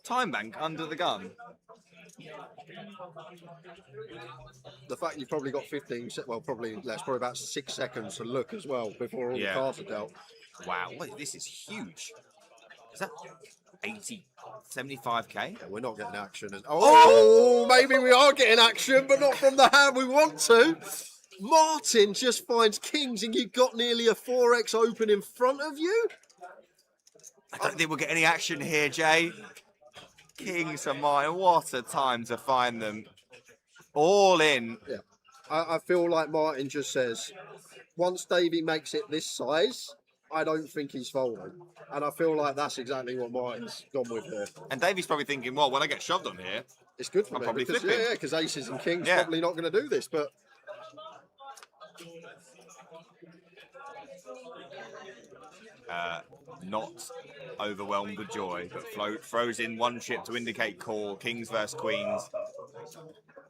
time bank under the gun. The fact you've probably got 15, well, probably about 6 seconds to look as well before all the cards are dealt. Wow, this is huge. Is that 80, 75k? Yeah, we're not getting action. Oh, maybe we are getting action, but not from the hand we want to. Martin just finds kings and you've got nearly a 4x open in front of you. I don't think we'll get any action here, Jay. Kings are mine. What a time to find them. All in. Yeah, I feel like Martin just says, once Davey makes it this size, I don't think he's folding. And I feel like that's exactly what Martin's gone with here. And Davey's probably thinking, well, when I get shoved on here, it's good for I'm me. probably because, flipping. Yeah, because aces and kings probably not going to do this, but... Not overwhelmed with joy, but throws in one chip to indicate call, kings versus queens.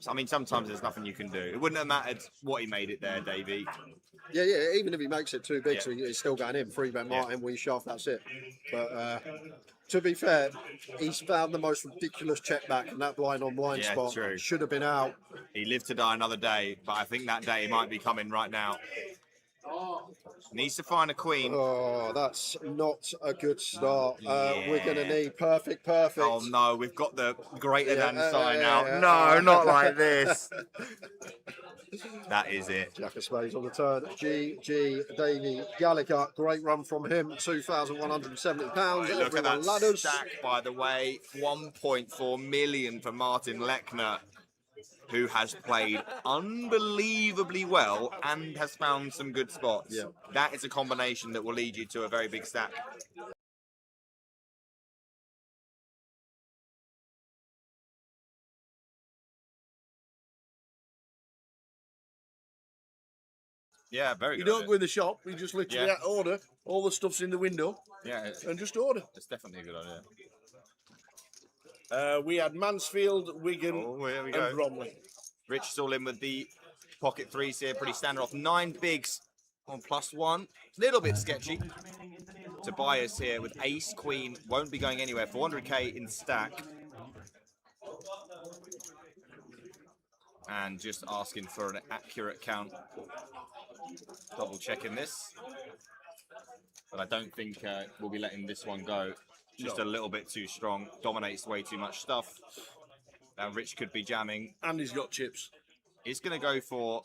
I mean, sometimes there's nothing you can do. It wouldn't have mattered what he made it there, Davey. Yeah, even if he makes it too big, so he's still going in. 3-bet Martin, we shove, that's it. But to be fair, he's found the most ridiculous check back, and that blind on blind spot should have been out. He lived to die another day, but I think that day might be coming right now. Needs to find a queen. Oh, that's not a good start. We're going to need perfect. Oh no, we've got the greater than sign out. No, not like this. That is it. Jack of spades on the turn. GG Davey Gallagher. Great run from him. £2,170. Look at that stack, by the way. 1.4 million for Martin Lechner, who has played unbelievably well and has found some good spots. Yeah. That is a combination that will lead you to a very big stack. Yeah, very good. You don't go in the shop, you just literally order. All the stuff's in the window. Yeah. And just order. It's definitely a good idea. We had Mansfield, Wigan, and Bromley. Rich is all in with the pocket threes here, pretty standard off. 9 bigs on +1. Little bit sketchy. Tobias here with ace, queen, won't be going anywhere. 400k in stack. And just asking for an accurate count. Double checking this. But I don't think we'll be letting this one go. Just a little bit too strong. Dominates way too much stuff. Now Rich could be jamming. And he's got chips. He's going to go for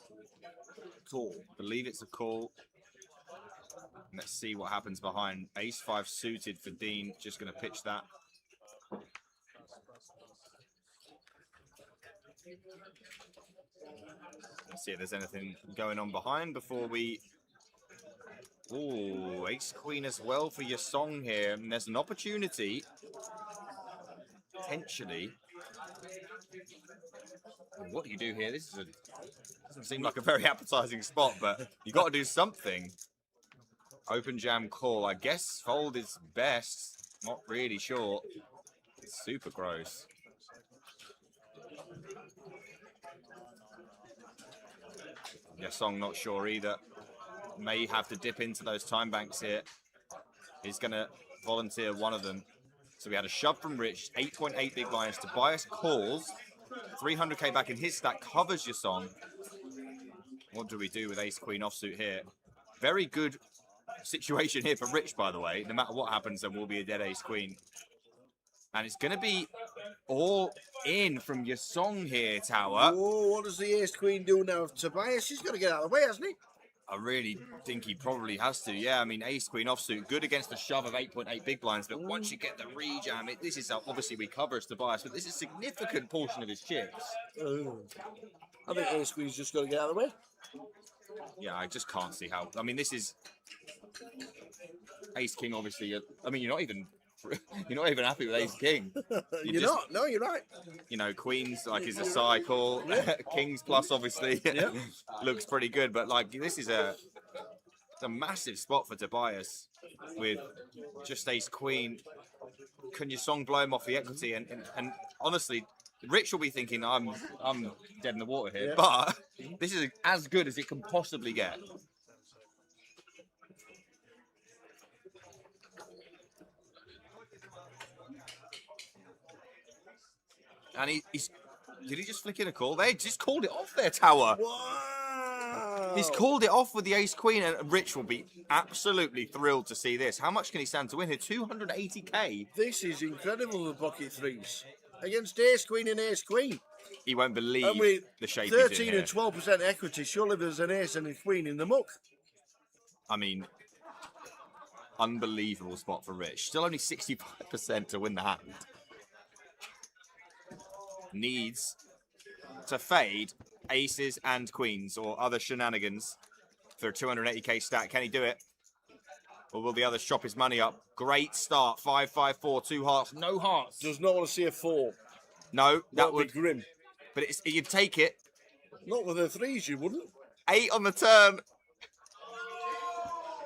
call. I believe it's a call. Let's see what happens behind. Ace-5 suited for Dean. Just going to pitch that. Let's see if there's anything going on behind before we... Ooh, ace-queen as well for your song here. And there's an opportunity, potentially. What do you do here? This is doesn't seem like a very appetizing spot, but you got to do something. Open jam call. I guess fold is best. Not really sure. It's super gross. Yasong not sure either. May have to dip into those time banks here. He's going to volunteer one of them. So we had a shove from Rich, 8.8 big blinds. Tobias calls, 300k back in his stack, covers Yasong. What do we do with ace-queen offsuit here? Very good situation here for Rich, by the way. No matter what happens, there will be a dead ace-queen. And it's going to be all in from Yasong here, Tower. Oh, what does the ace-queen do now? Tobias, he's got to get out of the way, hasn't he? I really think he probably has to. Yeah, I mean, ace-queen offsuit, good against the shove of 8.8 big blinds, but once you get the rejam, this is obviously we cover as Tobias, but this is a significant portion of his chips. I think ace-queen's just got to get out of the way. Yeah, I just can't see how. I mean, this is ace-king, obviously. I mean, you're not even happy with ace-king. You're not. No, you're right. You know, queens, like, is a cycle. Kings plus, obviously, looks pretty good. But, like, this is a massive spot for Tobias with just ace-queen. Can your song blow him off the equity? And honestly, Rich will be thinking, I'm dead in the water here. But this is as good as it can possibly get. And he's... Did he just flick in a call? They just called it off there, Tower. Wow! He's called it off with the ace-queen, and Rich will be absolutely thrilled to see this. How much can he stand to win here? 280k. This is incredible, the pocket threes. Against ace-queen and ace-queen. He won't believe And with the shape he's in 13 here. and 12% equity, surely there's an ace and a queen in the muck. I mean, unbelievable spot for Rich. Still only 65% to win the hand. Needs to fade aces and queens or other shenanigans for a 280k stack. Can he do it? Or will the others chop his money up? Great start. 5, 5, 4, 2 hearts. No hearts. Does not want to see a 4. No, that would be grim. But you'd take it. Not with the threes, you wouldn't. 8 on the turn.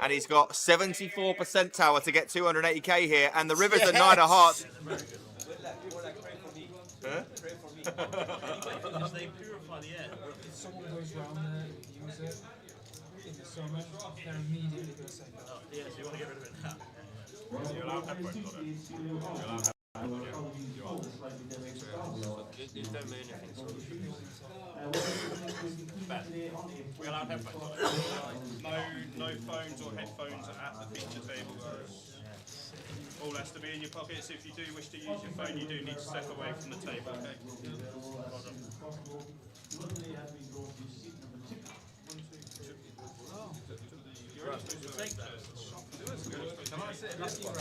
And he's got 74% Tower to get 280k here. And the river's at 9 of hearts. Huh? Because they purify the air. If someone goes round there and use it in the summer, they're immediately going to say no. Yeah, so you want to get rid of it now. You allow headphones on it? You allow headphones on it? You are. Just don't move anything. Ben, we allow headphones on it? No phones or headphones at the feature table. All has to be in your pockets. If you do wish to use your phone, you do need to step away from the table, okay? Well done. You're only supposed to take that. Can I sit in this one?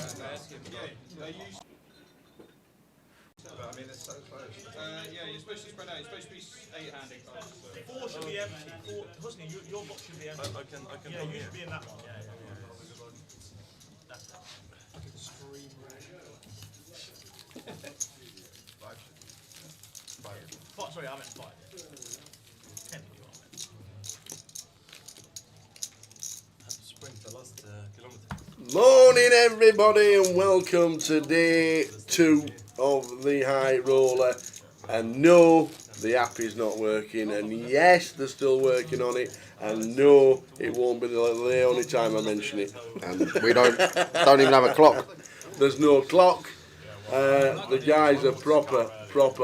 Yeah, they use... I mean, it's so close. Yeah, you're supposed to spread out. You're supposed to be 8-handed cards. So. 4 should be empty. Husney, your box should be empty. I can Yeah, you should be in that one. Yeah. That's that. Extreme red. Five. Sorry, I meant 5. 10 if you want. Sprint the last kilometre. Morning, everybody, and welcome to day 2 of the high roller. And no, the app is not working, and yes, they're still working on it, and no, it won't be the only time I mention it. And we don't even have a clock. There's no clock. The guys are proper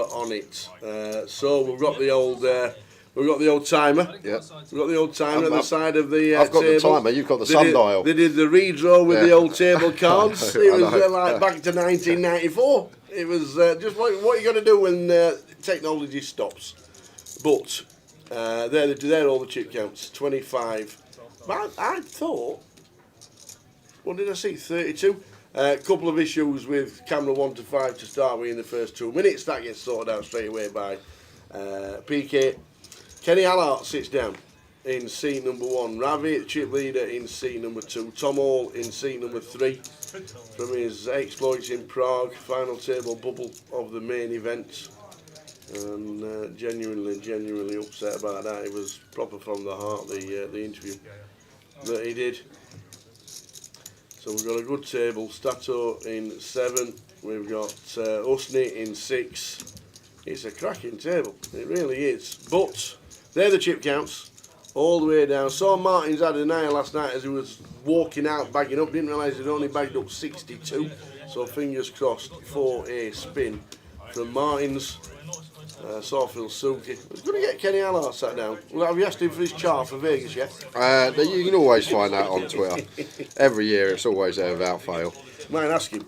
on it. So we've got the old timer. Yeah. We've got the old timer on the side of the I've got table. the timer, you've got the sundial. They did the redraw with Yeah. the old table cards. I It was know. like back to 1994. It was just what you got to do when technology stops. But they're all the chip counts. 25. But I thought, what did I see? 32. A couple of issues with camera 1 to 5 to start with in the first 2 minutes. That gets sorted out straight away by PK. Kenny Allard sits down in seat number 1. Ravi, the chip leader, in seat number 2. Tom Hall in seat number 3 from his exploits in Prague. Final table bubble of the main event. And genuinely upset about that. It was proper from the heart, the interview that he did. So we've got a good table. Stato in 7. We've got Usni in 6. It's a cracking table. It really is. But they're the chip counts all the way down. Saw Martins had a denial last night as he was walking out, bagging up. Didn't realise he'd only bagged up 62. So fingers crossed for a spin from Martins. Saw Phil Suki. We're going to get Kenny Allard sat down. Well, have you asked him for his chart for Vegas yet? You can always find that on Twitter. Every year it's always there without fail. Might ask him.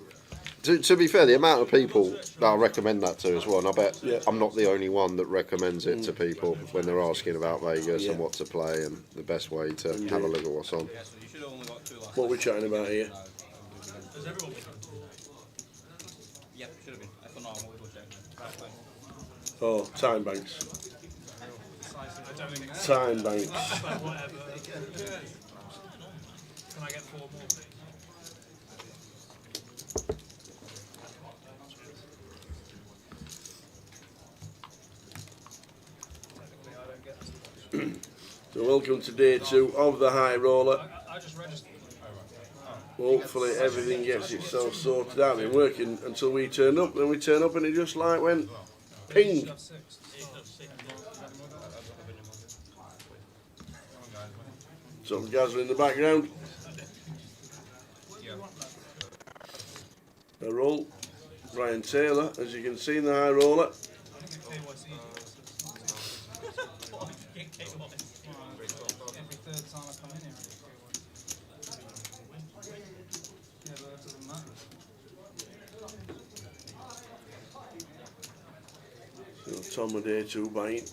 To be fair, the amount of people that I recommend that to as well, and I bet Yeah. I'm not the only one that recommends it to people when they're asking about Vegas and what to play and the best way to have a look at what's on. What are we chatting about here? Yeah, should have been. I thought no, we'll check. Oh, time banks. Time banks. Whatever. Can I get 4 more? So welcome to day 2 of the high roller. I just registered. Hopefully everything gets itself sorted out. Been working until we turned up. Then we turned up and it just like went ping. Some guys are in the background. A roll. Brian Taylor, as you can see in the high roller. KYC. Get KYC. Every third time I come in here, I get KYC. Yeah, but that doesn't matter. So Tom and day 2 buying.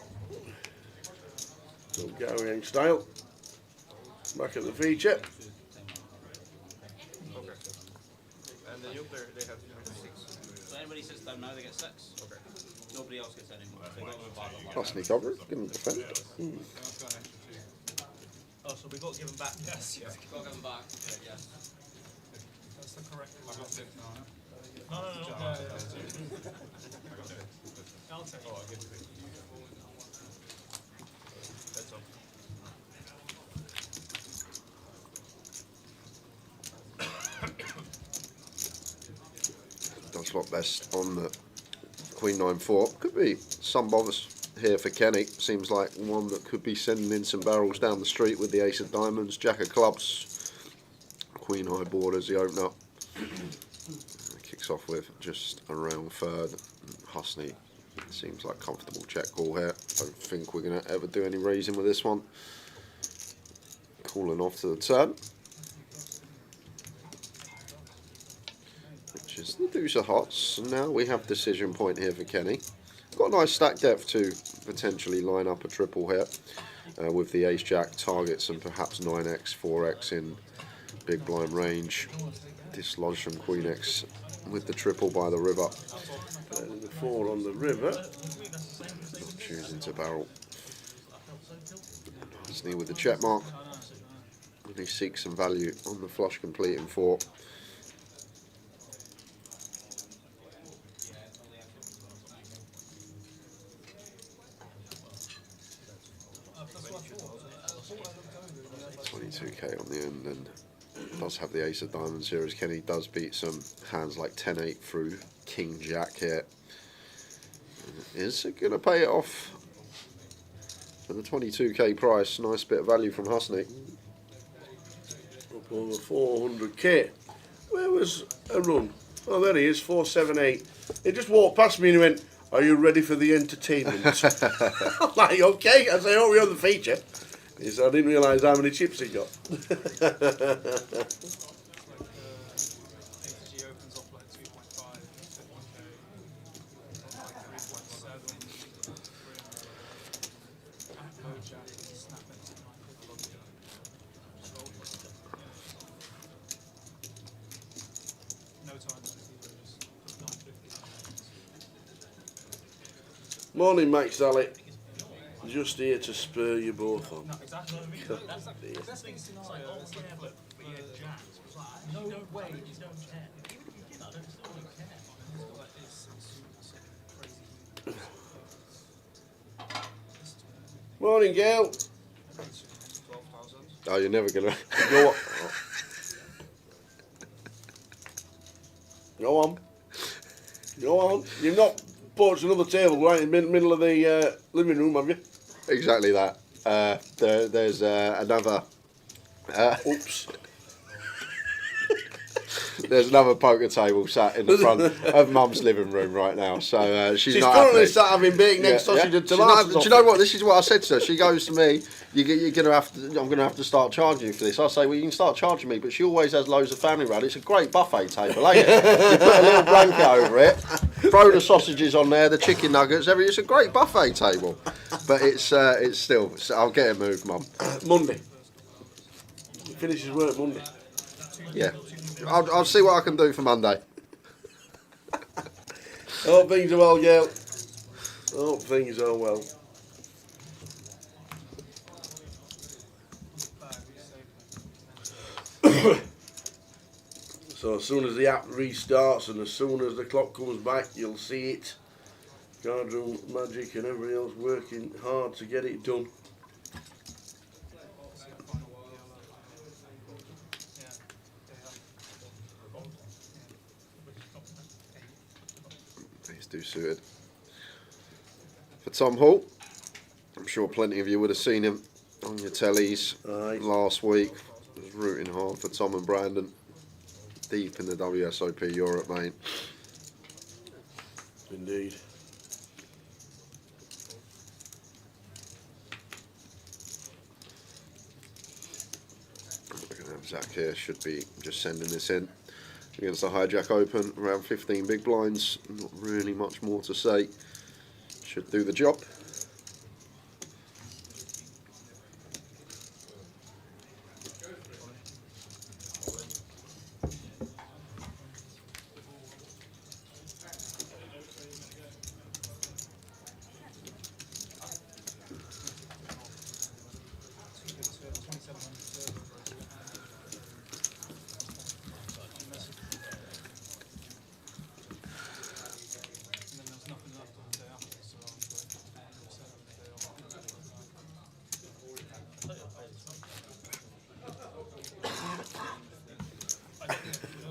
So Gary style. Back at the feature. Okay. And the new player, they have 6. So anybody sits down now, they get 6. Okay. Nobody else gets any more. They got to buy them. Plus sneak over it, give him defend. Oh, so we got to give them back. Yes. Yeah. Got to give them back. Yeah. That's the correct one. I've got 6 now. No. I'll take it. Oh, I'll give it to you. That's all. Does look best on the Queen 9-4. Could be some bothers here for Kenny. Seems like one that could be sending in some barrels down the street with the Ace of Diamonds, Jack of Clubs, Queen High board as the opener. Kicks off with just around third. Husney seems like comfortable check call here. Don't think we're going to ever do any raising with this one. Calling off to the turn. Which is the deuce of hearts. And now we have decision point here for Kenny. Got a nice stack depth to potentially line up a triple here with the ace jack targets and perhaps 9x, 4x in big blind range. Dislodged from Queen X with the triple by the river. And the 4 on the river. Not choosing to barrel. Husney with the check mark. And he seeks some value on the flush completing 4. $22k on the end, and does have the Ace of Diamonds here as Kenny does beat some hands like 10-8 through King Jack here. Is it going to pay it off for the 22k price? Nice bit of value from Husney. Up over 400k. Where was a run? Oh, there he is, 478. He just walked past me and he went, "Are you ready for the entertainment?" I'm like, okay. I say, "Oh, we're on the feature." He said, "I didn't realise how many chips he got." ATG opens off like 2.5, 51k, like 3.7, 300. No jack, snap it to 950. No time limit either, just 950. Morning, Mike Sally. Just here to spur you both on. No, exactly. That's the best scenario. It's like flip, but you get jacked. It's like, no way, you don't care. I don't care. Like, it's crazy. Morning, Gail. 12,000. Oh, you're never going to... Go on. Go on. Go on. You've not poached another table right in the middle of the living room, have you? Exactly that. There's another... Oops. There's another poker table sat in the front of Mum's living room right now, so she's not currently happy. sat having bacon, egg, sausage and She's not happy. tomatoes. Do you know what? This is what I said to her. She goes to me, I'm going to have to start charging you for this. I say, well, you can start charging me, but she always has loads of family around. It's a great buffet table, ain't it? You put a little blanket over it, throw the sausages on there, the chicken nuggets, everything. It's a great buffet table, but it's still. I'll get it moved, Mum. Monday. He finishes work Monday. Yeah, I'll see what I can do for Monday. Hope things are well, Gail. Hope things are well. So as soon as the app restarts and as soon as the clock comes back, you'll see it. Cardroom Magic and everybody else working hard to get it done. These do suited. For Tom Hall, I'm sure plenty of you would have seen him on your tellies last week. Was rooting hard for Tom and Brandon. Deep in the WSOP Europe, mate. Indeed. Zach here should be just sending this in against the Hijack Open, around 15 big blinds. Not really much more to say. Should do the job.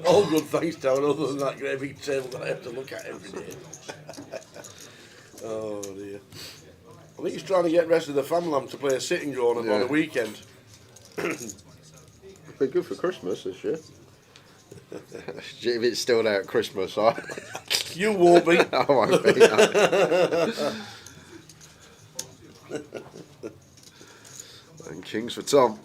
All good, thanks, Darren, other than that great big table that I have to look at every day. Oh dear. I think he's trying to get the rest of the family to play a sitting go on a weekend. Be good for Christmas this year. If it's still there at Christmas, you won't be. I won't be. No. And kings for Tom.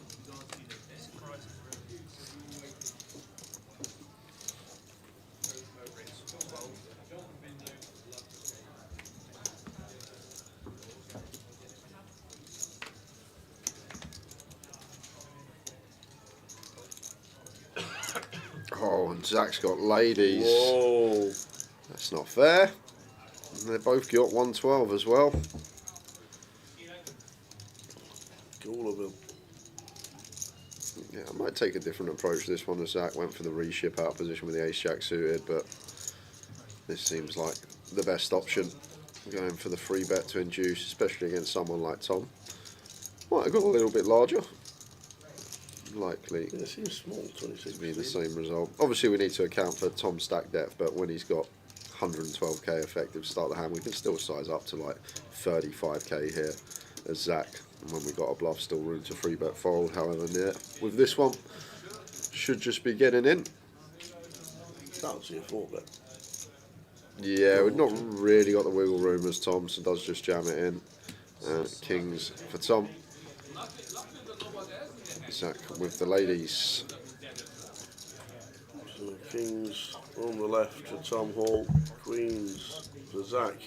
Oh, and Zach's got ladies. Whoa. That's not fair. And they both got 112 as well. Cool of him. Yeah, I might take a different approach to this one as Zach went for the reship out position with the ace-jack suited, but this seems like the best option. Going for the free bet to induce, especially against someone like Tom. Might have got a little bit larger. Likely it seems small, 26 to be the same result. Obviously we need to account for Tom's stack depth, but when he's got 112k effective start the hand, we can still size up to like 35k here as Zach. And when we got a bluff, still room to free bet fold, however near. With this one, should just be getting in. Can't see a 4-bet. Yeah, we've not really got the wiggle room as Tom, so does just jam it in. Kings for Tom. Zach with the ladies. So kings on the left for Tom Hall, queens for Zach.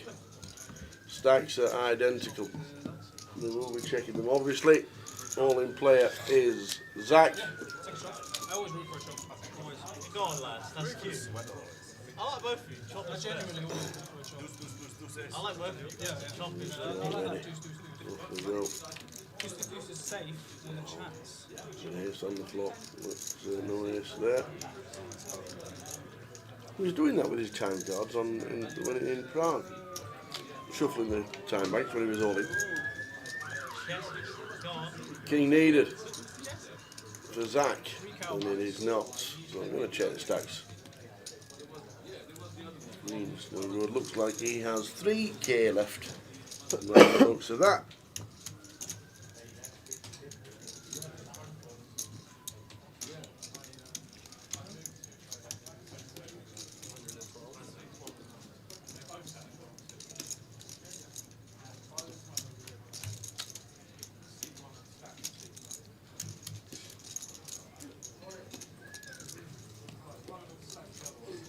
Stacks are identical. We will be checking them obviously. All in player is Zach. I always root for a shot. Always. Go on, lads. That's cute. I like both of you. Chop I is genuinely always root for a shot. I like both of you. Yeah. Chop is I like that deuce. Off we go. Deuce is safe, there's a chance. Ace on the flop. No ace there. He was doing that with his time cards in Prague. Shuffling the time banks when he was holding. King needed for Zach, and it is not. So I'm going to check the stacks. Queens, no road. Looks like he has 3k left. By the looks of that.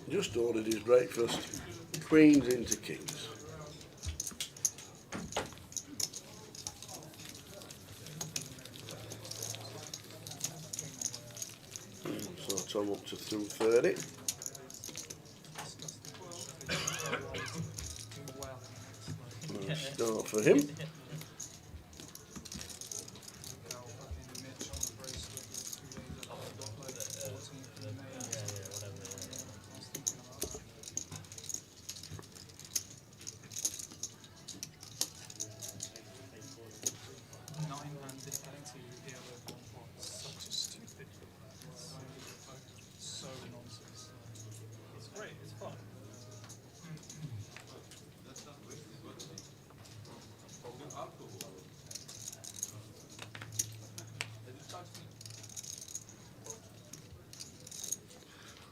Just ordered his breakfast. Queens into kings. So Tom up to 230. Start for him. So nonsense. It's great, it's fun.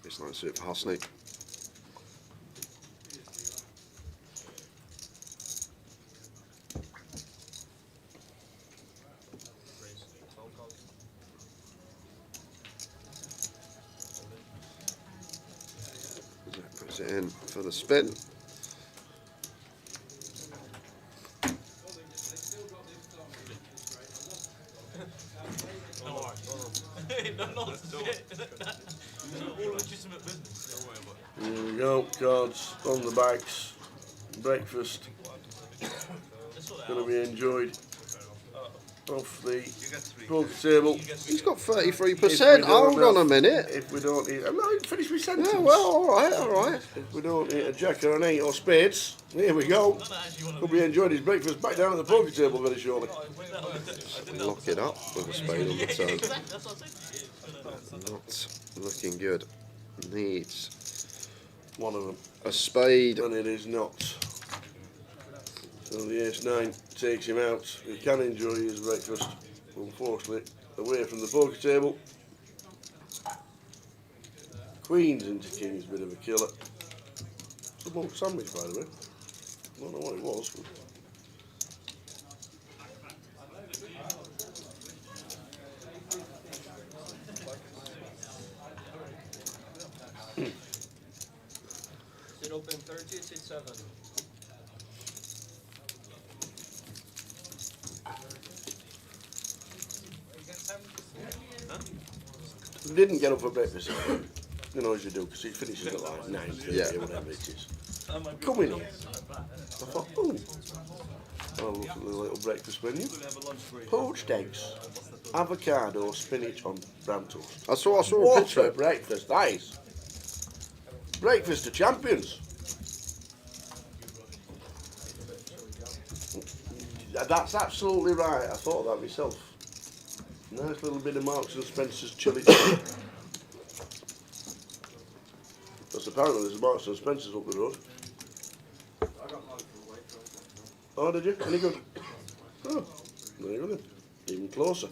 It's nice suit for Husney. Puts it in for the spin. All legitimate business. Here we go, cards on the backs. Breakfast. Going to be enjoyed off the poker table. He's got 33%. Hold on a minute. If we don't eat, I'm not finished my sentence. Yeah, well, all right, all right. If we don't eat a jack or an 8 or spades, here we go. Could be enjoying his breakfast back down at the poker table very shortly. Lock it up with a spade on the turn. Not looking good. Needs one of them. A spade. And it is not. So the ace-9 takes him out. He can enjoy his breakfast, unfortunately, away from the poker table. Queens into kings, bit of a killer. It's a bulk sandwich, by the way. I don't know what it was. But Sit open 30, sit 7. didn't get up for breakfast, you know, as you do, because he finishes at like 9:30 or whatever it is. Come in here. I thought, oh, I'll look at the little breakfast menu. Poached eggs, avocado, spinach on bran toast. I saw a What picture. a breakfast that is. Breakfast of champions. That's absolutely right. I thought that myself. Nice little bit of Marks and Spencer's chili. Because apparently there's a Marks and Spencer's up the road. Oh, did you? Any good? Oh, very good then. Even closer.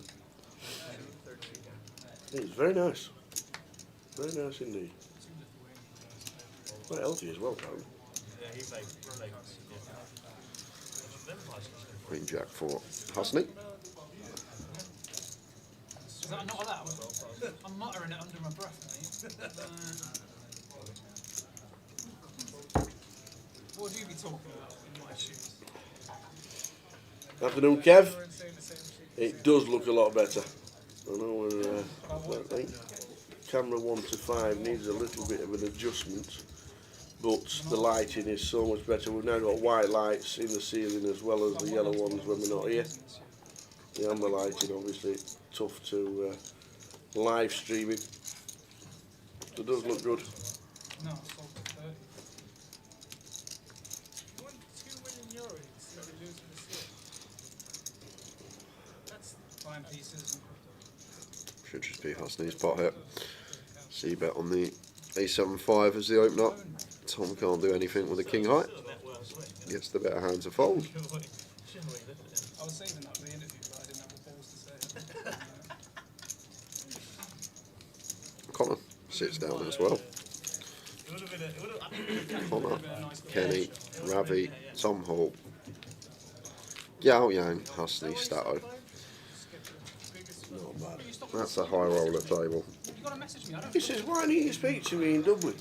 It's very nice. Very nice indeed. Quite healthy as well, apparently. Queen Jack for Husney. Is that not allowed? I'm muttering it under my breath, mate. What would you be talking about in my shoes? Afternoon, Kev. It does look a lot better. I know we're, I think camera 1 to 5 needs a little bit of an adjustment, but the lighting is so much better. We've now got white lights in the ceiling as well as the yellow ones when we're not here. The amber lighting, obviously, tough to live stream it. So it does look good. No, it's sold for 30. You won €2 million instead of losing the seal. That's Buying pieces and Should just be Husney's pot here. C-bet on the A75 as the opener. Tom can't do anything with a king high. Gets the better hand to fold. I was saving that for the interview, but I didn't have the balls to say it. Connor sits down as well. Connor, Kenny, Ravi, Tom Hall, Yao Yang, Husney, Stato. Not bad. That's a high roller table. You got to message me. I don't. He says, why didn't you speak to me in Dublin?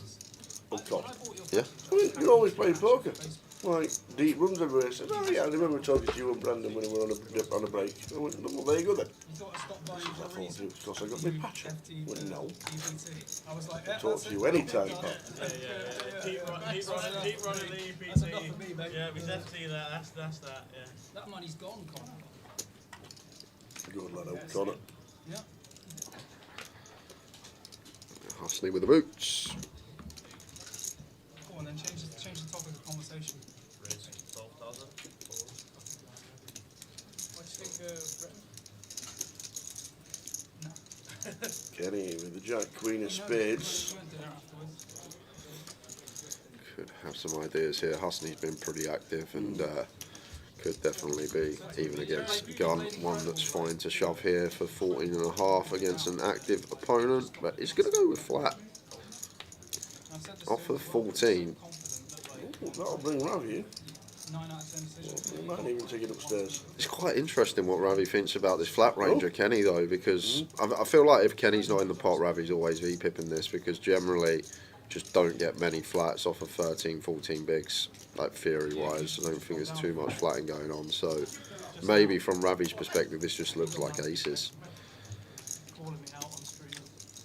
Oh, God. Yeah? I mean, you're always playing poker. Like, deep runs everywhere. I said, oh yeah, I remember talking to you and Brandon when we were on a break. I went, well, there you go then. You thought I stopped buying I thought Clarice? it was because I got my patch. I went, no. EBT. I was like, yeah, Talk that's to it. you anytime, pal. keep running the EBT. That's enough for me, mate. Yeah, we definitely that's that. Yeah. That money's gone, Connor. Good lad, out, Connor. Yeah. Husney with the boots. Go on then, change the topic of conversation. Raise 12,000. What do you think, Brett? Kenny with the jack, queen of spades. We went dinner afterwards. Could have some ideas here. Husney's been pretty active and could definitely be, even against Gun, one that's fine to shove here for 14.5 against an active opponent, but he's going to go with flat. Off for 14. Ooh, that'll bring Ravi in. 9 out of 10 decisions. He might even take it upstairs. It's quite interesting what Ravi thinks about this flat ranger Kenny though, because I feel like if Kenny's not in the pot, Ravi's always V-pipping this, because generally just don't get many flats off of 13, 14 bigs, like theory-wise. I don't think there's too much flatting going on. So maybe from Ravi's perspective, this just looks like aces.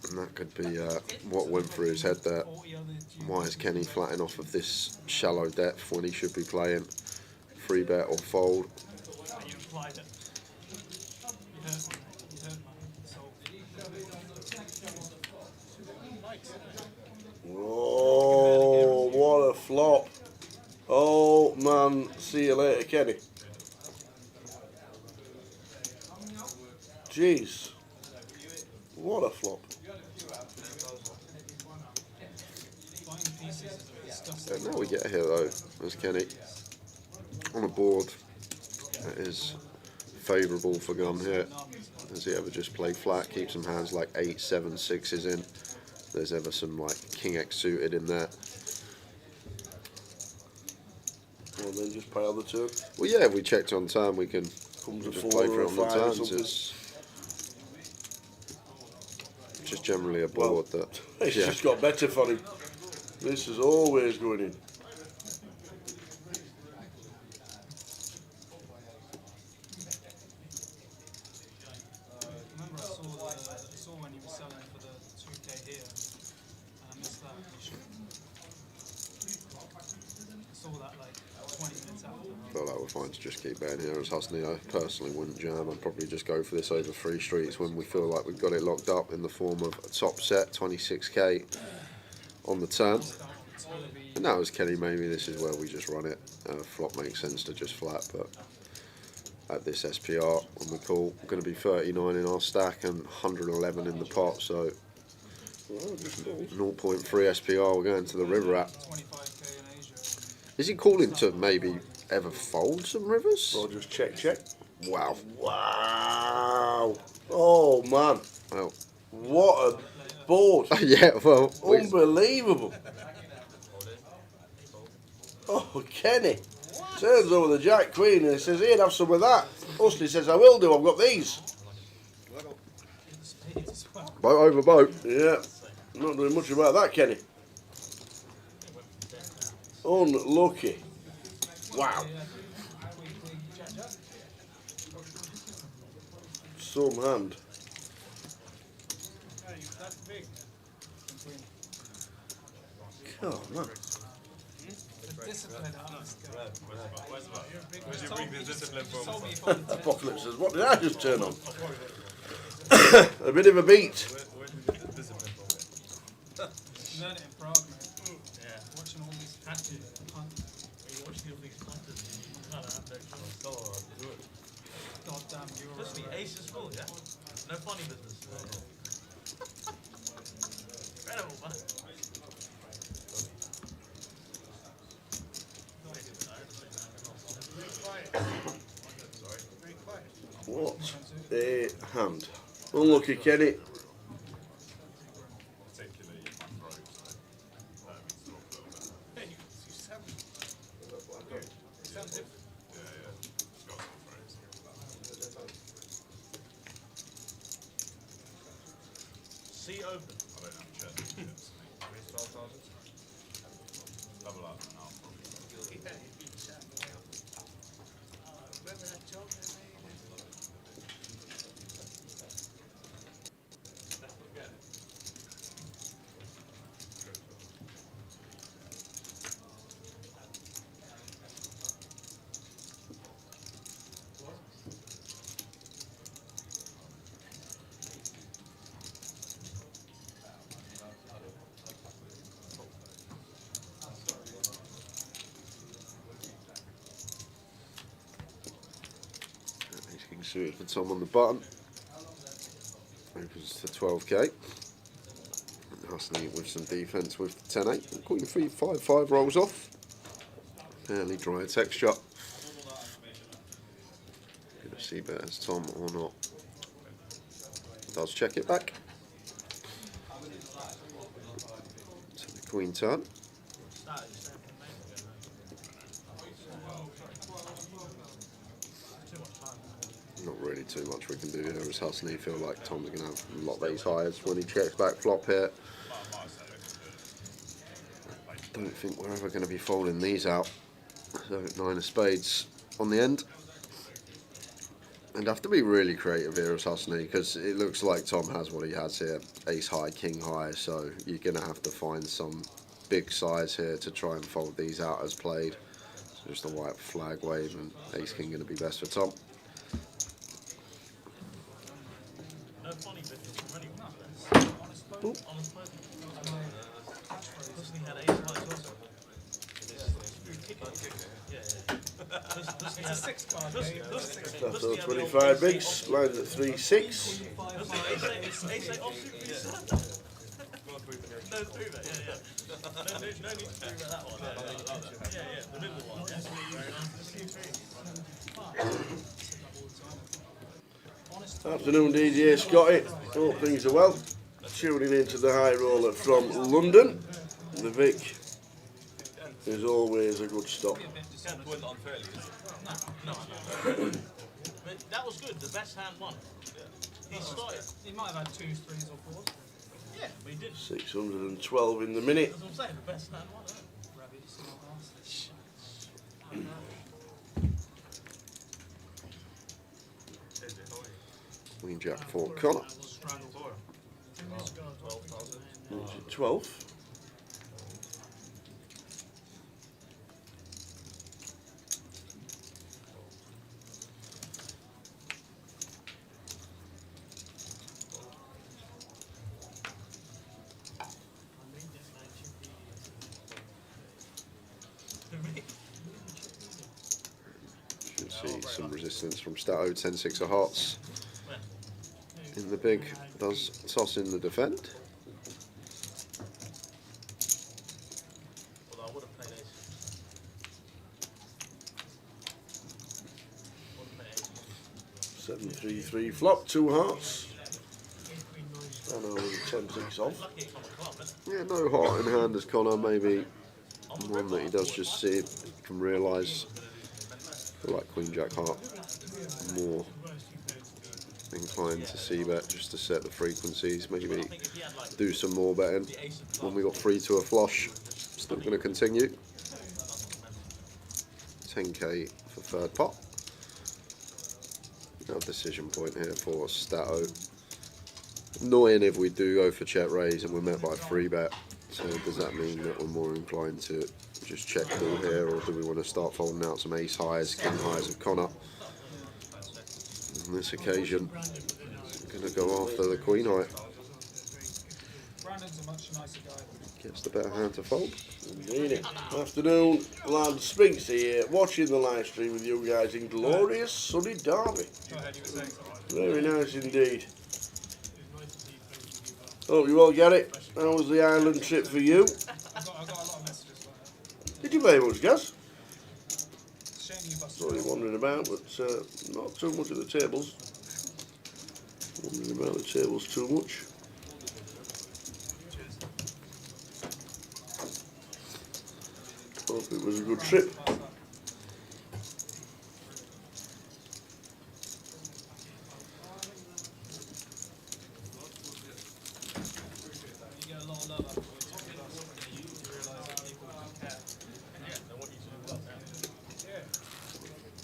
And that could be what went through his head there. Why is Kenny flatting off of this shallow depth when he should be playing 3-bet or fold? Oh, what a flop. Oh man, see you later, Kenny. Jeez. What a flop. Now we get here though, as Kenny on a board that is favourable for Gunn here. Has he ever just played flat, keeps some hands like 8, 7, 6s in. There's ever some like King X suited in there. Well, then just play on the turn. Well, yeah, if we checked on turn, we can just play for it on the turns. It's just generally a board that. It's just got better for him. This is always going in. I feel like we're fine to just keep betting here as Husney. I personally wouldn't jam. I'd probably just go for this over 3 streets when we feel like we've got it locked up in the form of a top set, 26k on the turn. And now as Kenny, maybe this is where we just run it. Flop makes sense to just flat, but at this SPR, when we call, we're going to be 39 in our stack and 111 in the pot, so 0.3 SPR we're going to the river at. Is he calling to maybe ever fold some rivers? Or just check, check. Wow. Wow. Oh, man. Well, what a board. Yeah, well. Unbelievable. Oh, Kenny. Turns over the Jack Queen and he says, here, have some of that. Husney says, I will do, I've got these. Boat over boat. Yeah. Not doing much about that, Kenny. Unlucky. Wow. Some hand. Oh, man. Apocalypse says, what did I just turn on? A bit of a beat. Learn it in Prague, mate. Yeah. Watching all these patches. Watching all these patches. Goddamn, you're Just the ace is full, yeah? No funny business. Incredible, man. What a hand. Unlucky, Kenny. See open. I don't have a chest. Where's 12,000? Double up now. Suited for Tom on the button. Opens to 12k. Husney with some defence with the 10-8. Queen 3-5-5 rolls off. Fairly dry texture. Going to see bet as Tom or not. Does check it back. To the Queen turn. Not really too much we can do here as Husney. Feel like Tom's going to have a lot of ace highs when he checks back flop here. don't think we're ever going to be folding these out. So 9 of spades on the end. And have to be really creative here as Husney, because it looks like Tom has what he has here. Ace high, king high, so you're going to have to find some big size here to try and fold these out as played. So just a white flag wave and ace king going to be best for Tom. No funny business from anyone. Honest person. Husney had ace high also. It's a 6 card game. After 25 bigs, blinds at 3-6. Ace eight offsuit reset. No, three bet, yeah. No need to three bet that one. Yeah, the middle one. Yeah. Afternoon, DJ Scotty. Hope things are well. Tuning into the high roller from London. The Vic is always a good stop. No. But that was good. The best hand won. He started. He might have had 2s, 3s, or 4s. Yeah, but he did. 612 in the minute. That's what I'm saying. The best hand won. Rabbits, not last. Queen Jack for Connor. 12. Should see some resistance from Stato. 10-6 of hearts. In the big, does toss in the defend. Although I would have played ace. 7-3-3 flop, 2 hearts. And over the 10-6 off. Yeah, no heart in hand as Connor. Maybe one that he does just see if he can realise. I feel like Queen Jack heart more inclined to see bet just to set the frequencies. Maybe do some more betting when we got 3 to a flush. Still going to continue. 10k for third pot. No decision point here for Stato. Annoying if we do go for check raise and we're met by 3 bet. So does that mean that we're more inclined to just check call here, or do we want to start folding out some ace highs, king highs of Connor? On this occasion, going to go after the queen high. Brandon's a much nicer guy. Gets the better hand to fold. Indeed. Afternoon, lad Spinks here, watching the live stream with you guys in glorious sunny Derby. Go ahead, you were saying something. Very nice indeed. Hope you all get it. How was the island trip for you? I got a lot of messages like that. Did you play much, Gaz? Shame you busted. Sorry, wandering about, but not too much of the tables. Wandering about the tables too much. Hope it was a good trip. You get a lot of love afterwards. You realise that people do care. Yeah.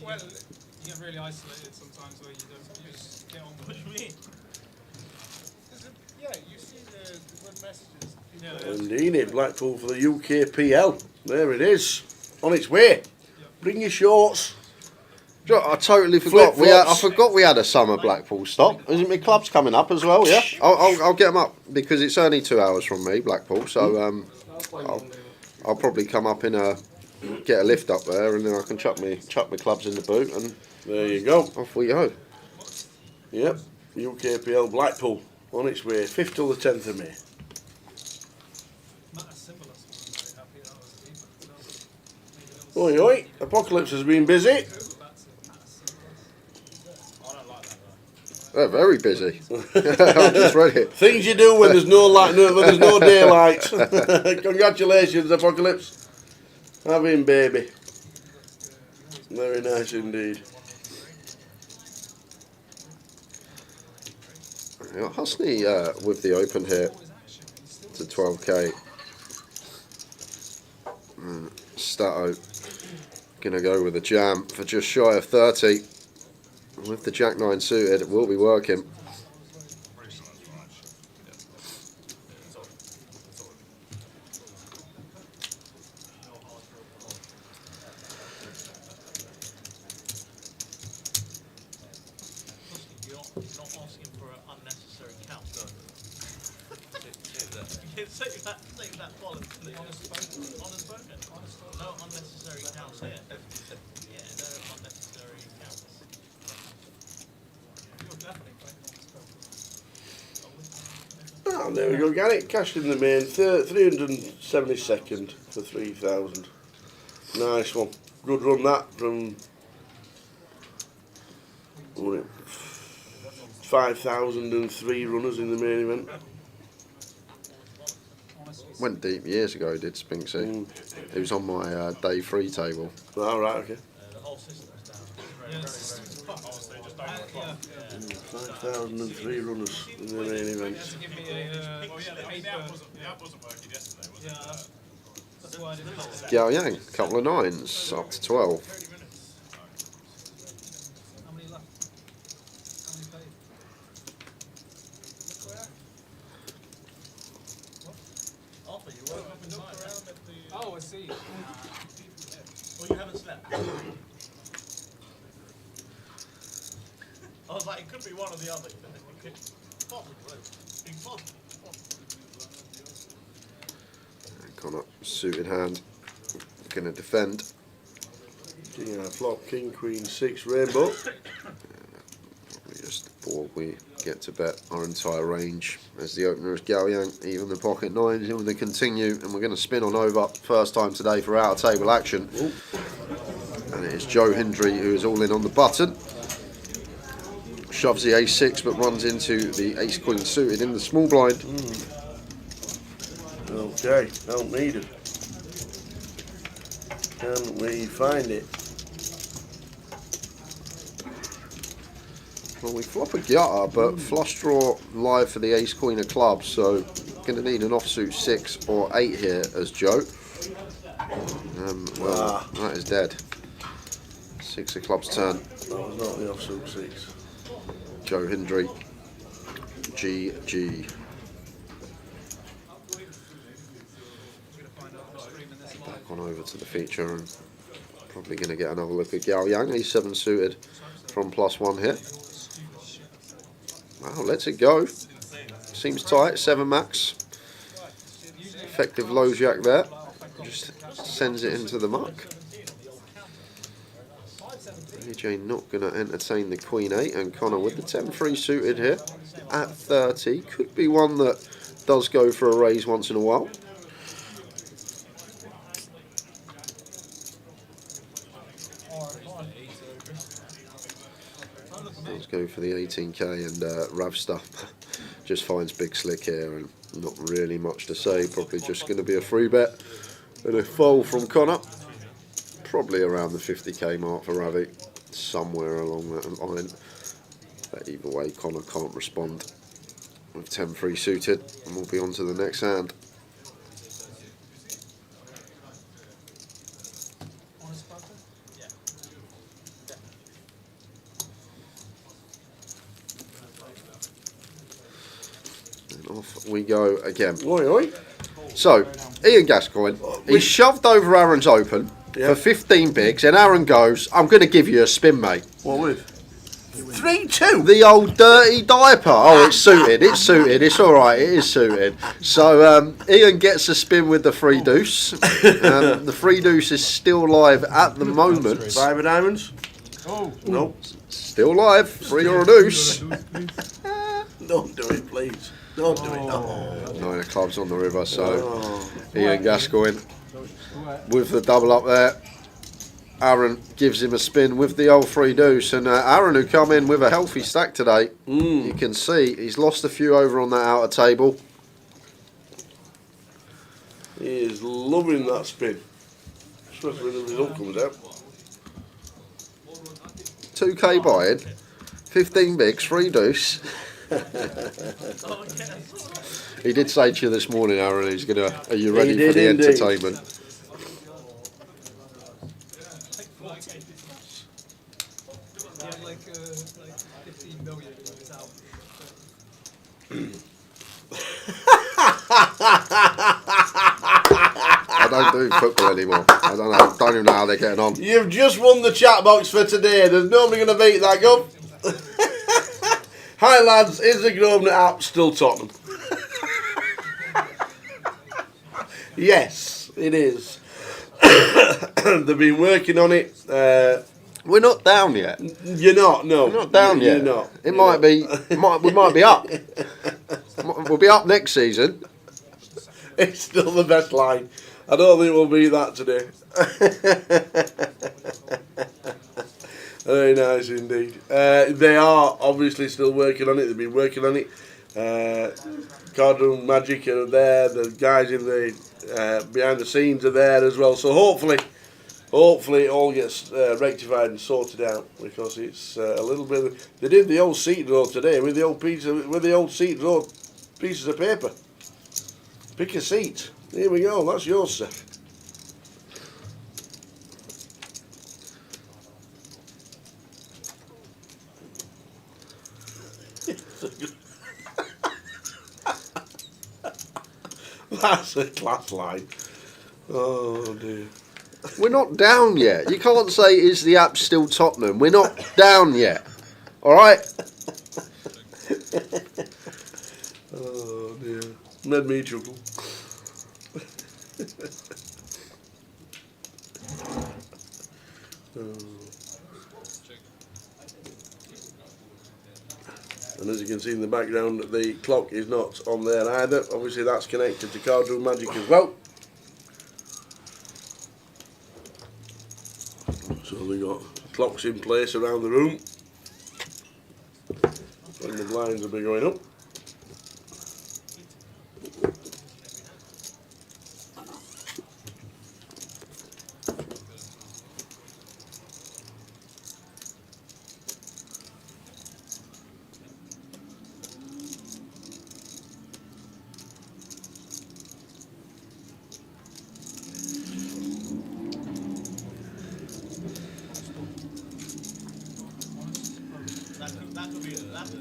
Well, you get really isolated sometimes where you just get on with it. Yeah, you see the good messages. Indeed, Blackpool for the UKPL. There it is, on its way. Bring your shorts. Do you know, I totally forgot. Flip-flops. I forgot we had a summer Blackpool stop. Isn't my club's coming up as well? Yeah, I'll get them up because it's only 2 hours from me, Blackpool. So I'll probably come up in get a lift up there, and then I can chuck my clubs in the boot, and There you go. off we go. Yep, UKPL Blackpool on its way, 5th till the 10th of May. Oi, oi, Apocalypse has been busy. They're very busy. I just read it. Things you do when there's no light, when there's no daylight. Congratulations, Apocalypse. Having baby. Very nice indeed. Yeah, Husney with the open here to 12k. Stato gonna go with a jam for just shy of 30. With the Jack 9 suited, it will be working. You're not asking for an unnecessary count. Save that bollocks. Honest spoken. No unnecessary counts here. Yeah, no unnecessary counts. You're definitely playing honest. Oh, there we go, Gary. Cashed in the main, 372nd for 3,000. Nice one. Good run that from 5,003 runners in the main event. Went deep years ago, did Spinksy. It was on my day 3 table. Oh, right, okay. The whole system's down. Yeah, the system's fucked. 5,003 runners in the main event. To give me a paper. The app wasn't working yesterday, was it? Yeah, that's why I didn't. Giao Yang, couple of 9s, up to 12. How many left? How many played? Look where? Arthur, you woke up in the night. Oh, I see. Well, you haven't slept. I was like, it could be one or the other. It could possibly. Connor, suited hand, gonna defend. King out flop, king, queen, 6, rainbow. Probably just before we get to bet our entire range. As the opener is Giao Yang, even the pocket 9s, in with the continue, and we're going to spin on over. First time today for out of table action. And it is Joe Hendry who is all in on the button. Shoves the ace-6 but runs into the ace-queen suited in the small blind. Okay, help needed. Can we find it? Well, we flop a gutter, but flush draw live for the ace-queen of clubs, so going to need an offsuit 6 or 8 here as Joe. That is dead. 6 of clubs turn. That was not the offsuit 6. Joe Hendry, GG. Back on over to the feature and probably going to get another look at Giao Yang. He's 7 suited from +1 here. Wow, lets it go. Seems tight, 7 max. Effective low jack there. Just sends it into the muck. AJ not going to entertain the queen 8, and Connor with the 10-3 suited here at 30. Could be one that does go for a raise once in a while. Let's go for the 18k, and Ravster just finds Big Slick here, and not really much to say. Probably just going to be a free bet and a fold from Connor. Probably around the 50k mark for Ravi, somewhere along that line. But either way, Connor can't respond with 10-3 suited, and we'll be on to the next hand. And off we go again. Oi, oi. So, Ian Gascoigne, he shoved over Aaron's open for 15 bigs, and Aaron goes, I'm going to give you a spin, mate. What with? 3-2. The old dirty diaper. Oh, it's suited. It's suited. It's all right. It is suited. So Ian gets a spin with the 3 deuce. The 3 deuce is still live at the moment. 5 of diamonds. Oh no. Still live. 3 or a deuce. Don't do it, please. Don't do it. No. 9 of clubs on the river. So Ian Gascoigne with the double up there. Aaron gives him a spin with the old 3 deuce, and Aaron, who come in with a healthy stack today, you can see he's lost a few over on that outer table. He is loving that spin, especially when the result comes out. 2k buy-in, 15 bigs, 3 deuce. He did say to you this morning, Aaron, he's gonna. Are you ready for the entertainment? 40. He had like 15 million in his album. I don't do football anymore. I don't even know how they're getting on. You've just won the chat box for today. There's nobody going to beat that, Gov. Hi lads, is the Grosvenor app still Tottenham? Yes, it is. They've been working on it. We're not down yet. You're not, no. We're not down yet. You're not. It might be. We might be up. We'll be up next season. It's still the best line. I don't think we'll beat that today. Very nice indeed. They are obviously still working on it. They've been working on it. Cardroom Magic are there. The guys in the behind the scenes are there as well. So hopefully it all gets rectified and sorted out, because it's a little bit. They did the old seat draw today with the old seat draw pieces of paper. Pick a seat. Here we go. That's yours, sir. That's a class line. Oh dear. We're not down yet. You can't say, is the app still Tottenham? We're not down yet. All right? Oh dear. Made me chuckle. And as you can see in the background, the clock is not on there either. Obviously that's connected to Cardroom Magic as well. So they've got clocks in place around the room. And the blinds will be going up.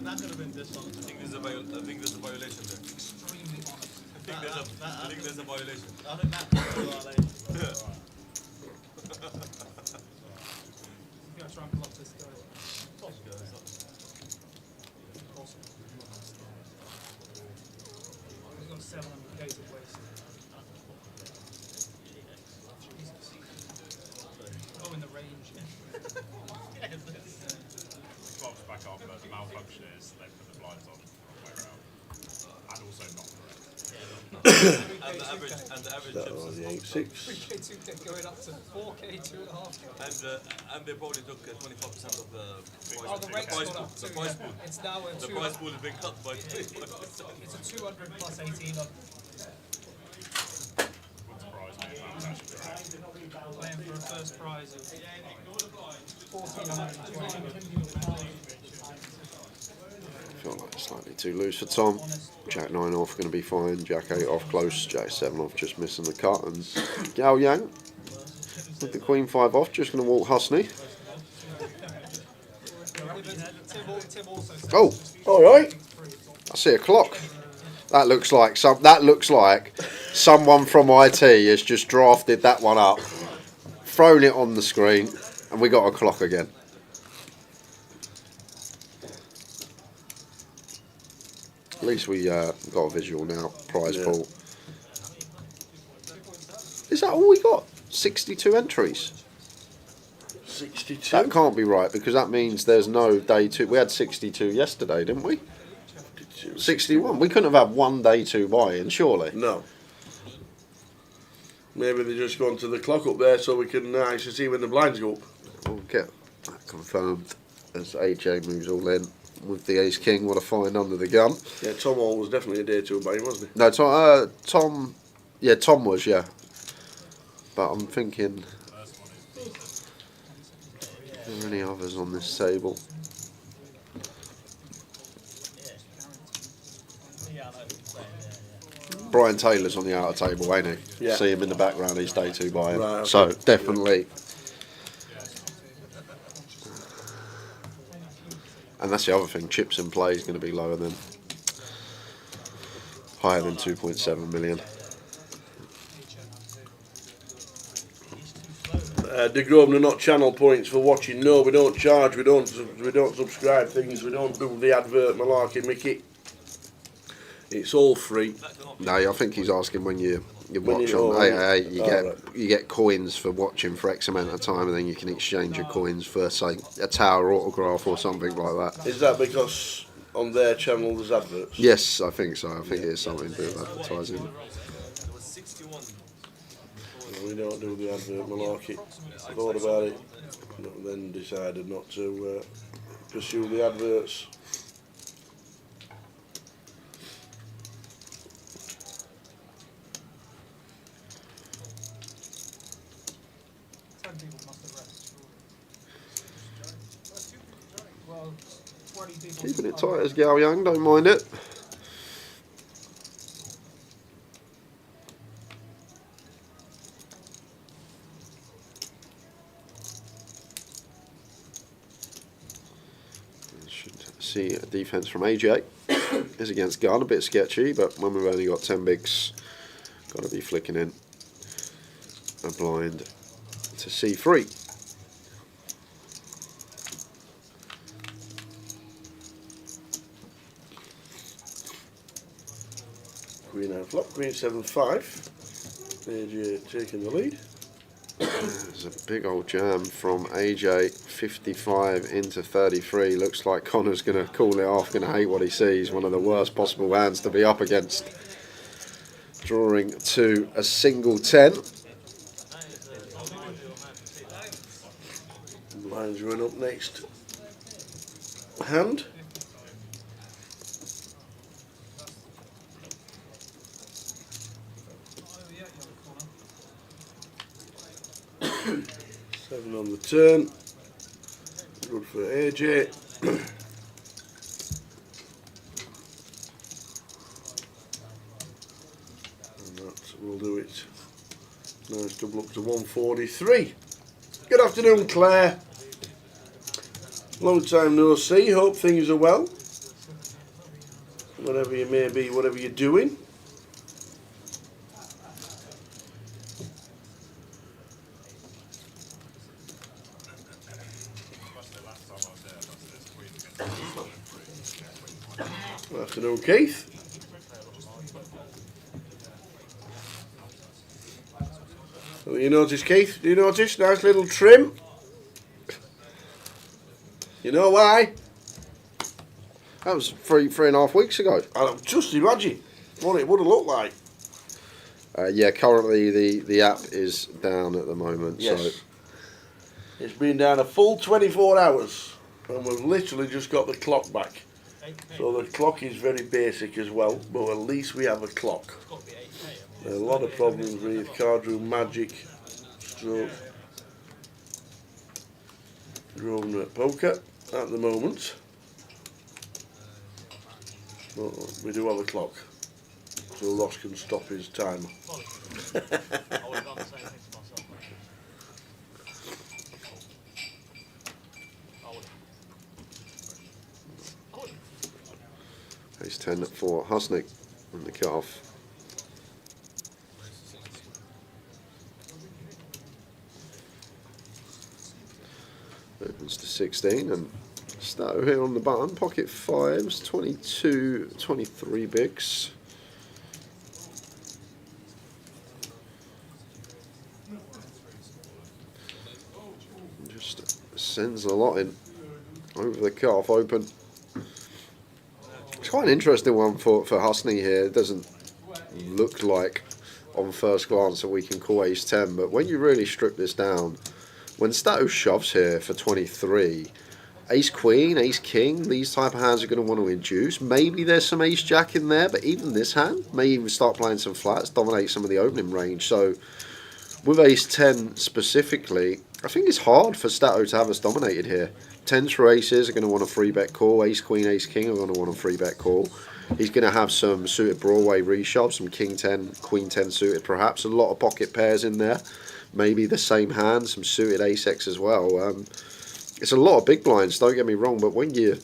That could have been this one. I think there's a violation there. Extremely honest. I think there's a violation. I think that could be a violation. I'm going to try and block this guy. We've got 700 days of waste. Jesus. Oh, in the range. Clock's back on, but the malfunction is they put the blinds on way around. And also not correct. And the average That was the 8.6. 3K2K going up to 4K, 2.5K. and they probably took 25% of the Oh, the rate's price gone pool. up The too, price yeah. pool. It's now a The 200. price pool has been cut by 25%. It's a 200 plus 18 on Surprise me if that's actually correct. playing for a first prize of 1,420. I feel like it's slightly too loose for Tom. Jack 9 off, going to be fine. Jack 8 off, close. Jack 7 off, just missing the cut. And Gao Yang with the Queen 5 off, just going to walk Husney. Oh, All right. I see a clock. That looks like someone from IT has just drafted that one up, thrown it on the screen, and we got a clock again. At least we got a visual now. Prize pool. Is that all we got? 62 entries. 62. That can't be right, because that means there's no day 2. We had 62 yesterday, didn't we? 61. We couldn't have had one day 2 buy-in, surely. No. Maybe they just gone to the clock up there so we can actually see when the blinds go up. We'll get that confirmed as AJ moves all in with the Ace King. What a find under the gun. Yeah, Tom Hall was definitely a day 2 buy-in, wasn't he? No, Tom. Yeah, Tom was, yeah. But I'm thinking, are there any others on this table? Brian Taylor's on the outer table, ain't he? Yeah. See him in the background, he's day 2 buy-in. Right, okay. So definitely And that's the other thing, chips in play is going to be higher than 2.7 million. De Grosvenor, not channel points for watching. No, we don't charge. We don't subscribe things. We don't do the advert malarkey, Mickey. It's all free. No, I think he's asking when you watch on AAA, you get coins for watching for X amount of time, and then you can exchange your coins for, say, a tower autograph or something like that. Is that because on their channel there's adverts? Yes, I think so. I think it is something to do with advertising. We don't do the advert malarkey. Thought about it, but then decided not to pursue the adverts. Keeping it tight as Gao Young, don't mind it. See a defense from AJ is against Gun, a bit sketchy, but when we've only got 10 bigs, got to be flicking in a blind to C3. Queen out flop, Queen 7-5. AJ taking the lead. There's a big old jam from AJ, 55 into 33. Looks like Connor's going to call it off, going to hate what he sees. One of the worst possible hands to be up against. Drawing to a single 10. Lines going up next. Hand. Seven on the turn. Good for AJ. And that will do it. Nice double up to 143. Good afternoon, Claire. Long time no see. Hope things are well. Whatever you may be, whatever you're doing. Good afternoon, Keith. So you notice, Keith? Do you notice? Nice little trim. You know why? That was three and a half weeks ago. I just imagine what it would have looked like. Yeah, currently the app is down at the moment. Yes. So It's been down a full 24 hours, and we've literally just got the clock back. So the clock is very basic as well, but at least we have a clock. There are a lot of problems with Card Room Magic, stroke, Grosvenor at Poker at the moment. But we do have a clock, so Ross can stop his timer. Ace 10 for Husnick in the cut-off. Opens to 16 and Stowe here on the button. Pocket fives, 22, 23 bigs. Just sends a lot in over the cut-off open. It's quite an interesting one for Husney here. It doesn't look like on first glance that we can call ace 10, but when you really strip this down, when Stato shoves here for 23, ace queen, ace king, these type of hands are going to want to induce. Maybe there's some ace jack in there, but even this hand may even start playing some flats, dominate some of the opening range. So with ace 10 specifically, I think it's hard for Stato to have us dominated here. 10s for aces are going to want a free bet call. Ace queen, ace king are going to want a free bet call. He's going to have some suited Broadway reshove, some king 10, queen 10 suited perhaps. A lot of pocket pairs in there. Maybe the same hand, some suited ace-x as well. It's a lot of big blinds, don't get me wrong, but when you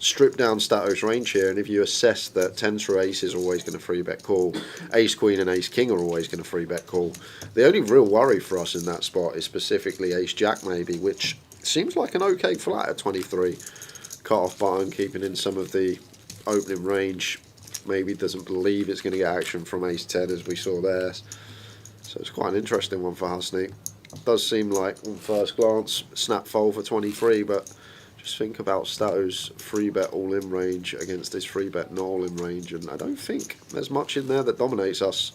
strip down Statos range here, and if you assess that 10 through ace is always going to free bet call, ace queen and ace king are always going to free bet call. The only real worry for us in that spot is specifically ace jack maybe, which seems like an okay flat at 23. Cut off button, keeping in some of the opening range. Maybe doesn't believe it's going to get action from ace 10 as we saw there. So it's quite an interesting one for Husney. Does seem like on first glance snap fold for 23, but just think about Stato's free bet all in range against this free bet not all in range, and I don't think there's much in there that dominates us.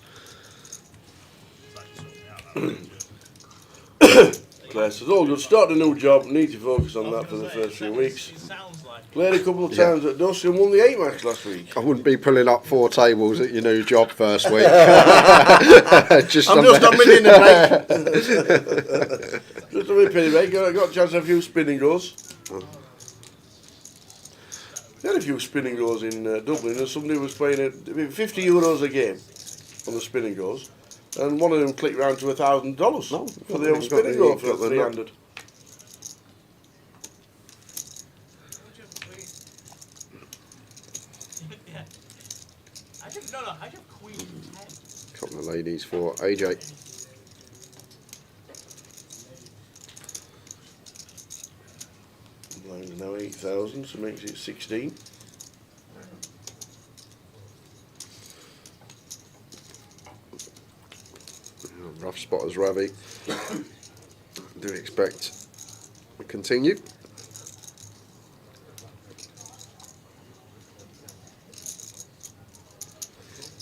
Claire says, "Oh, you'll start a new job. Need to focus on that for the first few weeks." Played a couple of times at Dusty and won the 8 match last week. I wouldn't be pulling up 4 tables at your new job first week. I'm just on my dinner break. Just on my penny break. Got a chance to have a few spinning goes. We had a few spinning goes in Dublin, and somebody was playing at €50 a game on the spinning goes, and one of them clicked round to $1,000 for the old spinning go for 300. Couple of ladies for AJ. Mine's now 8,000, so makes it 16. Rough spot as Ravi. Do expect to continue.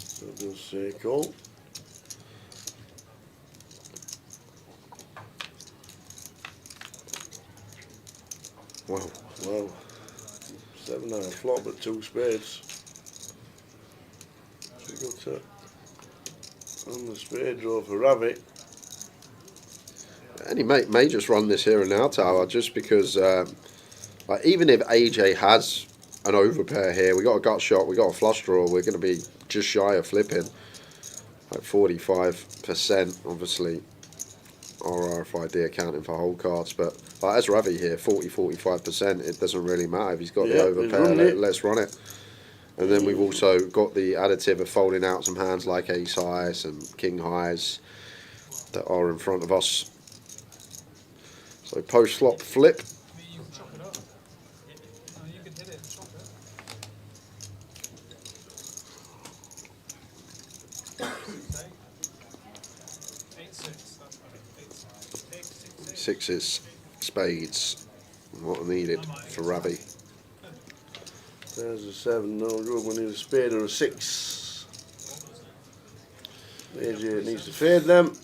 So does say call. Wow. Wow. 7 and a flop, but 2 spades. So we got on the spade draw for Ravi. And he may just run this here and now tower, just because like, even if AJ has an overpair here, we got a gut shot, we got a flush draw, we're going to be just shy of flipping. Like 45%, obviously. RRFID accounting for whole cards, but like, as Ravi here, 40-45%, it doesn't really matter if he's got the overpair, let's run it. And then we've also got the additive of folding out some hands like ace highs and king highs that are in front of us. So post flop flip. You can chop it up. You can hit it and chop it. Sixes, spades, what are needed for Ravi. There's a 7, no good. We need a spade or a 6. AJ needs to fade them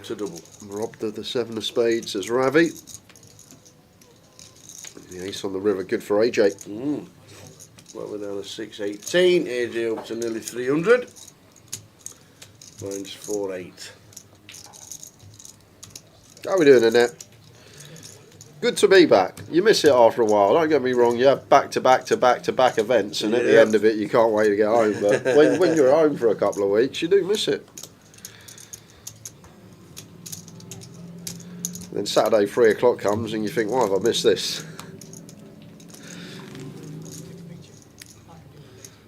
to double. Robbed of the 7 of spades as Ravi. The ace on the river, good for AJ. Well, we're down to 618. AJ up to nearly 300. Mine's 48. How are we doing, Annette? Good to be back. You miss it after a while. Don't get me wrong. You have back-to-back events, and at the end of it, you can't wait to get home. But when you're at home for a couple of weeks, you do miss it. Then Saturday 3 o'clock comes, and you think, "Why have I missed this?"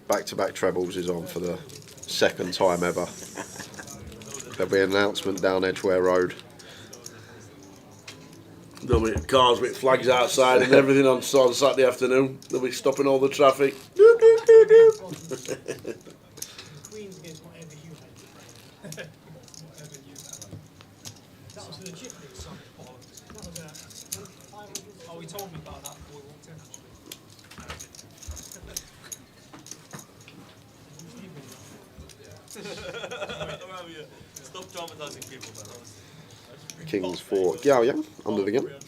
Back-to-back trebles is on for the 2nd time ever. There'll be an announcement down Edgware Road. There'll be cars with flags outside and everything on Saturday afternoon. They'll be stopping all the traffic. Queens against whatever you had. Whatever you had. That was legit big son of bollocks. That was oh, he told me about that before we walked in actually. Stop traumatizing people, man. Kings for Giao Yang, under the gun. We all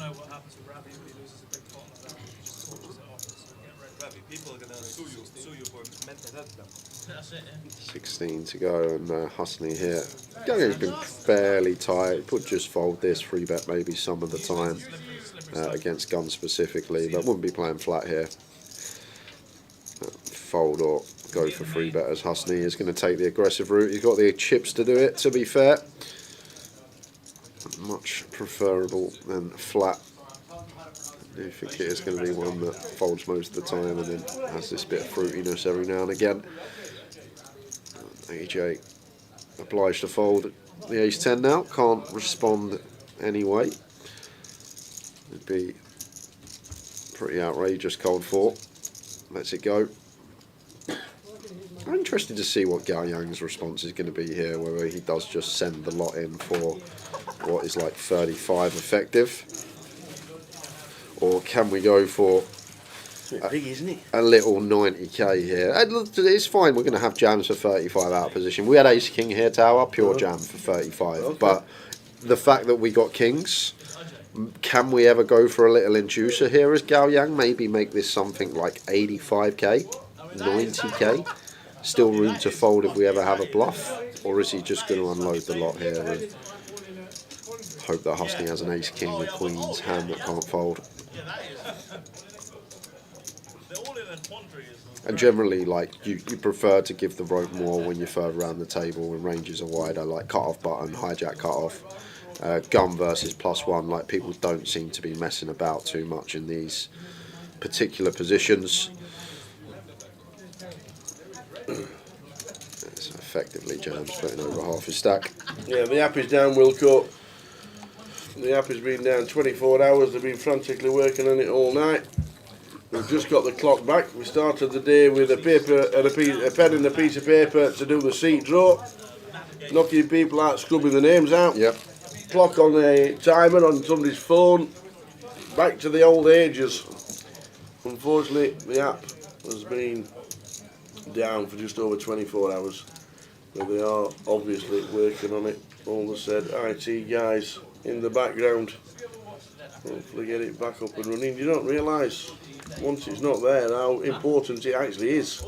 know what happens with Ravi when he loses a big pot like that. He just torches it off. So get ready. Ravi, people are going to sue you for mental health. That's it, yeah. 16 to go, and Husney here. Gang's been fairly tight. Could just fold this, 3-bet maybe some of the time against gun specifically, but wouldn't be playing flat here. Fold or go for 3-bet as Husney is going to take the aggressive route. He's got the chips to do it, to be fair. Much preferable than flat. do think it is going to be one that folds most of the time and then has this bit of fruitiness every now and again. AJ obliged to fold the ace-10 now, can't respond anyway. It'd be pretty outrageous cold four. Lets it go. I'm interested to see what Gao Yang's response is going to be here, whether he does just send the lot in for what is like 35 effective, or can we go for big, isn't it? A little 90k here. It's fine, we're going to have jams for 35 out of position. We had ace king here, tower, pure jam for 35. Okay. But the fact that we got kings, can we ever go for a little inducer here as Gao Yang? Maybe make this something like 85k, 90k? Still room to fold if we ever have a bluff? Or is he just going to unload the lot here and hope that Husney has an ace king with queens hand that can't fold? And generally, like, you prefer to give the rope more when you're further around the table when ranges are wider, like cut-off button, hijack cut-off, gun versus +1. Like, people don't seem to be messing about too much in these particular positions. So effectively, Jam's putting over half his stack. Yeah, the app is down, Wilco. The app has been down 24 hours. They've been frantically working on it all night. We've just got the clock back. We started the day with a pen and a piece of paper to do the seat draw, knocking people out, scrubbing the names out. Yep. Clock on a timer on somebody's phone. Back to the old ages. Unfortunately, the app has been down for just over 24 hours. But they are obviously working on it. All the said IT guys in the background. Hopefully get it back up and running. You don't realise once it's not there how important it actually is.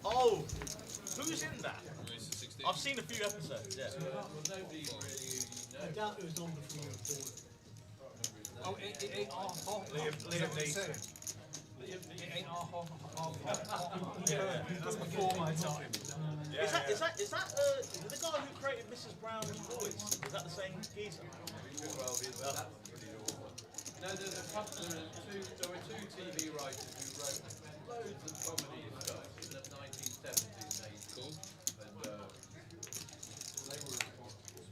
Oh, who's in that? I've seen a few episodes, yeah. I doubt it was on before you were born. Oh, it ain't Liam Neeson. It ain't that's before my time. Is that the guy who created Mrs. Brown's Boys? Is that the same geezer? No, there were two TV writers who wrote loads of comedy stuff in the 1970s. Cool. And they were responsible.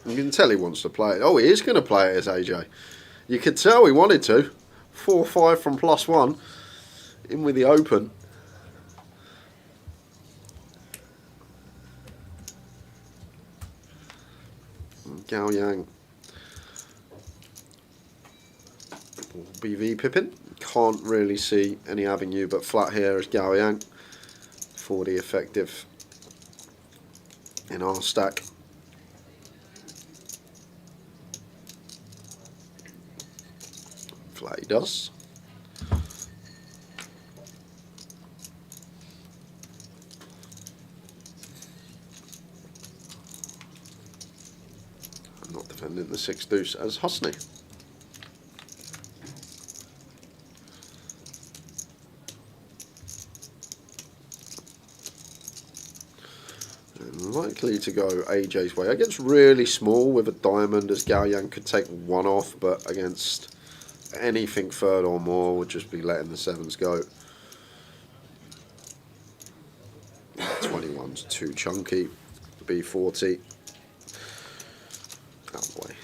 You can tell he wants to play it. Oh, he is going to play it as AJ. You could tell he wanted to. 4-5 from +1. In with the open. Gao Yang. BV Pippin. Can't really see any avenue but flat here as Gao Yang. 40 effective in our stack. Flat he does. Not defending the 6 deuce as Husney. Likely to go AJ's way. Against really small with a diamond, as Gao Yang could take one off, but against anything third or more would just be letting the 7s go. 21's too chunky. B40. Out of the way.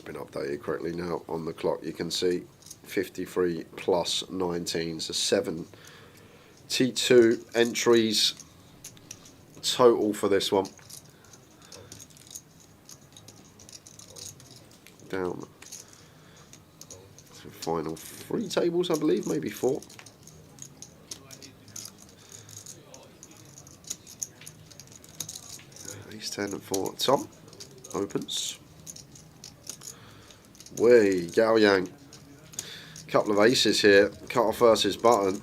Been updated correctly now on the clock. You can see 53 plus 19, so 72 entries total for this one. Down to final 3 tables, I believe, maybe 4. Ace 10 and 4. Tom opens. Way, Gao Yang. Couple of aces here. Cut off versus button.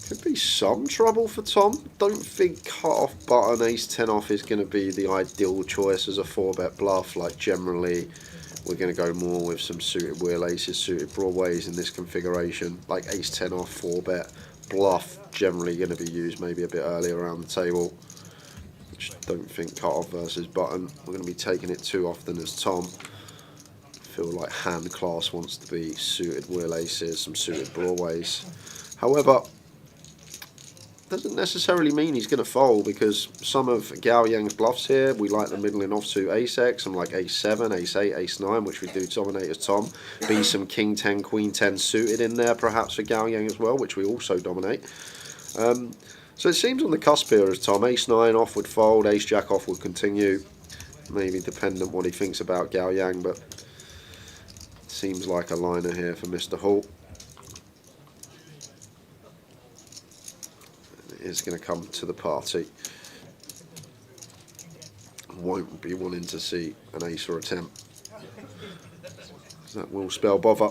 Could be some trouble for Tom. Don't think cut off button, ace 10 off is going to be the ideal choice as a 4-bet bluff. Like generally, we're going to go more with some suited wheel aces, suited broadways in this configuration. Like ace 10 off, 4-bet bluff generally going to be used maybe a bit earlier around the table. Just don't think cut off versus button. We're going to be taking it too often as Tom. Feel like hand class wants to be suited wheel aces, some suited broadways. However, doesn't necessarily mean he's going to fold, because some of Gao Yang's bluffs here, we like the middling offsuit ace-X, some like ace-7, ace-8, ace-9, which we do dominate as Tom. Be some king-10, queen-10 suited in there perhaps for Gao Yang as well, which we also dominate. So it seems on the cusp here as Tom. Ace-9 off would fold, ace-jack off would continue. Maybe dependent what he thinks about Gao Yang, but seems like a liner here for Mr. Hall. Is going to come to the party. Won't be wanting to see an ace or a 10. That will spell bother.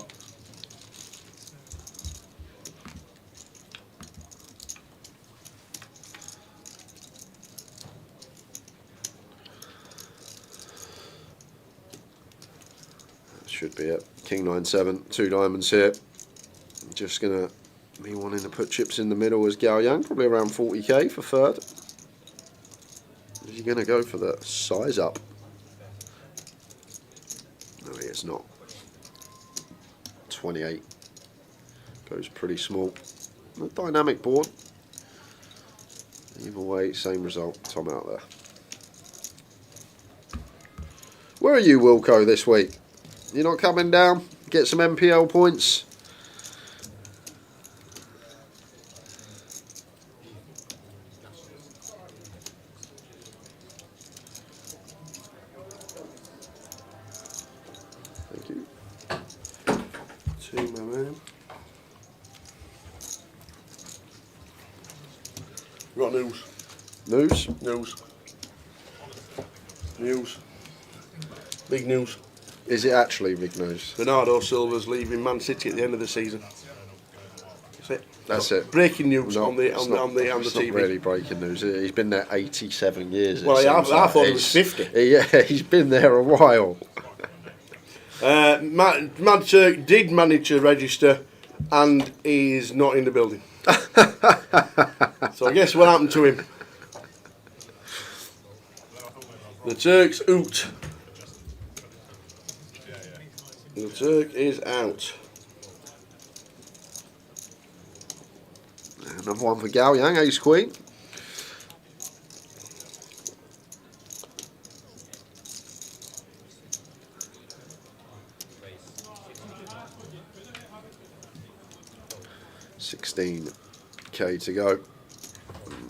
That should be it. King 9-7, 2 diamonds here. Just going to me wanting to put chips in the middle as Gao Yang, probably around 40k for third. Is he going to go for the size up? No, he is not. 28. Goes pretty small. A dynamic board. Either way, same result. Tom out there. Where are you, Wilco, this week? You're not coming down? Get some MPL points? Got news. News? News. News. Big news. Is it actually big news? Bernardo Silva's leaving Man City at the end of the season. That's it. That's it. Breaking news No, on the it's TV. not really breaking news. He's been there 87 years. Well, I thought he was 50. Yeah, he's been there a while. Mad Turk did manage to register, and he's not in the building. So I guess what happened to him? The Turk's out. The Turk is out. Another one for Gao Yang, ace queen. $16k to go.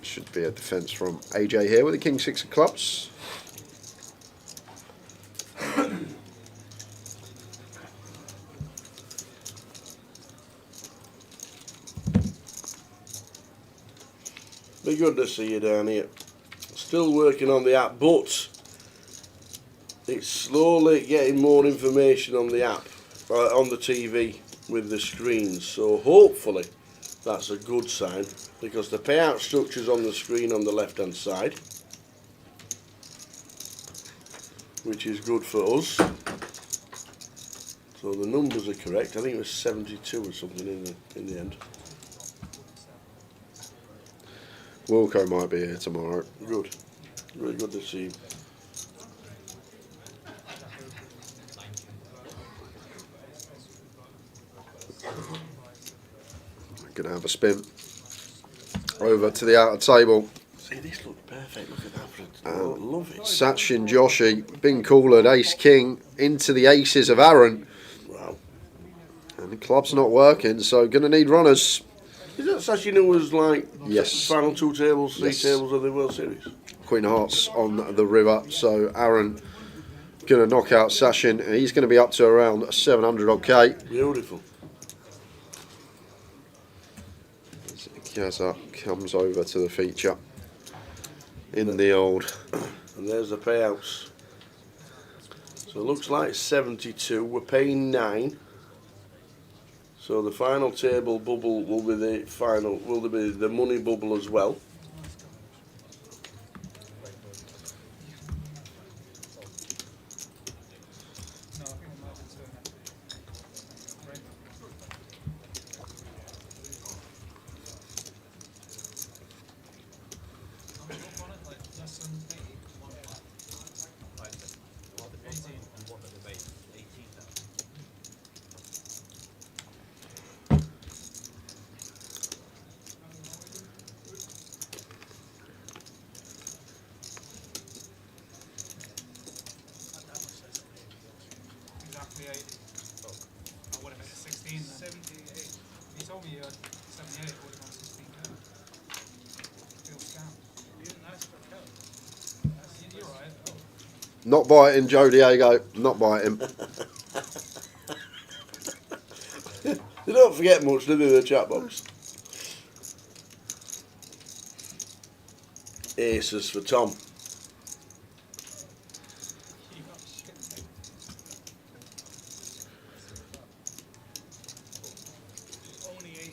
Should be a defence from AJ here with the king 6 of clubs. Be good to see you down here. Still working on the app, but it's slowly getting more information on the app, on the TV with the screens. So hopefully that's a good sign, because the payout structure's on the screen on the left hand side, which is good for us. So the numbers are correct. I think it was 72 or something in the end. Wilco might be here tomorrow. Good. Really good to see you. Going to have a spin over to the outer table. See, this looks perfect. Look at that. I love it. Sachin Joshi, being cooler, ace king into the aces of Aaron. Wow. And the club's not working, so going to need runners. Is that Sachin who was like yes. Final 2 tables, 3 yes. tables of the World Series? Queen of Hearts on the river, so Aaron going to knock out Sachin. He's going to be up to around 700 odd K. Beautiful. Kiaza comes over to the feature in the old. And there's the payouts. So it looks like 72. We're paying 9. So the final table bubble will be the final. Will be the money bubble as well. had 78, would have gone 16k. Real scam. You didn't ask for help. You're right. Not biting, Joe Diego. Not biting. They don't forget much, do they, the chat box? Aces for Tom. Only 18.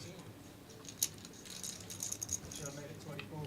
Should have made it 24.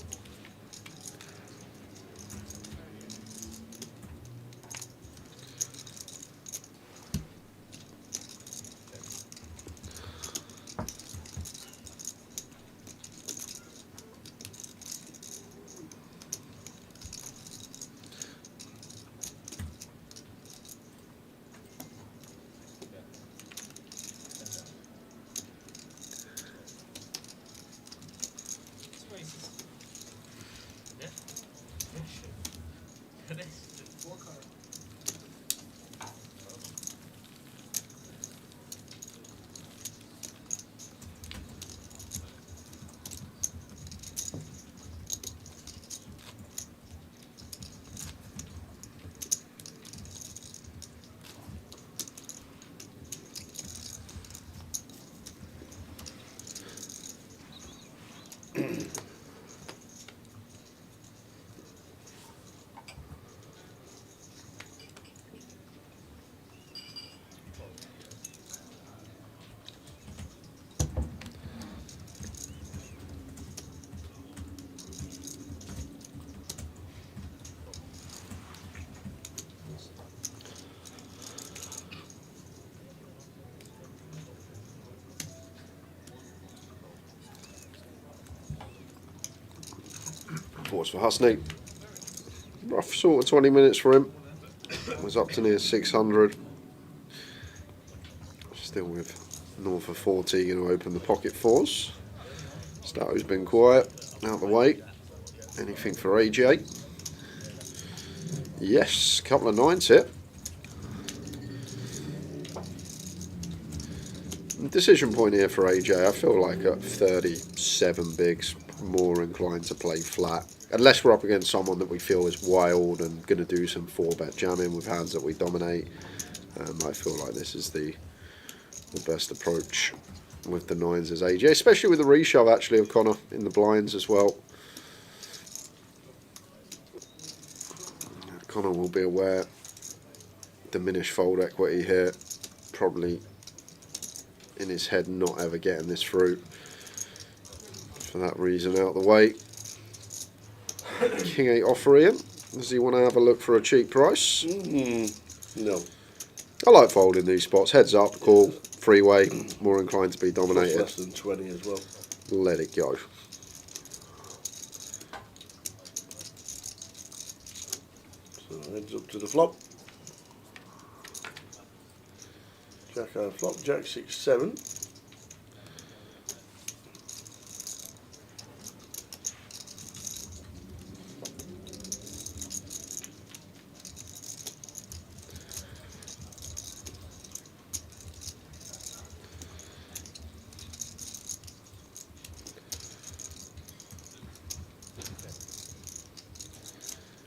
It's racist. Four card. Thoughts for Husney. Rough sort of 20 minutes for him. Was up to near 600. Still with north of 40 going to open the pocket fours. Stato's been quiet, out the way. Anything for AJ? Yes, couple of 9s here. Decision point here for AJ. I feel like at 37 bigs, more inclined to play flat. Unless we're up against someone that we feel is wild and going to do some 4-bet jamming with hands that we dominate. I feel like this is the best approach with the 9s as AJ, especially with the reshove actually of Connor in the blinds as well. Connor will be aware, diminished fold equity here, probably in his head not ever getting this through. For that reason out the way. King 8 offer Ian. Does he want to have a look for a cheap price? No. I like folding these spots. Heads up, call, freeway, more inclined to be dominated. Less than 20 as well. Let it go. So heads up to the flop. Jack out flop, Jack 6, 7.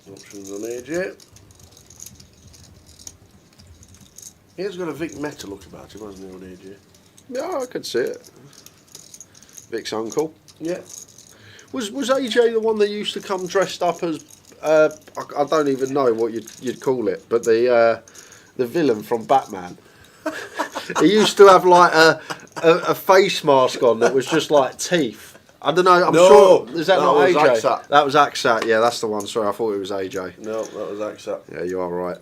Options on AJ. He has got a Vic Meta look about him, hasn't he, on AJ? Yeah, I could see it. Vic's uncle. Yeah. Was AJ the one that used to come dressed up as I don't even know what you'd call it, but the villain from Batman? He used to have like a face mask on that was just like teeth. I don't know. I'm sure. Is that not was AJ? Aksat. That was Aksat. Yeah, that's the one. Sorry, I thought it was AJ. No, that was Aksat. Yeah, you are right.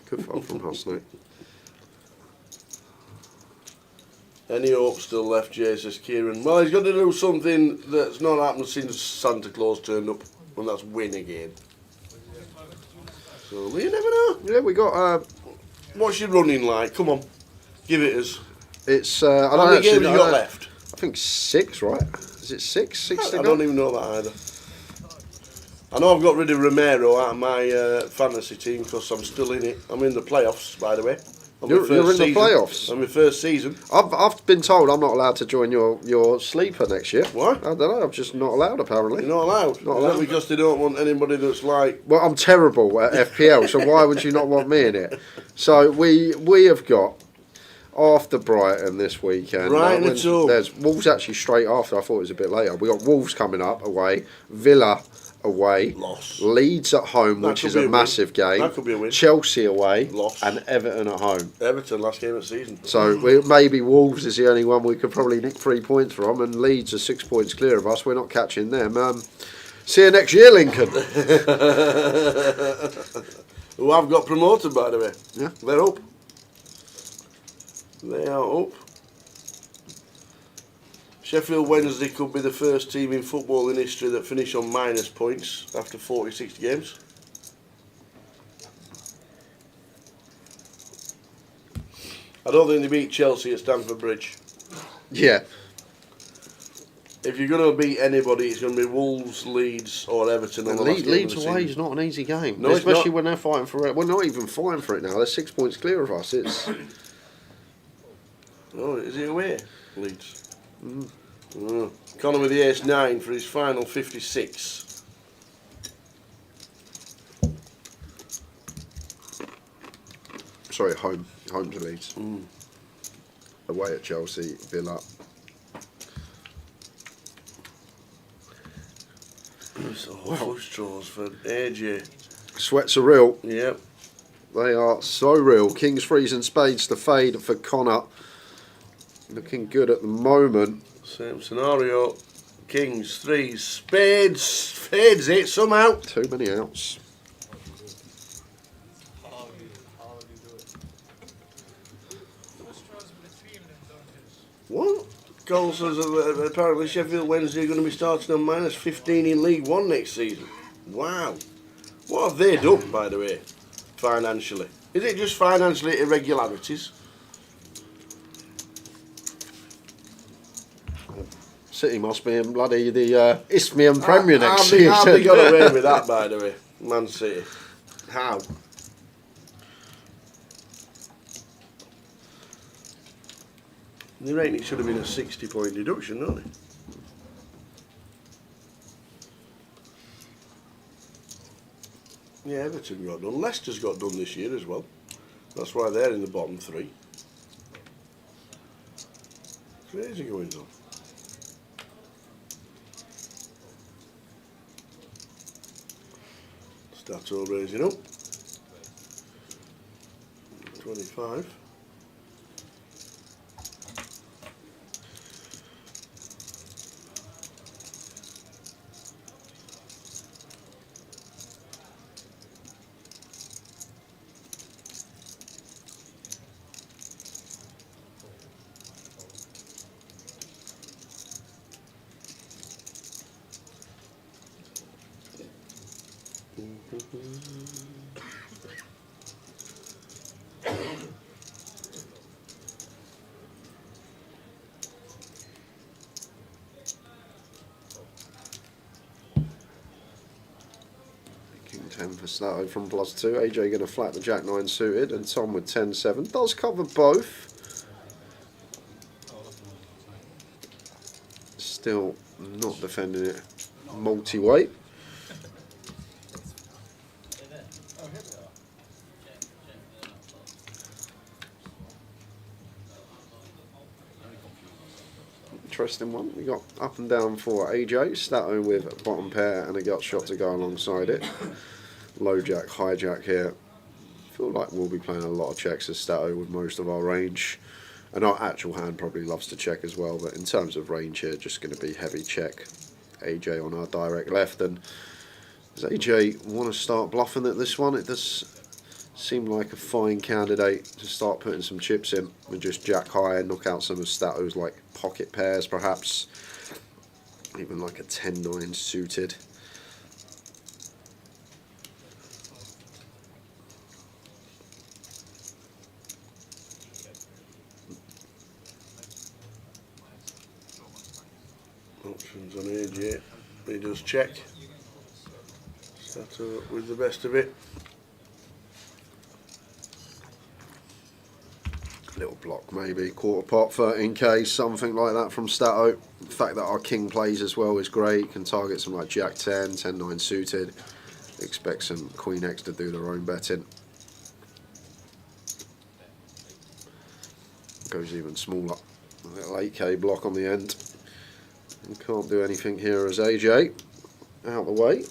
Good fold from Husney. Any hope still left, Jesus Kieran? Well, he's got to do something that's not happened since Santa Claus turned up, and that's win again. So, well, you never know. Yeah, we got. What's your running like? Come on, give it us. It's. How many games you got left? I think 6, right? Is it 6? 6 to I go? don't even know that either. I know I've got rid of Romero out of my fantasy team because I'm still in it. I'm in the playoffs, by the way. You're in the playoffs. On my first season. I've been told I'm not allowed to join your sleeper next year. What? I don't know. I'm just not allowed apparently. You're not allowed. Not Is allowed. that because they don't want anybody that's like. Well, I'm terrible at FPL, so why would you not want me in it? So we have got after Brighton this weekend. Brighton at home. There's Wolves actually straight after. I thought it was a bit later. We got Wolves coming up away, Villa away, Loss. Leeds at home, That which could is be a a win. massive game. That could be a win. Chelsea away, Loss. and Everton at home. Everton last game of the season. So maybe Wolves is the only one we could probably nick 3 points from, and Leeds are 6 points clear of us. We're not catching them. See you next year, Lincoln. Who have got promoted, by the way. Yeah. They're up. They are up. Sheffield Wednesday could be the first team in football in history that finish on minus points after 40-60 games. I don't think they beat Chelsea at Stamford Bridge. Yeah. If you're going to beat anybody, it's going to be Wolves, Leeds or Everton on the last game Leeds of the away season. is not an easy game. No, it's especially not. when they're fighting for it. We're not even fighting for it now. They're 6 points clear of us. It's Oh, is it away, Leeds? Oh. Connor with the ace-9 for his final 56. sorry, home to Leeds. Away at Chelsea, Villa. So awful straws for AJ. Sweats are real. Yep. They are so real. Kings, threes and spades to fade for Connor. Looking good at the moment. Same scenario. Kings, threes, spades. Fades it somehow. Too many outs. What? Cole says apparently Sheffield Wednesday are going to be starting on minus 15 in League One next season. Wow. What have they done, by the way, financially? Is it just financially irregularities? City must be in bloody the Isthmian Premier next season. How have they got away with that, by the way? Man City. How? The rating should have been a 60-point deduction, don't it? Yeah, Everton got done. Leicester's got done this year as well. That's why they're in the bottom three. Crazy going on. Stato raising up. 25. King 10 for Stato from +2. AJ going to flat the Jack 9 suited, and Tom with 10-7. Does cover both. Still not defending it. Multi-weight. Interesting one. We got up and down for AJ. Stato with a bottom pair and a gut shot to go alongside it. Low jack, high jack here. Feel like we'll be playing a lot of checks as Stato with most of our range. And our actual hand probably loves to check as well, but in terms of range here, just going to be heavy check. AJ on our direct left, and does AJ want to start bluffing at this one? It does seem like a fine candidate to start putting some chips in and just jack high and knock out some of Stato's like pocket pairs perhaps, even like a 10-9 suited. Options on AJ. He does check. Stato with the best of it. Little block maybe, quarter pot, 13k, something like that from Stato. The fact that our king plays as well is great. Can target some like Jack 10, 10-9 suited. Expect some Queen X to do their own betting. Goes even smaller. A little 8k block on the end. And can't do anything here as AJ. Out the way.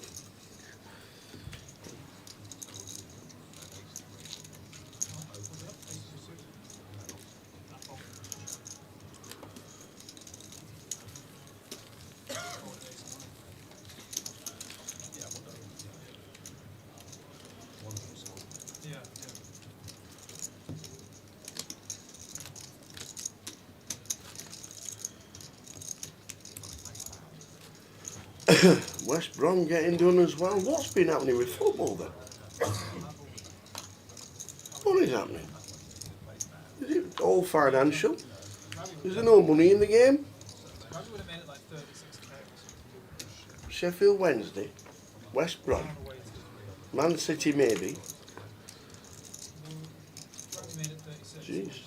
West Brom getting done as well. What's been happening with football then? What is happening? Is it all financial? Is there no money in the game? Sheffield Wednesday, West Brom, Man City maybe. Jeez.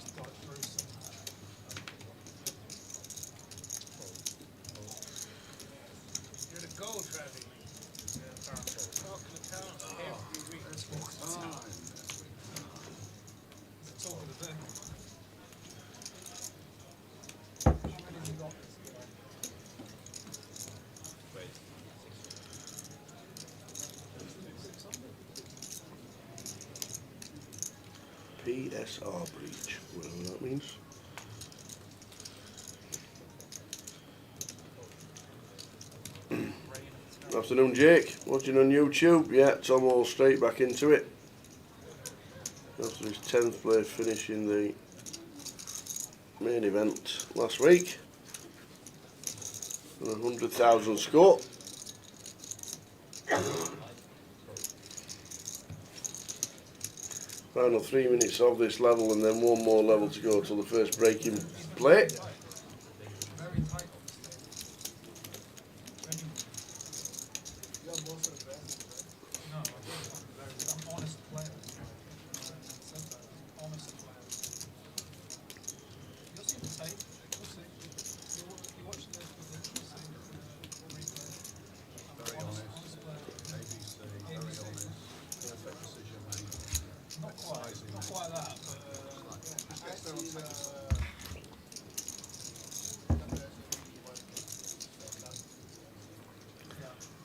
PSR breach, whatever that means. Afternoon, Jake. Watching on YouTube. Yeah, Tom all straight back into it. After his 10th place finish in the main event last week. And a 100,000 score. Final 3 minutes of this level and then one more level to go till the first breaking play.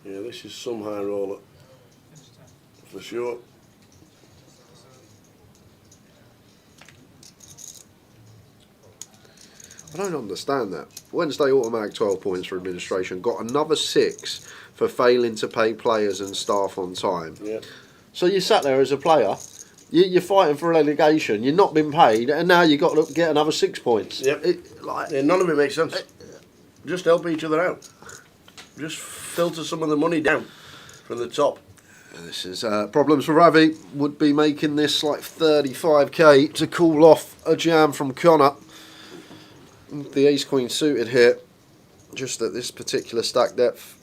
Yeah, this is some high roller for sure. I don't understand that. Wednesday automatic 12 points for administration, got another 6 for failing to pay players and staff on time. Yeah. So you sat there as a player, you're fighting for relegation, you're not been paid, and now you've got to get another 6 points. Yep. Yeah, none of it makes sense. Just help each other out. Just filter some of the money down from the top. This is problems for Ravi. Would be making this like 35k to cool off a jam from Connor. The ace queen suited here, just at this particular stack depth.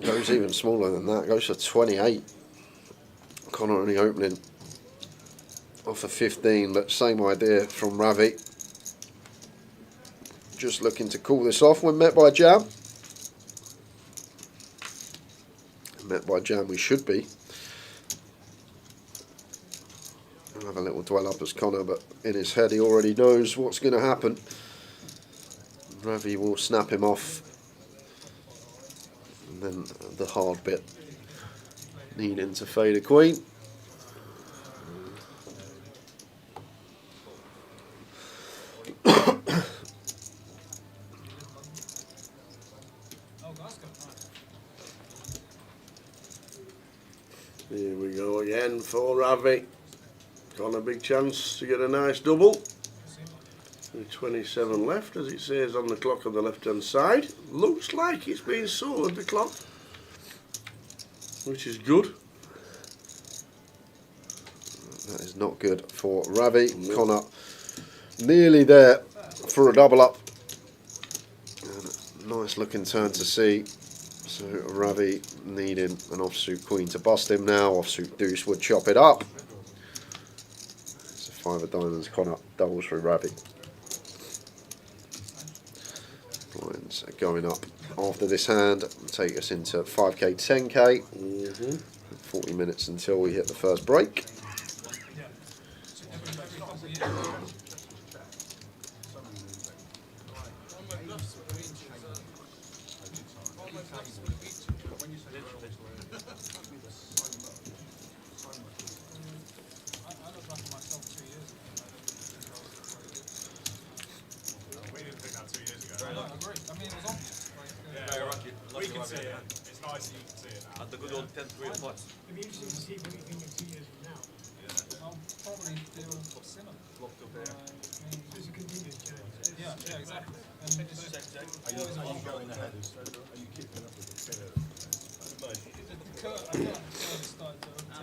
Goes even smaller than that, goes for 28. Connor only opening off of 15, but same idea from Ravi. Just looking to call this off when met by jam. Met by jam we should be. I'll have a little dwell up as Connor, but in his head he already knows what's going to happen. Ravi will snap him off. And then the hard bit, needing to fade a queen. Here we go again for Ravi. Got a big chance to get a nice double. 27 left, as it says on the clock on the left hand side. Looks like it's been sold, the clock, which is good. That is not good for Ravi. No. Connor nearly there for a double up. And a nice looking turn to see. So Ravi needing an offsuit queen to bust him now. Offsuit deuce would chop it up. So 5 of diamonds, Connor doubles through Ravi. Blinds are going up after this hand. Take us into 5k, 10k. 40 minutes until we hit the first break. We can see it. It's nice that you can see it now. At the good old 10-3 pots. It'd be interesting to see what you think in 2 years from now. I'll probably feel similar. It's a continuous journey. Yeah, exactly. And Are you going ahead? Are you keeping up with the curve? the curve, I feel like the curve is starting to overtake.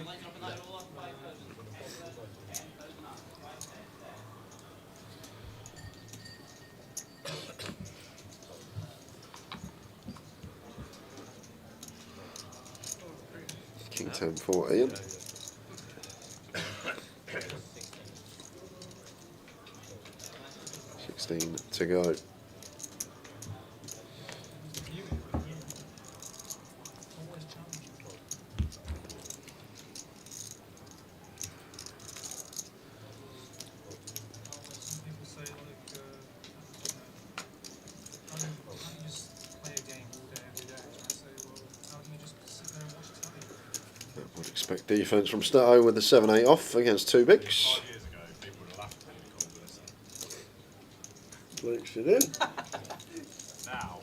King 10 for Ian. 16 to go. Would expect defence from Stato with the 7-8 off against 2 bigs. 5 years ago, people would have laughed at me and called this. Links it in. Now,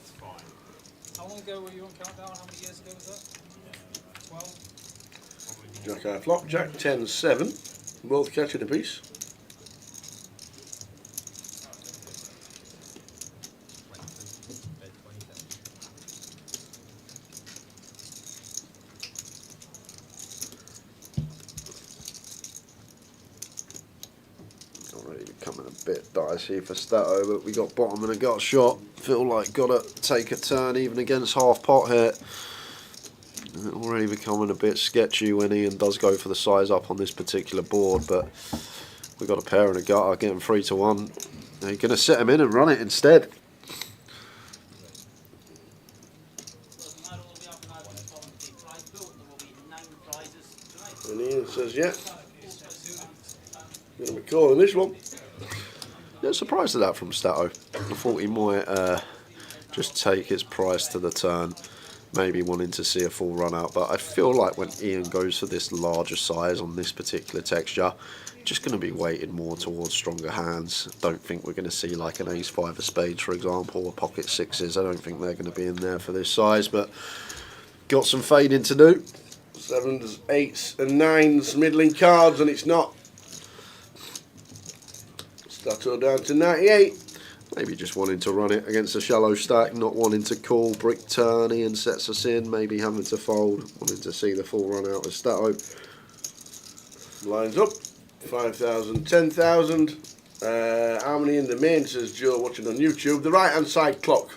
it's fine. How long ago were you on Countdown? How many years ago was that? 12? Jack eye flop, Jack 10-7. Both catching a piece. Already becoming a bit dicey for Stato, but we got bottom and a gut shot. Feel like gotta take a turn even against half pot here. Already becoming a bit sketchy when Ian does go for the size up on this particular board, but we got a pair and a gutter getting 3 to 1. Are you gonna set him in and run it instead? And Ian says, yeah. Going to be calling this one. Yeah, surprised at that from Stato. I thought he might just take his price to the turn, maybe wanting to see a full run out, but I feel like when Ian goes for this larger size on this particular texture, just going to be weighted more towards stronger hands. Don't think we're going to see like an ace-5 of spades, for example, or pocket sixes. I don't think they're going to be in there for this size, but got some fading to do. 7s, 8s and 9s, middling cards, and it's not. Stato down to 98. Maybe just wanting to run it against a shallow stack, not wanting to call, brick turn, Ian sets us in, maybe having to fold, wanting to see the full run out of Stato. Lines up, 5,000, 10,000. How many in the main, says Joe watching on YouTube. The right hand side clock.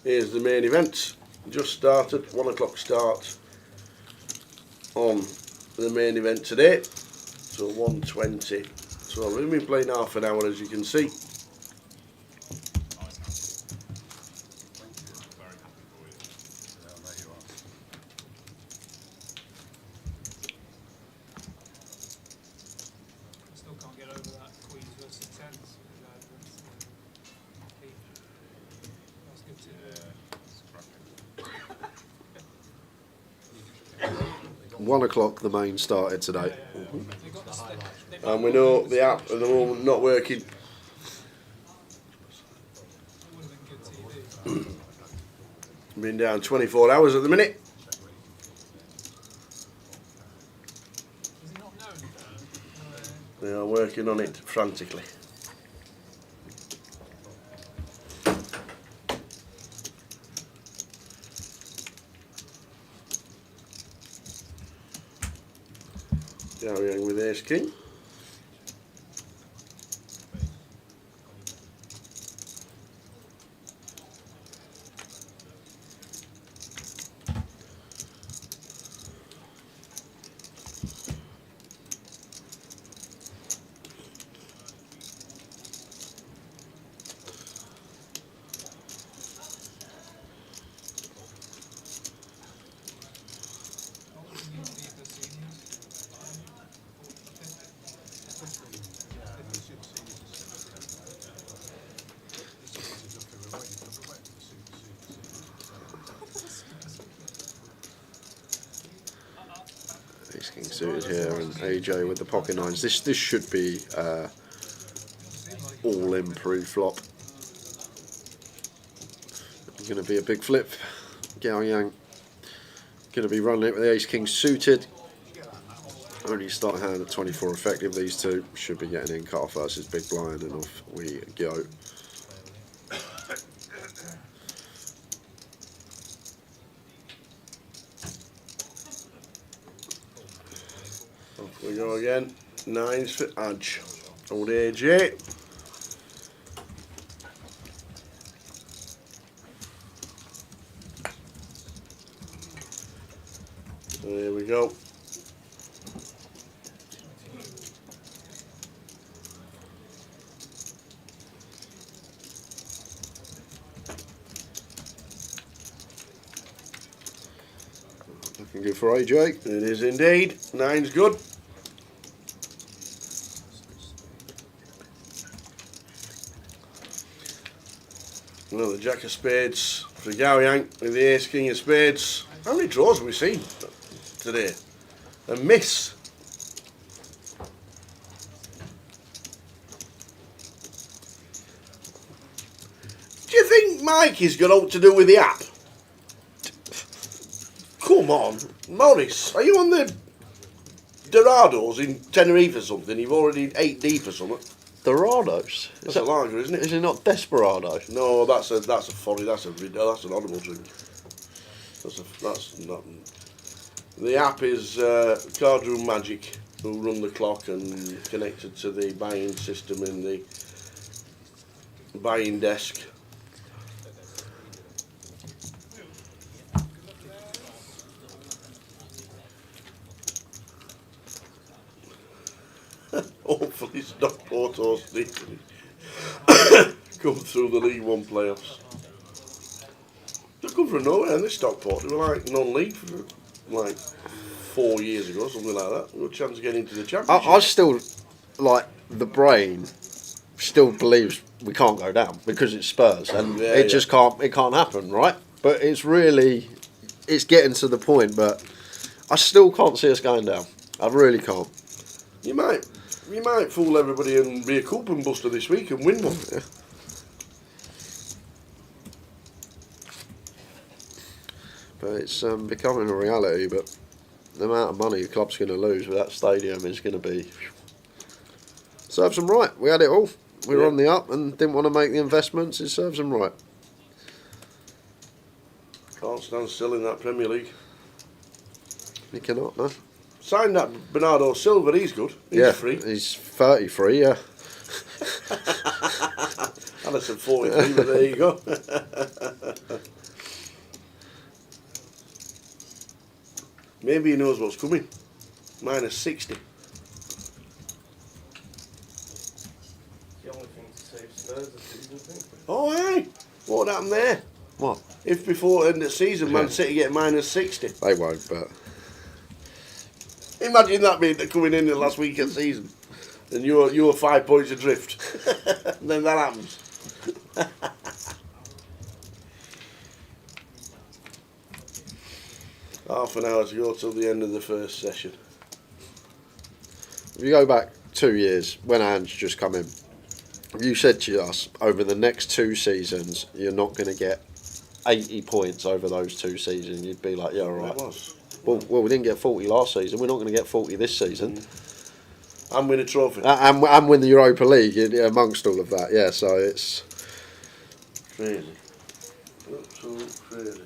Here's the main event. Just started, 1 o'clock start on the main event today. So 1:20. So we've been playing half an hour, as you can see. One o'clock the main started today. And we know the app at the moment not working. Been down 24 hours at the minute. They are working on it frantically. Carrying with Ace King. King suited here, and AJ with the pocket nines. This should be all improved flop. Going to be a big flip. Gao Yang going to be running it with the Ace King suited. Only start hand at 24 effective. These two should be getting in cut off versus big blind, and off we go. Off we go again. 9s for Edge. Old AJ. There we go. Looking good for AJ. It is indeed. 9's good. Another Jack of Spades for Gao Yang with the Ace King of Spades. How many draws have we seen today? A miss. Do you think Mike has got out to do with the app? Come on, Morris, are you on the Dorados in Tenerife or something? You've already 8 deep or something. Dorados? That's a lager, isn't it? Is it not Desperado? No, that's a folly. That's an audible drink. That's not. The app is Cardroom Magic, who run the clock and connected to the buying system in the buying desk. Hopefully Stockport or Stephen come through the League One playoffs. They've come from nowhere in this Stockport. They were like non-league for like 4 years ago, something like that. Good chance of getting into the championship. I still, like, the brain still believes we can't go down because it's Spurs, and it just can't happen, right? But it's getting to the point, but I still can't see us going down. I really can't. You might fool everybody and be a coupon buster this week and win one. Yeah. But it's becoming a reality, but the amount of money the club's going to lose with that stadium is going to be... Serves them right. We had it all. We were on the up and didn't want to make the investments. It serves them right. Can't stand still in that Premier League. You cannot, no. Sign that Bernardo Silva, he's good. He's free. He's 33, yeah. Alison 43, but there you go. Maybe he knows what's coming. Minus 60. The only thing to save Spurs this season, I think. Oh, aye. What happened there? What? If before the end of the season, Man City get minus 60. They won't, but... Imagine that being coming in the last week of the season. And you're 5 points adrift. And then that happens. Half an hour to go till the end of the first session. If you go back 2 years, when Ange just come in, if you said to us, over the next 2 seasons, you're not going to get 80 points over those 2 seasons, you'd be like, yeah, all right. It was. Well, we didn't get 40 last season. We're not going to get 40 this season. And win a trophy. And win the Europa League amongst all of that. Yeah, so it's... Crazy. Absolute crazy.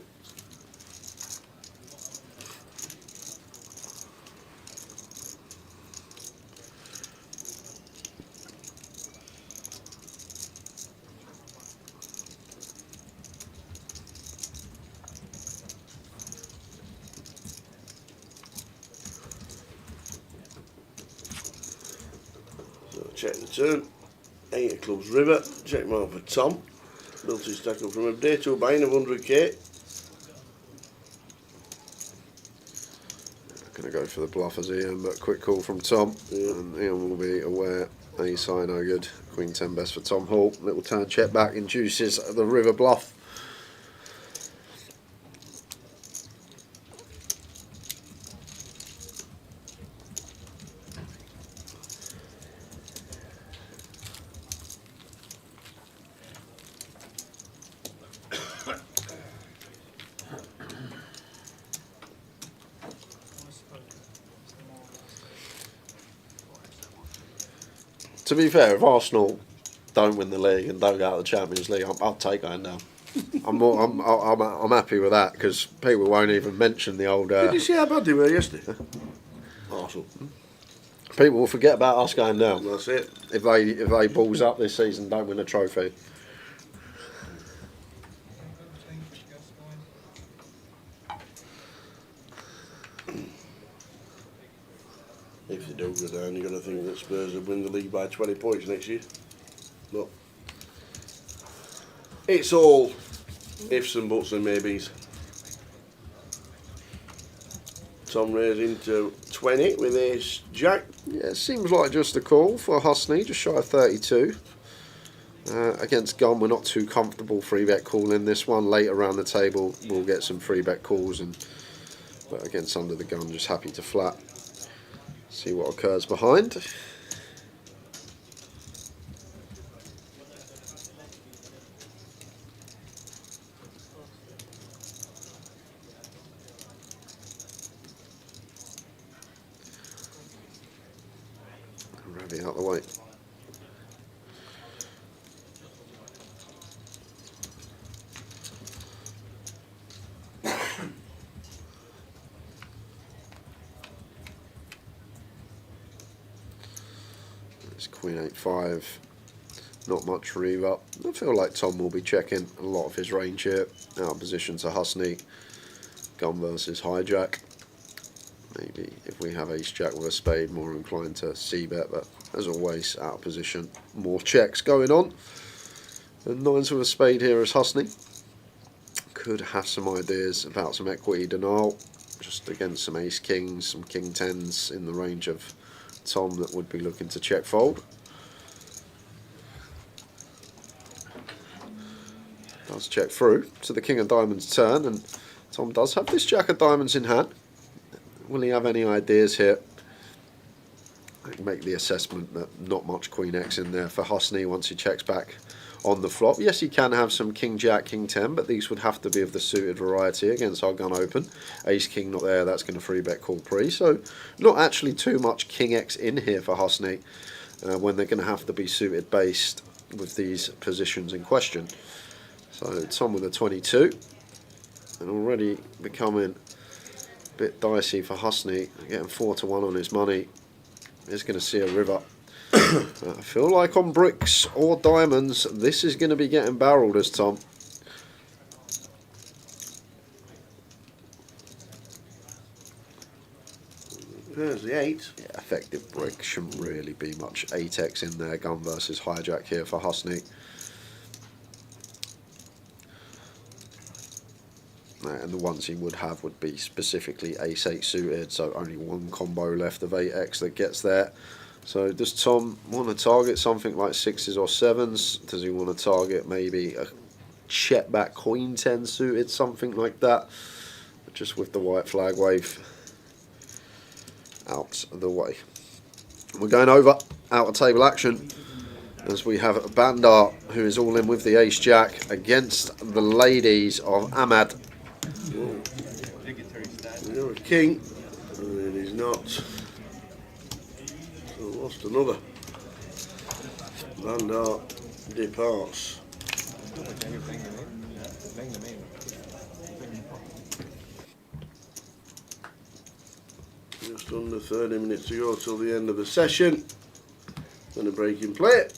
Check the turn. 8 of clubs river. Check them out for Tom. Built his stack up from a day to a buying of 100k. Going to go for the bluff as Ian, but quick call from Tom. Yeah. And Ian will be aware. Ace high, no good. Queen 10 best for Tom Hall. Little turn check back induces the river bluff. To be fair, if Arsenal don't win the league and don't go out of the Champions League, I'll take going down. I'm happy with that because people won't even mention the old. Did you see how bad they were yesterday? Arsenal. People will forget about us going down. That's it. If they balls up this season, don't win a trophy. If they do go down, you're going to think that Spurs will win the league by 20 points next year. But it's all ifs and buts and maybes. Tom raising to 20 with ace jack. Yeah, it seems like just a call for Husney, just shy of 32. Against Gun, we're not too comfortable free bet calling this one. Later around the table, we'll get some free bet calls, but against Under the Gun, just happy to flat. See what occurs behind. Ravi out the way. It's Queen 8-5. Not much reeve up. I feel like Tom will be checking a lot of his range here. Out of position to Husney. Gun versus hijack. Maybe if we have ace jack with a spade, more inclined to c-bet, but as always, out of position. More checks going on. And nines with a spade here is Husney. Could have some ideas about some equity denial, just against some ace kings, some king tens in the range of Tom that would be looking to check fold. Does check through to the king of diamonds turn, and Tom does have this jack of diamonds in hand. Will he have any ideas here? I can make the assessment that not much Queen X in there for Husney once he checks back on the flop. Yes, he can have some King Jack, King 10, but these would have to be of the suited variety against our gun open. Ace King not there, that's going to free bet call pre. So not actually too much King X in here for Husney when they're going to have to be suited based with these positions in question. So Tom with a 22 and already becoming bit dicey for Husney, getting 4-1 on his money. He's going to see a river. I feel like on bricks or diamonds, this is going to be getting barreled as Tom. There's the 8. Yeah, effective brick shouldn't really be much 8x in there. Gun versus hijack here for Husney. And the ones he would have would be specifically ace-8 suited, so only one combo left of 8x that gets there. So does Tom want to target something like 6s or 7s? Does he want to target maybe a check back Queen 10 suited, something like that? Just with the white flag wave out of the way. We're going over out of table action as we have Bandar, who is all in with the ace-jack against the ladies of Ahmad. King, and he's not. So lost another. Bandar departs. Just under 30 minutes to go till the end of the session. And a break in play.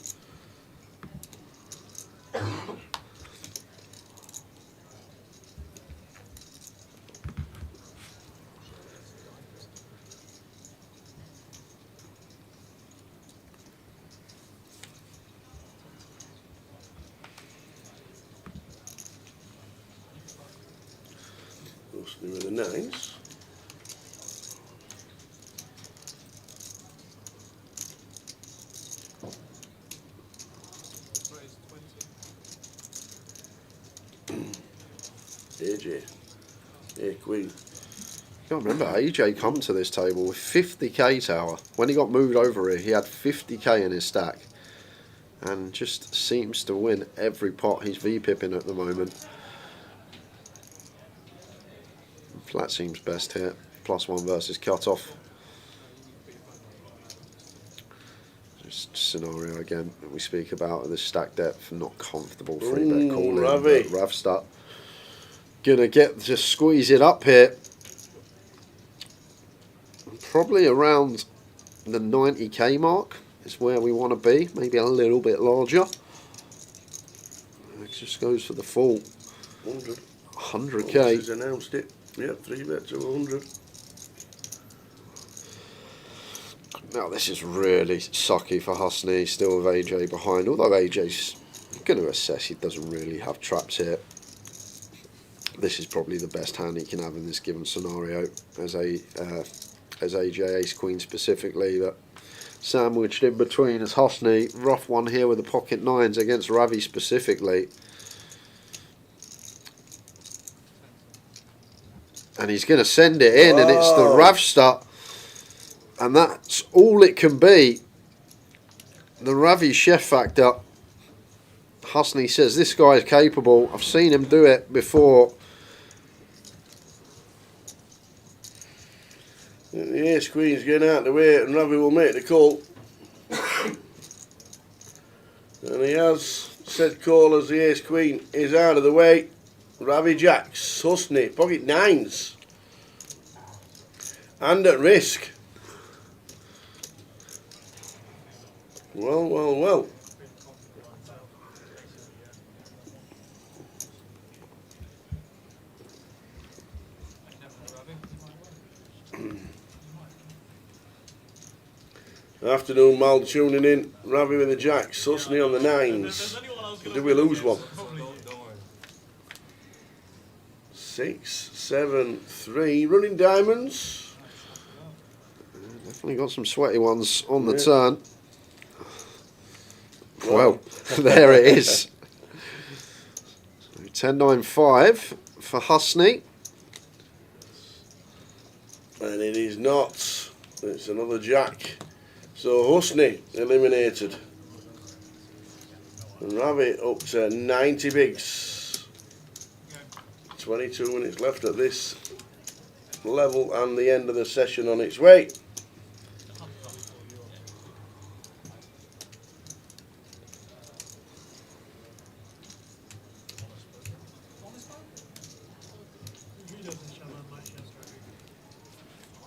With the 9s. AJ. Yeah, Queen. I remember AJ come to this table with 50k tower. When he got moved over here, he had 50k in his stack. And just seems to win every pot he's V-pipping at the moment. Flat seems best here. +1 versus cut-off. Just scenario again that we speak about, the stack depth, not comfortable free bet calling. Ravi. Ravstar gonna get to squeeze it up here. Probably around the 90k mark is where we want to be, maybe a little bit larger. It just goes for the full 100k. He's announced it. Yep, 3 bet to 100. Now this is really sucky for Husney, still with AJ behind, although AJ's going to assess he doesn't really have traps here. This is probably the best hand he can have in this given scenario as AJ Ace Queen specifically, but sandwiched in between as Husney. Rough one here with the pocket nines against Ravi specifically. And he's going to send it in, and it's the Ravstar. And that's all it can be. The Ravi chef factor. Husney says this guy is capable. I've seen him do it before. The ace queen's getting out of the way, and Ravi will make the call. And he has said call as the ace queen is out of the way. Ravi jacks, Husney, pocket nines. And at risk. Well, well, well. Afternoon, Mal tuning in. Ravi with the jacks, Husney on the nines. Do we lose one? 6, 7, 3. Running diamonds. Definitely got some sweaty ones on the turn. Well, there it is. 10-9-5 for Husney. And it is not. It's another jack. So Husney eliminated. And Ravi up to 90 bigs. 22 minutes left at this level and the end of the session on its way.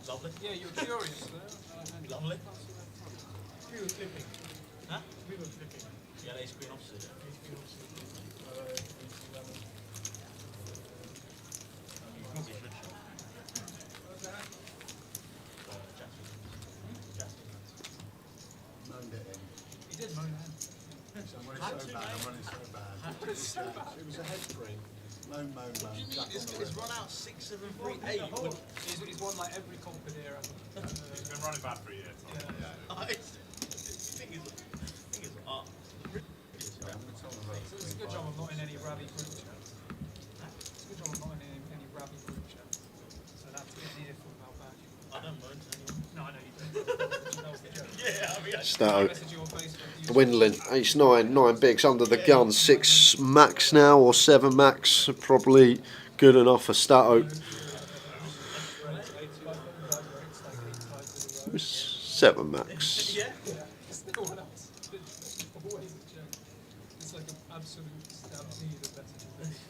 Lovely. Yeah, you're curious. Lovely. We were flipping. Huh? We were flipping. Yeah, ace queen opposite. He did moan that. I'm running so bad. It was a head screen. Moan. It's run out 6, 7, 3, 8. He's won like every comp in here ever. He's been running bad for a year. It's a good job I'm not in any Ravi group chat. It's a good job I'm not in any Ravi group chat. So that's to get the earful of how bad you I don't mind anyone. No, I know you don't. That was the joke. Yeah, I mean, Stato Message you on Facebook. dwindling. Ace 9, 9 bigs under the gun. 6 max now, or 7 max. Probably good enough for Stato. 7 max. yeah. No one else. Always a joke. It's like an absolute stab me the message.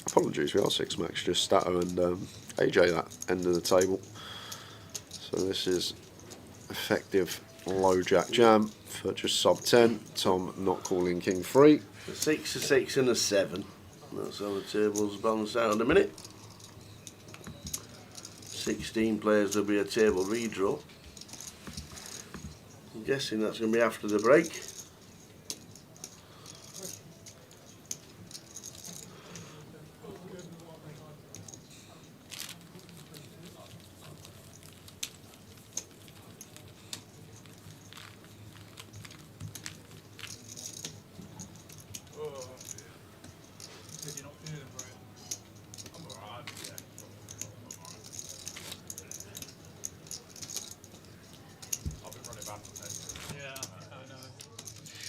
Apologies, we are 6 max, just Stato and AJ that end of the table. So this is effective low jack jam for just sub 10. Tom not calling king 3. A 6, a 6 and a 7. That's how the tables balance out in a minute. 16 players, there'll be a table redraw. I'm guessing that's going to be after the break.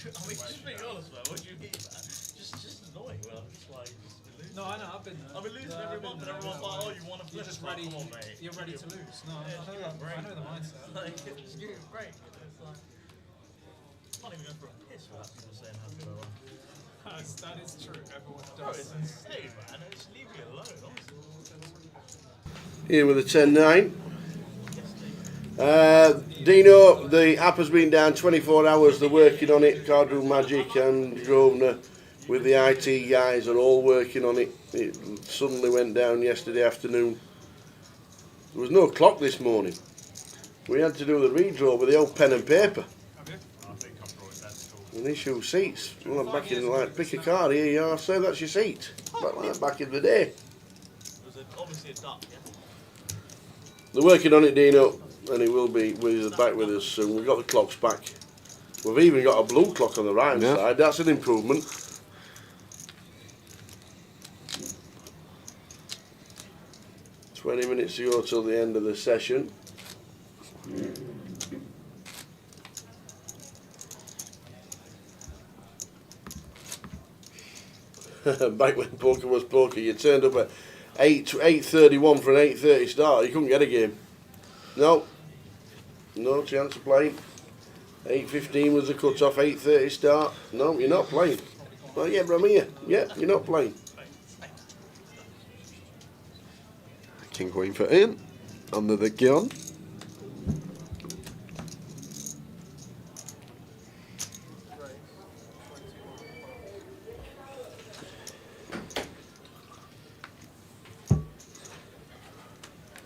I mean, just being honest, man, what do you mean, man? Just annoying, man. I'm just like, just losing. No, I know, I've been there. I've been losing every month, and everyone's like, "Oh, you want to flip?" You're just Like, ready. Come on, mate. You're ready to lose. No, Yeah, just give me a break. I know the mindset. Like, just give me a break. It's like, I can't even go for a piss without people saying how to go on. That is true. Everyone Bro, does. it's insane, man. Just leave me alone, honestly. Here with a 10-9. Dino, the app has been down 24 hours. They're working on it. Cardroom Magic and Grosvenor with the IT guys are all working on it. It suddenly went down yesterday afternoon. There was no clock this morning. We had to do the redraw with the old pen and paper. And issue seats. Well, back in like pick a card, here you are, sir, that's your seat. Back in the day. It was obviously a duck, yeah? They're working on it, Dino, and he will be back with us soon. We've got the clocks back. We've even got a blue clock on the right hand side. That's an improvement. "20 minutes to go till the end of the session." Back when poker was poker, you turned up at 8:31 for an 8:30 start. You couldn't get a game. No chance of playing. 8:15 was the cut-off. 8:30 start. No, you're not playing. Oh yeah, but I'm here. Yeah, you're not playing. King Queen for in, under the gun.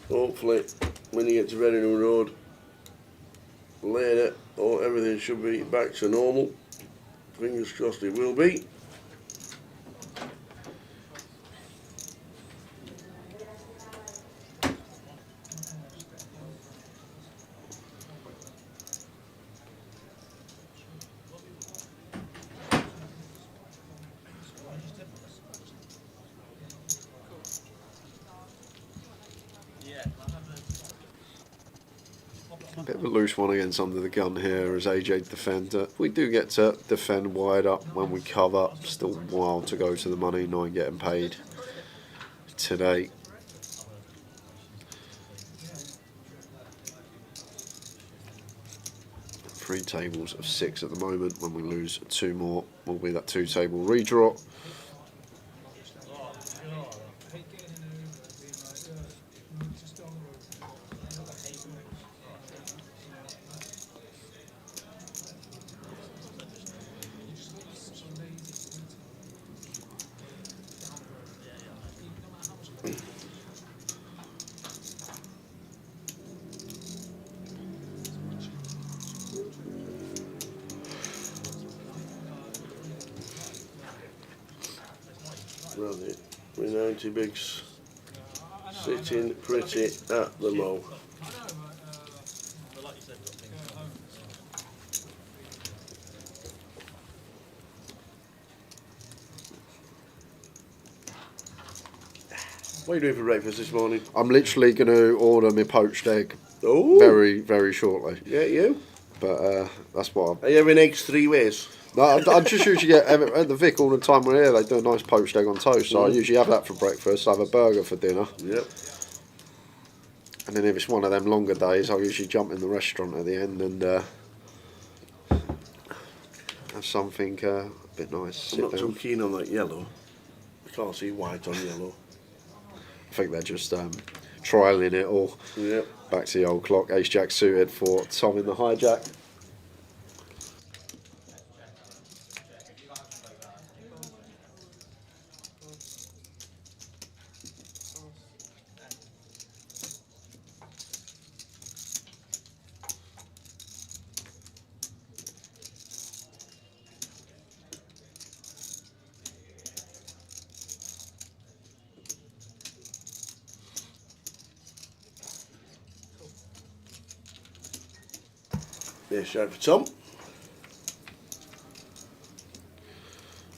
Hopefully, when you get to Reading Road later, everything should be back to normal. Fingers crossed it will be. A bit of a loose one against under the gun here as AJ defender. We do get to defend wide up when we cover. Still a while to go to the money, 9 getting paid today. Three tables of 6 at the moment. When we lose 2 more, will be that 2-table redraw. Run it. With 90 bigs sitting pretty at the low. What are you doing for breakfast this morning? I'm literally going to order my poached egg very, very shortly. Yeah, you? But that's what Are you having eggs 3 ways? No, I just usually get at the Vic all the time we're here. They do a nice poached egg on toast, so I usually have that for breakfast. I have a burger for dinner. Yep. And then if it's one of them longer days, I'll usually jump in the restaurant at the end and have something a bit nice. I'm not too keen on that yellow. I can't see white on yellow. I think they're just trialling it all. Yep. Back to the old clock. Ace Jack suited for Tom in the hijack. Yeah, shout for Tom.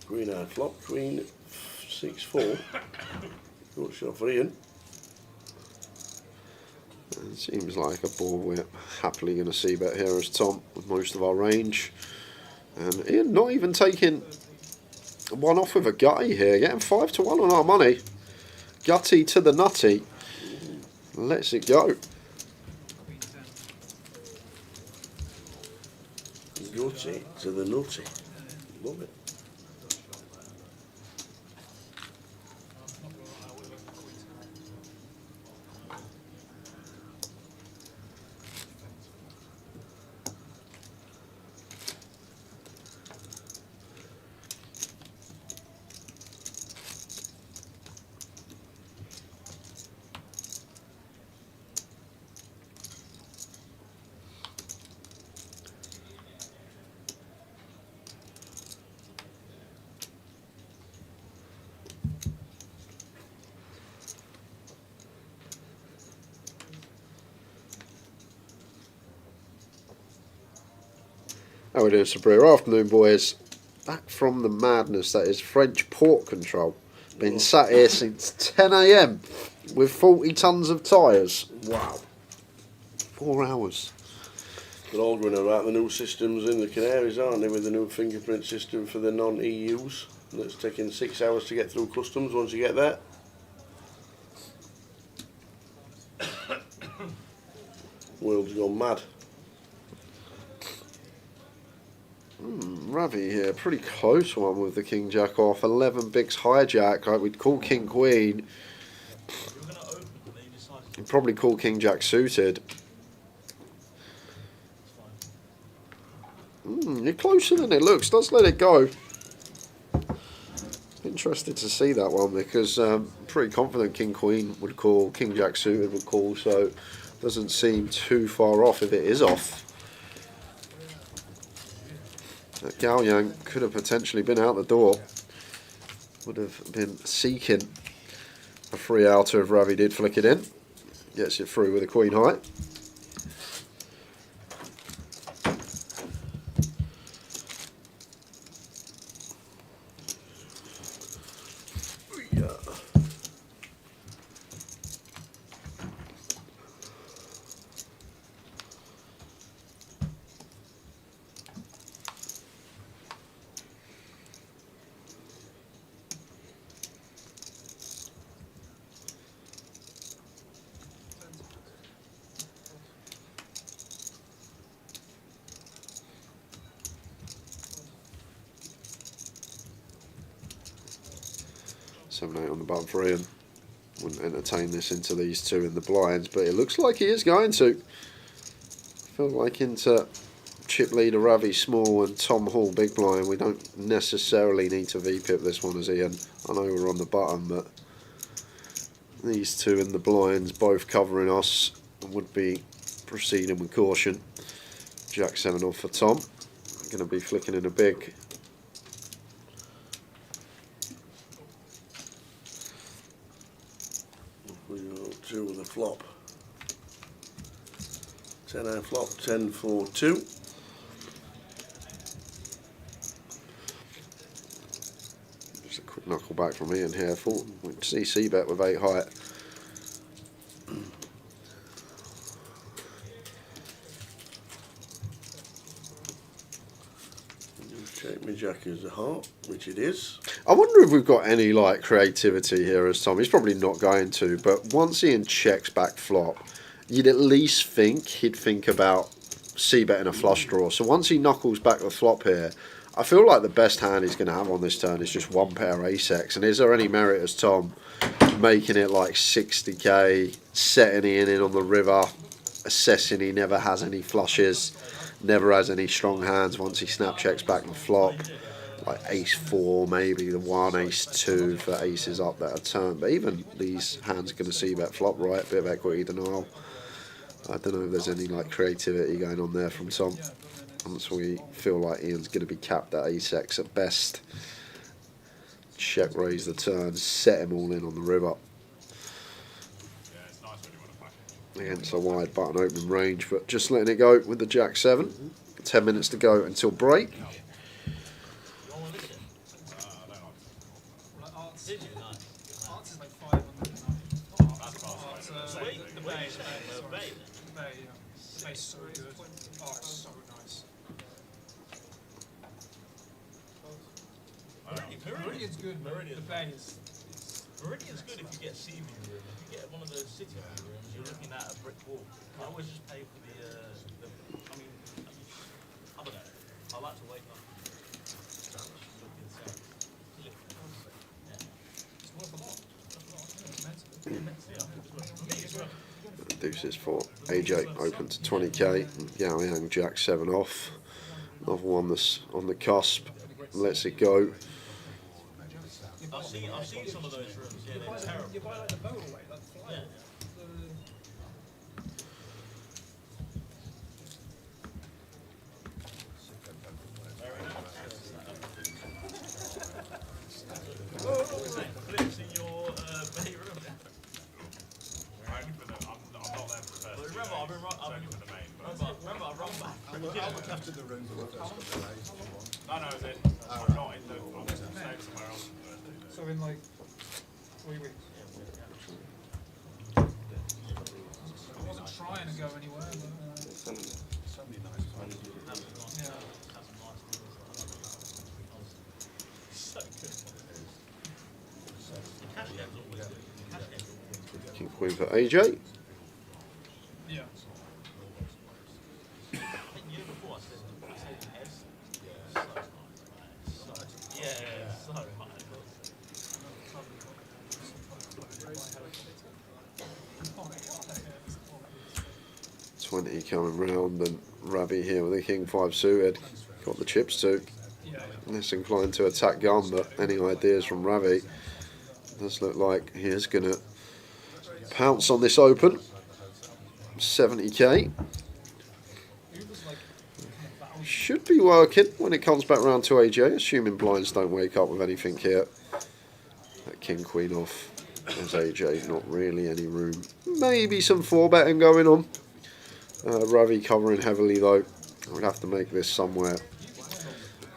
Green hard flop, queen 6-4. Good shot for Ian. It seems like a ball we're happily going to see bet here as Tom with most of our range. And Ian not even taking one off with a gutty here, getting 5 to 1 on our money. Gutty to the nutty. Let's it go. Gutty to the nutty. Love it. How we doing, Sabrina? Afternoon, boys. Back from the madness that is French port control. Been sat here since 10 AM with 40 tons of tyres. Wow. 4 hours. They're all going about the new systems in the Canaries, aren't they, with the new fingerprint system for the non-EUs. That's taking 6 hours to get through customs once you get there. World's gone mad. Ravi here, pretty close one with the King Jack off. 11 bigs hijack, like we'd call King Queen. You'd probably call King Jack suited. You're closer than it looks, let's let it go. Interested to see that one because I'm pretty confident King Queen would call, King Jack suited would call, so doesn't seem too far off if it is off. That Gao Yang could have potentially been out the door. Would have been seeking a free outer if Ravi did flick it in. Gets it through with a queen high. On the button 3 and wouldn't entertain this into these two in the blinds, but it looks like he is going to. Feel like into chip leader Ravi small and Tom Hall big blind, we don't necessarily need to V-pip this one as Ian. I know we're on the button, but these two in the blinds both covering us would be proceeding with caution. Jack 7 off for Tom. Going to be flicking in a big. Two with a flop. 10 out flop, 10 for 2. Just a quick knuckle back from Ian here. Thought we'd see C-bet with 8 height. Check my jack as a heart, which it is. I wonder if we've got any like creativity here as Tom. He's probably not going to, but once Ian checks back flop, you'd at least think he'd think about C-betting a flush draw. So once he knuckles back the flop here, I feel like the best hand he's going to have on this turn is just one pair ace-X. And is there any merit as Tom making it like 60k, setting Ian in on the river, assessing he never has any flushes, never has any strong hands once he snap checks back the flop. Like ace 4, maybe the 1, ace 2 for aces up that a turn. But even these hands are going to see bet flop right, bit of equity denial. I don't know if there's any like creativity going on there from Tom. Once we feel like Ian's going to be capped at ace-X at best. Check raise the turn, set him all in on the river. Against a wide button open range, but just letting it go with the Jack 7. 10 minutes to go until break. So good. Oh, it's so nice. Meridian's good. Meridian. The bay is. Meridian's good if you get CV room. If you get one of those city rooms, you're looking at a brick wall. I always just pay for the I mean, I don't know. I like to wake up. Look inside. It's worth a lot. Deuces for AJ open to 20k. Yao Yang Jack 7 off. Another one that's on the cusp. Lets it go. I've seen some of those rooms. Yeah, they're terrible. You buy like the motorway, like the flyer. Flips in your bay room. Remember, I've been remember, I run back. I'll look after the rooms when I first got the raise. No, as in, I'm not in the, I'm staying somewhere else. So in like 3 weeks. I wasn't trying to go anywhere, but So many nice places. yeah. So good. King Queen for AJ. Yeah. I think you before I said S. Yeah, so high. 20 coming round, and Ravi here with the King 5 suited. Got the chips too. Less inclined to attack gun, but any ideas from Ravi? Does look like he is going to pounce on this open. 70k. Should be working when it comes back round to AJ, assuming blinds don't wake up with anything here. That King Queen off as AJ, not really any room. Maybe some 4-betting going on. Ravi covering heavily though. I would have to make this somewhere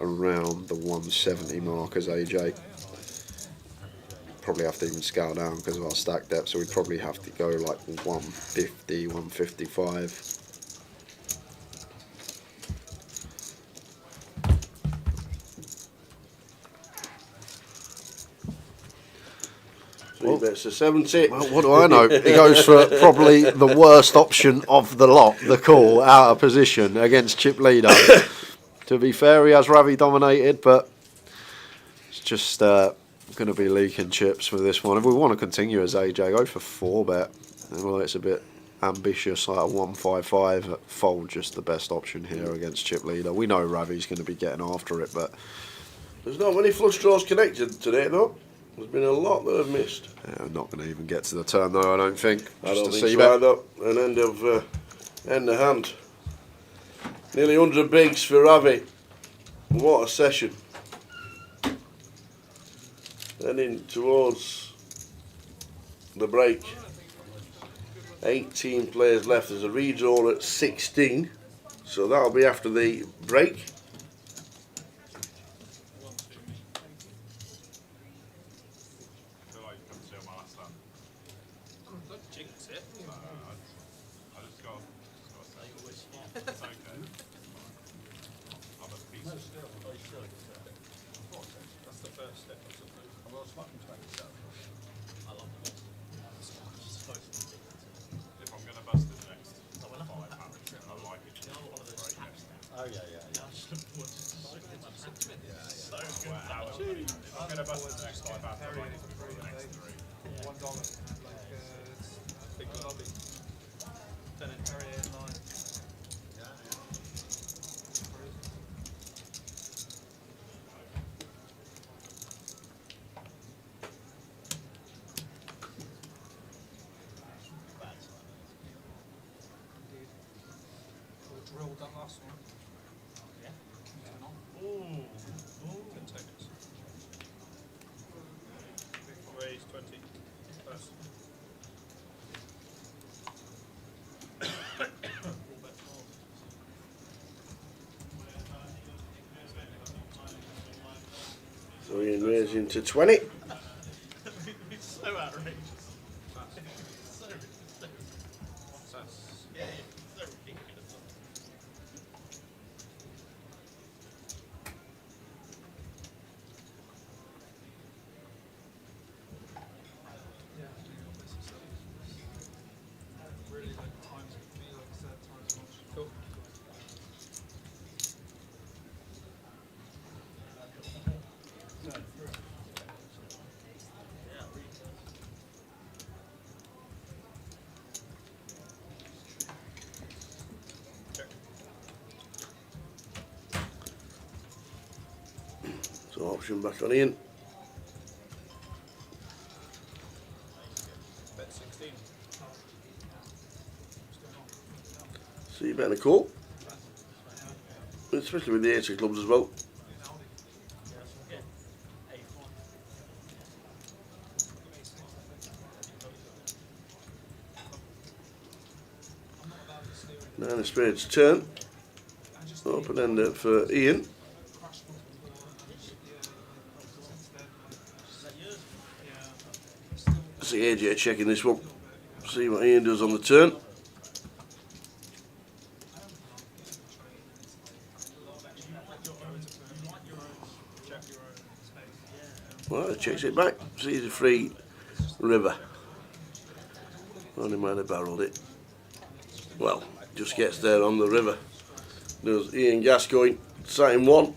around the 170 mark as AJ. Probably have to even scale down because of our stack depth, so we'd probably have to go like 150, 155. Bets to 70. Well, what do I know? He goes for probably the worst option of the lot, the call, out of position against chip leader. To be fair, he has Ravi dominated, but it's just going to be leaking chips for this one. If we want to continue as AJ, go for 4-bet. Well, it's a bit ambitious, like a 155. Fold just the best option here against chip leader. We know Ravi's going to be getting after it, but there's not many flush draws connected today, though. There's been a lot that have missed. Yeah, not going to even get to the turn, though, I don't think. I don't think so either. An end of hand. Nearly 100 bigs for Ravi. What a session. Heading towards the break. 18 players left. There's a redraw at 16. So that'll be after the break. Drilled that last one. Yeah. Ooh. Can take it. Raise 20. First. So we're raising to 20. It's so outrageous. So yeah, it's so ridiculous. So option back on Ian. Bet 16. So you better call. Especially with the ace of clubs as well. Nine of spades turn. Open ender for Ian. See AJ checking this one. See what Ian does on the turn. Well, checks it back. Sees a free river. Only might have barreled it. Well, just gets there on the river. Does Ian Gascoigne, sat in one.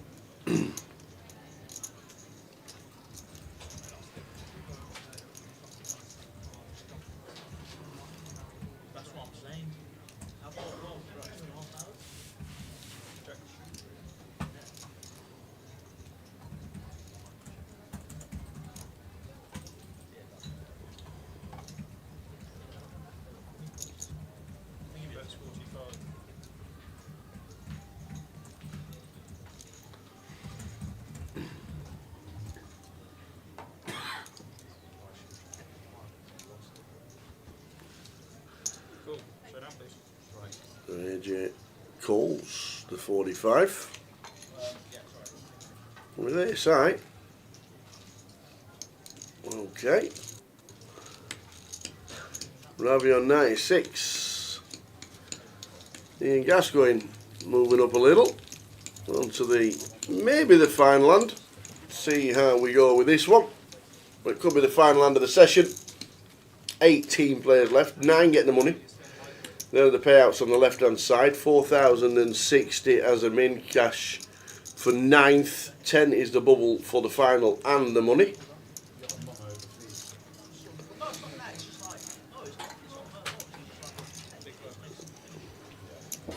That's 45. Cool. Show down, please. AJ calls the 45. With ace high. Okay. Ravi on 96. Ian Gascoigne moving up a little. Onto the, maybe the final hand. See how we go with this one. But it could be the final hand of the session. 18 players left, 9 getting the money. There are the payouts on the left hand side. 4,060 as a min cash for 9th. 10 is the bubble for the final and the money.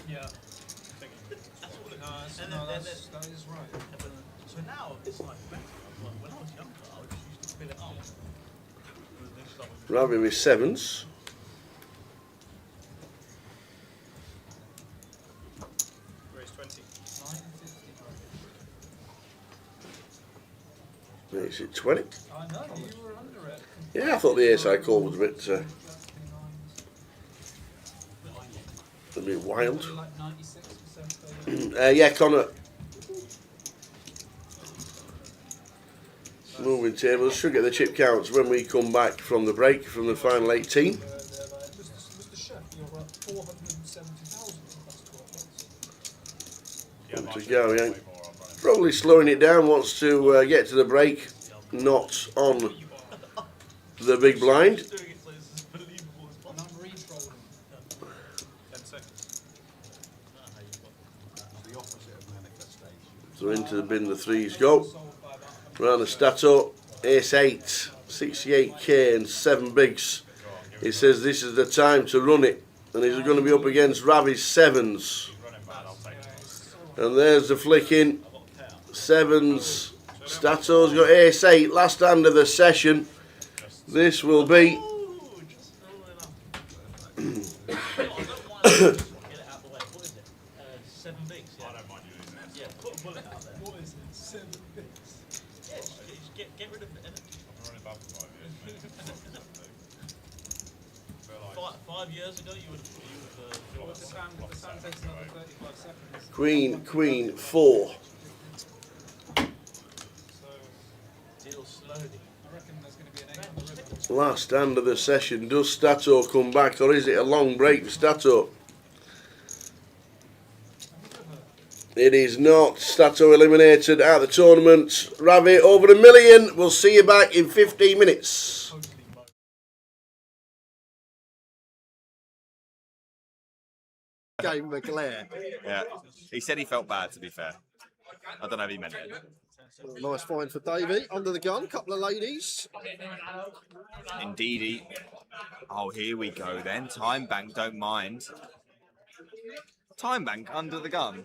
Yeah. That is right. So now it's like better. When I was younger, I just used to fill it up. Ravi with 7s. Raise 20. Makes it 20. I know, you were under it. Yeah, I thought the ace I called was a bit wild. Like 96%. Yeah, Connor. Moving tables. Should get the chip counts when we come back from the break from the final 18. Mr. Chef, you're at 470,000 To go, yeah. Probably slowing it down. Wants to get to the break. Not on the big blind. And I'm re-trolling. 10 seconds. The opposite of manifestation. So into the bin the 3s go. Round the stato. Ace 8. 68k and 7 bigs. He says this is the time to run it. And he's going to be up against Ravi's 7s. And there's the flick in. 7s. Stato's got ace 8. Last hand of the session. This will be. Get rid of it. 5 years ago, you would The sound takes another 35 seconds. Queen, Queen, 4. deal slowly. I reckon there's going to be an 8 on the river. Last hand of the session. Does Stato come back or is it a long break for Stato? It is not. Stato eliminated out of the tournament. Ravi over $1 million. We'll see you back in 15 minutes. Gave him a glare. Yeah, he said he felt bad, to be fair. I don't know if he meant it. Nice find for Davey. Under the gun, couple of ladies. Indeedy. Oh, here we go then. Time bank, don't mind. time bank under the gun.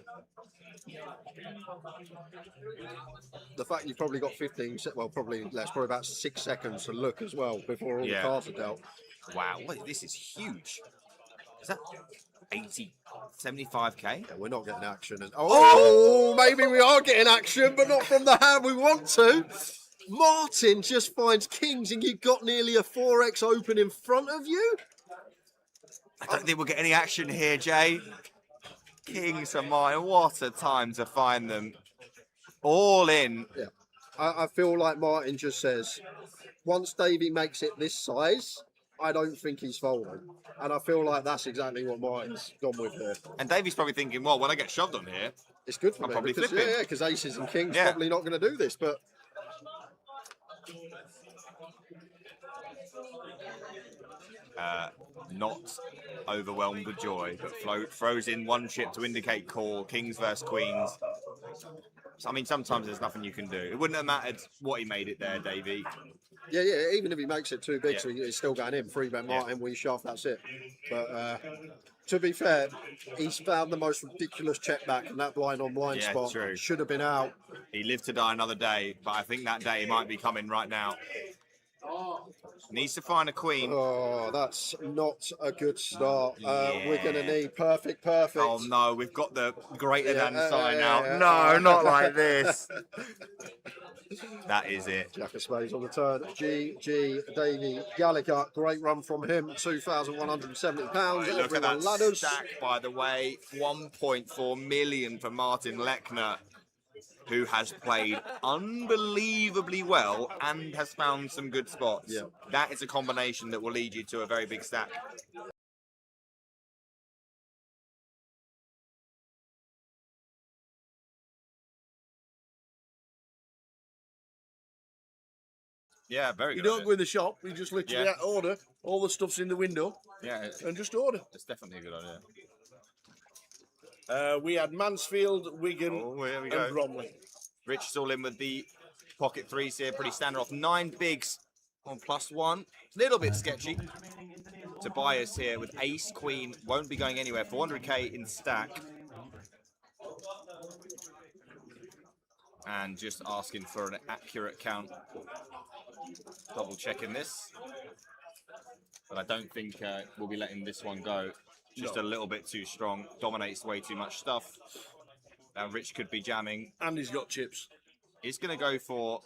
The fact you've probably got 15, well, probably about 6 seconds to look as well before all the cards are dealt. Wow, wait, this is huge. Is that 80, 75k? Yeah, we're not getting action. Oh, maybe we are getting action, but not from the hand we want to. Martin just finds kings and you've got nearly a 4x open in front of you. I don't think we'll get any action here, Jay. Kings are mine. What a time to find them. All in. Yeah, I feel like Martin just says, once Davey makes it this size, I don't think he's folding. And I feel like that's exactly what Martin's gone with here. And Davey's probably thinking, well, when I get shoved on here, it's good for I'm me. probably Because, flipping. yeah, because aces and kings probably not going to do this, but... Not overwhelmed with joy, but throws in one chip to indicate call, kings versus queens. So, I mean, sometimes there's nothing you can do. It wouldn't have mattered what he made it there, Davey. Yeah, even if he makes it too big, so he's still going in. 3-bet Martin, we shove, that's it. But to be fair, he's found the most ridiculous check back, and that blind on blind spot should have been out. He lived to die another day, but I think that day might be coming right now. Needs to find a queen. Oh, that's not a good start. We're going to need perfect. Oh no, we've got the greater than sign out. No, not like this. That is it. Jack of spades on the turn. Davey Gallagher, great run from him. £2,170. Right, look at that stack, by the way. 1.4 million for Martin Lechner, who has played unbelievably well and has found some good spots. Yeah. That is a combination that will lead you to a very big stack. Yeah, very good. You don't go in the shop, you just literally order, all the stuff's in the window, and just order. It's definitely a good idea. We had Mansfield, Wigan, and Bromley. Rich is all in with the pocket threes here, pretty standard off. 9 bigs on +1. Little bit sketchy. Tobias here with ace, queen, won't be going anywhere. 400k in stack. And just asking for an accurate count. Double checking this. But I don't think we'll be letting this one go. Just a little bit too strong. Dominates way too much stuff. Now Rich could be jamming. And he's got chips. He's going to go for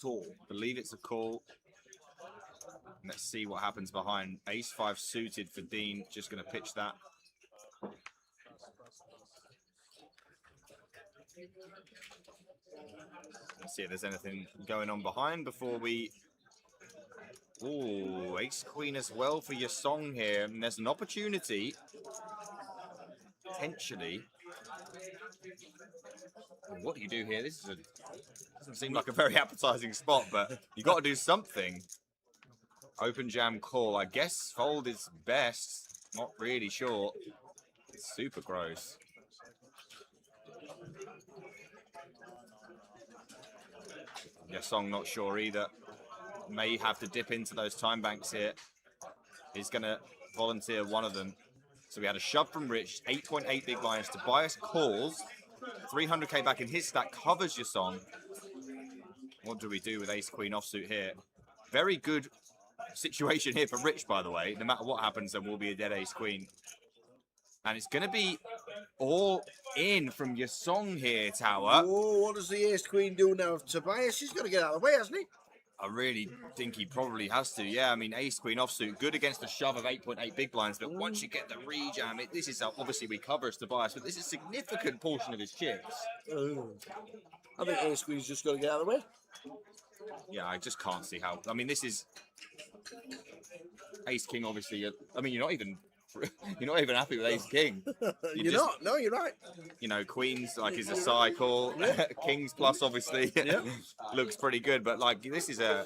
call. Believe it's a call. Let's see what happens behind. Ace-5 suited for Dean. Just going to pitch that. Let's see if there's anything going on behind before we... Ooh, ace-queen as well for your song here. And there's an opportunity, potentially. What do you do here? This is doesn't seem like a very appetizing spot, but you got to do something. Open jam call. I guess fold is best. Not really sure. It's super gross. Your song not sure either. May have to dip into those time banks here. He's going to volunteer one of them. So we had a shove from Rich, 8.8 big blinds. Tobias calls, 300k back in his stack, covers your song. What do we do with ace-queen offsuit here? Very good situation here for Rich, by the way. No matter what happens, there will be a dead ace-queen. And it's going to be all in from your song here, Tower. Oh, what does the ace-queen do now? Tobias, he's got to get out of the way, hasn't he? I really think he probably has to. Yeah, I mean, ace-queen offsuit, good against the shove of 8.8 big blinds, but once you get the rejam, this is obviously we cover as Tobias, but this is a significant portion of his chips. I think ace-queen's just got to get out of the way. Yeah, I just can't see how. I mean, this is ace-king, obviously. I mean, you're not even happy with ace-king. You're not. No, you're right. You know, queens like is a cycle. Kings plus obviously looks pretty good, but like this is a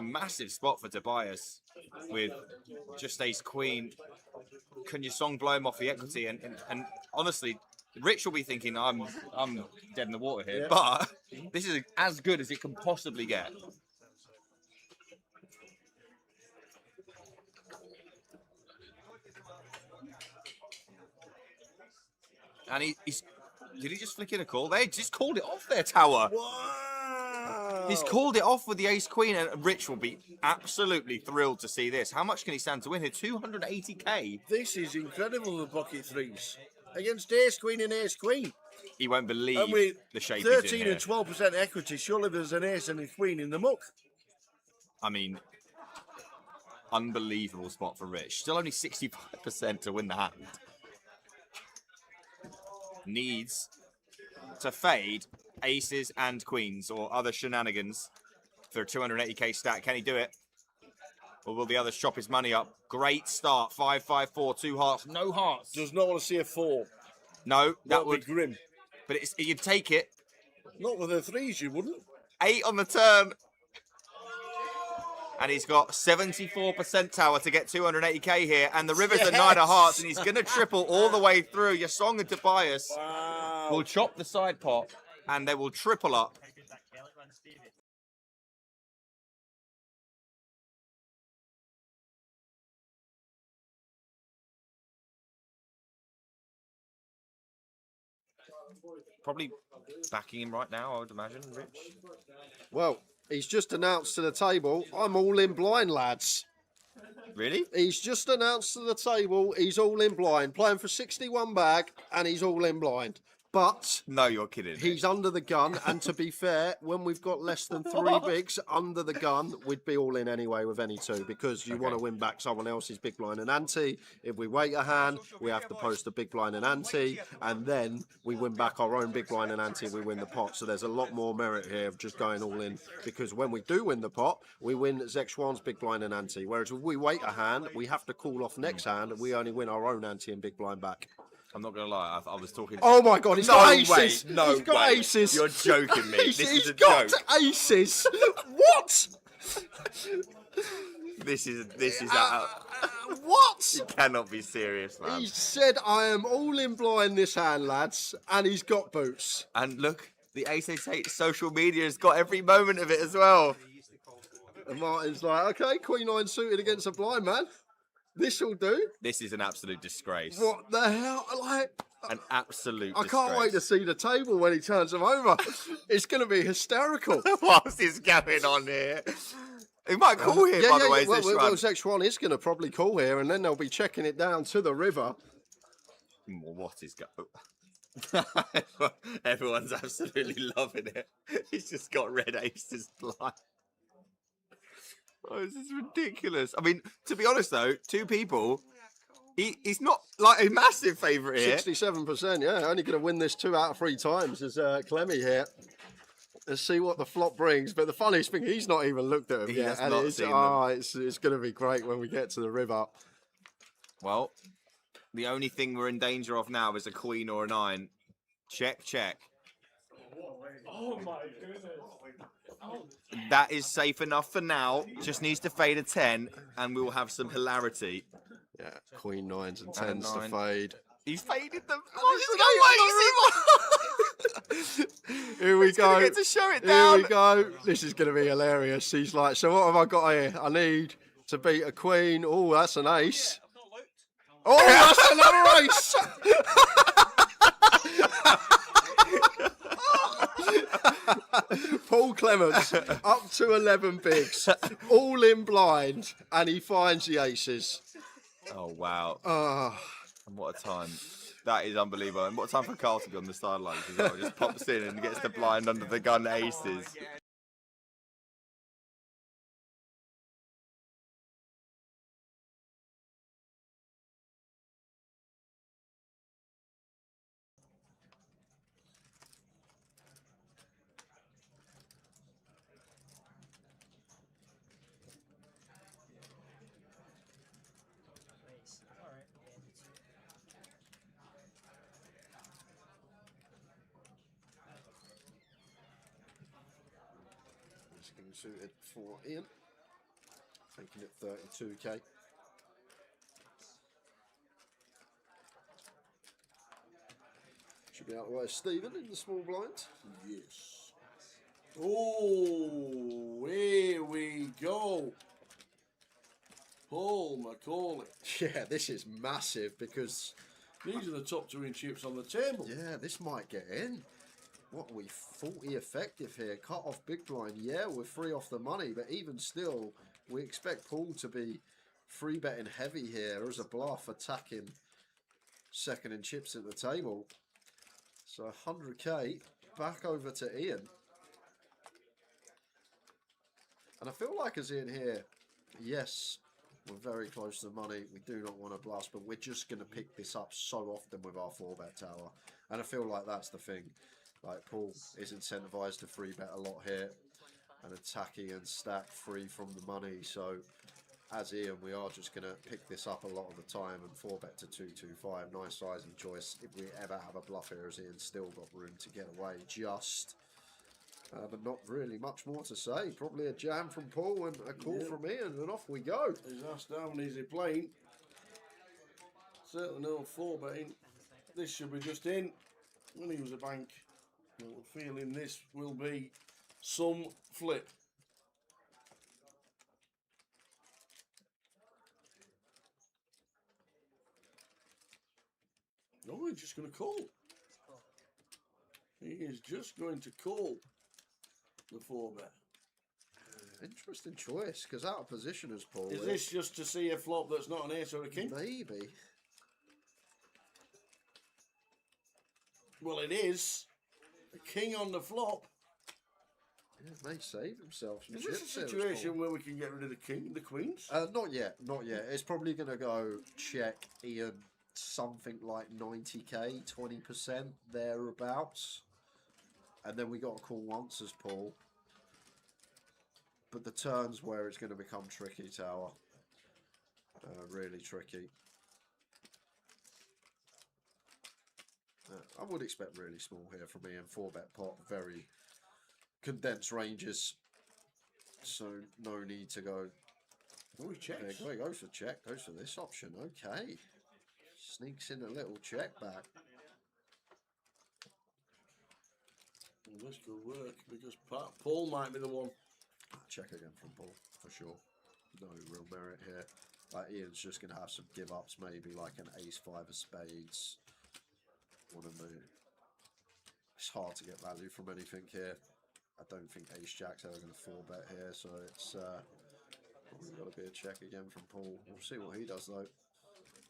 massive spot for Tobias with just ace-queen. Can your song blow him off the equity? And honestly, Rich will be thinking I'm dead in the water here, but this is as good as it can possibly get. And he's... Did he just flick in a call? They just called it off their tower. Wow! He's called it off with the ace-queen, and Rich will be absolutely thrilled to see this. How much can he stand to win here? 280k. This is incredible, the pocket threes. Against ace-queen and ace-queen. He won't believe And with the shape he's in 13 here. and 12% equity, surely there's an ace and a queen in the muck. I mean, unbelievable spot for Rich. Still only 65% to win the hand. Needs to fade aces and queens or other shenanigans for a 280k stack. Can he do it? Or will the others chop his money up? Great start. 5, 5, 4, 2 hearts. No hearts. Does not want to see a 4. No, that would be grim. But you'd take it. Not with the 3s, you wouldn't. 8 on the turn. And he's got 74% tower to get 280k here. And the river's a 9 of hearts. And he's going to triple all the way through. Yasong and Tobias will chop the side pot. And they will triple up. Probably backing him right now, I would imagine, Rich. Well, he's just announced to the table, I'm all in blind, lads. Really? He's just announced to the table, he's all in blind. Playing for 61 bag, and he's all in blind. But no, you're kidding. He's under the gun, and to be fair, when we've got less than 3 bigs under the gun, we'd be all in anyway with any 2 because you want to win back someone else's big blind and ante. If we wait a hand, we have to post a big blind and ante, and then we win back our own big blind and ante. We win the pot. So there's a lot more merit here of just going all in because when we do win the pot, we win Zexwan's big blind and ante. Whereas if we wait a hand, we have to call off next hand, and we only win our own ante and big blind back. I'm not going to lie, I was talking... Oh my God, he's got aces! No he's got aces! You're joking me. This is a got joke. Aces! What? This is what? You cannot be serious, man. He said, I am all in blind this hand, lads, and he's got boots. And look, the Ace-8 social media has got every moment of it as well. And Martin's like, okay, Queen 9 suited against a blind man. This will do. This is an absolute disgrace. What the hell? Like, an absolute I can't wait to see the table when he turns them over. It's going to be hysterical. What's this going on here? He might call here, by the way, well, this run. Well, Zexwan is going to probably call here, and then they'll be checking it down to the river. What is going Everyone's absolutely loving it. He's just got red aces blind. Oh, this is ridiculous. I mean, to be honest, though, 2 people, he's not like a massive favourite here. 67%, yeah. Only going to win this 2 out of 3 times is Clemmy here. Let's see what the flop brings. But the funniest thing, he's not even looked at him yet. Has not seen them. It's going to be great when we get to the river. Well, the only thing we're in danger of now is a queen or a 9. Check, check. Oh my goodness. That is safe enough for now. Just needs to fade a 10, and we will have some hilarity. Yeah, Queen 9s and 10s to fade. He's faded them. Here we go. Get to show it down. Here we go. This is going to be hilarious. He's like, so what have I got here? I need to beat a queen. Oh, that's an ace. Oh, that's another ace. Paul Clements up to 11 bigs, all in blind, and he finds the aces. Oh, wow. And what a time. That is unbelievable. And what a time for Carl to be on the sidelines as well. Just pops in and gets the blind under the gun aces. Suited for Ian, taking it 32k. Should be out of the way of Stephen in the small blind. Yes. Oh, here we go. Paul Macaulay. Yeah, this is massive because These are the top 2 in chips on the table. Yeah, this might get in. What are we, 40 effective here? Cut off big blind. Yeah, we're 3 off the money, but even still, we expect Paul to be 3-betting heavy here as a bluff, attacking second in chips at the table. So 100k back over to Ian. And I feel like as Ian here, yes, we're very close to the money. We do not want to blast, but we're just going to pick this up so often with our 4-bet tower. And I feel like that's the thing. Like, Paul is incentivized to 3-bet a lot here and attacking and stack free from the money. So as Ian, we are just going to pick this up a lot of the time and 4-bet to 225. Nice sizing choice. If we ever have a bluff here, as Ian's still got room to get away just. But not really much more to say. Probably a jam from Paul and a call from Ian, and off we go. He's asked how many is he playing. Certainly no 4-betting. This should be just in. When he was a bank. Feeling this will be some flip. No, he's just going to call. He is just going to call the 4-bet. Interesting choice, because out of position as Paul. Is this just to see a flop that's not an ace or a king? Maybe. Well, it is. A king on the flop. Yeah, may save himself some Is chips this a here as situation Paul. where we can get rid of the king, the queens? Not yet, not yet. It's probably going to go check Ian something like 90k, 20% thereabouts. And then we got to call once as Paul. But the turn's where it's going to become tricky, Tower. Really tricky. I would expect really small here from Ian. 4-bet pot, very condensed ranges. So no need to go. Oh, he checks. There he goes for check. Goes for this option. Okay. Sneaks in a little check back. Well, this could work because Paul might be the one. Check again from Paul for sure. No real merit here. Like Ian's just going to have some give ups, maybe like an ace-5 of spades. One of the. It's hard to get value from anything here. I don't think ace-jack's ever going to 4-bet here, so it's probably got to be a check again from Paul. We'll see what he does though.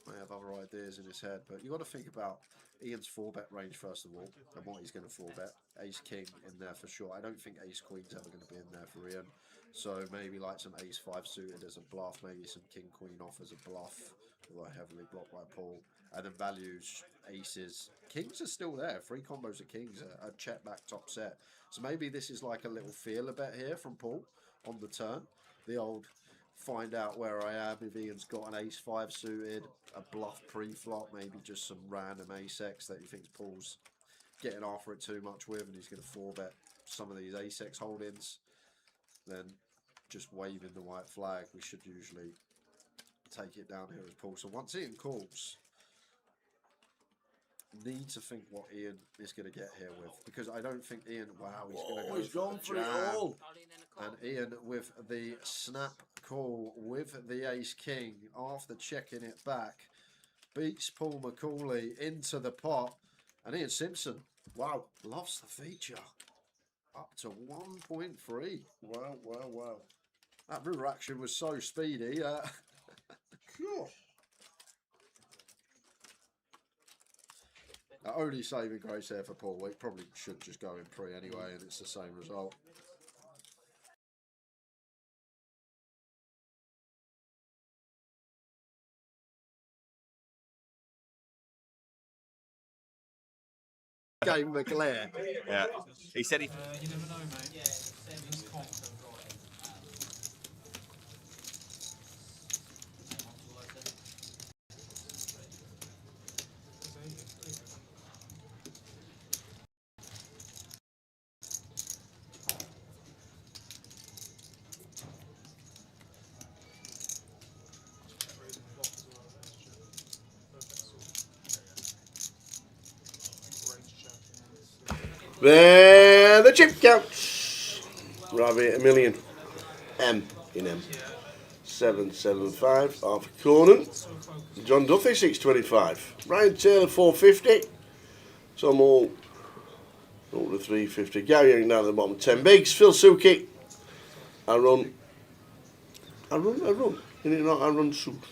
May have other ideas in his head, but you got to think about Ian's 4-bet range first of all, and what he's going to 4-bet. Ace-king in there for sure. I don't think ace-queen's ever going to be in there for Ian. So maybe like some ace-5 suited as a bluff, maybe some king-queen off as a bluff, although heavily blocked by Paul. And then values, aces. Kings are still there. 3 combos of kings, a check back top set. So maybe this is like a little feeler bet here from Paul on the turn. The old find out where I am if Ian's got an ace-5 suited, a bluff pre-flop, maybe just some random ace-x that he thinks Paul's getting after it too much with, and he's going to 4-bet some of these ace-x holdings. Then just waving the white flag, we should usually take it down here as Paul. So once Ian calls, need to think what Ian is going to get here with, because I don't think Ian, wow, he's going to go he's gone for it all. And Ian with the snap call with the ace-king after checking it back, beats Paul McCauley into the pot, and Ian Simpson, wow, loves the feature. Up to 1.3. Wow, wow, wow. That river action was so speedy. Sure. Only saving grace there for Paul. It probably should just go in pre anyway, and it's the same result. Game McClare. Yeah, he said he. You never know, mate. Yeah, he's confident. There, the chip counts. Ravi, a million. M in M. 775. Arthur Conan. John Duffy 625. Ryan Taylor 450. Tom Hall up to 350. Gary Young down at the bottom 10 bigs. Phil Suki. I run. You need not I run soup.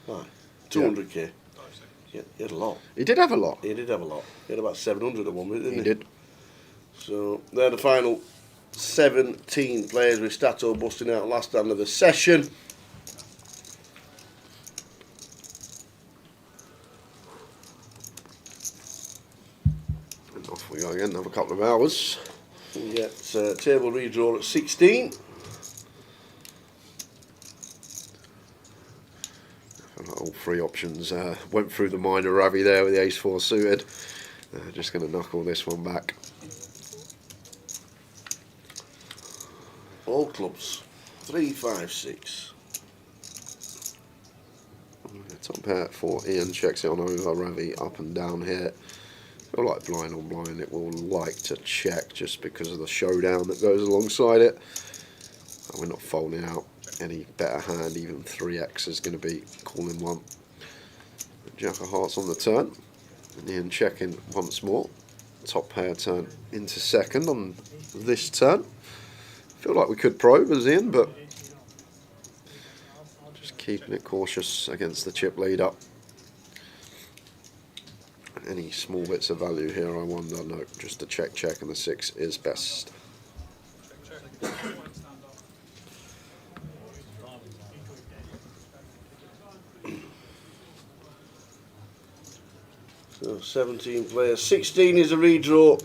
Right. 200k. Yeah, he had a lot. He did have a lot. He did have a lot. He had about 700 at one minute, didn't he? He did. So they're the final 17 players with Stato busting out last hand of the session. And off we go again, another couple of hours. We get table redraw at 16. All three options went through the minor Ravi there with the ace-4 suited. Just going to knuckle this one back. All clubs 3, 5, 6. Top pair for Ian, checks it on over. Ravi up and down here. Feel like blind on blind, it will like to check just because of the showdown that goes alongside it. And we're not folding out any better hand. Even 3x is going to be calling one. Jack of hearts on the turn. And Ian checking once more. Top pair turn into second on this turn. Feel like we could probe as Ian, but just keeping it cautious against the chip lead up. Any small bits of value here, I wonder. No, just the check and the 6 is best. So 17 players, 16 is a redraw.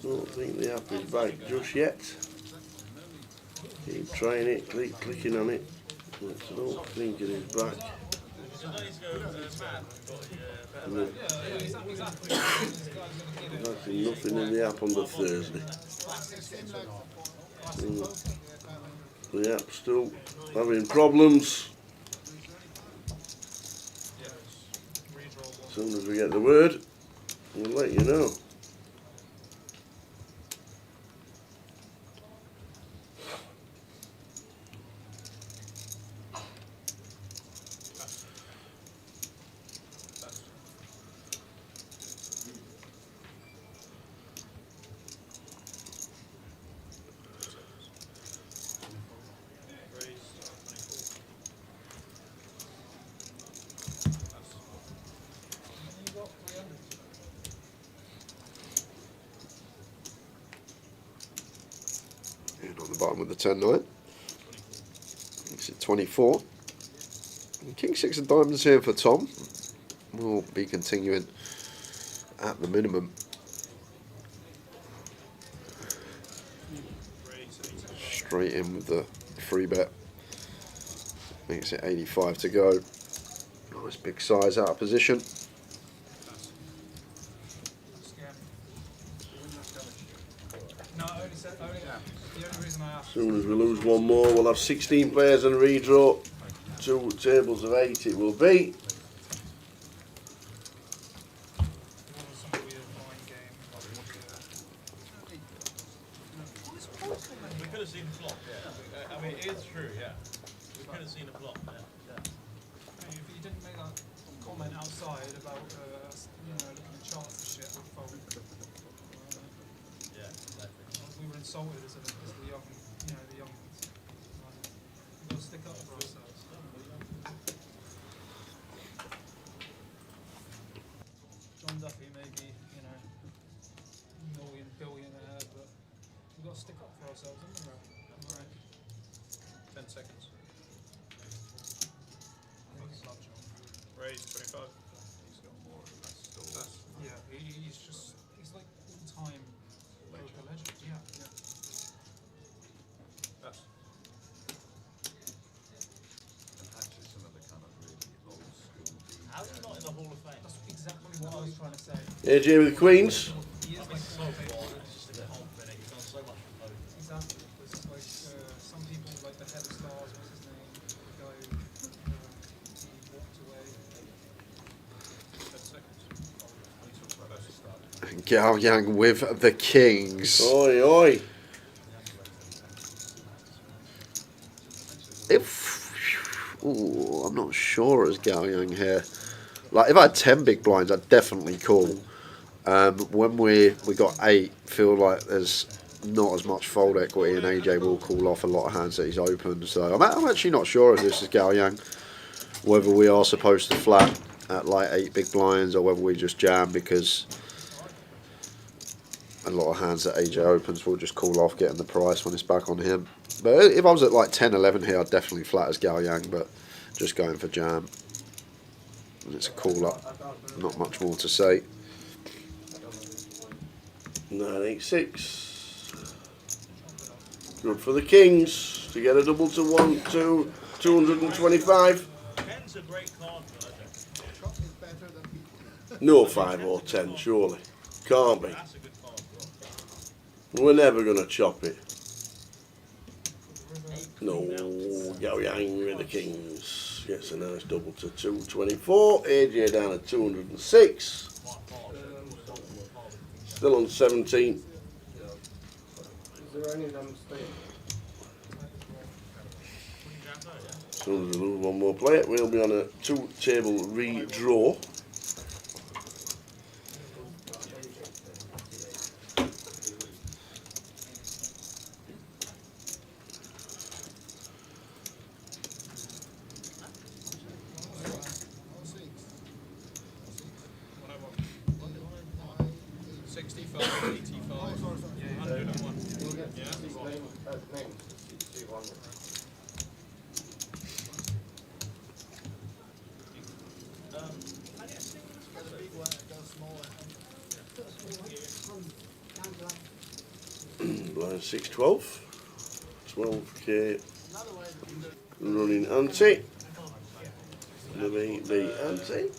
Don't think the app is back just yet. Keep trying it, clicking on it. I don't think it is back. Actually nothing in the app on the Thursday. The app's still having problems. As soon as we get the word, we'll let you know. And on the bottom with the 10-9. Makes it 24. And King 6 of diamonds here for Tom. We'll be continuing at the minimum. Straight in with the free bet. Makes it 85 to go. Nice big size out of position. As soon as we lose one more, we'll have 16 players and a redraw. 2 tables of 8 it will be. We could have seen the flop, yeah. I mean, it is true, yeah. We could have seen the flop, yeah. If you didn't make that comment outside about, looking at charts and shit, we'd fold. Yeah, exactly. We were insulted as the young, the young ones. We've got to stick up for ourselves. John Duffy may be, billionaire, but we've got to stick up for ourselves, haven't we? Right. 10 seconds. Raise 25. He's got more than that still. Yeah, he's like all-time poker legend. Yeah. That's And actually some of the kind of really old school DJs. How's he not in the Hall of Fame? That's exactly what I was trying to say. AJ with the Queens. He is I mean, like so far, it's just a bit confident. He's done so much for poker. exactly. There's like some people like the head of stars. What's his name? The guy who he walked away. 10 seconds. Gao Yang with the kings. Oi, oi. Ooh, I'm not sure as Gao Yang here. Like, if I had 10 big blinds, I'd definitely call. When we got 8, feel like there's not as much fold equity, and AJ will call off a lot of hands that he's opened. So I'm actually not sure if this is Gao Yang, whether we are supposed to flat at like 8 big blinds or whether we just jam, because a lot of hands that AJ opens will just call off getting the price when it's back on him. But if I was at like 10, 11 here, I'd definitely flat as Gao Yang, but just going for jam. And it's a call up, not much more to say. 986. Good for the kings to get a double to 225. Ken's a great card, No 5 or 10, surely. Can't be. We're never going to chop it. No, Gao Yang with the kings. Gets a nice double to 224. AJ down at 206. Still on 17. As soon as we lose one more player, we'll be on a 2-table redraw. Blind 612. 12k running ante. The ante.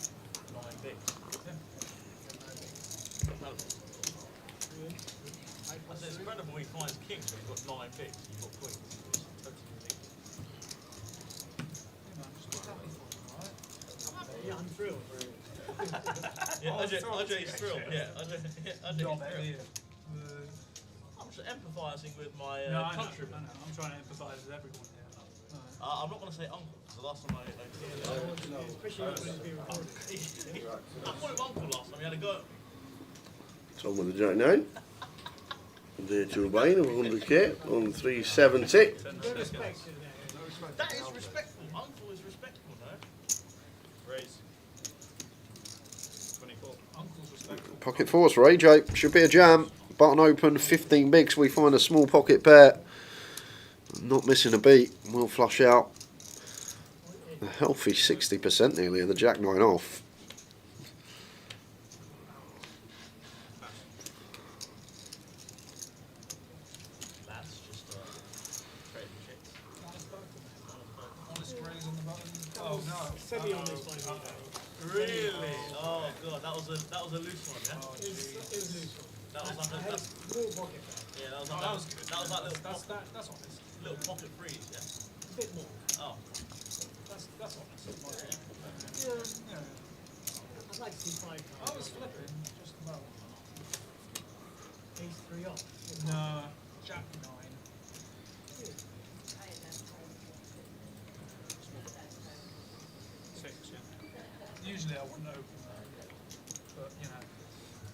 It's incredible when he finds kings when you've got 9 bigs, you've got queens. It's totally ridiculous. Yeah, I'm thrilled. Yeah, RJ's thrilled. Yeah, RJ's thrilled. I'm just empathising with my countrymen. I'm trying to empathise with everyone here. I'm not going to say uncle, because the last time I Especially when it's being recorded. I called him uncle last time, he had a go. Tom with the Jack 9. Day 2 buying of 100k on 370. That is respectful. Uncle is respectful, no? Raise. 24. Uncle's respectful. Pocket fours for AJ. Should be a jam. Button open, 15 bigs. We find a small pocket pair. Not missing a beat. We'll flush out. A healthy 60% nearly of the Jack 9 off. That's just trading chicks. Honest graze on the button. Oh no. Semi-honest like Really? Oh god, that was a loose one, yeah? Oh, it was loose. That was like I had a small pocket. yeah, that was like That was good. that was like That's honest. little pocket freeze, yeah. A bit more. Oh. That's honest. Yeah. I'd like to see 5 cards. I was flipping just about. Ace 3 off. No, Jack 9. Usually I wouldn't open that, but you know,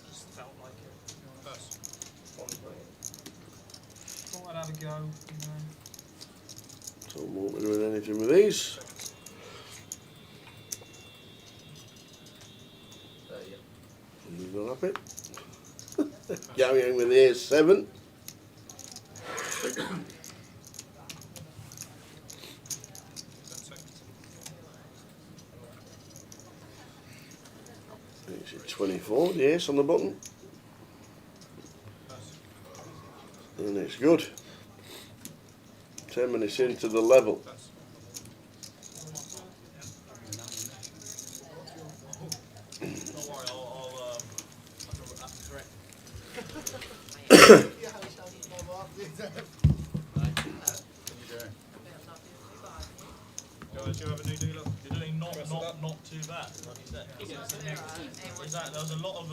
just felt like it. To be honest. Thought I'd have a go, you know. So we won't be doing anything with these. He's not happy. Gao Yang with the ace 7. It's 24, the ace on the button. And it's good. 10 minutes into the level. Don't worry, I'll correct. Guys, you have a new dealer? You're doing not too bad. that? Like you said, is that there was a lot of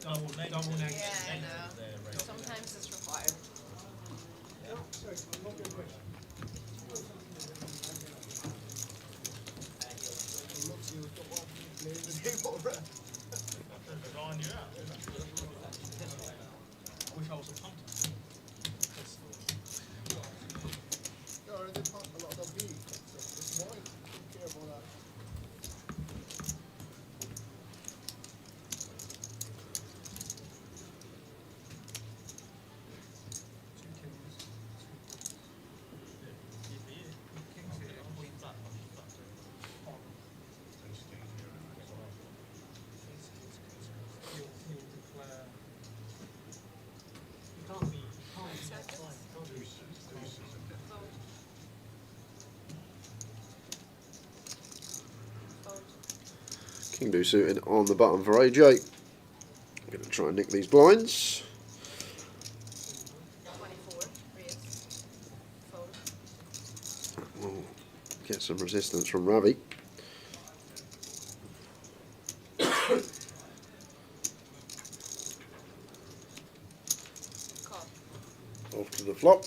double negatives Yeah, I know. there, right? Sometimes it's required. Sorry, not your question. Drawing you out. I wish I was a punter. Yeah, they punt a lot of them big. It's white. Don't care about that. King Deuce suited on the button for AJ. I'm going to try and nick these blinds. 24, raise, fold. We'll get some resistance from Ravi. Call. Off to the flop.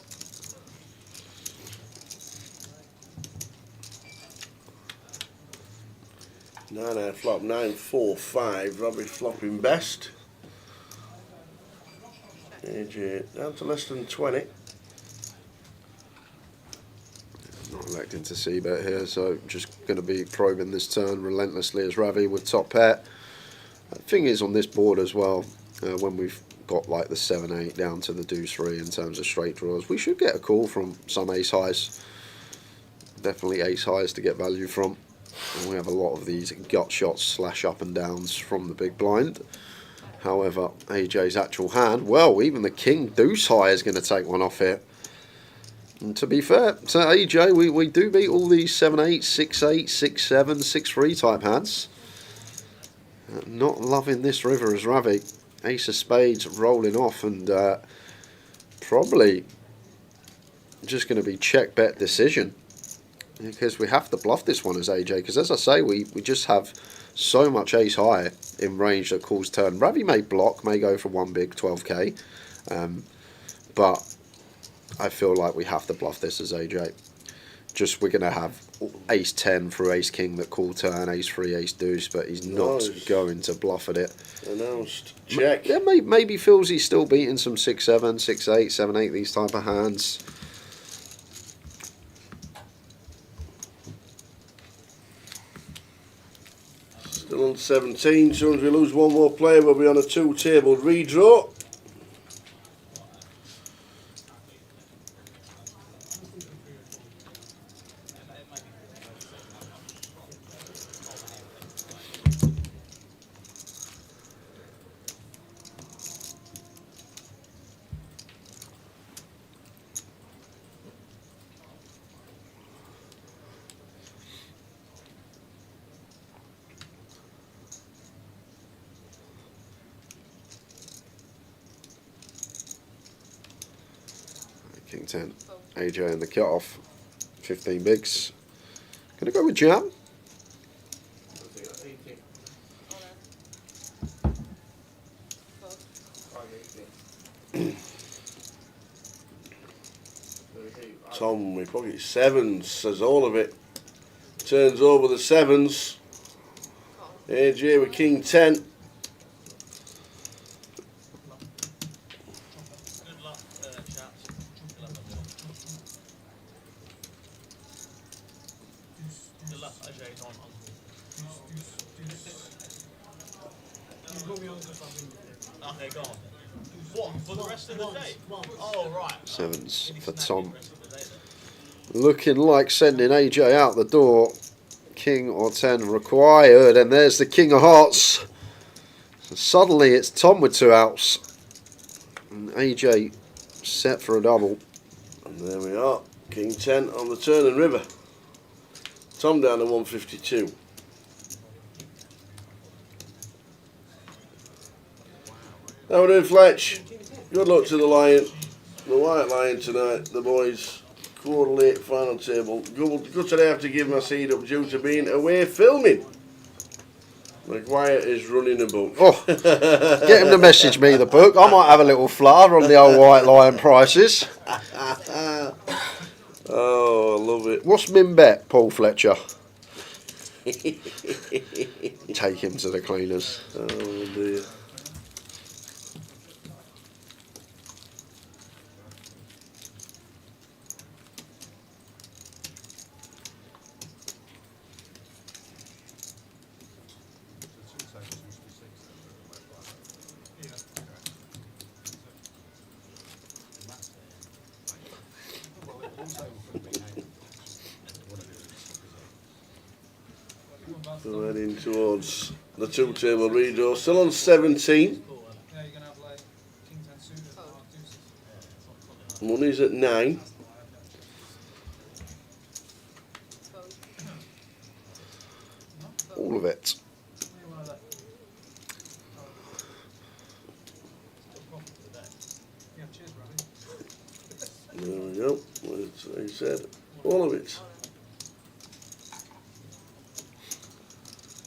Nine flop, 9-4-5. Robbie flopping best. AJ down to less than 20. Not electing to see bet here, so just going to be probing this turn relentlessly as Ravi with top pair. The thing is on this board as well, when we've got like the 7-8 down to the deuce 3 in terms of straight draws, we should get a call from some ace highs. Definitely ace highs to get value from. And we have a lot of these gut shots slash up and downs from the big blind. However, AJ's actual hand, well, even the king deuce high is going to take one off here. And to be fair to AJ, we do beat all these 7-8, 6-8, 6-7, 6-3 type hands. Not loving this river as Ravi. Ace of spades rolling off and probably just going to be check bet decision. Because we have to bluff this one as AJ, because as I say, we just have so much ace high in range that calls turn. Ravi may block, may go for one big 12k, but I feel like we have to bluff this as AJ. Just we're going to have ace 10 through ace king that call turn, ace 3, ace deuce, but he's not going to bluff at it. Announced check. Yeah, maybe feels he's still beating some 6-7, 6-8, 7-8, these type of hands. Still on 17, as soon as we lose one more player, we'll be on a two-tabled redraw. King 10, AJ in the cut-off, 15 bigs. Gonna go with jam. Tom, we pocket sevens, says all of it. Turns over the sevens. AJ with king 10. Okay, go on. What, for the rest of the day? Oh, right. Sevens for Tom. Looking like sending AJ out the door. King or 10 required, and there's the king of hearts. So suddenly it's Tom with 2 outs. And AJ set for a double. And there we are. King 10 on the turn and river. Tom down to 152. How we doing, Fletch? Good luck to the Lion. The White Lion tonight, the boys. Quarter late final table. Good today I have to give my seed up due to being away filming. Maguire is running a book. Oh, get him to message me the book. I might have a little flutter on the old White Lion prices. Oh, I love it. What's min bet, Paul Fletcher? Take him to the cleaners. Oh dear. So heading towards the two-table redraw. Still on 17. Yeah, you're gonna have like king 10 suited or deuces. Money's at 9. All of it. Yeah, cheers, Robbie. There we go. That's what he said. All of it.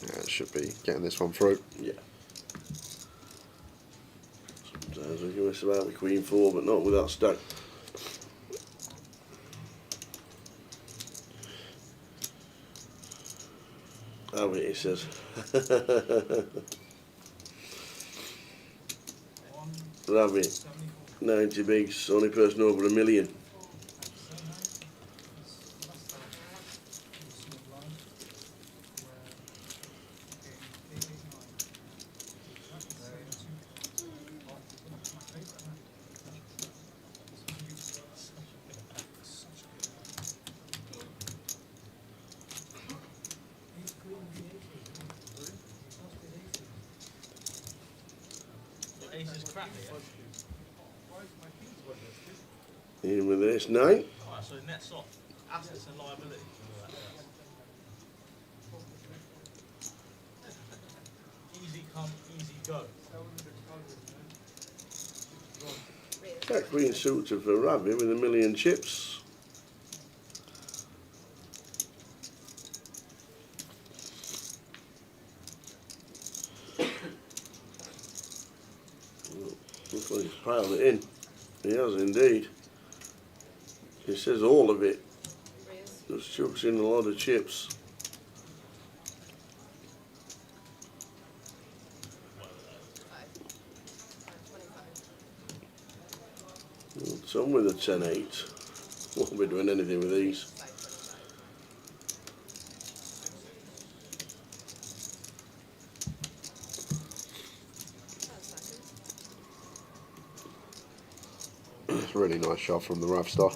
Yeah, it should be getting this one through. Yeah. Sometimes we can mess about with Queen 4, but not with that stack. Have it, he says. Rabbit, 90 bigs, only person over $1 million. Ace is crap here. In with this 9. Alright, so nets off assets and liabilities. Easy come, easy go. That Queen suited for Rabbit with $1 million chips. Looks like he's piled it in. He has indeed. He says all of it. Just chucks in a lot of chips. Some with a 10-8. Won't be doing anything with these. Really nice shot from the Rav Star.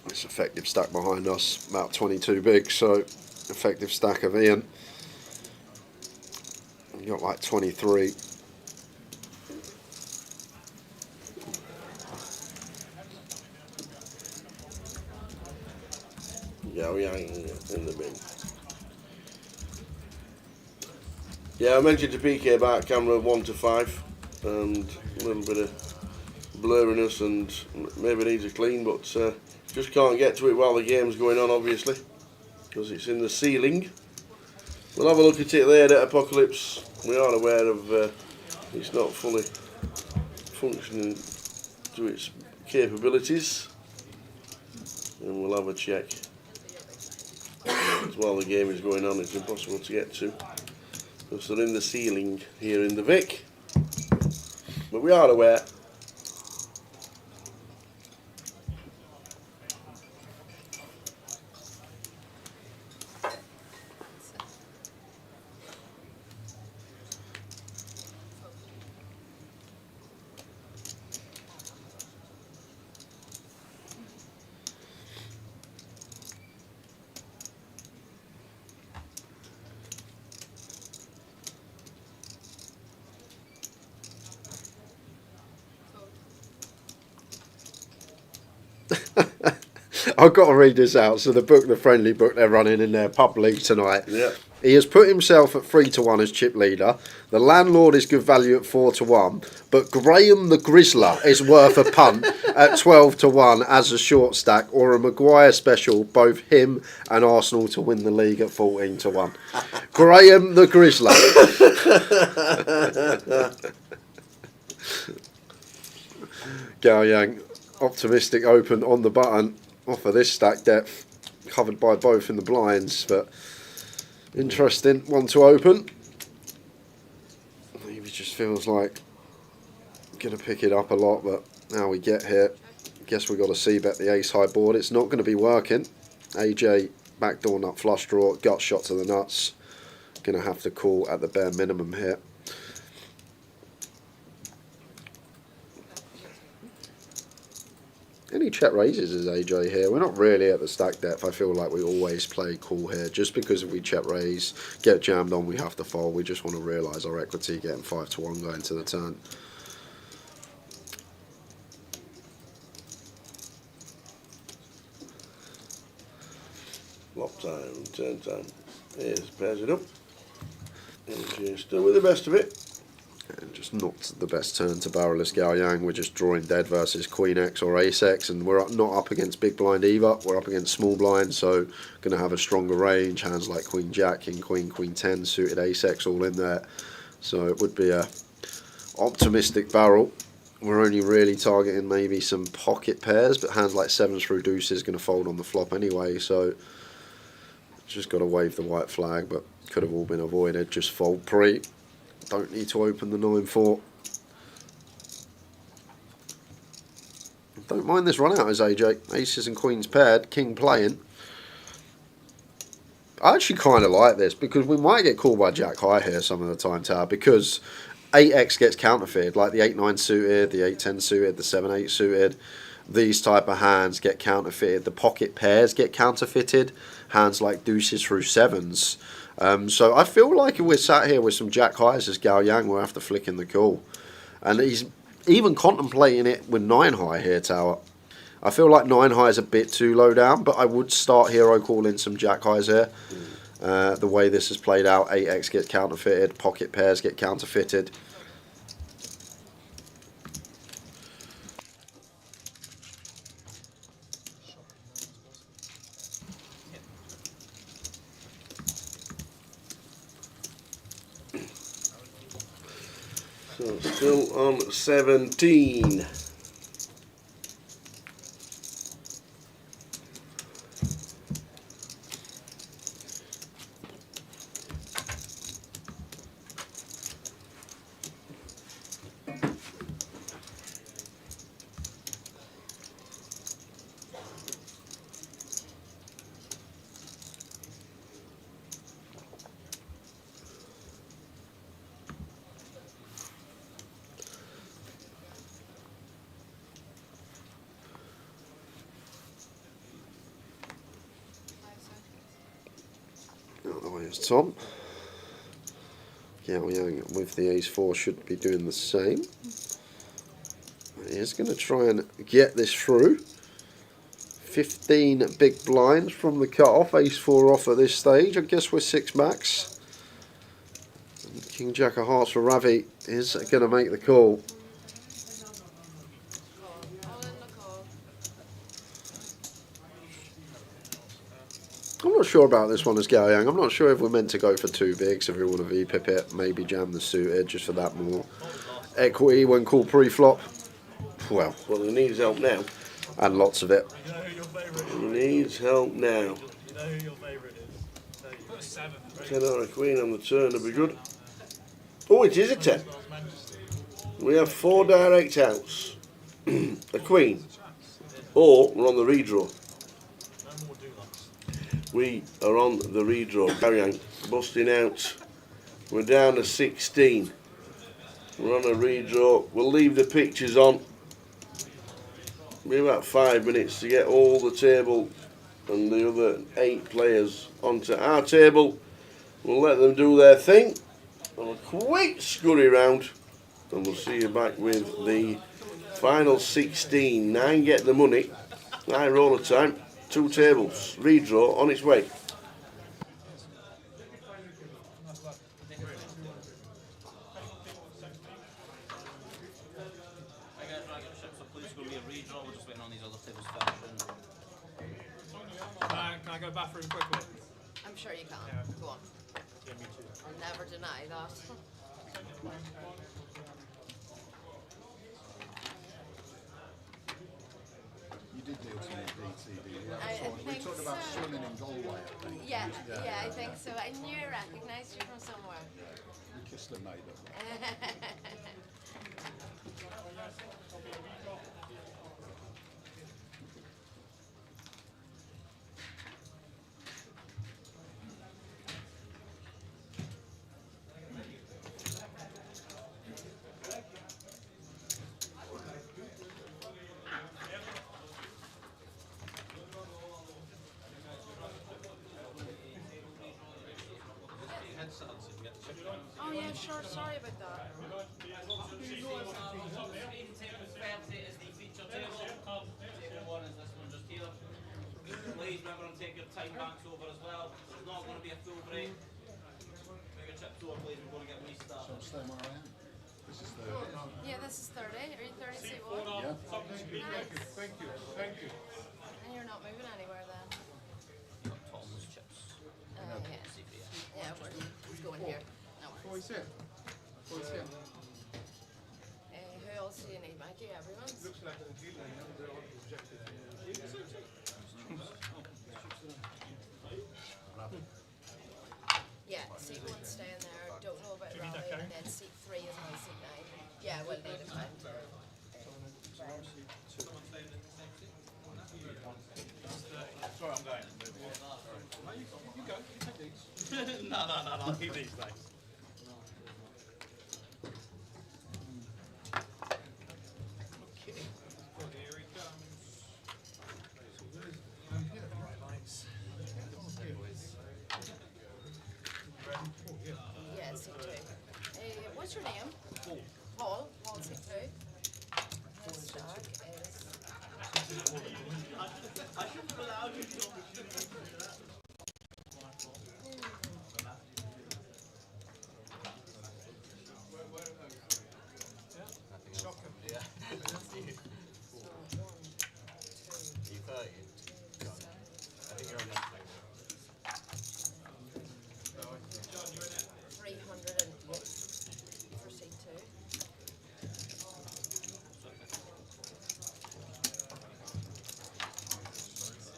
This effective stack behind us, about 22 big, so effective stack of Ian. You got like 23. Yeah, in the bin. Yeah, I mentioned to PK about camera 1 to 5 and a little bit of blurriness and maybe needs a clean, but just can't get to it while the game's going on, obviously, because it's in the ceiling. We'll have a look at it later at Apocalypse. We are aware of it's not fully functioning to its capabilities, and we'll have a check. While the game is going on, it's impossible to get to, because they're in the ceiling here in the Vic. But we are aware. I've got to read this out. So the book, the friendly book they're running in their pub league tonight. Yeah. He has put himself at 3-1 as chip leader. The landlord is good value at 4-1, but Graham the Grizzler is worth a punt at 12-1 as a short stack, or a Maguire special, both him and Arsenal to win the league at 14-1. Graham the Grizzler. Gao Yang, optimistic open on the button. Offer this stack depth, covered by both in the blinds, but interesting one to open. Maybe just feels like going to pick it up a lot, but now we get here, guess we've got to see bet the ace high board. It's not going to be working. AJ backdoor nut flush draw, gut shot to the nuts. Going to have to call at the bare minimum here. Any check raises is AJ here. We're not really at the stack depth. I feel like we always play cool here. Just because if we check raise, get jammed on, we have to fold. We just want to realise our equity getting 5-1 going to the turn. Flop time, turn time. Here's pairs it up. And still with the best of it. And just not the best turn to barrelless Gao Yang. We're just drawing dead versus Queen X or Ace X, and we're not up against big blind either. We're up against small blind, so going to have a stronger range. Hands like Queen Jack, King Queen, Queen 10, suited Ace X all in there. So it would be a optimistic barrel. We're only really targeting maybe some pocket pairs, but hands like 7s through deuces going to fold on the flop anyway, so just got to wave the white flag, but could have all been avoided. Just fold pre. Don't need to open the 9-4. Don't mind this run out as AJ. Aces and queens paired, king playing. I actually kind of like this because we might get called by Jack High here some of the time, Tower, because 8x gets counterfeited, like the 8-9 suited, the 8-10 suited, the 7-8 suited. These type of hands get counterfeited. The pocket pairs get counterfeited. Hands like deuces through 7s. So I feel like if we're sat here with some Jack Highs as Gao Yang, we'll have to flick in the call. And he's even contemplating it with 9 high here, Tower. I feel like 9 high is a bit too low down, but I would start hero calling some Jack Highs here. The way this has played out, 8x gets counterfeited, pocket pairs get counterfeited. So still on 17. There's Tom. Gao Yang with the ace-4 should be doing the same. He's going to try and get this through. 15 big blinds from the cut-off. Ace-4 off at this stage. I guess we're 6 max. And King Jack of Hearts for Ravi is going to make the call. I'm not sure about this one as Gao Yang. I'm not sure if we're meant to go for 2 bigs, if we want to V-pip it, maybe jam the suited just for that more equity when called pre-flop. Well, he needs help now. And lots of it. You know who your favourite is? He needs help now. You know who your favourite is? Put a 7. 10 or a queen on the turn would be good. Oh, it is a 10. We have 4 direct outs. A queen. Or we're on the redraw. We are on the redraw. Carry on. Busting out. We're down to 16. We're on a redraw. We'll leave the pictures on. Be about 5 minutes to get all the table and the other 8 players onto our table. We'll let them do their thing. And a quick scurry round. And we'll see you back with the final 16. 9 get the money. 9 roller time. 2 tables. Redraw on its way. bathroom quickly? I'm sure you can. Yeah. Go on. Yeah, me too. I'll never deny that. You did deal to me DTV. We talked about swimming in Galway, I think. Yeah, I think so. I knew I recognised you from somewhere. We kissed a maid up there. Oh yeah, sure. Sorry about that. Please remember to take your time banks over as well. There's not going to be a full break. Move your chips over, please. We're going to get restarted. So I'm staying where I am. This is 30. Yeah, this is 30. Are you 30 seat one? Yeah. Nice. Thank you. Thank you. And you're not moving anywhere then? Tom's chips. Yeah. Yeah, we're going here. No worries. Boys here. Boys here. Who else do you need, Mikey? Everyone's? Looks like a deal. They're all rejected. Yeah, seat one staying there. Don't know about Raleigh. And then seat 3 is my seat 9. Yeah, we'll need a time to. Sorry, I'm going. You go. You take these. No. I'll keep these, thanks. Okay. Here he comes. Yeah, seat 2. What's your name? Paul. Paul, seat 2. His stack is. I shouldn't have allowed you to.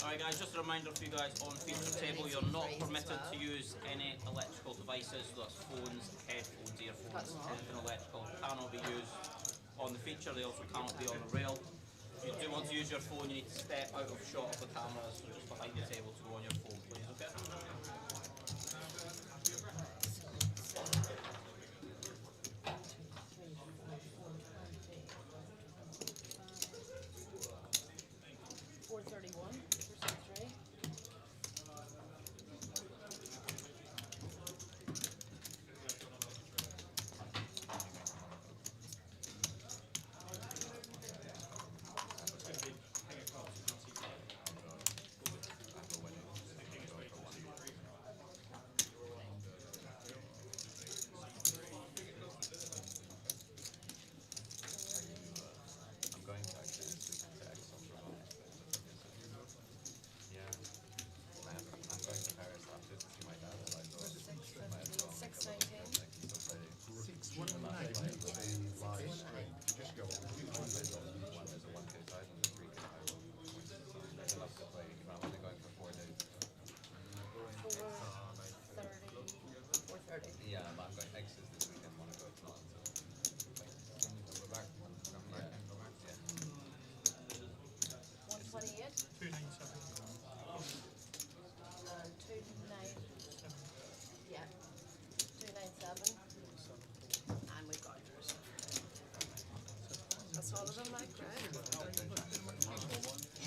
Alright guys, just a reminder for you guys, on feature table you're not permitted to use any electrical devices, so that's phones, headphones, earphones, anything electrical cannot be used on the feature. They also cannot be on the rail. If you do want to use your phone, you need to step out of shot of the camera, so just behind the table to go on your phone, please, okay?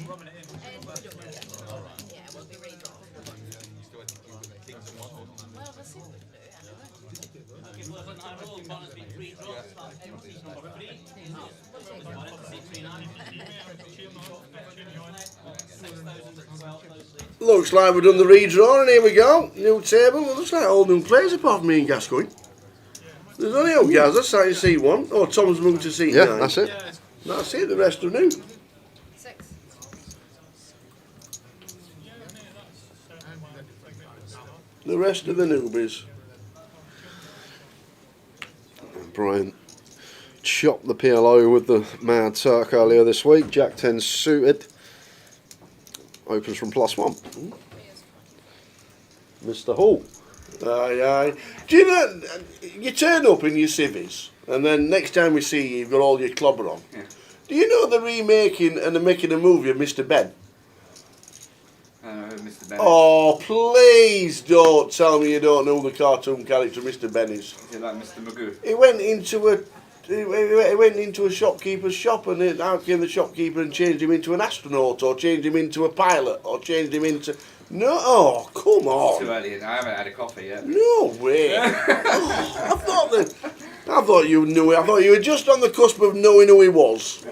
Rubbing it in. Yeah, we'll be redrawn. Well, we'll see what we can do anyway. Okay, well, if I roll, one has been redrawn, so that's empty number 3. One is seat 3 now. 6,000 to 12,000. Looks like we've done the redraw, and here we go. New table. Well, looks like all new players apart from me and Gascoigne. There's only old Gazza sat in seat 1. Oh, Tom's moved to seat 9. That's it. That's it, the rest are new. 6. The rest of the newbies. Brian chopped the PLO with the Mad Turk earlier this week. Jack 10 suited. Opens from +1. Mr. Hall. Aye, aye. Do you know, you turn up in your civvies, and then next time we see you, you've got all your clobber on. Yeah. Do you know they're remaking and they're making a movie of Mr. Ben? Mr. Ben. Oh, please don't tell me you don't know the cartoon character Mr. Ben is. Is it like Mr. Magoo? He went into a shopkeeper's shop, and out came the shopkeeper and changed him into an astronaut, or changed him into a pilot, or changed him into... No, oh, come on. Too early. I haven't had a coffee yet. No way. Oh, I thought you knew it. I thought you were just on the cusp of knowing who he was.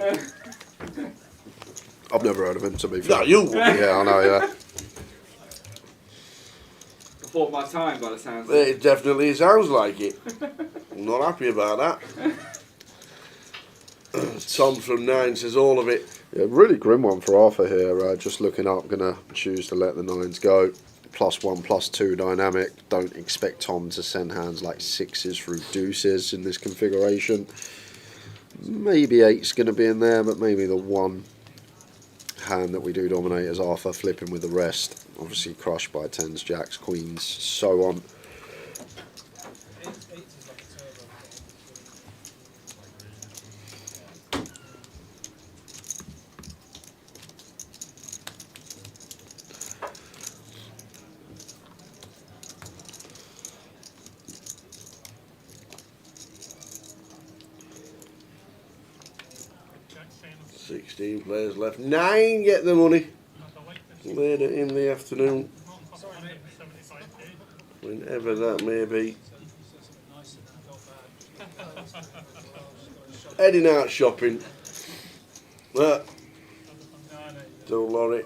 I've never heard of him, to be fair. No, you wouldn't. Yeah, I know, yeah. Before my time, by the sounds of It definitely sounds like it. I'm not happy about that. Tom from 9 says all of it. Yeah, really grim one for Arthur here. Just looking up, gonna choose to let the 9s go. +1, +2 dynamic. Don't expect Tom to send hands like 6s through deuces in this configuration. Maybe 8's gonna be in there, but maybe the one hand that we do dominate is Arthur flipping with the rest. Obviously crushed by 10s, jacks, queens, so on. 16 players left. 9 get the money. Later in the afternoon. Whenever that may be. Heading out shopping. To Laurie.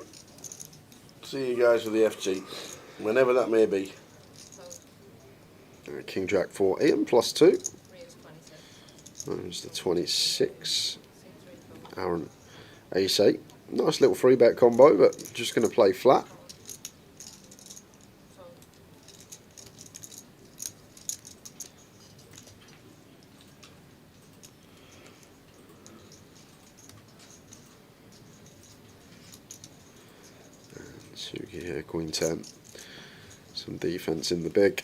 See you guys for the FT. Whenever that may be. King Jack 4, Ian +2. There's the 26. Aaron Ace 8. Nice little 3-bet combo, but just going to play flat. And Suki here, Queen 10. Some defense in the big.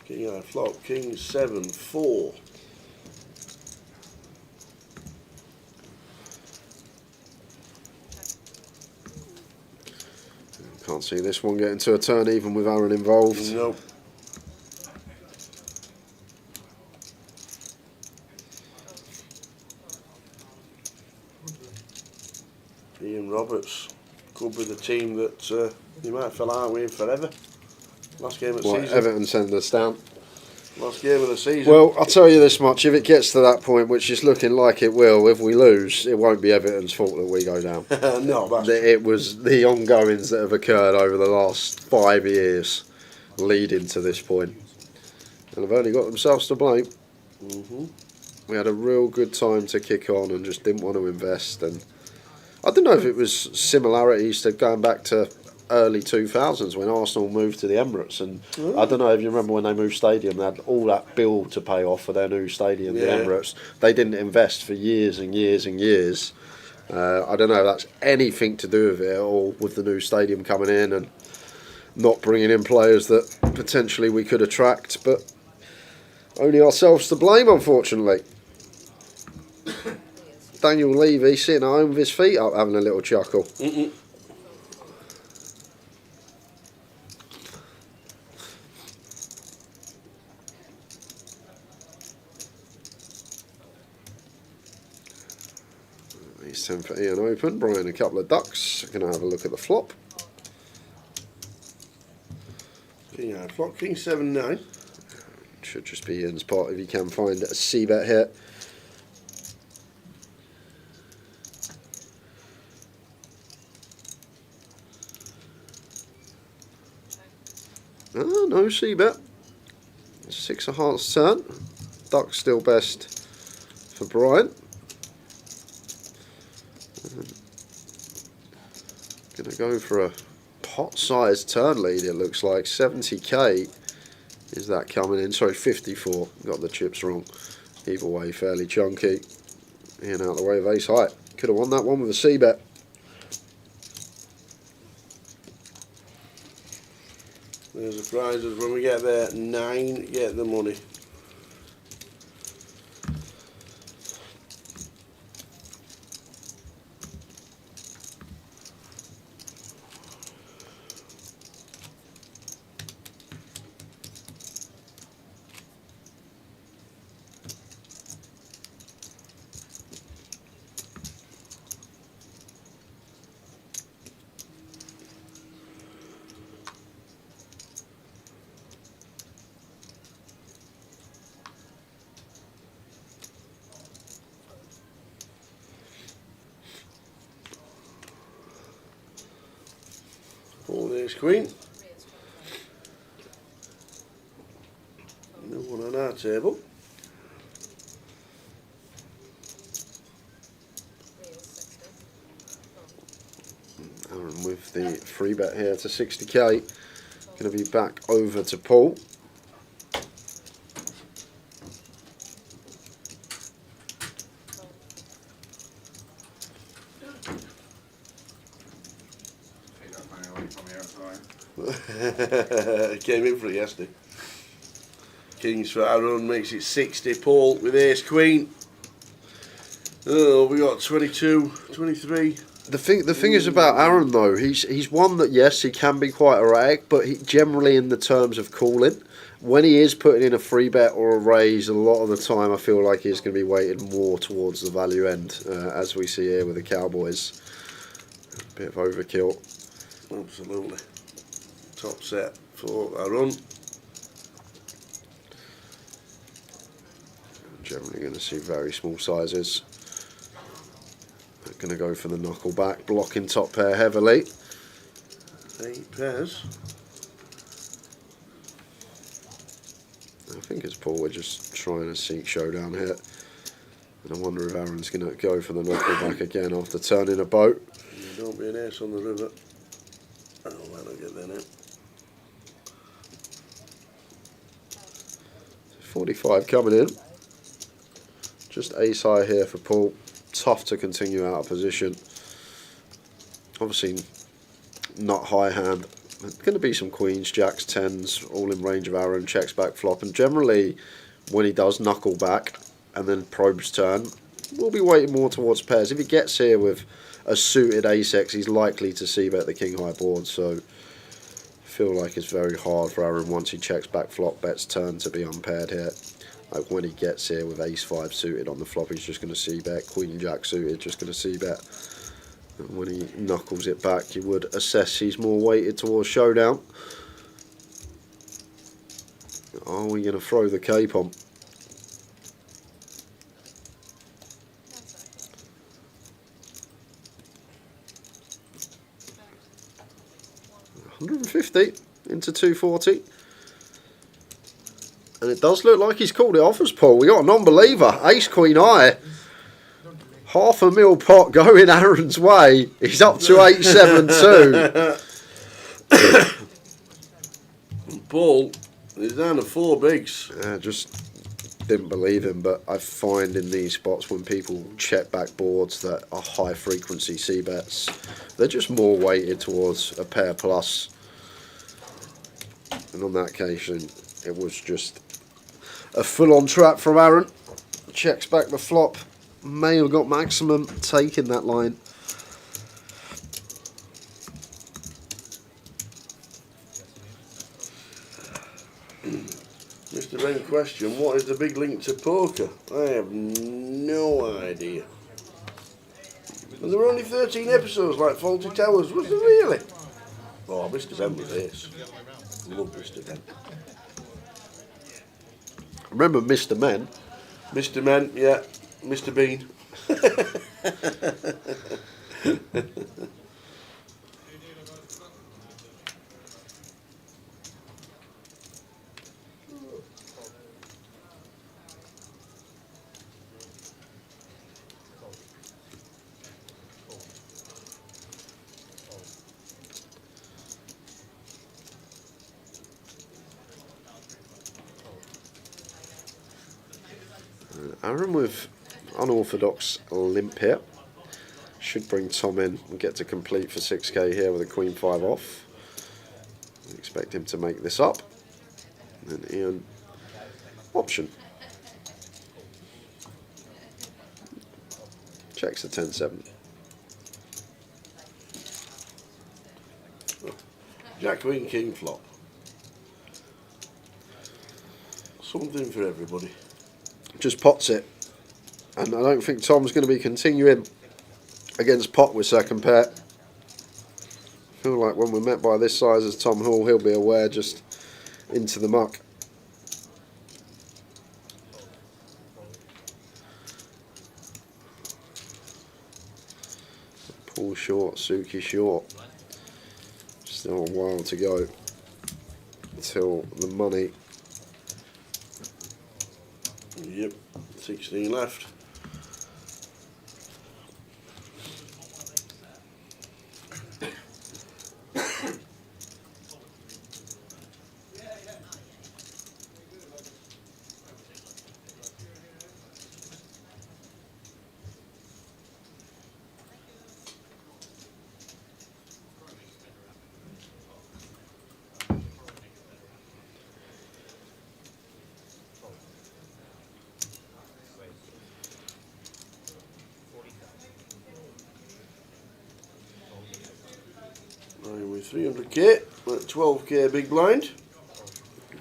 King high flop, King 7, 4. Can't see this one getting to a turn even with Aaron involved. Nope. Ian Roberts could be the team that you might fell out with forever. Last game of the season. Everton send us down. Last game of the season. Well, I'll tell you this much. If it gets to that point, which is looking like it will, if we lose, it won't be Everton's fault that we go down. No, that's it was the ongoings that have occurred over the last 5 years leading to this point. And have only got themselves to blame. We had a real good time to kick on and just didn't want to invest. And I don't know if it was similarities to going back to early 2000s when Arsenal moved to the Emirates, and I don't know if you remember when they moved stadium, they had all that bill to pay off for their new stadium, the Emirates. They didn't invest for years and years and years. I don't know if that's anything to do with it at all, with the new stadium coming in and not bringing in players that potentially we could attract, but only ourselves to blame, unfortunately. Daniel Levy sitting at home with his feet up having a little chuckle. He's 10 for Ian open. Brian a couple of ducks. Going to have a look at the flop. King high flop, King 7, 9. Should just be Ian's pot if he can find a C-bet here. Ah, no C-bet. 6 of hearts turn. Duck's still best for Brian. Going to go for a pot-sized turn lead, it looks like. 70k is that coming in. Sorry, 54. Got the chips wrong. Either way, fairly chunky. In out the way of ace high. Could have won that one with a C-bet. There's the prizes when we get there. 9, get the money. All there's queen. No one on our table. Aaron with the free bet here to 60k. Going to be back over to Paul. Came in for it yesterday. Kings for Aaron makes it 60. Paul with ace queen. Oh, we got 22, 23. The thing is about Aaron though, he's one that yes he can be quite erratic, but he generally in the terms of calling, when he is putting in a free bet or a raise, a lot of the time I feel like he's going to be weighted more towards the value end, as we see here with the Cowboys. A bit of overkill. Absolutely. Top set for Aaron. Generally going to see very small sizes. Going to go for the knuckle back, blocking top pair heavily. 8 pairs. I think it's Paul, we're just trying to seek showdown here. And I wonder if Aaron's going to go for the knuckle back again after turning a boat. Don't be an ace on the river. Oh, why don't get there now? 45 coming in. Just ace high here for Paul. Tough to continue out of position. Obviously not high hand. There's going to be some queens, jacks, tens, all in range of Aaron. Checks back flop, and generally when he does knuckle back and then probes turn, we'll be weighting more towards pairs. If he gets here with a suited ace-x, he's likely to see bet the king high board. So I feel like it's very hard for Aaron once he checks back flop, bets turn to be unpaired here. Like when he gets here with ace-5 suited on the flop, he's just going to see bet. Queen-jack suited, just going to see bet. And when he knuckles it back, you would assess he's more weighted towards showdown. Are we going to throw the cape on? $150 into 240. And it does look like he's called it off as Paul. We got a non-believer. Ace Queen High. $500,000 pot going Aaron's way. He's up to 872. Paul is down to 4 bigs. Just didn't believe him, but I find in these spots when people check back boards that are high frequency C bets, they're just more weighted towards a pair plus. And on that occasion, it was just a full-on trap from Aaron. Checks back the flop. May have got maximum taking that line. Mr. Ben question, what is the big link to poker? I have no idea. And there were only 13 episodes like Faulty Towers, was there really? Oh, Mr. Ben was this. Love Mr. Ben. Remember Mr. Men? Mr. Men, yeah. Mr. Bean. Aaron with unorthodox limp here. Should bring Tom in and get to complete for 6k here with a queen 5 off. Expect him to make this up. And then Ian, option. Checks the 10-7. Jack, Queen, King flop. Something for everybody. Just pots it. And I don't think Tom's going to be continuing against pot with second pair. I feel like when we're met by this size as Tom Hall, he'll be aware just into the muck. Paul short, Suki short. Still a while to go until the money. Yep, 16 left. With 300k, at 12k big blind.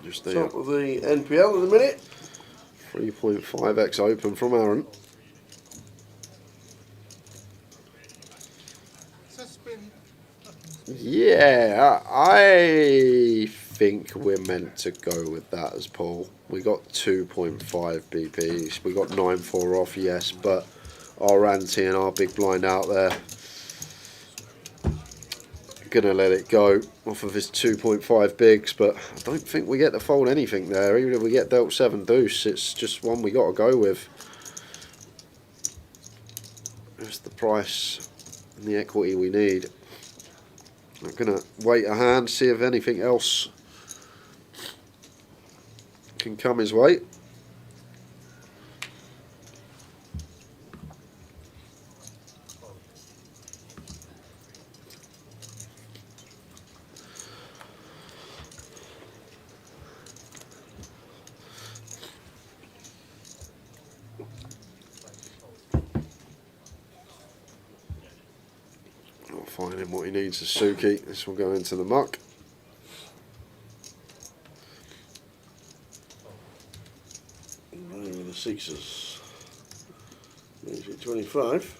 Just top of the NPL at the minute. 3.5x open from Aaron. Yeah, I think we're meant to go with that as Paul. We got 2.5 BPs. We got 9-4 off, yes, but our ante and our big blind out there, gonna let it go off of his 2.5 bigs, but I don't think we get to fold anything there. Even if we get dealt 7 deuce, it's just one we got to go with. That's the price and the equity we need. I'm gonna wait a hand, see if anything else can come his way. Finding what he needs is Suki. This will go into the muck. With the sixes. 25.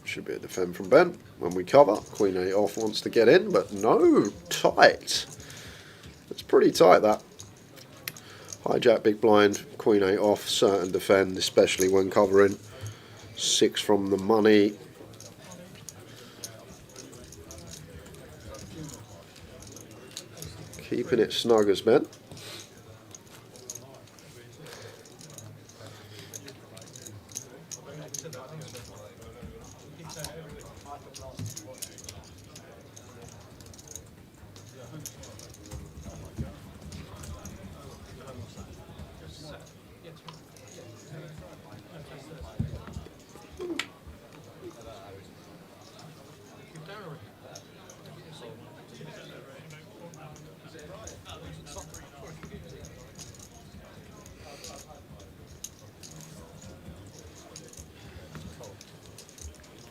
Should be a defend from Ben when we cover. Queen 8 off wants to get in, but no, tight. It's pretty tight, that. Hijack big blind, Queen 8 off, certain defend, especially when covering. 6 from the money. Keeping it snug as Ben.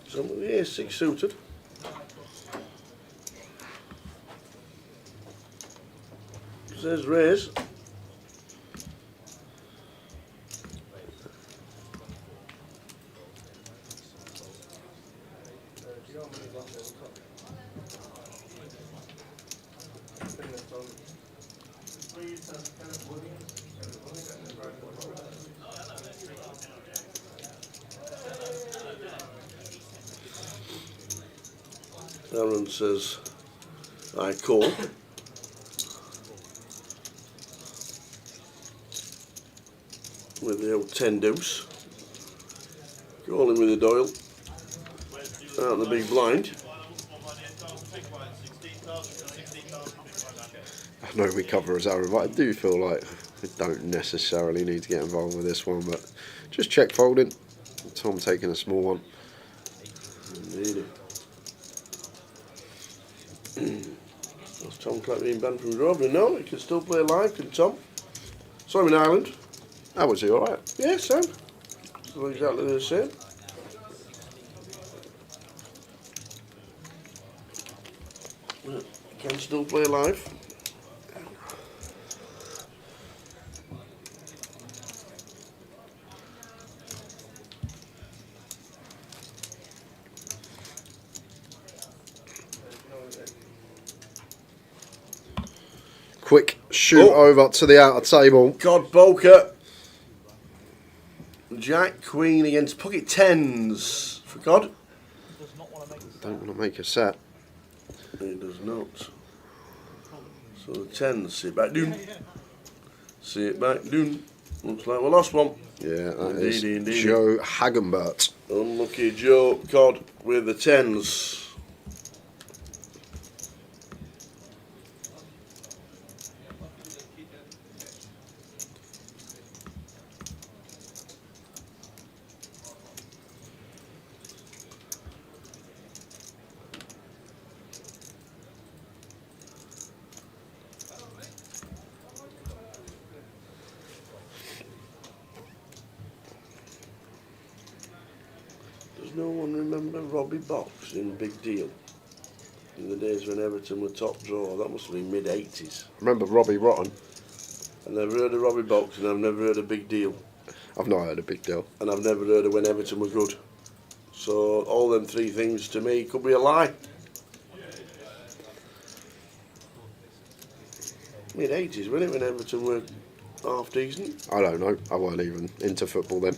So yeah, 6 suited. Says raise. Aaron says, I call. With the old 10 deuce. Rolling with the Doyle. Out the big blind. I know we cover as Aaron, but I do feel like we don't necessarily need to get involved with this one, but just check folding. Tom taking a small one. Indeed. That's Tom Clark being banned from draw, but no, he can still play live, can Tom? Simon Ireland. How was he, alright? Yeah, Sam. Still exactly the same. He can still play live. Quick shoot over to the outer table. God Poker. Jack Queen against pocket tens for God. Don't want to make a set. He does not. So the tens, see it back down. See it back down. Looks like we lost one. Yeah, that Indeed, is indeed. Joe Hagenbert. Unlucky Joe Cod with the tens. Does no one remember Robbie Box in Big Deal? In the days when Everton were top drawer, that must have been mid-80s. Remember Robbie Rotten? I've never heard of Robbie Box and I've never heard of Big Deal. I've not heard of Big Deal. And I've never heard of when Everton were good. So all them three things to me could be a lie. Mid-80s, wasn't it, when Everton were half decent? I don't know. I weren't even into football then.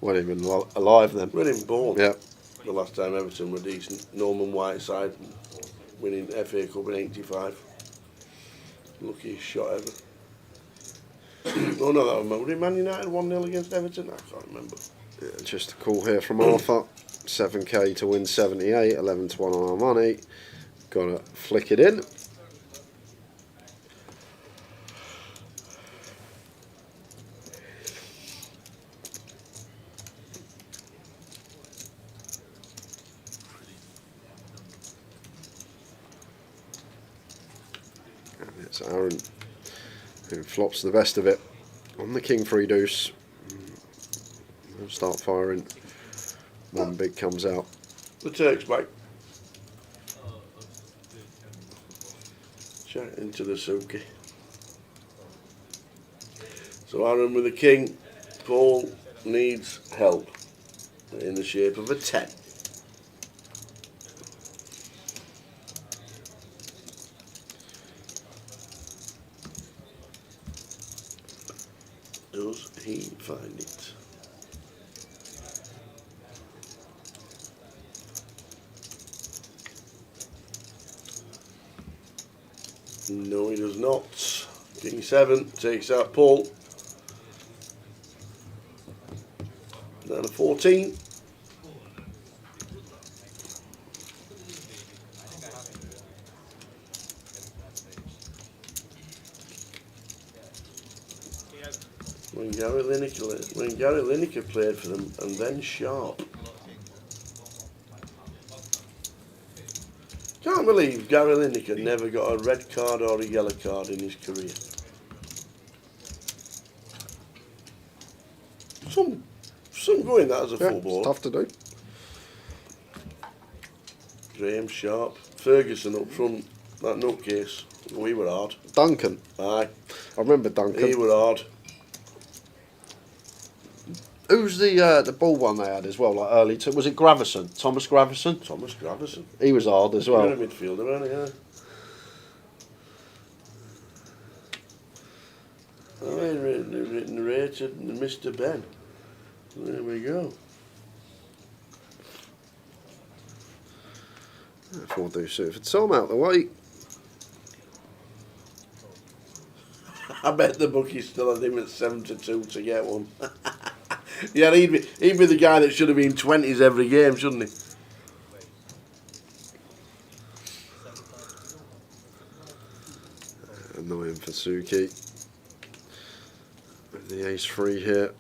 Weren't even alive then. Weren't even born. Yeah. The last time Everton were decent. Norman Whiteside winning FA Cup in '85. Luckiest shot ever. Oh no, that was Man United 1-0 against Everton? I can't remember. Yeah, just a call here from Arthur. 7k to win 78, 11 to 1 on our money. Gotta flick it in. And it's Aaron who flops the best of it on the King 3 deuce. We'll start firing. One big comes out. The Turks back. Chat into the Suki. So Aaron with the King. Paul needs help in the shape of a 10. Does he find it? No, he does not. King 7 takes out Paul. Down to 14. When Gary Lineker played for them, and then Sharp. Can't believe Gary Lineker never got a red card or a yellow card in his career. Some going that as a footballer. It's tough to do. Graham, Sharp, Ferguson up front, that nutcase. We were hard. Duncan. Aye. I remember Duncan. He were hard. Who's the ball one they had as well, like early? Was it Gravison? Thomas Gravison? Thomas Gravison. He was hard as well. He was a midfielder, wasn't he? Yeah. Oh, written rated Mr. Ben. There we go. 4 deuce suited for Tom out the way. I bet the bookies still had him at 7-2 to get one. Yeah, he'd be the guy that should have been 20s every game, shouldn't he? Annoying for Suki. With the ace-3 here.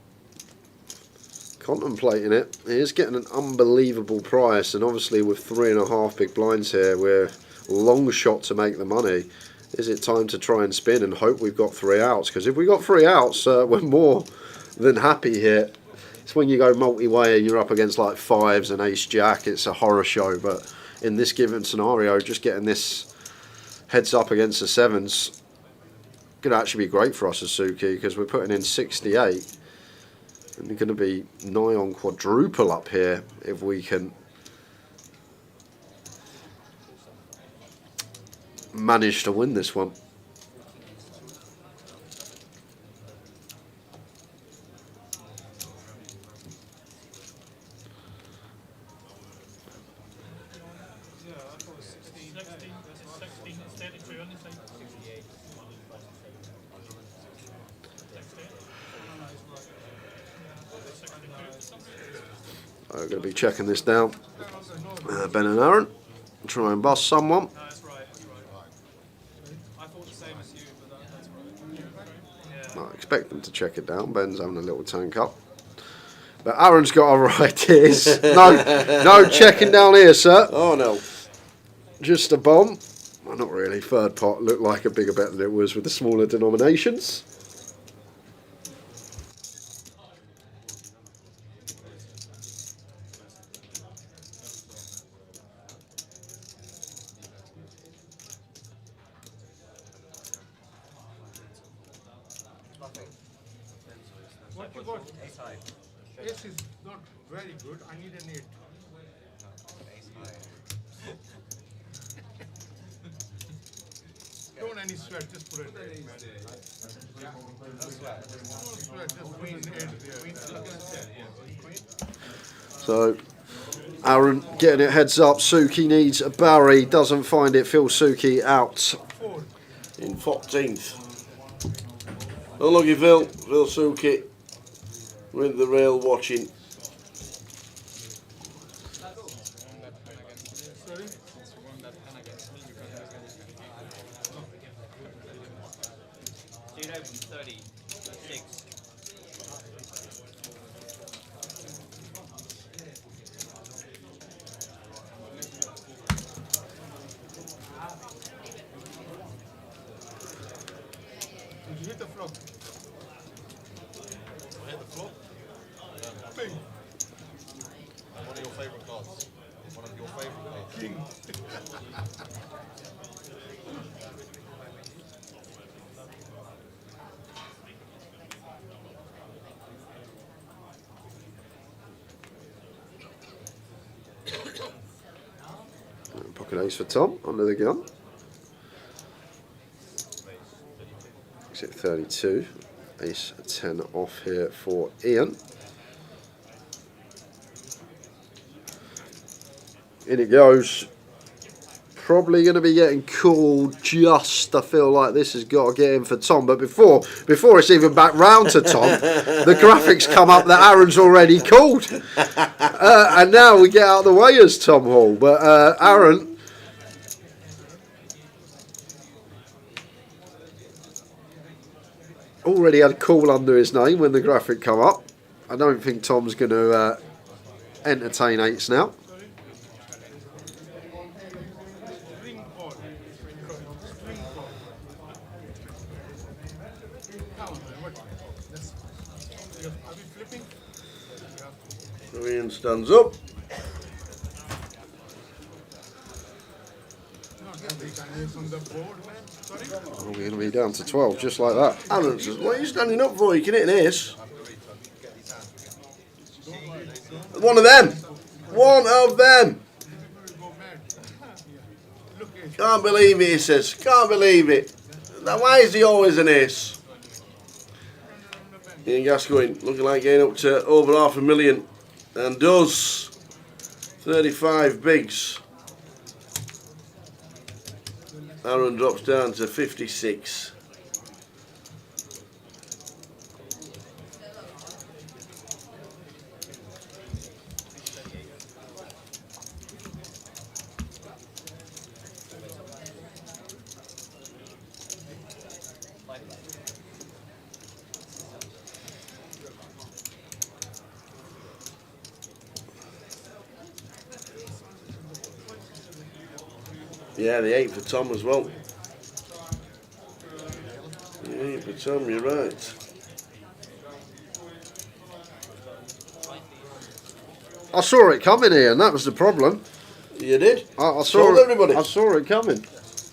Contemplating it. He is getting an unbelievable price, and obviously with 3.5 big blinds here, we're long shot to make the money. Is it time to try and spin and hope we've got 3 outs? Because if we got 3 outs, we're more than happy here. It's when you go multi-way and you're up against like 5s and ace-jack, it's a horror show. But in this given scenario, just getting this heads up against the 7s could actually be great for us as Suki, because we're putting in 68. And we're going to be nigh on quadruple up here if we can manage to win this one. I'm going to be checking this down. Ben and Aaron, try and bust someone. I expect them to check it down. Ben's having a little tank up. But Aaron's got other ideas. No checking down here, sir. Oh, no. Just a bomb. Well, not really. Third pot looked like a bigger bet than it was with the smaller denominations. What you got? Ace is not very good. I need an 8. Don't any sweat, just put it there, man. Don't sweat, just queen 8 there. So, Aaron getting it heads up. Suki needs a Barry, doesn't find it. Phil Suki out. In 14th. Unlucky Phil Suki with the rail watching. Did you hit the flop? I hit the flop. Ping. And one of your favourite cards. One of your favourite cards. King. Pocket ace for Tom, under the gun. Exit 32. Ace 10 off here for Ian. In it goes. Probably going to be getting called just. I feel like this has got to get in for Tom. But before it's even back round to Tom, the graphics come up that Aaron's already called. And now we get out of the way as Tom Hall. But Aaron. Already had call under his name when the graphic come up. I don't think Tom's going to entertain 8s now. Ian stands up. Oh, we're going to be down to 12, just like that. Aaron says, what are you standing up for? You can hit an ace. One of them. One of them. Can't believe it, he says. Can't believe it. Now, why is he always an ace? Ian Gascoigne looking like getting up to over $500,000. And does 35 bigs. Aaron drops down to 56. Yeah, the 8 for Tom as well. The 8 for Tom, you're right. I saw it coming here, and that was the problem. You did? I Told everybody. I saw it coming.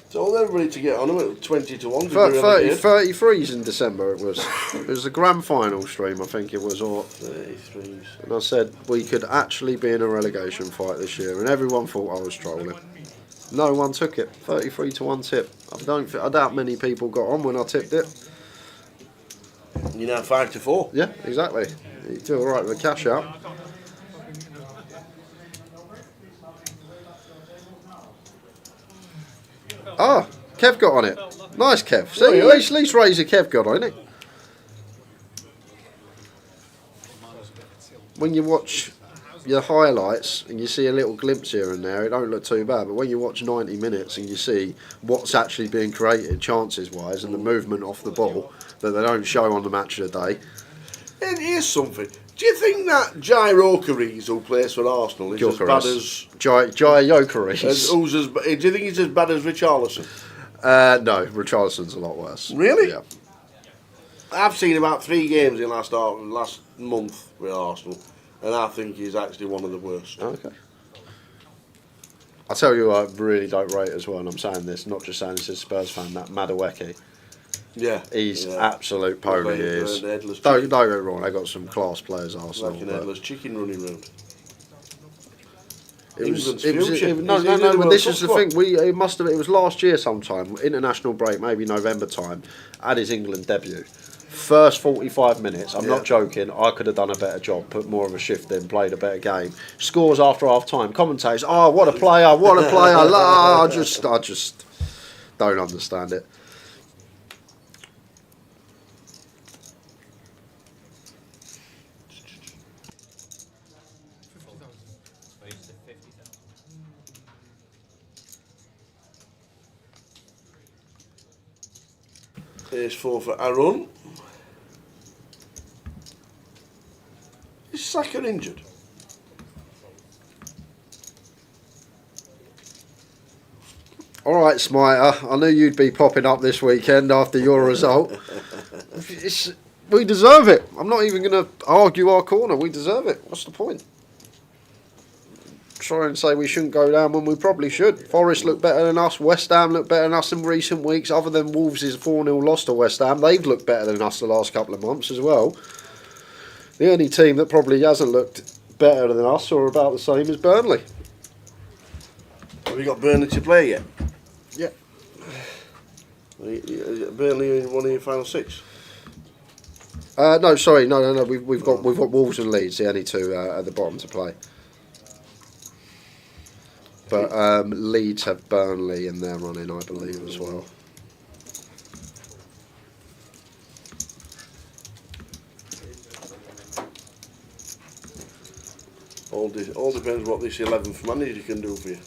Told everybody to get on them at 20 to 1. 33s in December it was. It was the grand final stream, I think it was. Or 33s. And I said we could actually be in a relegation fight this year, and everyone thought I was trolling. No one took it. 33 to 1 tip. I doubt many people got on when I tipped it. You're now 5 to 4. Yeah, exactly. You do all right with the cash out. Ah, Kev got on it. Nice, Kev. See, at least Razor Kev got on it. When you watch your highlights and you see a little glimpse here and there, it don't look too bad. But when you watch 90 minutes and you see what's actually being created, chances-wise, and the movement off the ball that they don't show on the match of the day. And here's something. Do you think that Jai Rokeries, who plays for Arsenal, is as bad as... Jai Yokeries. Do you think he's as bad as Richarlison? No, Richarlison's a lot worse. Really? Yeah. I've seen about 3 games in last month with Arsenal, and I think he's actually one of the worst. Okay. I'll tell you I really don't rate as well, and I'm saying this, not just saying this as a Spurs fan, that Madueke. Yeah. He's absolute pony, he is. Don't get me wrong, they got some class players, Arsenal. Like an headless chicken running round. But this is the thing. It was last year sometime, international break, maybe November time, at his England debut. First 45 minutes, I'm not joking, I could have done a better job, put more of a shift in, played a better game. Scores after half time, commentators, oh, what a player, what a player. I just don't understand it. Here's 4 for Aaron. Is Saka injured? Alright, Smiter, I knew you'd be popping up this weekend after your result. We deserve it. I'm not even going to argue our corner. We deserve it. What's the point? Try and say we shouldn't go down when we probably should. Forest look better than us. West Ham look better than us in recent weeks. Other than Wolves' 4-0 loss to West Ham, they've looked better than us the last couple of months as well. The only team that probably hasn't looked better than us or about the same is Burnley. Have you got Burnley to play yet? Yeah. Burnley in one of your final 6? No, sorry, no. We've got Wolves and Leeds, the only 2 at the bottom to play. But Leeds have Burnley in their running, I believe, as well. All depends what this 11th manager can do for you.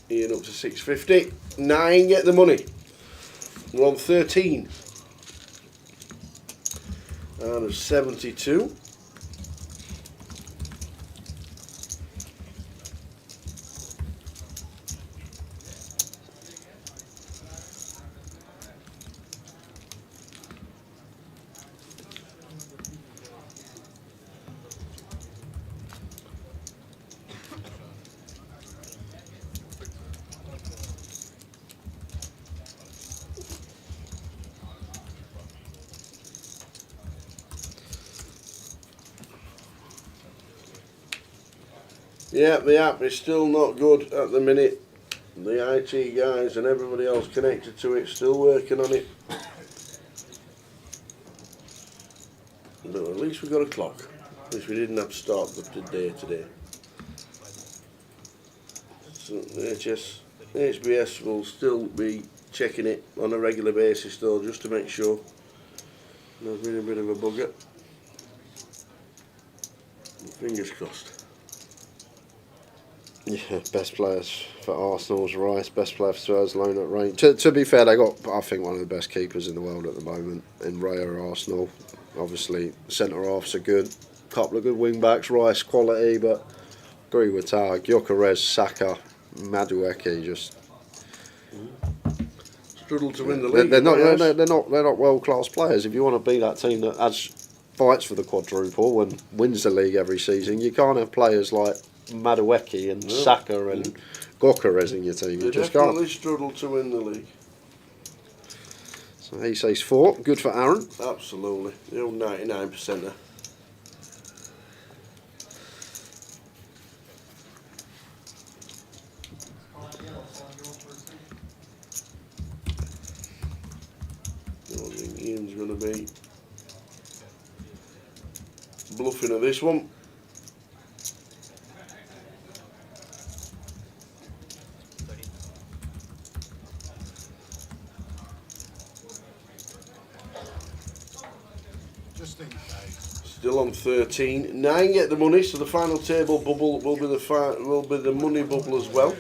Ian up to 650. 9 get the money. We're on 13. Out of 72. Yeah, the app is still not good at the minute. The IT guys and everybody else connected to it still working on it. But at least we got a clock. At least we didn't have to start the day today. So HBS will still be checking it on a regular basis though, just to make sure. There's been a bit of a bugger. Fingers crossed. Yeah, best players for Arsenal's Rice, best player for Spurs, loan at range. To be fair, they got, I think, one of the best keepers in the world at the moment in Raya Arsenal. Obviously, centre halves are good, couple of good wing backs, Rice quality, but agree with Tag, Gyökeres, Saka, Madueke just struggle to win the league. They're not world class players. If you want to be that team that fights for the quadruple and wins the league every season, you can't have players like Madueke and Saka and Gyökeres in your team. You just can't. Definitely struggle to win the league. So he says 4. Good for Aaron. Absolutely. The old 99%er. I don't think Ian's going to be bluffing at this one. Still on 13. 9 get the money, so the final table bubble will be the money bubble as well.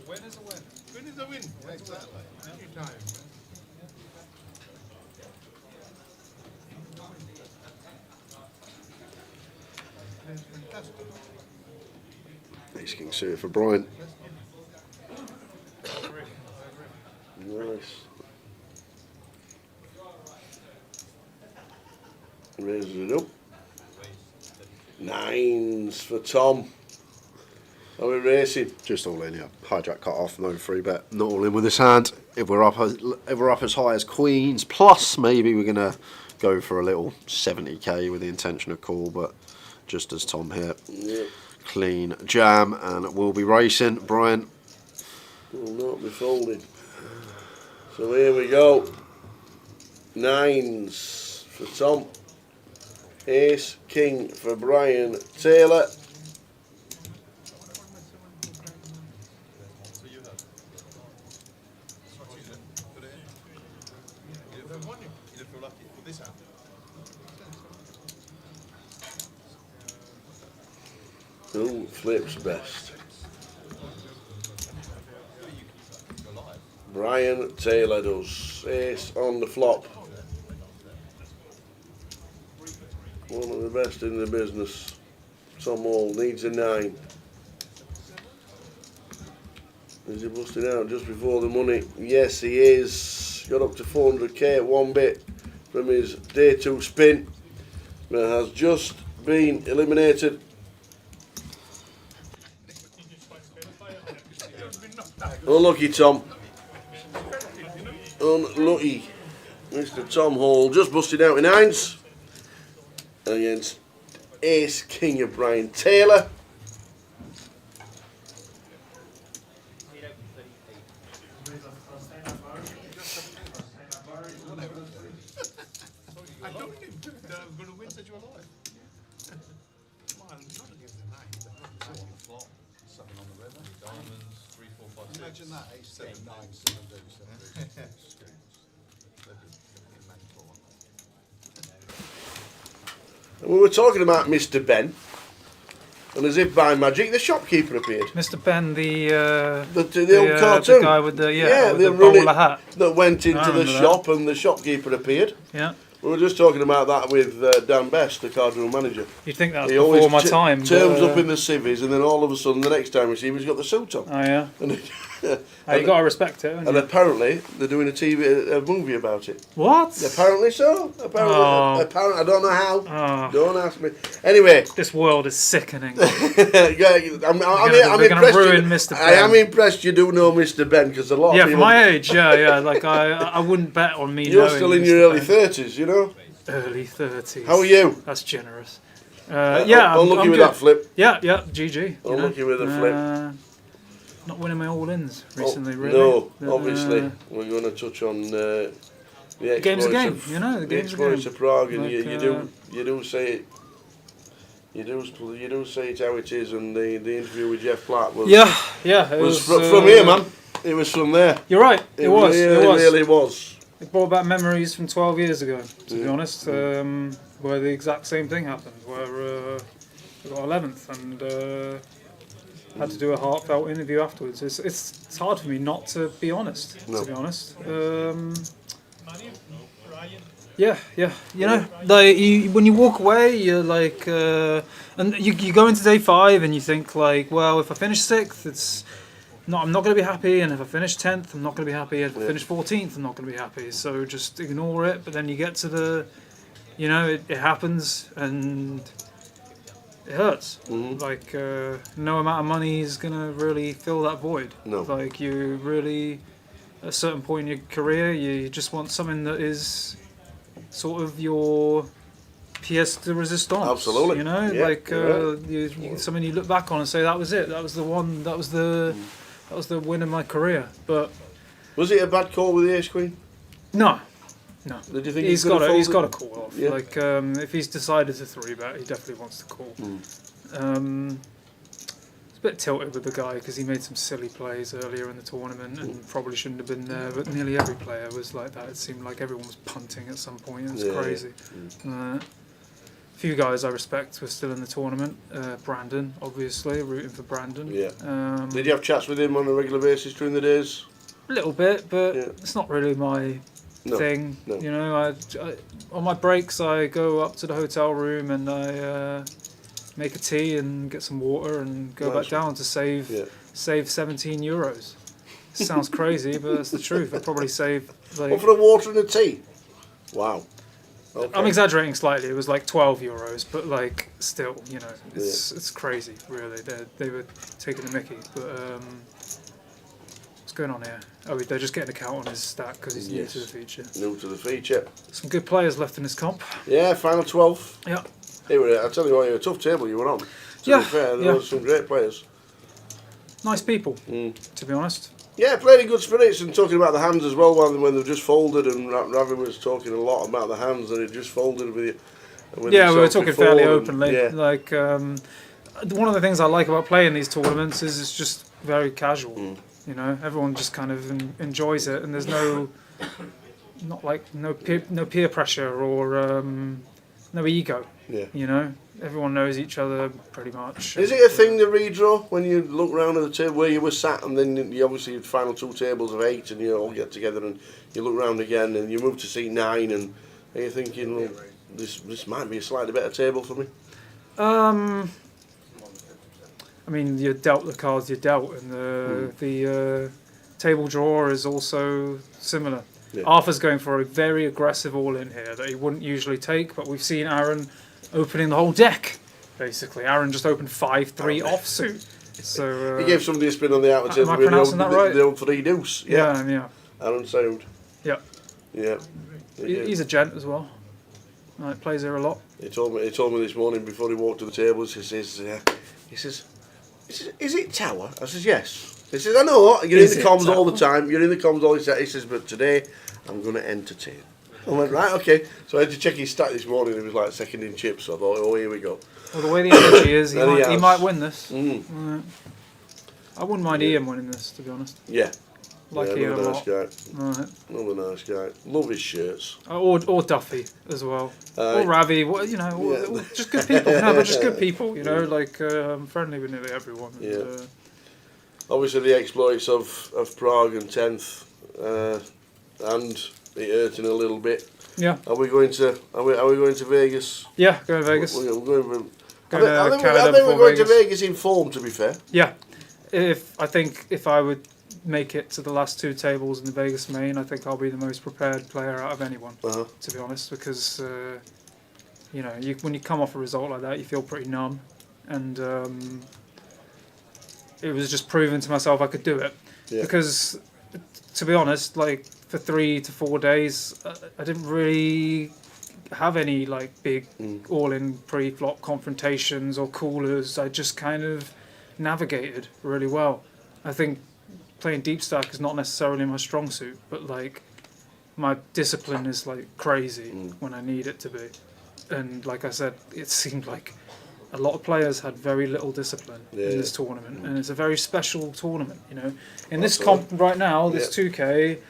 When is a win? Win is a win. Yeah, exactly. Every time. Ace King suited for Brian. Nice. Raises it up. 9s for Tom. Are we racing? Just all in, yeah. Hijack cut off, no free bet. Not all in with this hand. If we're up as high as Queens, plus maybe we're gonna go for a little 70k with the intention of call, but just as Tom here. Yep. Clean jam, and we'll be racing. Brian. Will not be folding. So here we go. 9s for Tom. Ace, King for Brian Taylor. Who flips best? Brian Taylor does. Ace on the flop. One of the best in the business. Tom Hall needs a 9. Is he busting out just before the money? Yes, he is. Got up to 400k at 1 bit from his day 2 spin, but has just been eliminated. Unlucky Tom. Unlucky. Mr. Tom Hall just busted out in 9s against Ace King of Brian Taylor. I told him that I was going to win such a life. Come on, not against the 9. On the flop, 7 on the river. Diamonds, 3, 4, 5, 6. Imagine that, 8, 7, 9, 7, 2, 7, 2. We were talking about Mr. Ben, and as if by magic, the shopkeeper appeared. Mr. Ben, the old cartoon, the guy with the with the the bowler hat that went into the shop, and the shopkeeper appeared. Yeah. We were just talking about that with Dan Best, the card room manager. You'd think that was he before my time. Turns up in the civvies, and then all of a sudden, the next time we see him, he's got the suit on. Oh yeah. And you got to respect it. And apparently, they're doing a movie about it. What? Apparently so. Apparently, apparently, I don't know how. Oh. Don't ask me. Anyway, this world is sickening. I'm impressed. Ruin Mr. Ben. I am impressed you do know Mr. Ben, because a lot of people. For my age, yeah. Like I wouldn't bet on me. You're knowing still in Mr. your early Ben. 30s, you know. Early 30s. How are you? That's generous. Unlucky I'm with good. that flip. Yeah, GG. Unlucky with the flip. Not winning my all-ins recently, really. No, obviously. We're going to touch on The game's a game, exploits you know. The game's a game. exploits of Prague, and Like, you do say it. You do say it how it is, and the interview with Jeff Platt was it was was from here, man. It was from there. You're right. It was. Really was. It brought back memories from 12 years ago. To be honest, where the exact same thing happened, where we got 11th and had to do a heartfelt interview afterwards. It's hard for me not to be honest. No. To be honest. Yeah. You know, like when you walk away, you're like, and you go into day 5 and you think like, well, if I finish 6th, I'm not going to be happy, and if I finish 10th, I'm not going to be happy. If I finish 14th, I'm not going to be happy. So just ignore it. But then you get to you know, it happens and it hurts. Mm-hmm. Like no amount of money is going to really fill that void. No. Like you really, at a certain point in your career, you just want something that is sort of your pièce de résistance. Absolutely. You know, yeah, like something you look back on and say that was it. That was the one. That was the win of my career. But was it a bad call with the Ace Queen? No. Did you think he's got to call off? Yeah. Like if he's decided to 3-bet, he definitely wants to call. It's a bit tilted with the guy because he made some silly plays earlier in the tournament and probably shouldn't have been there. But nearly every player was like that. It seemed like everyone was punting at some point. It was crazy. A few guys I respect were still in the tournament. Brandon, obviously, rooting for Brandon. Yeah. Did you have chats with him on a regular basis during the days? A little bit, but it's not really my thing. No. You know, I on my breaks I go up to the hotel room and I make a tea and get some water and go back down to save €17. Sounds crazy, but that's the truth. I probably saved like. What for the water and the tea? Wow. Okay. I'm exaggerating slightly. It was like €12, but like still, you know, it's crazy. Really, they were taking the mickey. But what's going on here? Oh, they're just getting a count on his stack because he's new to the feature. New to the feature. Some good players left in this comp. Yeah, final 12. Yeah. I tell you what, you were a tough table you were on. To be fair, there were some great players. Nice people, to be honest. Yeah, played in good spirits and talking about the hands as well when they've just folded, and Ravi was talking a lot about the hands that had just folded with you. We were talking fairly openly. Like one of the things I like about playing these tournaments is it's just very casual. You know, everyone just kind of enjoys it, and there's no peer pressure or no ego. Yeah. You know, everyone knows each other pretty much. Is it a thing, the redraw, when you look round at the table where you were sat, and then you obviously had final 2 tables of 8, and you all get together and you look round again, and you move to seat 9, and you're thinking, well, this might be a slightly better table for me? I mean, you're dealt the cards you're dealt, and the table draw is also similar. Yeah. Arthur's going for a very aggressive all-in here that he wouldn't usually take, but we've seen Aaron opening the whole deck, basically. Aaron just opened 5-3 offsuit. So he gave somebody a spin on the outer table. Am I pronouncing that right? The old 3 deuce. Yeah. Aaron sound. Yeah. Yeah. He's a gent as well. Plays here a lot. He told me this morning before he walked to the table. He says, "Is it Tower?" I says, "Yes." He says, "I know. You're in the comms all the time. You're in the comms all the time." He says, "But today, I'm going to entertain." I went, right, okay. So I had to check his stat this morning. It was like second in chips. So I thought, oh, here we go. Well, the way the energy is, he might win this. I wouldn't mind Ian winning this, to be honest. Yeah. Like Ian a lot. Guy. Right. Another nice guy. Love his shirts. Or Duffy as well. Or Ravi. You know, just good people. No, but just good people. You know, like I'm friendly with nearly everyone. Yeah. And, obviously, the exploits of Prague and 10th, and it hurting a little bit. Yeah. Are we going to Vegas? Yeah, going to Vegas. We're going I think we're going to Vegas in form, to be fair. Yeah. I think if I would make it to the last 2 tables in the Vegas main, I think I'll be the most prepared player out of anyone, to be honest, because you know, when you come off a result like that, you feel pretty numb, and it was just proving to myself I could do it. Yeah. Because, to be honest, like for 3 to 4 days, I didn't really have any like big all-in pre-flop confrontations or coolers. I just kind of navigated really well. I think playing deep stack is not necessarily my strong suit, but like my discipline is like crazy when I need it to be. And like I said, it seemed like a lot of players had very little discipline in this tournament, and it's a very special tournament. You know, in this comp right now, this 2K,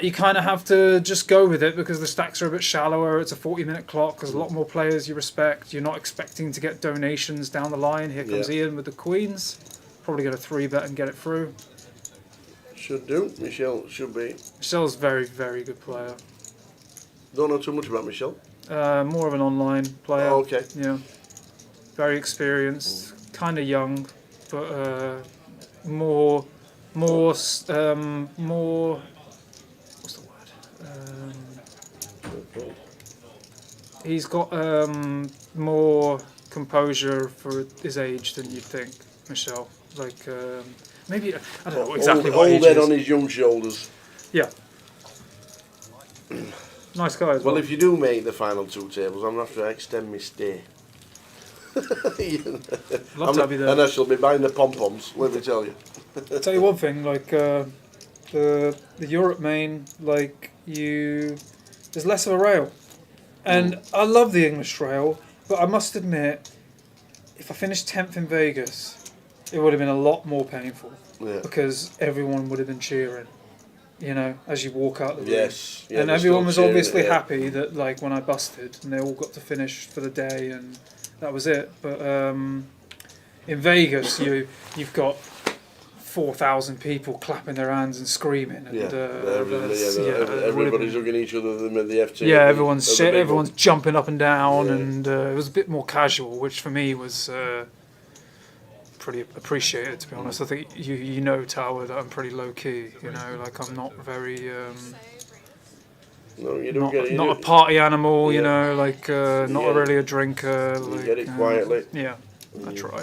you kind of have to just go with it because the stacks are a bit shallower. It's a 40-minute clock. There's a lot more players you respect. You're not expecting to get donations down the line. Here comes Ian with the queens. Probably get a 3-bet and get it through. Should do. Michelle should be. Michelle's very, very good player. Don't know too much about Michelle. More of an online player. Oh, okay. Yeah. Very experienced, kind of young, but more. What's the word? He's got more composure for his age than you'd think, Michelle. Like maybe I don't know exactly what age old head on his young shoulders. Yeah. Nice guy as well. Well, if you do make the final 2 tables, I'm going to have to extend my stay. Love to have you there. And I shall be buying the pom-poms, let me tell you. I'll tell you one thing, like the Europe main, like there's less of a rail. And I love the English rail, but I must admit, if I finished 10th in Vegas, it would have been a lot more painful. Yeah. Because everyone would have been cheering. You know, as you walk out the room. Yes. Yeah, and everyone was obviously happy that, like, when I busted and they all got to finish for the day and that was it. But in Vegas, you've got 4,000 people clapping their hands and screaming. And, everybody's hugging each other at the FT. Yeah, everyone's jumping up and down, and it was a bit more casual, which for me was pretty appreciated, to be honest. I think you know, Tower, that I'm pretty low key. You know, like I'm not very no, you don't not a party animal. You know, like not really a drinker. You like, get it quietly. Yeah, I try.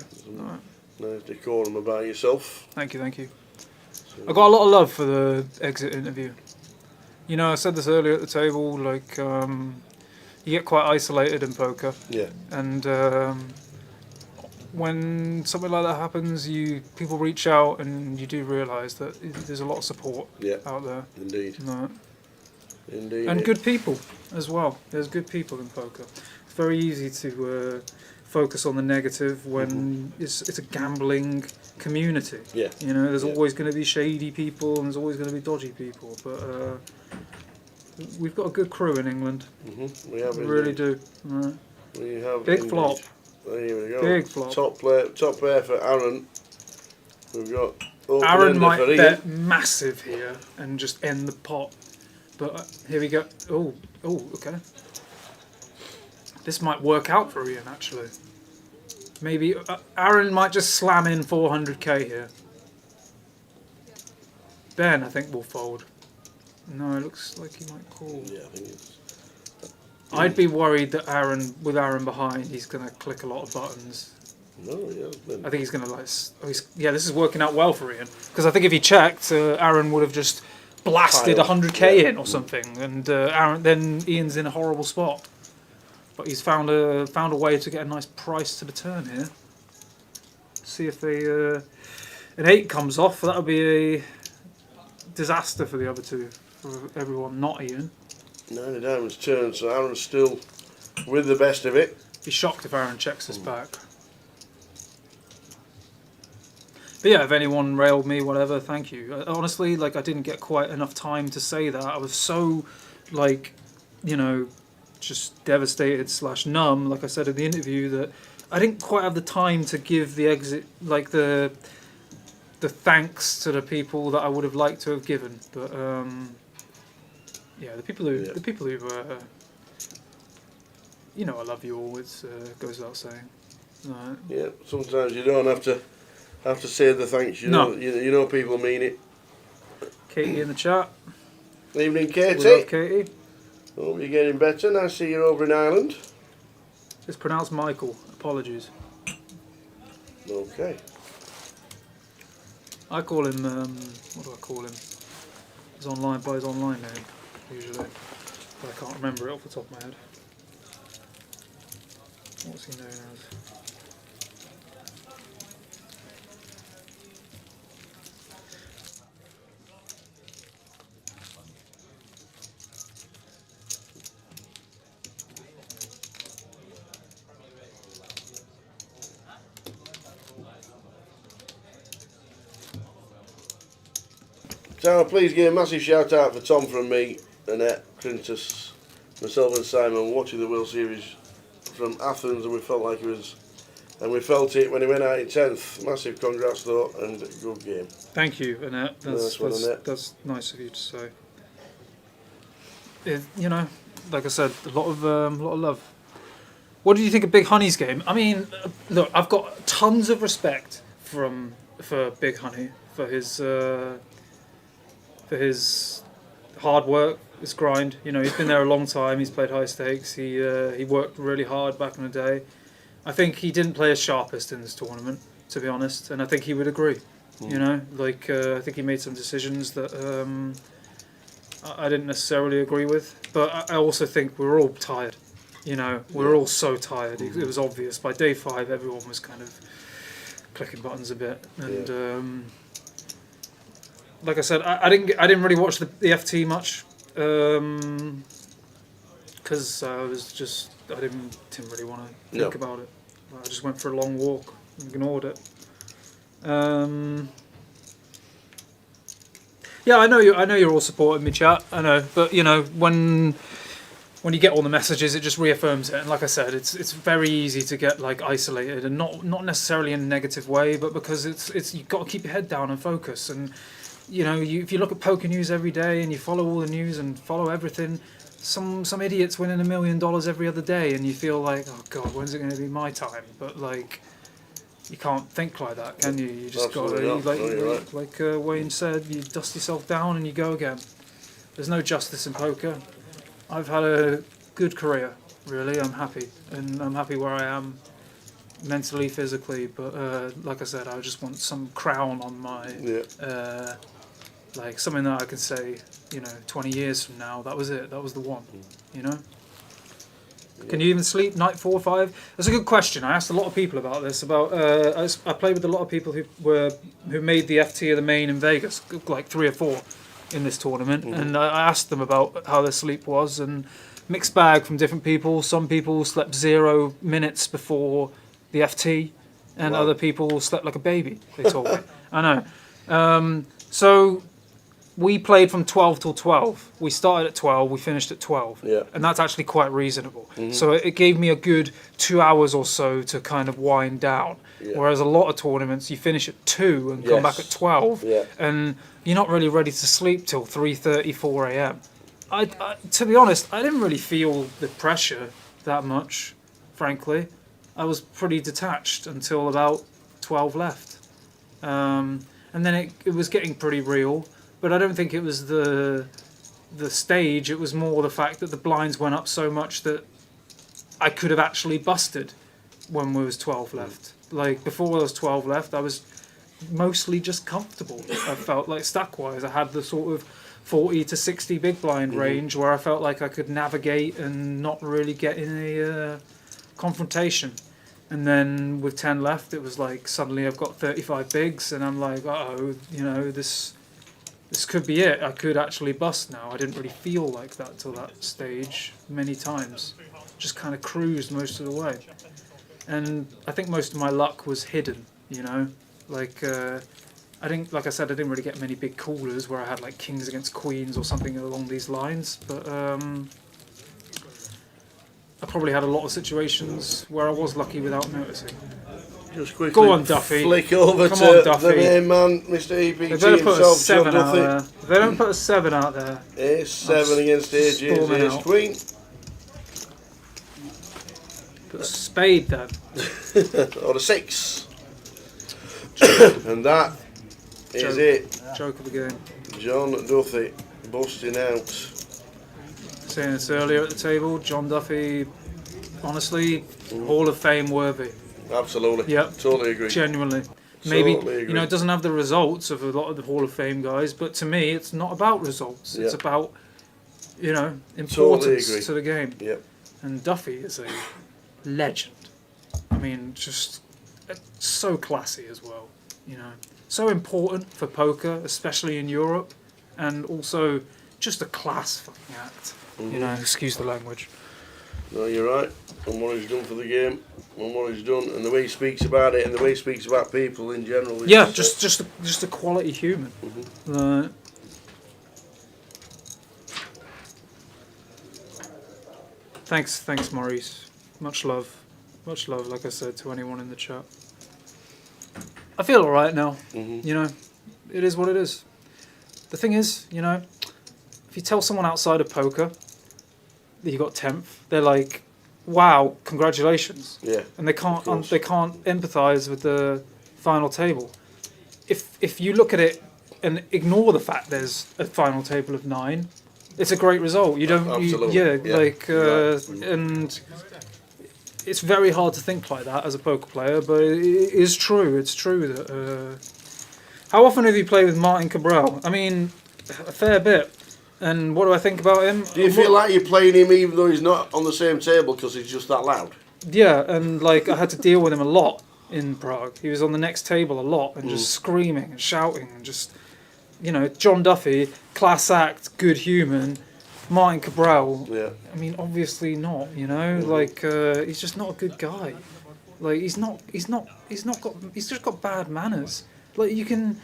Nice decorum about yourself. Thank you. I got a lot of love for the exit interview. You know, I said this earlier at the table. Like, you get quite isolated in poker. Yeah. And when something like that happens, people reach out, and you do realise that there's a lot of support out there. Indeed. Indeed. And good people as well. There's good people in poker. It's very easy to focus on the negative when it's a gambling community. Yeah. You know, there's always going to be shady people and there's always going to be dodgy people, but we've got a good crew in England. We have. We really do. We have. Big indeed. flop. There we go. Big flop. Top player for Aaron. We've got. Aaron might bet massive here and just end the pot. But here we go. Oh, okay. This might work out for Ian, actually. Maybe Aaron might just slam in 400k here. Ben, I think, will fold. No, it looks like he might call. Yeah, I think it's... I'd be worried that with Aaron behind, he's going to click a lot of buttons. No, yeah. I think he's going to this is working out well for Ian. Because I think if he checked, Aaron would have just blasted 100k in or something, and then Ian's in a horrible spot. But he's found a way to get a nice price to the turn here. See if an 8 comes off. That would be a disaster for the other two, for everyone, not Ian. 9 of diamonds turn, so Aaron's still with the best of it. Be shocked if Aaron checks this back. But yeah, if anyone railed me, whatever, thank you. Honestly, like, I didn't get quite enough time to say that. I was so, like, you know, just devastated / numb, like I said in the interview, that I didn't quite have the time to give the exit, like the thanks to the people that I would have liked to have given. But yeah, the people who you know, I love you all. It goes without saying. Right. Yeah, sometimes you don't have to say the thanks. You know people mean it. Katie in the chat. Evening, Katie. We love Katie. Hope you're getting better. Nice to see you over in Ireland. It's pronounced Michael. Apologies. Okay. I call him, what do I call him? His online name, usually. But I can't remember it off the top of my head. What's he known as? So please give a massive shout out for Tom from me, Annette, Princess, myself and Simon watching the World Series from Athens, and we felt like it was, and we felt it when he went out in 10th. Massive congrats though, and good game. Thank you, Annette. That's nice of you to say. You know, like I said, a lot of love. What did you think of Big Honey's game? I mean, look, I've got tons of respect for Big Honey, for his hard work, his grind. You know, he's been there a long time. He's played high stakes. He worked really hard back in the day. I think he didn't play his sharpest in this tournament, to be honest, and I think he would agree. You know, like I think he made some decisions that I didn't necessarily agree with, but I also think we were all tired. You know, we were all so tired. It was obvious. By day 5, everyone was kind of clicking buttons a bit, and like I said, I didn't really watch the FT much because I didn't really want to think about it. I just went for a long walk and ignored it. Yeah, I know you're all supporting me, chat. I know, but you know when you get all the messages, it just reaffirms it. And like I said, it's very easy to get like isolated, and not necessarily in a negative way, but because it's you've got to keep your head down and focus. And you know, if you look at poker news every day and you follow all the news and follow everything, some idiots winning $1 million every other day, and you feel like, oh god, when's it going to be my time? But like, you can't think like that, can you? You just got to, like Wayne said, you dust yourself down and you go again. There's no justice in poker. I've had a good career, really. I'm happy, and I'm happy where I am, mentally, physically. But like I said, I just want some crown on my, like something that I can say, you know, 20 years from now, that was it. That was the one, you know. Can you even sleep night 4 or 5? That's a good question. I asked a lot of people about this. I played with a lot of people who made the FT of the main in Vegas, like 3 or 4 in this tournament, and I asked them about how their sleep was, and mixed bag from different people. Some people slept 0 minutes before the FT, and other people slept like a baby. They told me. I know. So we played from 12 till 12. We started at 12, we finished at 12. Yeah. And that's actually quite reasonable. So it gave me a good 2 hours or so to kind of wind down. Yeah. Whereas a lot of tournaments, you finish at 2 and come back at 12. Yeah. And you're not really ready to sleep till 3:30, 4 a.m. To be honest, I didn't really feel the pressure that much, frankly. I was pretty detached until about 12 left. And then it was getting pretty real. But I don't think it was the stage. It was more the fact that the blinds went up so much that I could have actually busted when there was 12 left. Like before there was 12 left, I was mostly just comfortable. I felt like stack-wise, I had the sort of 40 to 60 big blind range where I felt like I could navigate and not really get in a confrontation. And then with 10 left, it was like suddenly I've got 35 bigs, and I'm like, uh-oh, you know, this could be it. I could actually bust now. I didn't really feel like that till that stage many times. Just kind of cruised most of the way. And I think most of my luck was hidden, you know. Like, like I said, I didn't really get many big callers where I had like kings against queens or something along these lines. But I probably had a lot of situations where I was lucky without noticing. Just quickly go on, Duffy. Flick over Come to on, Duffy. the main man, Mr. EPT they better put himself, a 7 John out Duffy. there. If they don't put a 7 out there. Ace 7 against AJ, Ace Queen. Put a spade then. Or a 6. And that is it. Joke of the game. John Duffy busting out. Saying this earlier at the table, John Duffy, honestly, Hall of Fame worthy. Absolutely. Yep. Totally agree. Genuinely. Maybe, totally agree. You know, it doesn't have the results of a lot of the Hall of Fame guys, but to me, it's not about results. It's about, you know, importance to the game. Yep. And Duffy is a legend. I mean, just so classy as well, you know. So important for poker, especially in Europe, and also just a class fucking act. You know, excuse the language. No, you're right. And what he's done for the game, and what he's done, and the way he speaks about it, and the way he speaks about people in general. Yeah, just a quality human. Thanks, Maurice. Much love, like I said, to anyone in the chat. I feel all right now. You know, it is what it is. The thing is, you know, if you tell someone outside of poker that you got 10th, they're like, "Wow, congratulations!" Yeah. And they can't empathise with the final table. If you look at it and ignore the fact there's a final table of 9, it's a great result. You don't, and it's very hard to think like that as a poker player, but it is true. It's true that. How often have you played with Martin Cabral? I mean, a fair bit. And what do I think about him? Do you feel like you're playing him even though he's not on the same table because he's just that loud? Yeah, and like I had to deal with him a lot in Prague. He was on the next table a lot and just screaming and shouting and just, you know, John Duffy, class act, good human. Martin Cabral, yeah. I mean, obviously not. You know, like he's just not a good guy. Like he's just got bad manners. Like you can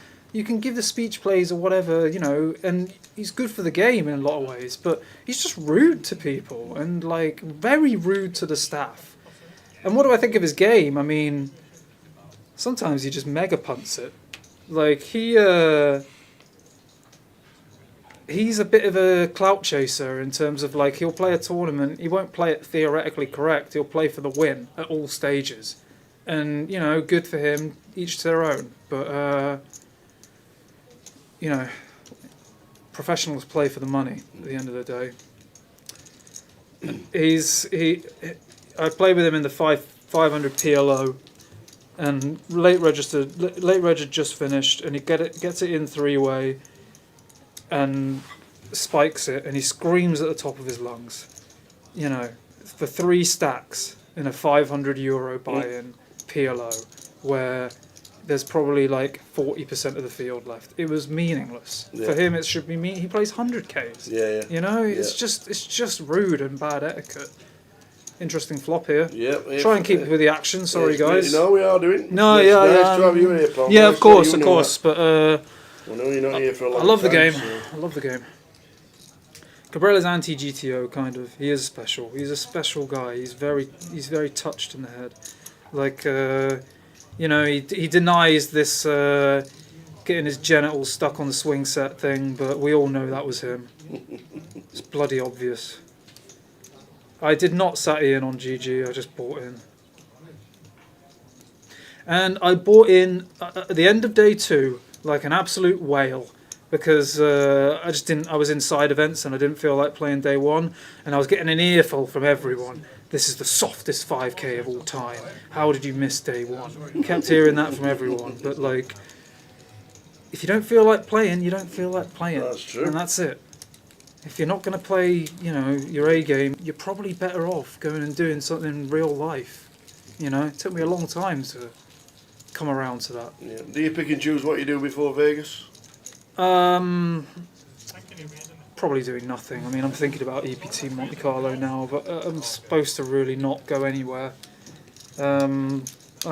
give the speech plays or whatever, you know, and he's good for the game in a lot of ways, but he's just rude to people and like very rude to the staff. And what do I think of his game? I mean, sometimes he just mega punts it. Like he's a bit of a clout chaser in terms of like he'll play a tournament, he won't play it theoretically correct, he'll play for the win at all stages. And, you know, good for him, each to their own. But, you know, professionals play for the money at the end of the day. I played with him in the 500 PLO, and late registered just finished, and he gets it in 3-way, and spikes it, and he screams at the top of his lungs, you know, for 3 stacks in a €500 buy-in PLO, where there's probably like 40% of the field left. It was meaningless. Yeah. For him, it should be He plays 100Ks. Yeah. You know, it's just rude and bad etiquette. Interesting flop here. Yeah. Try and keep with the action. Sorry, guys. No, we are doing. No, it's yeah, nice to have you here, Paul. yeah, Nice of course, to of have you course. But I know you're not here for a long I love the time, game. so- I love the game. Cabrera's anti-GTO, kind of. He is special. He's a special guy. He's very touched in the head. Like, you know, he denies this getting his genitals stuck on the swing set thing, but we all know that was him. It's bloody obvious. I did not sat in on GG. I just bought in. And I bought in at the end of day 2 like an absolute whale. Because I was in side events and I didn't feel like playing day 1, and I was getting an earful from everyone. This is the softest 5k of all time. How did you miss day 1? Kept hearing that from everyone. But like, if you don't feel like playing, you don't feel like playing. That's true. And that's it. If you're not going to play, you know, your A game, you're probably better off going and doing something in real life. You know, it took me a long time to come around to that. Yeah. Do you pick and choose what you do before Vegas? Probably doing nothing. I mean, I'm thinking about EPT Monte Carlo now, but I'm supposed to really not go anywhere. I'm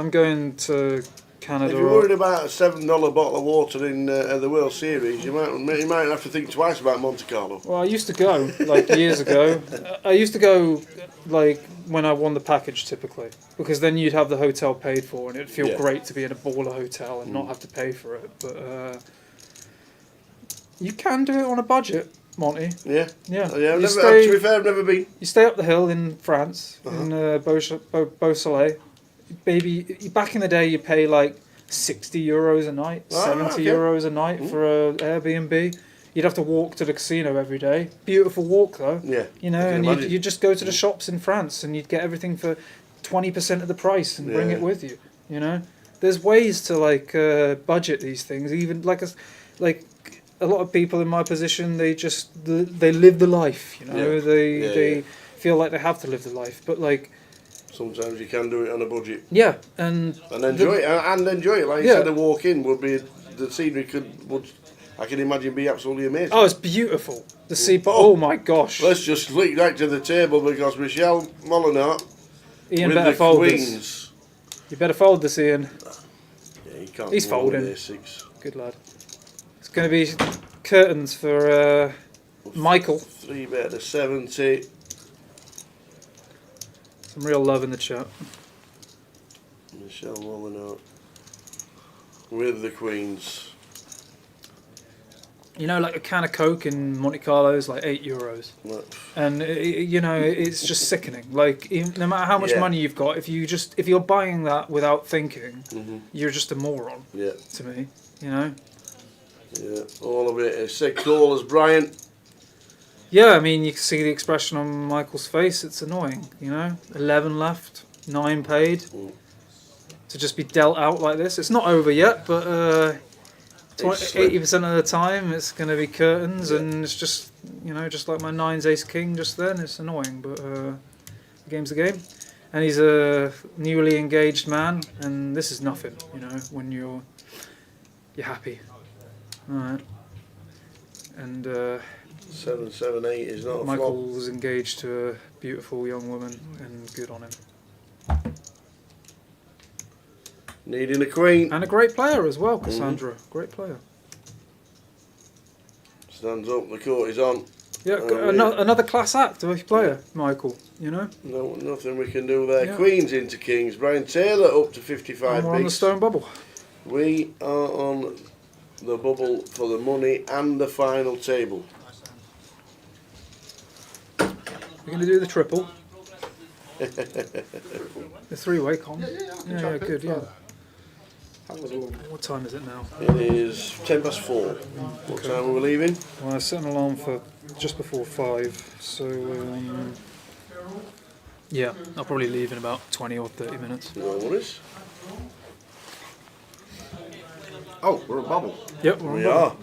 going to Canada. If you're worried about a $7 bottle of water in the World Series, you might have to think twice about Monte Carlo. Well, I used to go like years ago. I used to go like when I won the package typically, because then you'd have the hotel paid for, and it'd feel great to be in a baller hotel and not have to pay for it. But you can do it on a budget, Monty. Yeah. Yeah. To be fair, I've never been. You stay up the hill in France, in Beausoleil. Baby, back in the day, you pay like €60 a night, €70 a night for an Airbnb. You'd have to walk to the casino every day. Beautiful walk though. Yeah. You know, and you'd just go to the shops in France, and you'd get everything for 20% of the price and bring it with you. You know, there's ways to like budget these things. Even like a lot of people in my position, they live the life. You know, they feel like they have to live the life, but like. Sometimes you can do it on a budget. Yeah, and enjoy it. Like you said, a walk in would be the scenery I can imagine be absolutely amazing. Oh, it's beautiful. The sea, but oh my gosh! Let's just flick right to the table because Michelle Molinart Ian with better the fold Queens. this. You better fold this, Ian. Yeah, he can't. He's fold folding. A6. Good lad. It's going to be curtains for Michael. 3 bet to 70. Some real love in the chat. Michelle Molyneux with the queens. You know, like a can of Coke in Monte Carlo is like €8, and you know it's just sickening. Like no matter how much money you've got, if you're buying that without thinking, you're just a moron. Yeah. To me, you know. Yeah, all of it. It's said call as Brian. Yeah, I mean you can see the expression on Michael's face. It's annoying, you know. 11 left, 9 paid. To just be dealt out like this, it's not over yet, but. 80% of the time it's going to be curtains, and it's just, you know, just like my 9's ace king just then. It's annoying, but the game's the game. And he's a newly engaged man, and this is nothing, you know, when you're happy. Alright. And 778 is not a Michael flop. was engaged to a beautiful young woman, and good on him. Needing a queen. And a great player as well, Cassandra. Great player. Stands up, the court is on. Yeah, another class act of a player, Michael, you know? No, nothing we can do there. Yeah. Queens into kings. Brian Taylor up to 55 And we're on the bigs. stone bubble. We are on the bubble for the money and the final table. We're going to do the triple. The three-way con. Yeah, good, yeah. What time is it now? It is 10 past 4. What time are we leaving? Well, I set an alarm for just before 5, so yeah, I'll probably leave in about 20 or 30 minutes. No worries. Oh, we're on bubble. Yep, we're on We bubble. are.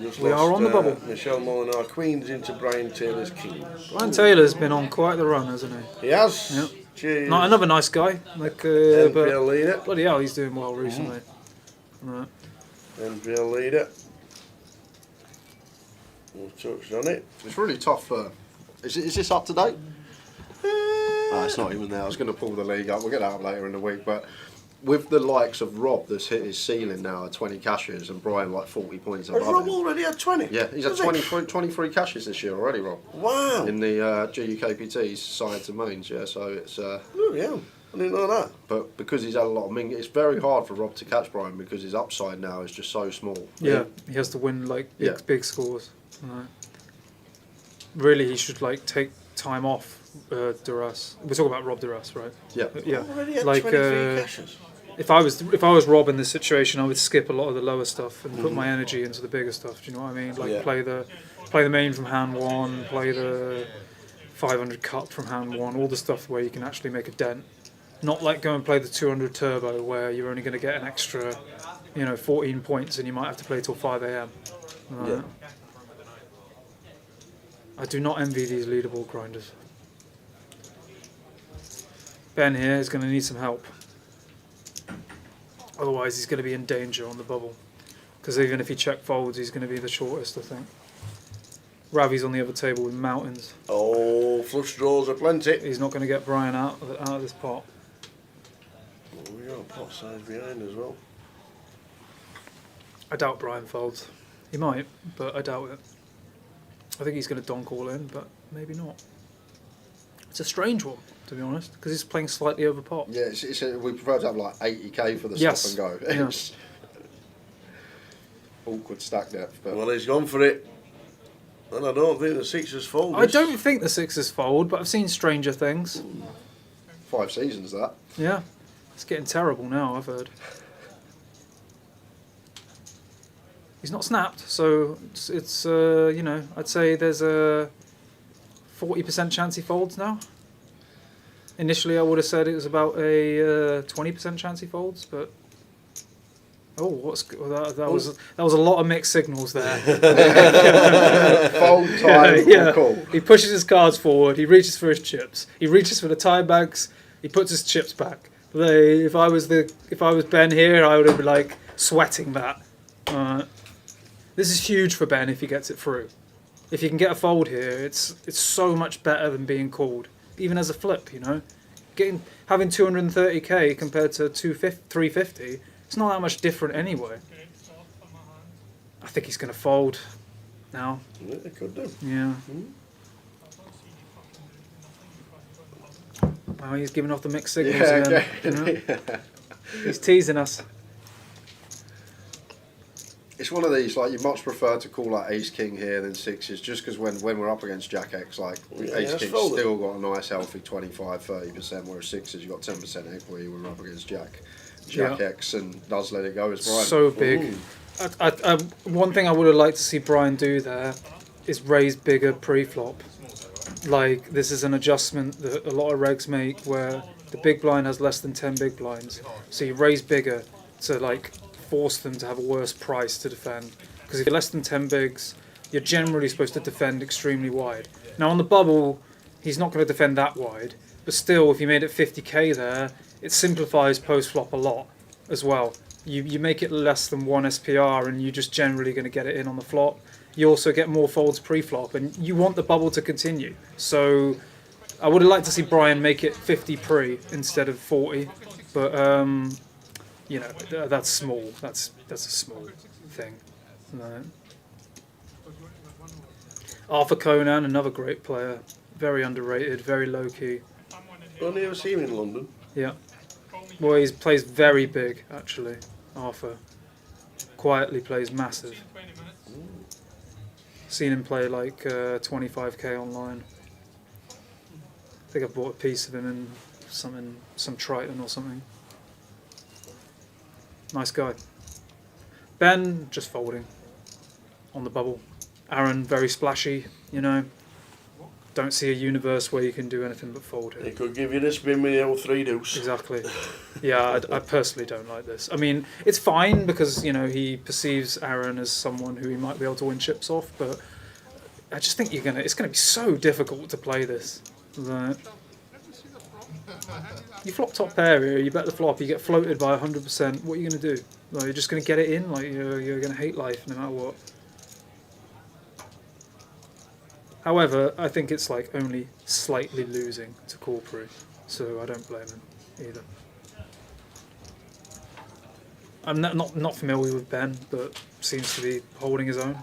Just We lost, are on the bubble. Michelle Molyneux queens into Brian Taylor's king. Brian Taylor's been on quite the run, hasn't he? He has. Yep. Cheers. Not another nice guy, like NPL leader. bloody hell, he's doing well recently. Right. NPL leader. We've touched on it. It's really tough. Is this up to date? No, it's not even there. I was going to pull the league up. We'll get that up later in the week. But with the likes of Rob that's hit his ceiling now at 20 cashes and Brian like 40 points Has above Rob him. already had 20? Yeah, he's had 23 cashes this year already, Rob. Wow. In the GUKPT's sides and mains, yeah. So it's. Bloody hell. I didn't know that. But because he's had a lot of it's very hard for Rob to catch Brian because his upside now is just so small. Yeah, he has to win like big scores. Right. Really, he should like take time off. Duras. We're talking about Rob Duras, right? Yeah. Yeah. Already had Like 23 cashes. if I was Rob in this situation, I would skip a lot of the lower stuff and put my energy into the bigger stuff. Do you know what I mean? Like play the main from hand 1, play the 500 cut from hand 1, all the stuff where you can actually make a dent. Not like go and play the 200 turbo where you're only going to get an extra, 14 points and you might have to play till 5 a.m. Right? Yeah. I do not envy these leaderboard grinders. Ben here is going to need some help. Otherwise he's going to be in danger on the bubble. Because even if he check folds, he's going to be the shortest, I think. Ravi's on the other table with mountains. Oh, flush draws are plenty. He's not going to get Brian out of this pot. Oh, we got a pot size behind as well. I doubt Brian folds. He might, but I doubt it. I think he's going to donk all in, but maybe not. It's a strange one, to be honest, because he's playing slightly over pot. Yeah, we prefer to have like 80k for the Yes. stop and go. Yeah. It's awkward stack depth. But Well, he's gone for it. And I don't think the sixes fold. I don't think the sixes fold, but I've seen stranger things. 5 seasons that. Yeah, it's getting terrible now, I've heard. He's not snapped, so it's I'd say there's a 40% chance he folds now. Initially, I would have said it was about a 20% chance he folds, but that was a lot of mixed signals there. Fold time. Yeah. Cool. He pushes his cards forward. He reaches for his chips. He reaches for the tie bags. He puts his chips back. If I was Ben here, I would have been like sweating that. This is huge for Ben if he gets it through. If you can get a fold here, it's so much better than being called, even as a flip. Having 230k compared to 350, it's not that much different anyway. I think he's going to fold now. Yeah, it could do. Yeah. Oh, he's giving off the mixed signals Yeah, again. again. Yeah. He's teasing us. It's one of these, like, you much prefer to call like ace king here than sixes, just because when we're up against jack X, like, ace king's still got a nice healthy 25-30%, whereas sixes you got 10% equity when we're up against jack X, and does let it go as Brian. So big. One thing I would have liked to see Brian do there is raise bigger pre-flop. Like, this is an adjustment that a lot of regs make where the big blind has less than 10 big blinds, so you raise bigger to like force them to have a worse price to defend. Because if you're less than 10 bigs, you're generally supposed to defend extremely wide. Now on the bubble, he's not going to defend that wide, but still, if you made it 50k there, it simplifies post-flop a lot as well. You make it less than 1 SPR and you're just generally going to get it in on the flop. You also get more folds pre-flop and you want the bubble to continue. So I would have liked to see Brian make it 50 pre instead of 40, but you know, that's small. That's a small thing. Right. Arthur Conan, another great player, very underrated, very low key. Only ever seen him in London. Yeah. Well, he plays very big actually. Arthur quietly plays massive. Seen him play like 25k online. I think I bought a piece of him in some Triton or something. Nice guy. Ben just folding on the bubble. Aaron very splashy, you know. Don't see a universe where you can do anything but fold here. He could give you the spin with the old 3 deuce. Exactly. Yeah, I personally don't like this. I mean, it's fine because, you know, he perceives Aaron as someone who he might be able to win chips off, but I just think it's gonna be so difficult to play this. Like, you flop top pair here, you bet the flop, you get floated by 100%. What are you gonna do? Like, you're just gonna get it in. Like, you're gonna hate life no matter what. However, I think it's like only slightly losing to Corporate, so I don't blame him either. I'm not familiar with Ben, but seems to be holding his own.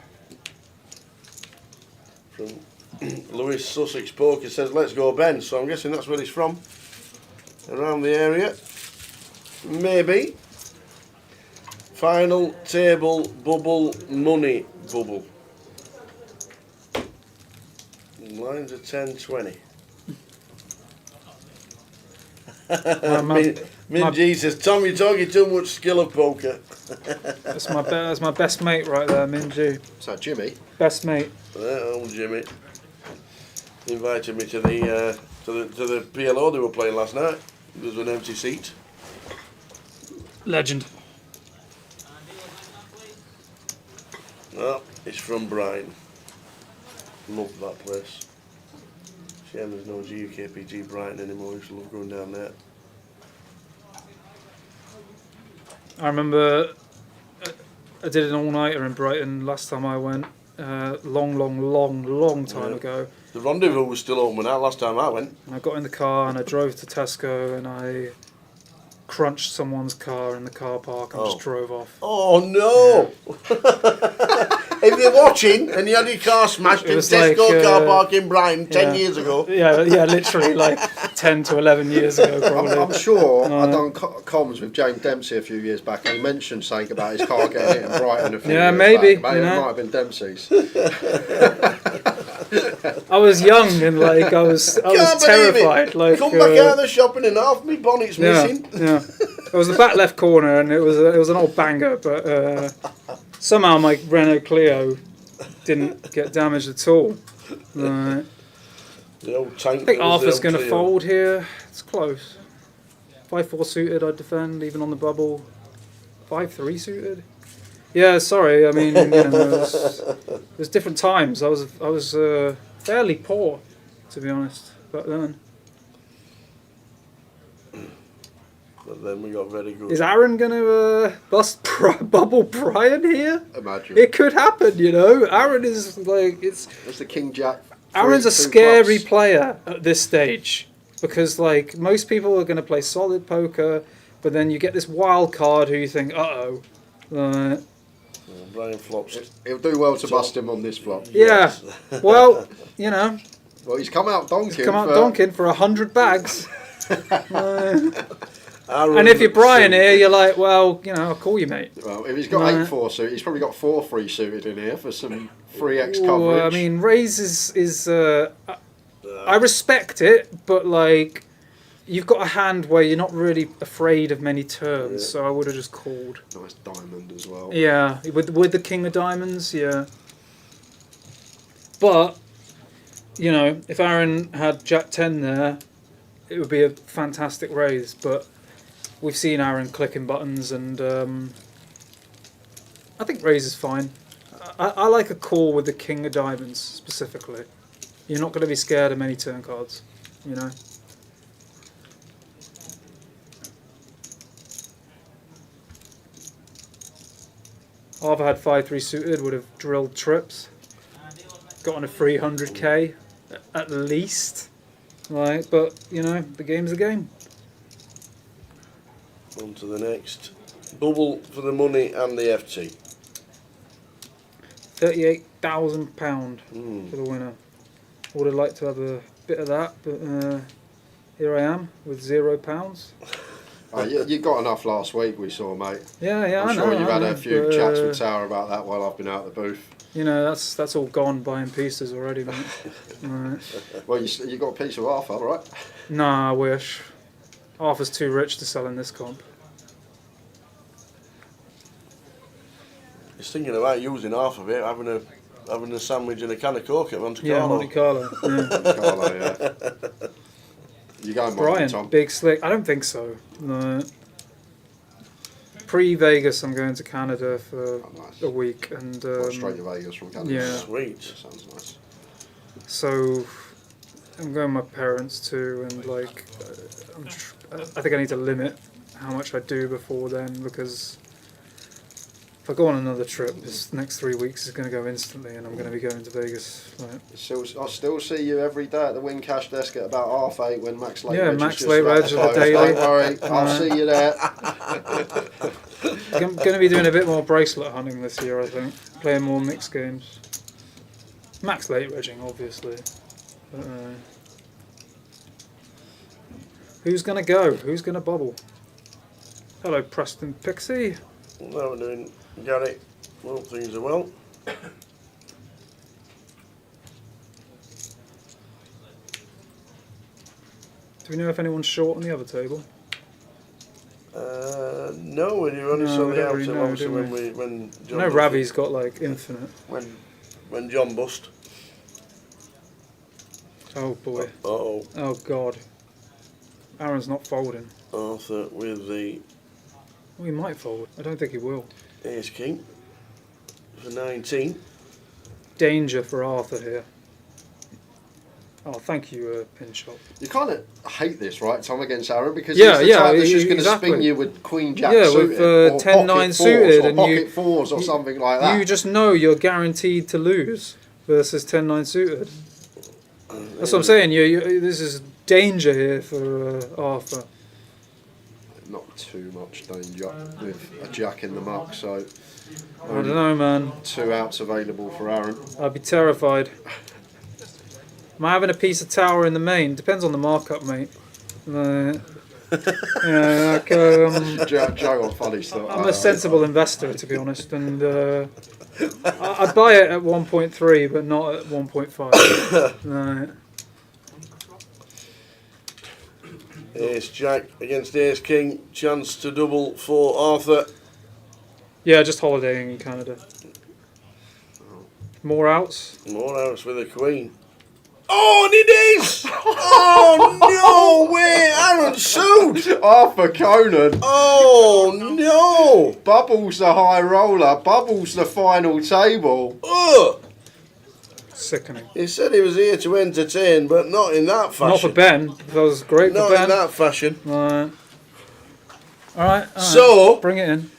From Lewis Sussex Poker says, "Let's go Ben." So I'm guessing that's where he's from. Around the area, maybe. Final table bubble money bubble. Lines are 10-20. Min G says, "Tom, you're talking too much skill of poker." That's my best mate right there, Min G. Is that Jimmy? Best mate. Old Jimmy invited me to the PLO they were playing last night. There was an empty seat. Legend. Oh, it's from Brian. Love that place. Shame there's no GUKPT Brighton anymore. I used to love going down there. I remember I did an all-nighter in Brighton last time I went. Long time ago. The Rendezvous was still open that last time I went. I got in the car and I drove to Tesco and I crunched someone's car in the car park and just drove off. Oh no! Yeah. If you're watching and you had your car smashed in Tesco car park in Brighton 10 years ago. Yeah, literally like 10 to 11 years ago probably. I'm sure I done comms with James Dempsey a few years back and he mentioned something about his car getting hit in Brighton a few years maybe, back. Maybe, it might have been Dempsey's. I was young and like I was terrified. Like, come back out of the shopping and half my bonnet's missing. Yeah. It was the back left corner and it was an old banger, but somehow my Renault Clio didn't get damaged at all. Right. The old tank. I think Arthur's going to fold here. It's close. 5-4 suited, I'd defend, even on the bubble. 5-3 suited. Yeah, sorry. I mean, you know, it was different times. I was fairly poor, to be honest. But then. But then we got very good. Is Aaron going to bust bubble Brian here? Imagine. It could happen, you know. Aaron is like it's the King Jack. Aaron's a scary player at this stage because like most people are going to play solid poker, but then you get this wild card who you think, Brian flops. He'll do well to bust him on this flop. Yeah. Well, you know. Well, he's come out donking. He's come out donking for 100 bags. And if you're Brian here, you're like, well, you know, I'll call you, mate. Well, if he's got 8-4 suited, he's probably got 4-3 suited in here for some 3x coverage. I mean, raise is I respect it, but like, you've got a hand where you're not really afraid of many turns, so I would have just called. Nice diamond as well. Yeah, with the king of diamonds, yeah. But, you know, if Aaron had Jack 10 there, it would be a fantastic raise, but we've seen Aaron clicking buttons, and I think raise is fine. I like a call with the king of diamonds, specifically. You're not going to be scared of many turn cards, you know. Arthur had 5-3 suited, would have drilled trips, got on a 300k at least, right? But you know, the game's a game. On to the next. Bubble for the money and the FT. £38,000 for the winner. Would have liked to have a bit of that, but here I am with £0. You got enough last week, we saw, mate. Yeah, I'm I know. sure you've had a few chats with but, Tower about that while I've been out of the booth. you know, that's all gone buying pieces already, mate. Right. Well, you got a piece of Arthur, right? Nah, I wish. Arthur's too rich to sell in this comp. He's thinking about using half of it, having a sandwich and a can of Coke at Monte Yeah, Carlo. Monte Carlo. Yeah. Monte Carlo, yeah. You going, Brian, Tom? big slick. I don't think so. No. Pre-Vegas, I'm going to Canada for a week, and Straight to Vegas from Canada. Yeah. Sweet. Sounds nice. So I'm going with my parents too, and like, I think I need to limit how much I do before then, because if I go on another trip, this next 3 weeks is going to go instantly, and I'm going to be going to Vegas. Right. I still see you every day at the win cash desk at about 8:30 when Max Late Yeah, Reg Max is just Late about Reg to at the close. daily. Don't worry, I'll see you there. I'm going to be doing a bit more bracelet hunting this year, I think. Playing more mixed games. Max late regging, obviously. But, who's going to go? Who's going to bubble? Hello, Preston Pixie. Now we're doing Gary. Well, things are well. Do we know if anyone's short on the other table? No, when you only No, saw we the don't really outer know, obviously do when we? when I John know bust Ravi's got like infinite. when John bust. Oh boy. Oh. Oh god. Aaron's not folding. Arthur with the Well, he might fold. I don't think he will. Ace King for 19. Danger for Arthur here. Oh, thank you, Pin Shop. You kind of hate this, right, Tom, against Aaron, because Yeah, he's the type that's yeah, just going to exactly. spin you with Queen Jack Yeah, suited, with or 10-9 pocket suited, fours, or and pocket fours or something like that. You just know you're guaranteed to lose versus 10-9 suited. That's what I'm saying. This is danger here for Arthur. Not too much danger with a Jack in the muck, so I don't know, man. 2 outs available for Aaron. I'd be terrified. Am I having a piece of tower in the main? Depends on the markup, mate. Yeah, like, Joe on funny stuff. I'm a sensible investor, to be honest, and I'd buy it at 1.3, but not at 1.5. No. Ace Jack against Ace King. Chance to double for Arthur. Yeah, just holidaying in Canada. More outs? More outs with a Queen. Oh, and it is! Oh, no way! Aaron sued! Arthur Conan. Oh, no! Bubbles the high roller. Bubbles the final table. Ugh! Sickening. He said he was here to entertain, but not in that fashion. Not for Ben. That was great Not for Ben. in that fashion. Right. Alright. So, bring it in.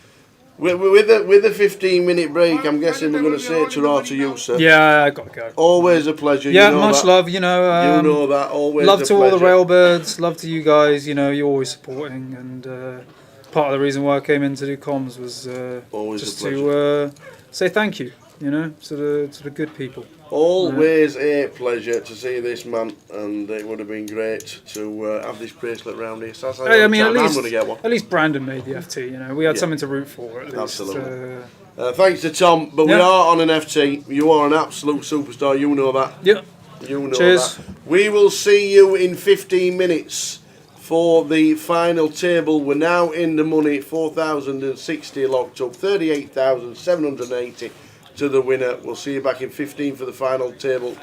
With a 15-minute break, I'm guessing we're going to say ta-ra to you, sir. Yeah, I got to go. Always a pleasure. Yeah, you know much that. love. You know, you know that. Always love a to all the pleasure. Railbirds. Love to you guys. You know, you're always supporting, and part of the reason why I came in to do comms was Always just a to say thank you. you know, to the good people. Always a pleasure to see this man, and it would have been great to have this bracelet round here. So Hey, I mean, I'm going to get one. at least Brandon made the FT. You know, we had Yeah. something to root for at least. Absolutely. Thanks to Tom, but we Yeah. are on an FT. You are an absolute superstar. You know that. Yep. You know Cheers. that. We will see you in 15 minutes for the final table. We're now in the money. 4,060 locked up. 38,780 to the winner. We'll see you back in 15 for the final table.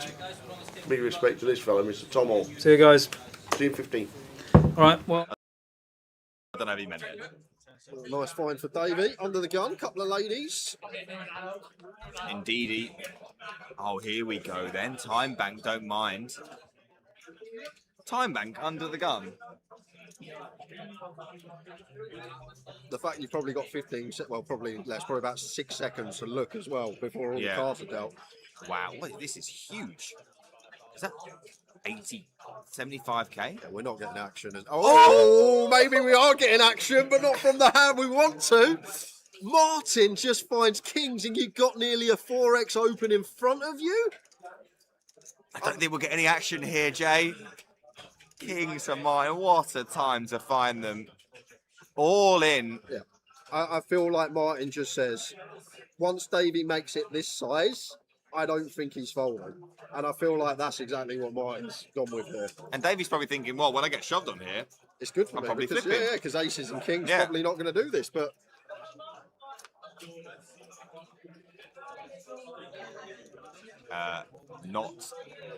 Big respect to this fella, Mr. Tom Hall. See you guys. See you in 15. All right. Well. I don't know if he meant it. Nice find for Davey. Under the gun, couple of ladies. Indeedy. Oh, here we go then. Time bank, don't mind. Time bank under the gun. The fact you've probably got 15, well, probably less, probably about 6 seconds to look as well before all the cards are dealt. Wow, wait, this is huge. Is that 80, 75k? Yeah, we're not getting action. Oh, maybe we are getting action, but not from the hand we want to. Martin just finds kings, and you've got nearly a 4x open in front of you. I don't think we'll get any action here, Jay. Kings are mine. What a time to find them. All in. Yeah, I feel like Martin just says, once Davey makes it this size, I don't think he's folding. And I feel like that's exactly what Martin's gone with here. And Davey's probably thinking, well, when I get shoved on here, it's good for I'm me. probably Because, flipping. yeah, because aces and kings probably not going to do this, but... Not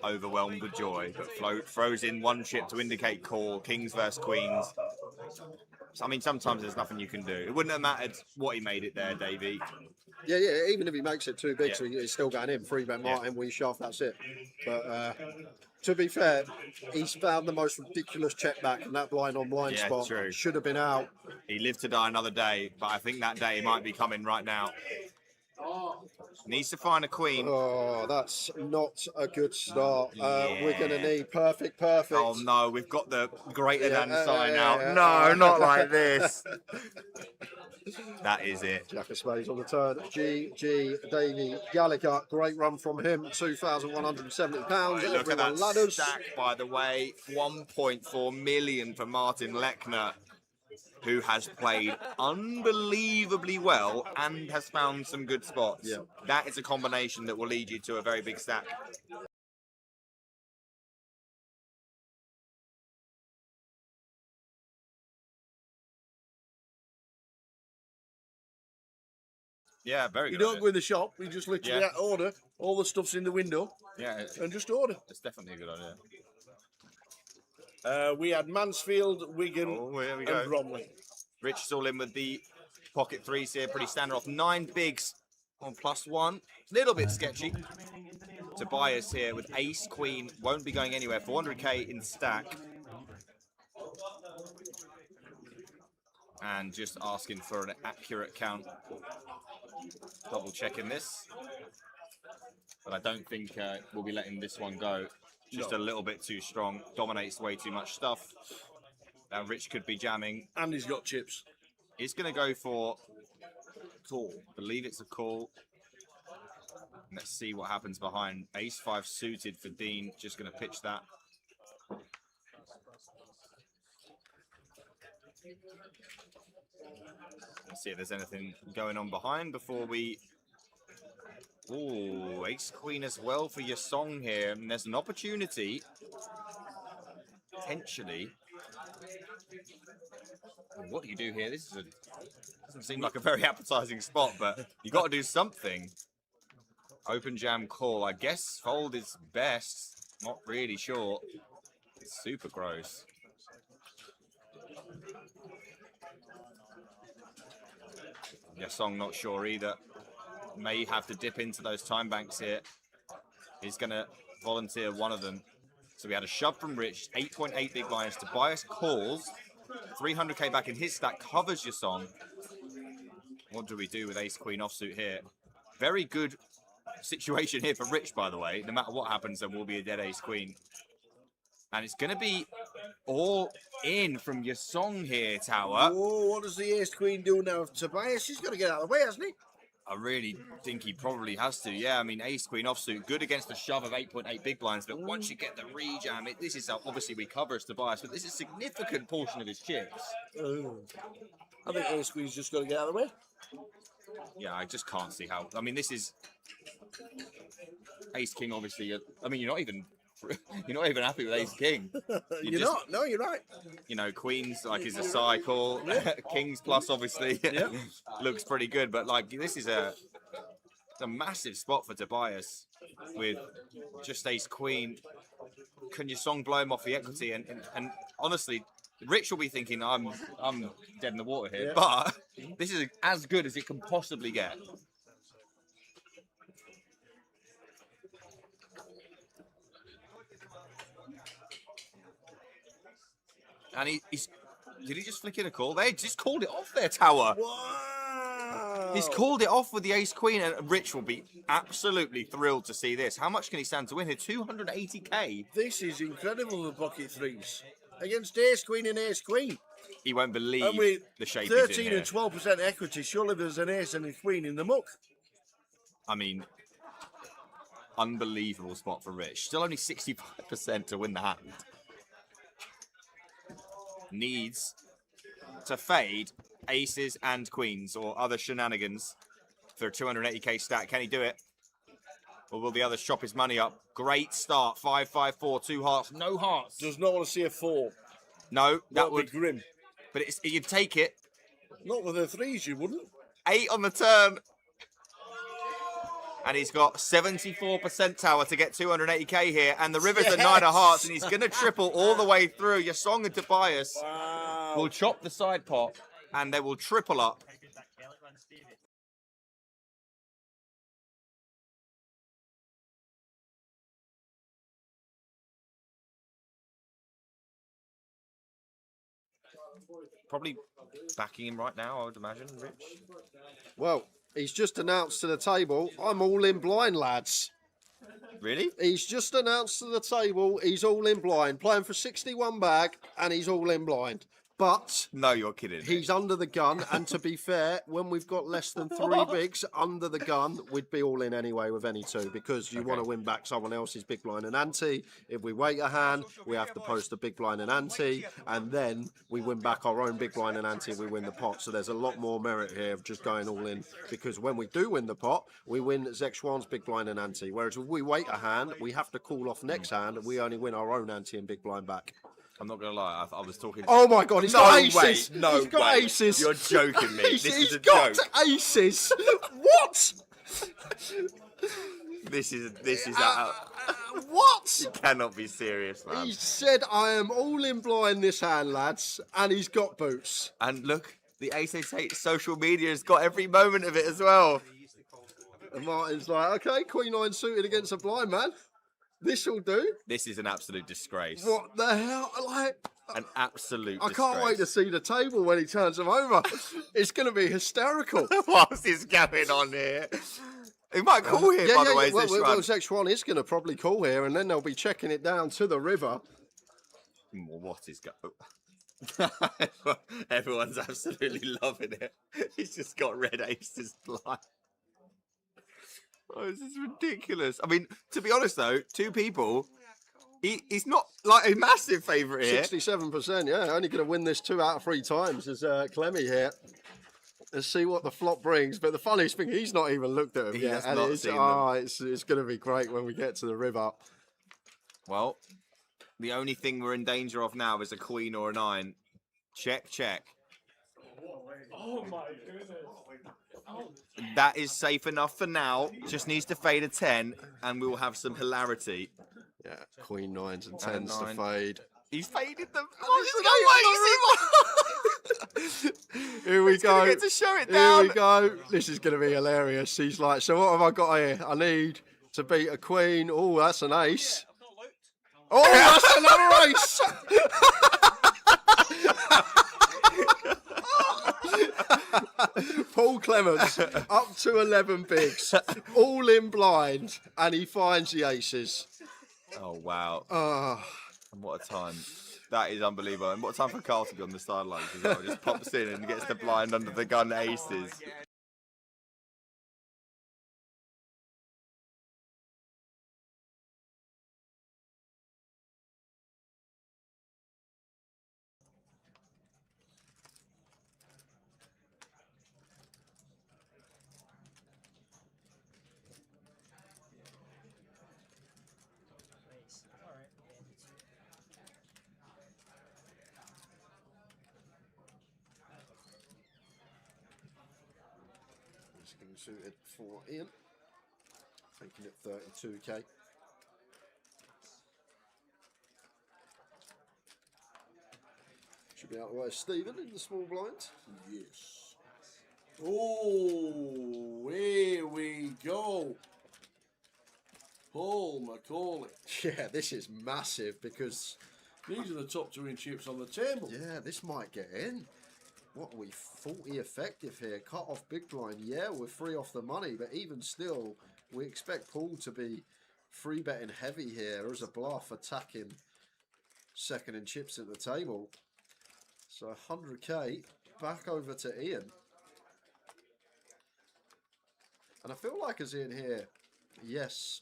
overwhelmed with joy, but throws in one chip to indicate call, kings versus queens. So, I mean, sometimes there's nothing you can do. It wouldn't have mattered what he made it there, Davey. Yeah, even if he makes it too big, so he's still going in. 3-bet Martin, we shove, that's it. But to be fair, he's found the most ridiculous check back, and that blind on blind spot should have been out. He lived to die another day, but I think that day might be coming right now. Needs to find a queen. Oh, that's not a good start. We're going to need perfect. Oh no, we've got the greater than sign out. No, not like this. That is it. Jack of spades on the turn. G, Davey Gallagher, great run from him. £2,170. Right, look at that stack, by the way. 1.4 million for Martin Lechner, who has played unbelievably well and has found some good spots. Yeah. That is a combination that will lead you to a very big stack. Yeah, very good. You don't go in the shop, you just literally order. All the stuff's in the window. Yeah. And just order. It's definitely a good idea. We had Mansfield, Wigan, and Bromley. Rich is all in with the pocket threes here, pretty standard off. 9 bigs on +1. Little bit sketchy. Tobias here with ace, queen, won't be going anywhere. 400k in stack. And just asking for an accurate count. Double checking this. But I don't think we'll be letting this one go. Just a little bit too strong. Dominates way too much stuff. Now Rich could be jamming. And he's got chips. He's going to go for call. Believe it's a call. Let's see what happens behind. Ace-5 suited for Dean. Just going to pitch that. Let's see if there's anything going on behind before we... Ooh, ace-queen as well for your song here. And there's an opportunity, potentially. What do you do here? This is doesn't seem like a very appetizing spot, but you got to do something. Open jam call. I guess fold is best. Not really sure. It's super gross. Your song not sure either. May have to dip into those time banks here. He's going to volunteer one of them. So we had a shove from Rich, 8.8 big blinds. Tobias calls, 300k back in his stack, covers your song. What do we do with ace-queen offsuit here? Very good situation here for Rich, by the way. No matter what happens, there will be a dead ace-queen. And it's going to be all in from your song here, Tower. Oh, what does the ace-queen do now? Tobias, he's got to get out of the way, hasn't he? I really think he probably has to. Yeah, I mean, ace queen offsuit, good against the shove of 8.8 big blinds, but once you get the rejam, this is obviously we cover Tobias, but this is a significant portion of his chips. I think ace queen's just got to get out of the way. Yeah, I just can't see how. I mean, this is ace king. Obviously, I mean, you're not even happy with ace king. You're not. No, you're right. You know, queens like is a cycle. Kings plus obviously looks pretty good, but like this is a massive spot for Tobias with just ace queen. Can your song blow him off the equity? And honestly, Rich will be thinking I'm dead in the water here, but this is as good as it can possibly get. And he's did he just flick in a call? They just called it off their tower. Wow. He's called it off with the ace queen, and Rich will be absolutely thrilled to see this. How much can he stand to win here? 280k. This is incredible, the pocket threes against ace queen and ace queen. He won't believe the shape 13 and 12% equity. Surely there's an ace and a queen in the muck. I mean, unbelievable spot for Rich. Still only 65% to win the hand. Needs to fade aces and queens or other shenanigans for a 280k stack. Can he do it? Or will the others chop his money up? Great start. 5-5-4, 2 hearts, no hearts. Does not want to see a 4. No, that would be grim. But you'd take it. Not with the 3s, you wouldn't. 8 on the turn. And he's got 74% tower to get 280k here. And the river's a 9 of hearts. And he's going to triple all the way through. Your song and Tobias will chop the side pot. And they will triple up. Probably backing him right now, I would imagine, Rich. Well, he's just announced to the table, I'm all in blind, lads. Really? He's just announced to the table, he's all in blind. Playing for 61 bag, and he's all in blind. But no, you're kidding. He's under the gun, and to be fair, when we've got less than 3 bigs under the gun, we'd be all in anyway with any 2 because you want to win back someone else's big blind and ante. If we wait a hand, we have to post a big blind and ante, and then we win back our own big blind and ante. We win the pot. So there's a lot more merit here of just going all in because when we do win the pot, we win Zexwan's big blind and ante. Whereas if we wait a hand, we have to call off next hand, and we only win our own ante and big blind back. I'm not going to lie, I was talking... Oh my God, he's got aces! No he's got aces! You're joking me. This is a got joke. Aces! What? This is what? You cannot be serious, man. He said, I am all in blind this hand, lads, and he's got boots. And look, the 888 social media has got every moment of it as well. And Martin's like, okay, Queen 9 suited against a blind man. This will do. This is an absolute disgrace. What the hell? Like, an absolute I can't wait to see the table when he turns them over. It's going to be hysterical. What's is going on here? He might call here, by the way. Well, Sex 1 is going to probably call here, and then they'll be checking it down to the river. What is going on? Everyone's absolutely loving it. He's just got red aces blind. Oh, this is ridiculous. I mean, to be honest though, 2 people, he's not like a massive favourite here. 67%, yeah. Only going to win this 2 out of 3 times is Clemmy here. Let's see what the flop brings. But the funniest thing, he's not even looked at them yet. Has not seen them. It's going to be great when we get to the river. Well, the only thing we're in danger of now is a queen or a 9. Check, check. Oh my goodness. That is safe enough for now. Just needs to fade a 10, and we will have some hilarity. Yeah, Queen 9s and 10s to fade. He's faded them. Here we go. Get to show it down. Here we go. This is going to be hilarious. He's like, so what have I got here? I need to beat a queen. Oh, that's an ace. Oh, that's another ace. Paul Clements up to 11 bigs, all in blind, and he finds the aces. Oh wow! And what a time! That is unbelievable. And what a time for Carl to be on the sidelines as well. Just pops in and gets the blind under the gun aces. King suited for Ian, making it 32k. Should be out of the way, Stephen in the small blind. Yes. Oh, here we go. Paul Macaulay. Yeah, this is massive because these are the top 2 in chips on the table. Yeah, this might get in. What are we, 40 effective here? Cut off big blind. Yeah, we're 3 off the money, but even still, we expect Paul to be free betting heavy here as a bluff, attacking second in chips at the table. So 100k back over to Ian. And I feel like as Ian here, yes,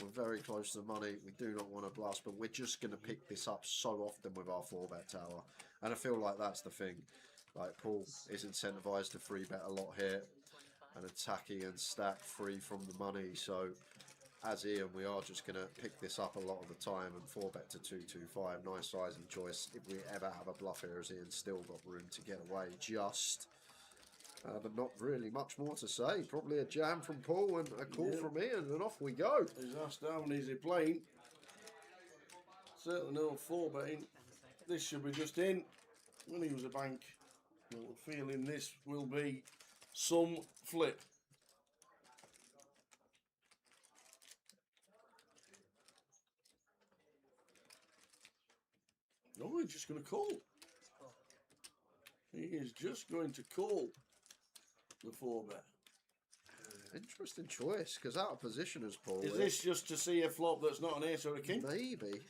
we're very close to the money. We do not want to blast, but we're just going to pick this up so often with our 4-bet tower. And I feel like that's the thing. Like, Paul is incentivized to free bet a lot here and attacking and stack free from the money. So as Ian, we are just going to pick this up a lot of the time and 4-bet to 225. Nice size and choice. If we ever have a bluff here, as Ian's still got room to get away just. But not really much more to say. Probably a jam from Paul and a call from Ian, and off we go. He's asked how many is he playing. Certainly no 4-betting. This should be just in. When he was a bank. I'm feeling this will be some flip. No, he's just going to call. He is just going to call the 4-bet. Interesting choice, because out of position as Paul. Is this just to see a flop that's not an ace or a king? Maybe.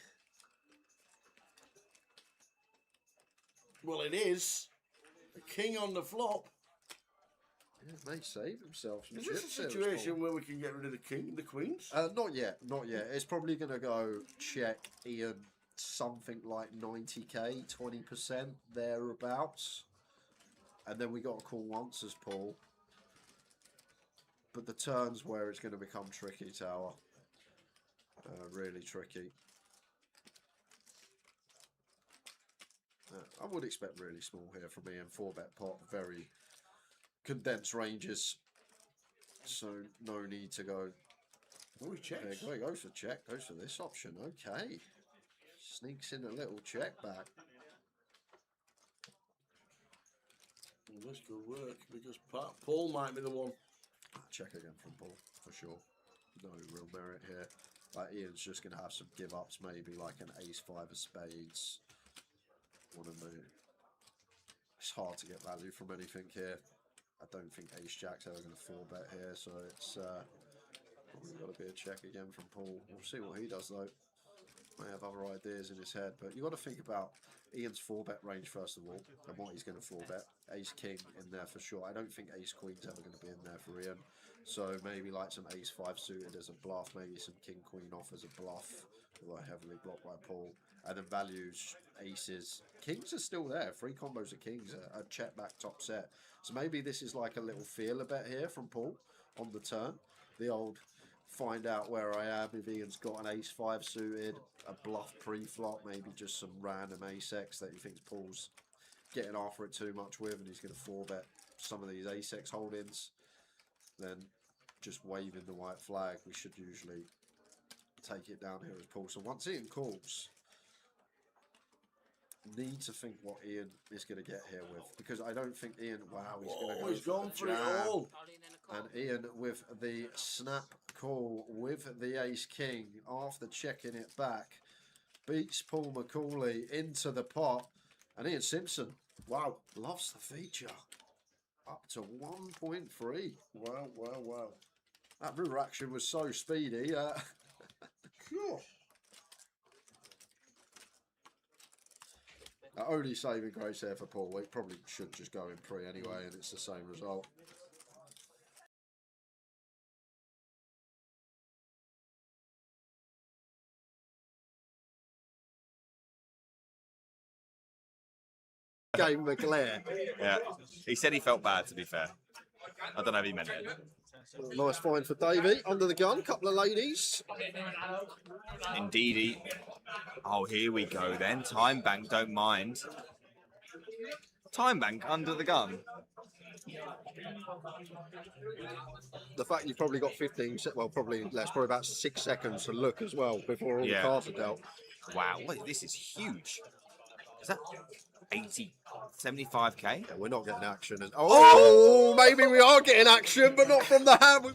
Well, it is. A king on the flop. Yeah, may save himself some Is this a chips here, situation where we can get rid of the king and the queens? Not yet, not yet. It's probably going to go check Ian something like 90k, 20%, thereabouts. And then we got to call once as Paul. But the turn's where it's going to become tricky, Tower. Really tricky. I would expect really small here from Ian. 4-bet pot, very condensed ranges. So no need to go. Oh, he checks. There he goes for check. Goes for this option. Okay. Sneaks in a little check back. Well, this could work because Paul might be the one. Check again from Paul, for sure. No real merit here. Like, Ian's just going to have some give-ups, maybe like an ace-5 of spades. One of the... It's hard to get value from anything here. I don't think ace-jack's ever going to 4-bet here, so it's probably got to be a check again from Paul. We'll see what he does, though. May have other ideas in his head, but you've got to think about Ian's 4-bet range first of all, and what he's going to 4-bet. Ace-king in there for sure. I don't think ace-queen's ever going to be in there for Ian, so maybe like some ace-5 suited as a bluff, maybe some king-queen off as a bluff, although heavily blocked by Paul, and then values, aces. Kings are still there. 3 combos of kings, a check back top set. So maybe this is like a little feeler bet here from Paul on the turn. The old... find out where I am if Ian's got an ace-5 suited, a bluff pre-flop, maybe just some random ace-x that he thinks Paul's getting after it too much with, and he's going to 4-bet some of these ace-x holdings. Then just waving the white flag, we should usually take it down here as Paul. So once Ian calls, need to think what Ian is going to get here with, because I don't think Ian, wow, he's going to go. He's gone for it all. And Ian with the snap call with the ace-king after checking it back, beats Paul Macaulay into the pot, and Ian Simpson, wow, loves the feature. Up to 1.3. Wow, wow, wow. That river action was so speedy. Sure. Only saving grace there for Paul. It probably should just go in pre anyway, and it's the same result. Gave him a glare. Yeah, he said he felt bad, to be fair. I don't know if he meant it. Nice find for Davey. Under the gun, couple of ladies. Indeedy. Oh, here we go then. Time bank, don't mind. Time bank under the gun. The fact you've probably got 15, well, probably less, probably about 6 seconds to look as well before all the cards are dealt. Wow, wait, this is huge. Is that 80, 75k? Yeah, we're not getting action. Oh, maybe we are getting action, but not from the hand.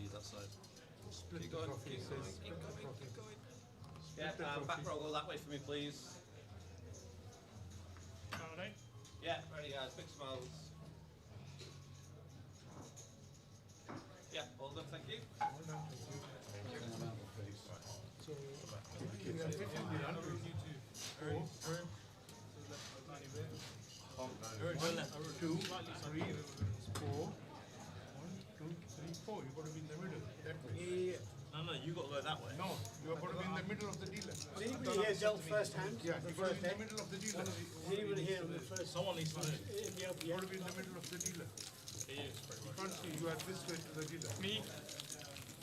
Yeah, back row, go that way for me, please. Yeah, ready, guys. Big smiles. Yeah, all done, thank you. Two, three, four. 1, 2, 3, 4. You've got to be in the middle. That way. No, you got to go that way. No, you've got to be in the middle of the dealer. Has anybody here dealt first hand? Yeah, you've got to be in the middle of the dealer. Is anybody here on the first? Someone needs to do. You've got to be in the middle of the dealer. You can't see, you are this way to the dealer. Me?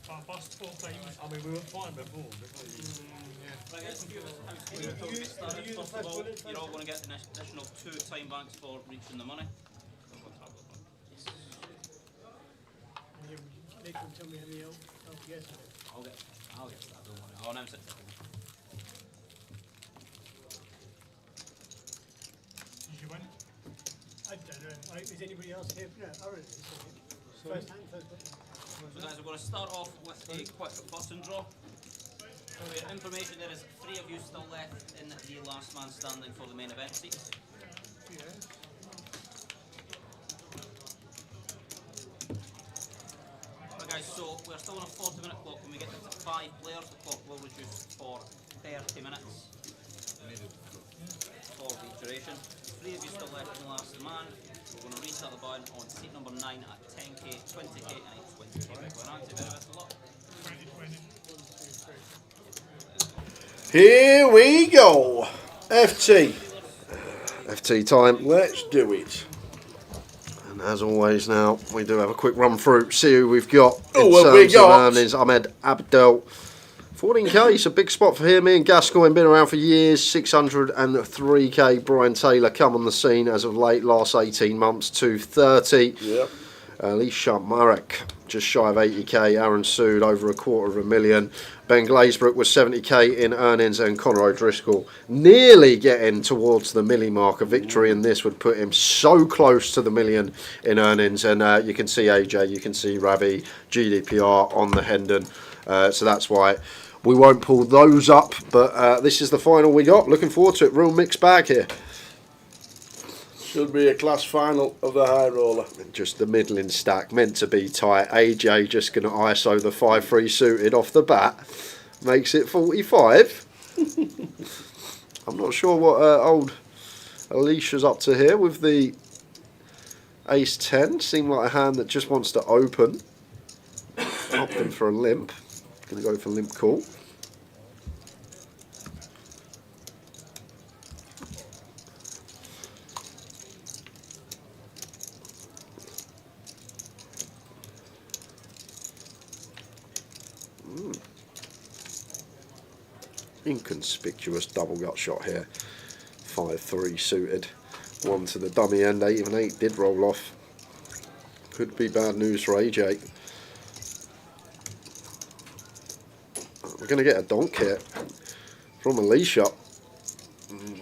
Past 4 times. I mean, we were fine before you. Right, guys, you're all going to get an additional 2 time banks for reaching the money. They can tell me how many else yes. I'll get that, don't worry. I'll announce it. Did you win? I don't know. Is anybody else here? No, Aaron is. First hand, first button. So guys, we're going to start off with a quick button draw. For your information, there is 3 of you still left in the last man standing for the main event seat. Right guys, so we're still on a 40-minute clock. When we get to 5 players, the clock will reduce for 30 minutes for the duration. 3 of you still left in the last man. We're going to restart the button on seat number 9 at 10k, 20k and a 20k. We're on to best of luck. 20. Here we go. FT. FT time. Let's do it. And as always now, we do have a quick run through, see who we've got. Oh, what we got? Is Ahmed Abdel. 14k, it's a big spot for him. Ian Gascoigne, been around for years. 603k. Brian Taylor come on the scene as of late, last 18 months, 230. Yep. Alicia Marek, just shy of 80k. Aaron Sood, over $250,000. Ben Glazebrook was 70k in earnings, and Conor O'Driscoll nearly getting towards the milli mark. A victory in this would put him so close to the million in earnings. And you can see AJ, you can see Ravi, GDPR on the Hendon. So that's why we won't pull those up. But this is the final we got. Looking forward to it. Real mixed bag here. Should be a class final of the high roller. Just the middling stack, meant to be tight. AJ just going to ISO the 5-3 suited off the bat. Makes it 45. I'm not sure what old Alicia's up to here with the ace 10. Seemed like a hand that just wants to open. Opting for a limp. Going to go for limp call. Inconspicuous double gut shot here. 5-3 suited. 1 to the dummy end. 8 and 8 did roll off. Could be bad news for AJ. We're going to get a donk here from Alicia.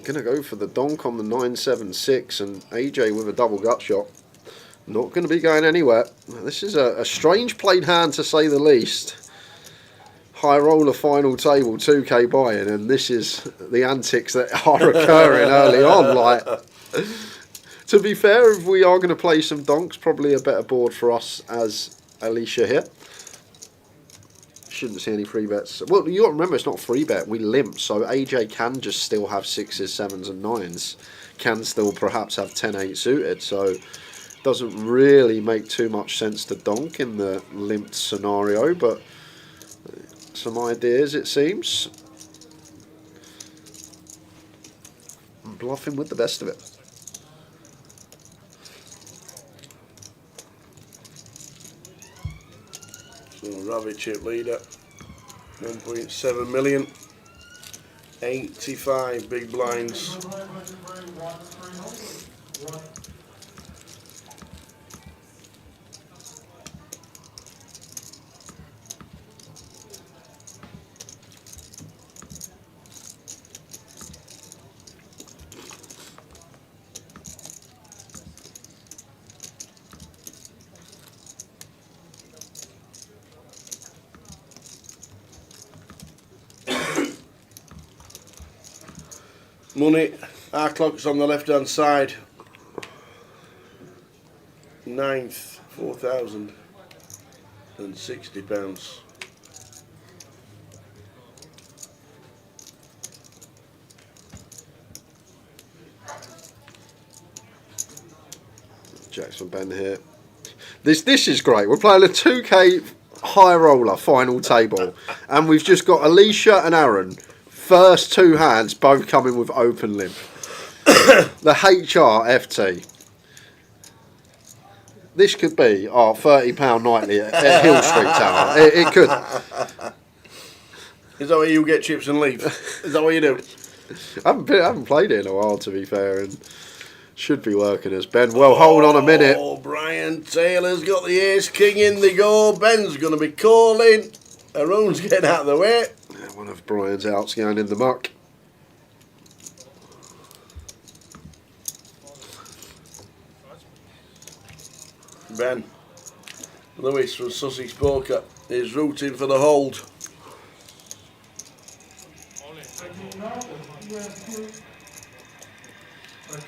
Going to go for the donk on the 9-7-6, and AJ with a double gut shot. Not going to be going anywhere. This is a strange played hand to say the least. High roller final table, 2k buy-in, and this is the antics that are occurring early on. Like, to be fair, if we are going to play some donks, probably a better board for us as Alicia here. Shouldn't see any free bets. Well, you got to remember, it's not free bet. We limp, so AJ can just still have 6s, 7s, and 9s. Can still perhaps have 10-8 suited. So doesn't really make too much sense to donk in the limped scenario, but some ideas, it seems. I'm bluffing with the best of it. So Ravi chip leader, 1.7 million, 85 big blinds. Money. Our clock's on the left hand side. 9th, £4,060. Jackson Ben here. This is great. We're playing a 2K high roller final table, and we've just got Alicia and Aaron. First two hands, both coming with open limp. The HRFT. This could be our £30 nightly at Hill Street Tower. It could. Is that where you get chips and leave? Is that what you do? I haven't played it in a while, to be fair, and should be working as Ben. Well, hold on a minute. Oh, Brian Taylor's got the ace king in the go. Ben's going to be calling. Aaron's getting out of the way. One of Brian's outs going in the muck. Ben Lewis from Sussex Poker is rooting for the hold.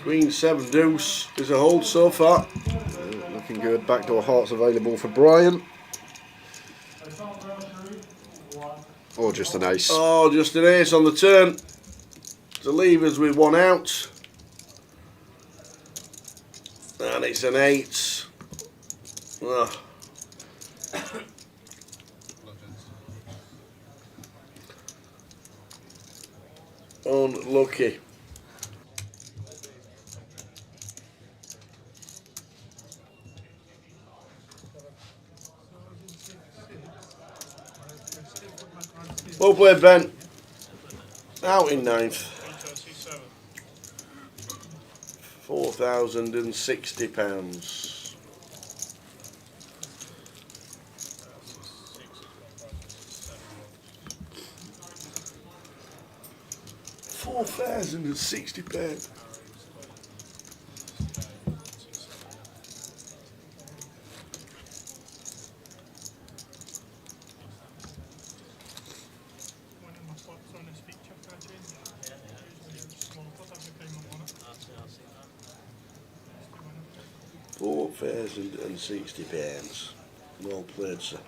Queen 7 deuce is a hold so far. Looking good. Backdoor hearts available for Brian. Or just an ace. Oh, just an ace on the turn to leave us with one out. And it's an 8. Ugh. Unlucky. Well played, Ben. Out in 9th. £4,060. £4,060. £4,060. Well played, sir.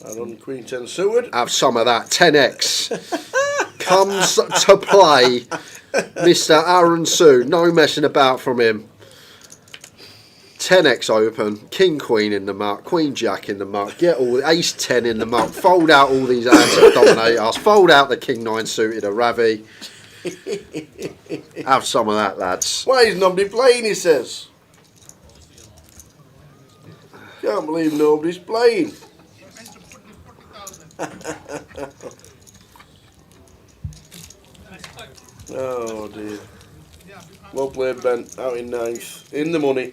And on Queen 10 suited. Have some of that. 10x comes to play. Mr. Aaron Sue. No messing about from him. 10x open. King Queen in the muck. Queen Jack in the muck. Get all Ace 10 in the muck. Fold out all these hands that dominate us. Fold out the King 9 suited of Ravi. Have some of that, lads. Why is nobody playing, he says. Can't believe nobody's playing. Oh dear. Well played, Ben. Out in 9th. In the money.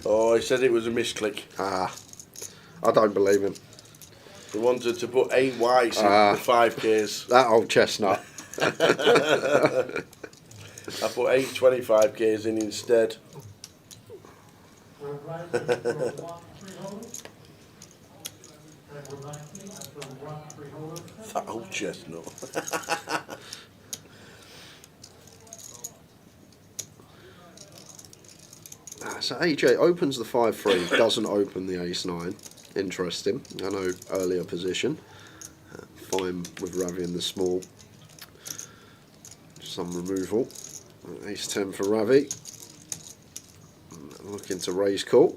Oh, he said it was a misclick. Ah, I don't believe him. He wanted to put 8 whites in the 5Ks. That old chestnut. I put 8 25Ks in instead. That old chestnut. So AJ opens the 5-3, doesn't open the Ace-9. Interesting. I know earlier position. Fine with Ravi in the small. Some removal. Ace-10 for Ravi. Looking to raise call.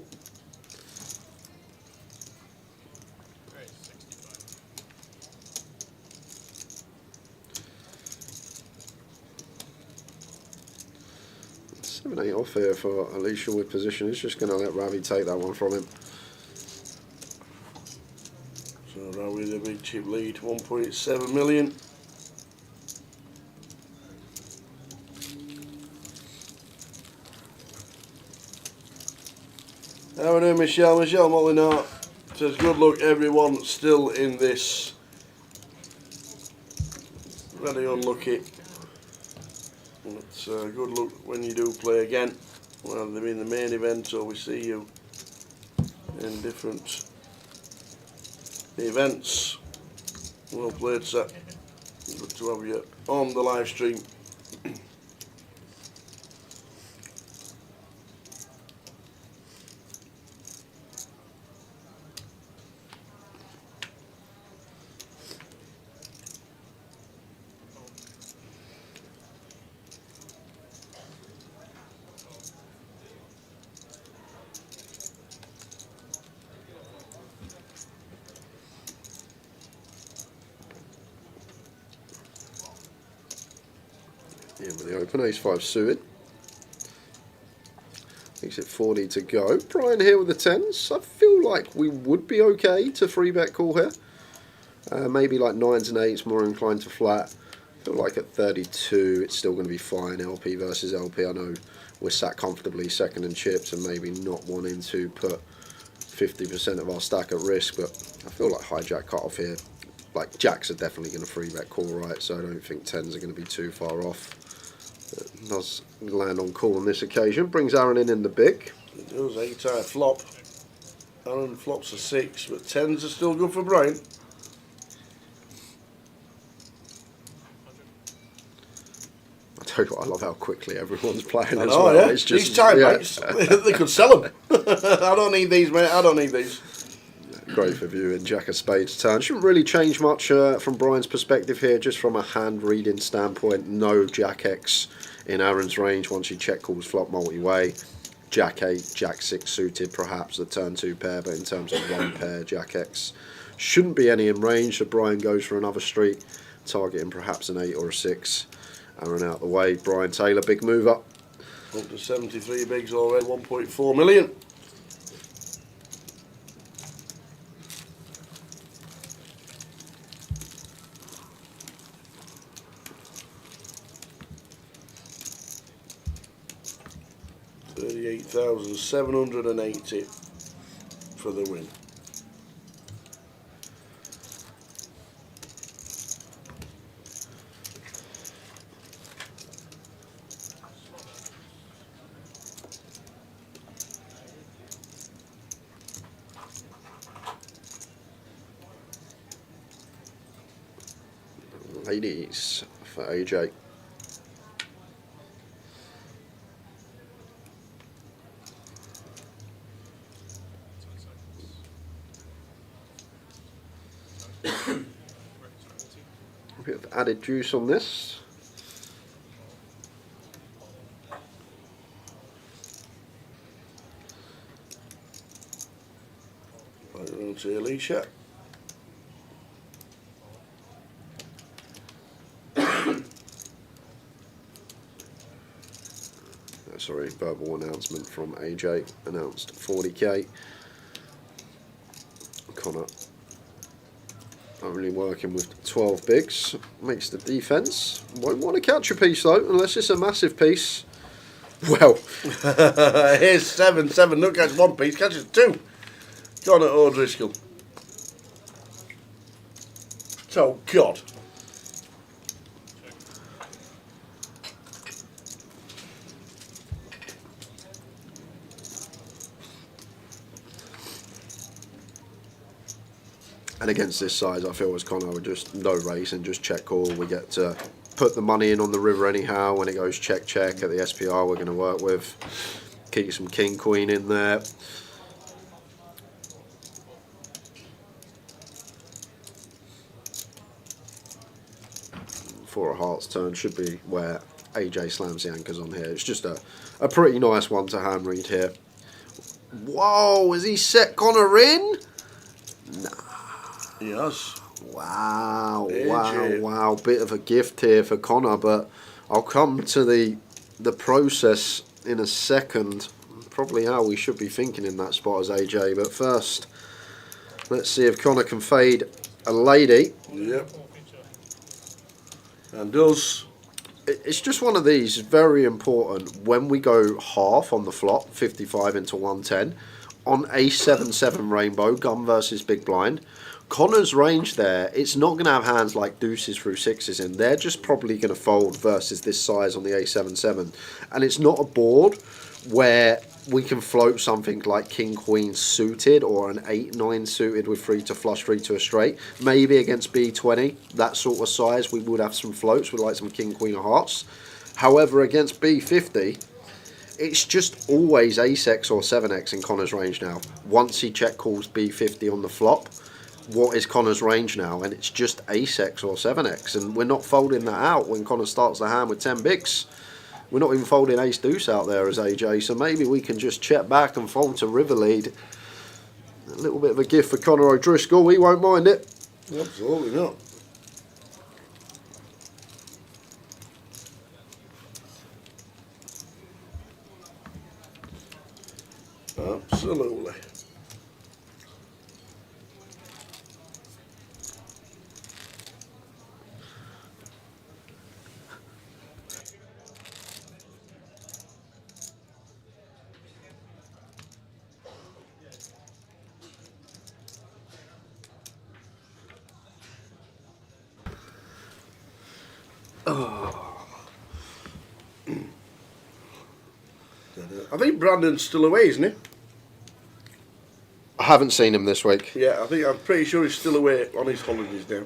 Seven, 8 off here for Alicia with position. He's just going to let Ravi take that one from him. So Ravi the big chip lead, 1.7 million. How are we doing, Michelle? Michelle Molinart says good luck everyone still in this. Very unlucky. It's good luck when you do play again, whether they're in the main event or we see you in different events. Well played, sir. Good to have you on the live stream. Yeah, with the open, ace-5 suited. Makes it 40 to go. Brian here with the 10s. I feel like we would be okay to 3-bet call here. Maybe like 9s and 8s, more inclined to flat. I feel like at 32 it's still going to be fine, LP versus LP. I know we're sat comfortably second in chips and maybe not wanting to put 50% of our stack at risk, but I feel like hijack cut-off here. Like, jacks are definitely going to 3-bet call, right? So I don't think 10s are going to be too far off. It does land on call on this occasion. Brings Aaron in the big. It does, 8-eye flop. Aaron flops a 6, but 10s are still good for Brian. I tell you what, I love how quickly everyone's playing as know, well. yeah. It's just, These time banks, they could sell them. I don't need these, mate. I don't need these. Great for view in Jack of Spades turn. Shouldn't really change much from Brian's perspective here, just from a hand reading standpoint. No Jack X in Aaron's range once he check calls flop multi-way. Jack 8, Jack 6 suited, perhaps the turn 2 pair, but in terms of one pair, Jack X shouldn't be any in range, so Brian goes for another street, targeting perhaps an 8 or a 6. Aaron out the way. Brian Taylor, big move up. Up to 73 bigs already, 1.4 million. $38,780 for the win. Ladies for AJ. A bit of added juice on this. Right on to Alicia. Sorry, verbal announcement from AJ, announced 40k. Connor only working with 12 bigs, makes the defence. Won't want to catch a piece though, unless it's a massive piece. Well, here's 7, don't catch one piece, catches 2. Connor O'Driscoll. Oh God. and against this size, I feel as Connor would just no race and just check call. We get to put the money in on the river anyhow. When it goes check check at the SPR, we're going to work with. Keep some king queen in there. Four of hearts turn should be where AJ slams the anchors on here. It's just a pretty nice one to hand read here. Whoa, has he set Connor in? Nah. Yes. Wow, AJ. wow. Bit of a gift here for Connor, but I'll come to the process in a second. Probably how we should be thinking in that spot as AJ. But first, let's see if Connor can fade a lady. Yep. And does. It's just one of these, very important, when we go half on the flop, 55 into 110, on a 7-7 rainbow, gun versus big blind, Connor's range there, it's not going to have hands like deuces through sixes in. They're just probably going to fold versus this size on the A7-7. And it's not a board where we can float something like King Queen suited or an 8-9 suited with 3 to flush, 3 to a straight. Maybe against B20, that sort of size, we would have some floats with like some King Queen of Hearts. However, against B50, it's just always Ace-X or 7X in Connor's range now. Once he check calls B50 on the flop, what is Connor's range now? And it's just Ace-X or 7X. And we're not folding that out when Connor starts the hand with 10 bigs. We're not even folding ace deuce out there as AJ, so maybe we can just check back and fold to river lead. A little bit of a gift for Connor O'Driscoll, we won't mind it. Absolutely not. Absolutely. I think Brandon's still away, isn't he? I haven't seen him this week. Yeah, I'm pretty sure he's still away on his holidays now,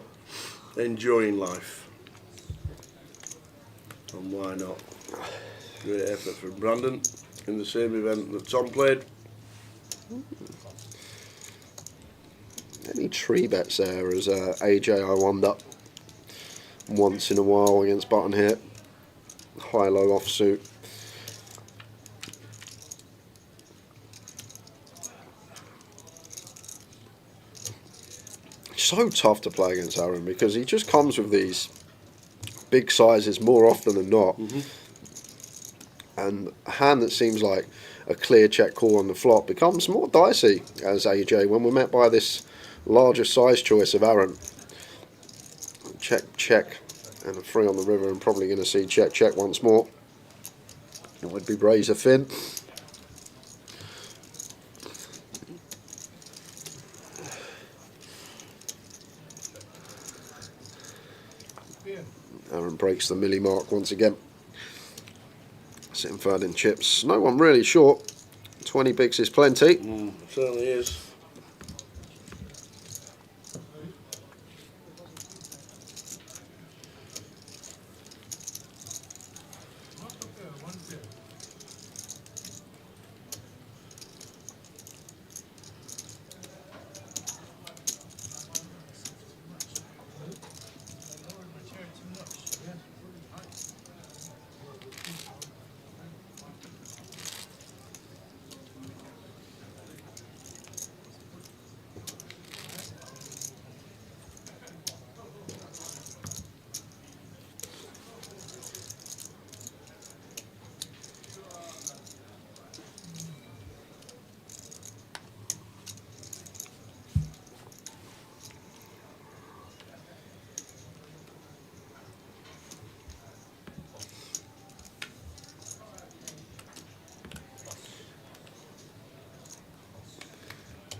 enjoying life. And why not? Great effort from Brandon in the same event that Tom played. Any tree bets there as AJ, I wonder. Once in a while against button here. High-low offsuit. So tough to play against Aaron because he just comes with these big sizes more often than not. And a hand that seems like a clear check call on the flop becomes more dicey as AJ when we're met by this larger size choice of Aaron. Check, check, and a 3 on the river, and probably going to see check, check once more. It would be razor thin. Aaron breaks the milli mark once again. Sitting third in chips. No one really short. 20 bigs is plenty. Certainly is.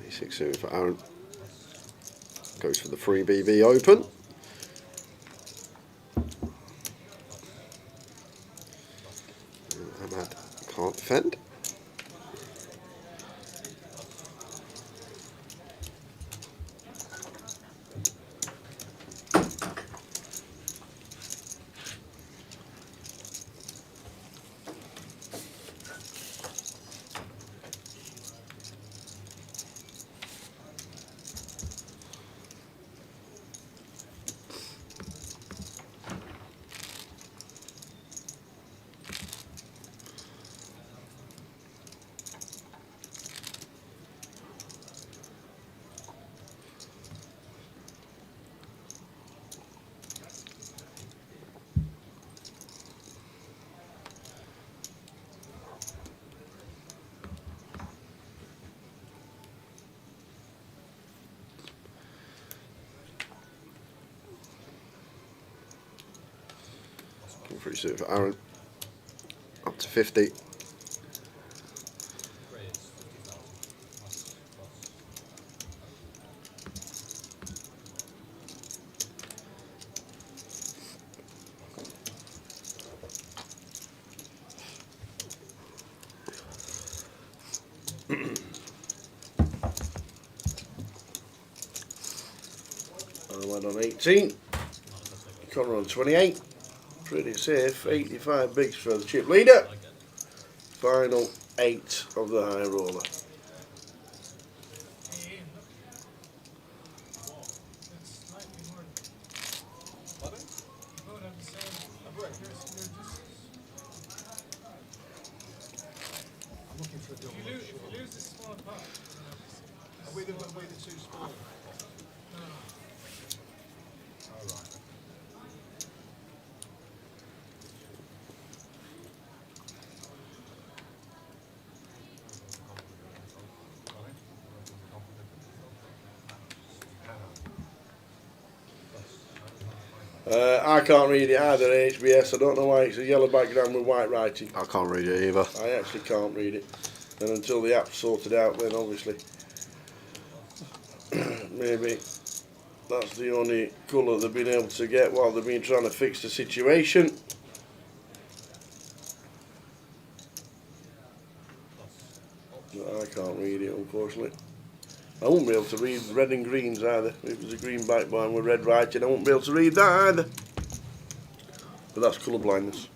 A6 suited for Aaron. Goes for the 3BB open. Ahmad can't defend. Free suit for Aaron. Up to 50. I went on 18. Connor on 28. Pretty safe. 85 bigs for the chip leader. Final 8 of the high roller. Are we the two small? I can't read it either, HBS. I don't know why it's a yellow background with white writing. I can't read it either. I actually can't read it. And until the app's sorted out, then obviously maybe that's the only colour they've been able to get while they've been trying to fix the situation. But I can't read it, unfortunately. I won't be able to read red and greens either. If it was a green background with red writing, I won't be able to read that either. But that's colour blindness.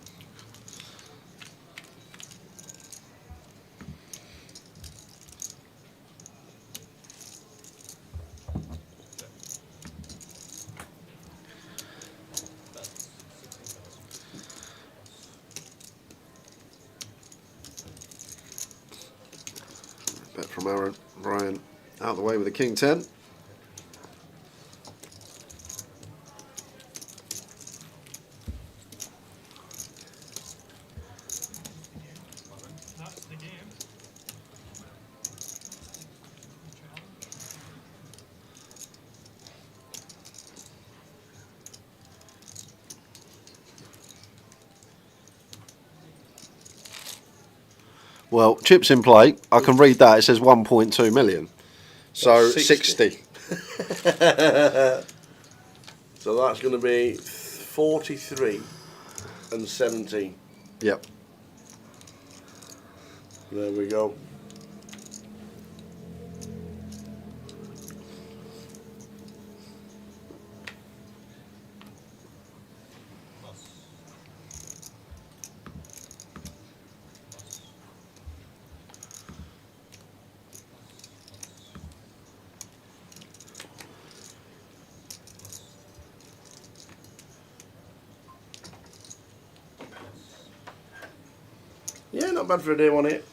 Bet from Aaron. Brian out the way with the king 10. That's the game. Well, chips in play. I can read that. It says 1.2 million. So 60. So that's going to be 43 and 17. Yep. There we go. Yeah, not bad for a day one hit.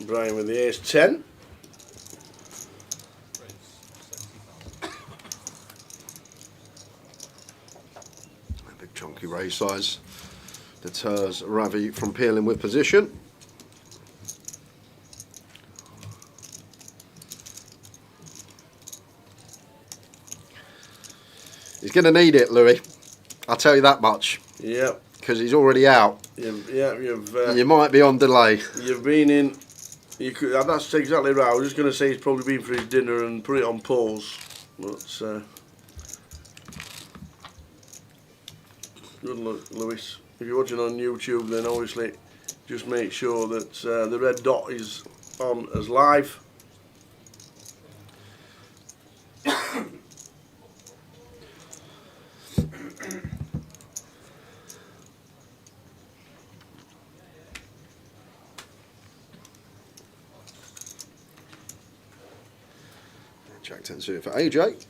Brian with the ace 10. A big chunky raise size deters Ravi from peeling with position. He's going to need it, Louis. I'll tell you that much. Yep. Because he's already out. You might be on delay. You've been in. You could. That's exactly right. I was just going to say he's probably been for his dinner and put it on pause. But good luck, Lewis. If you're watching on YouTube, then obviously just make sure that the red dot is on as live. Jack 10 suited for AJ.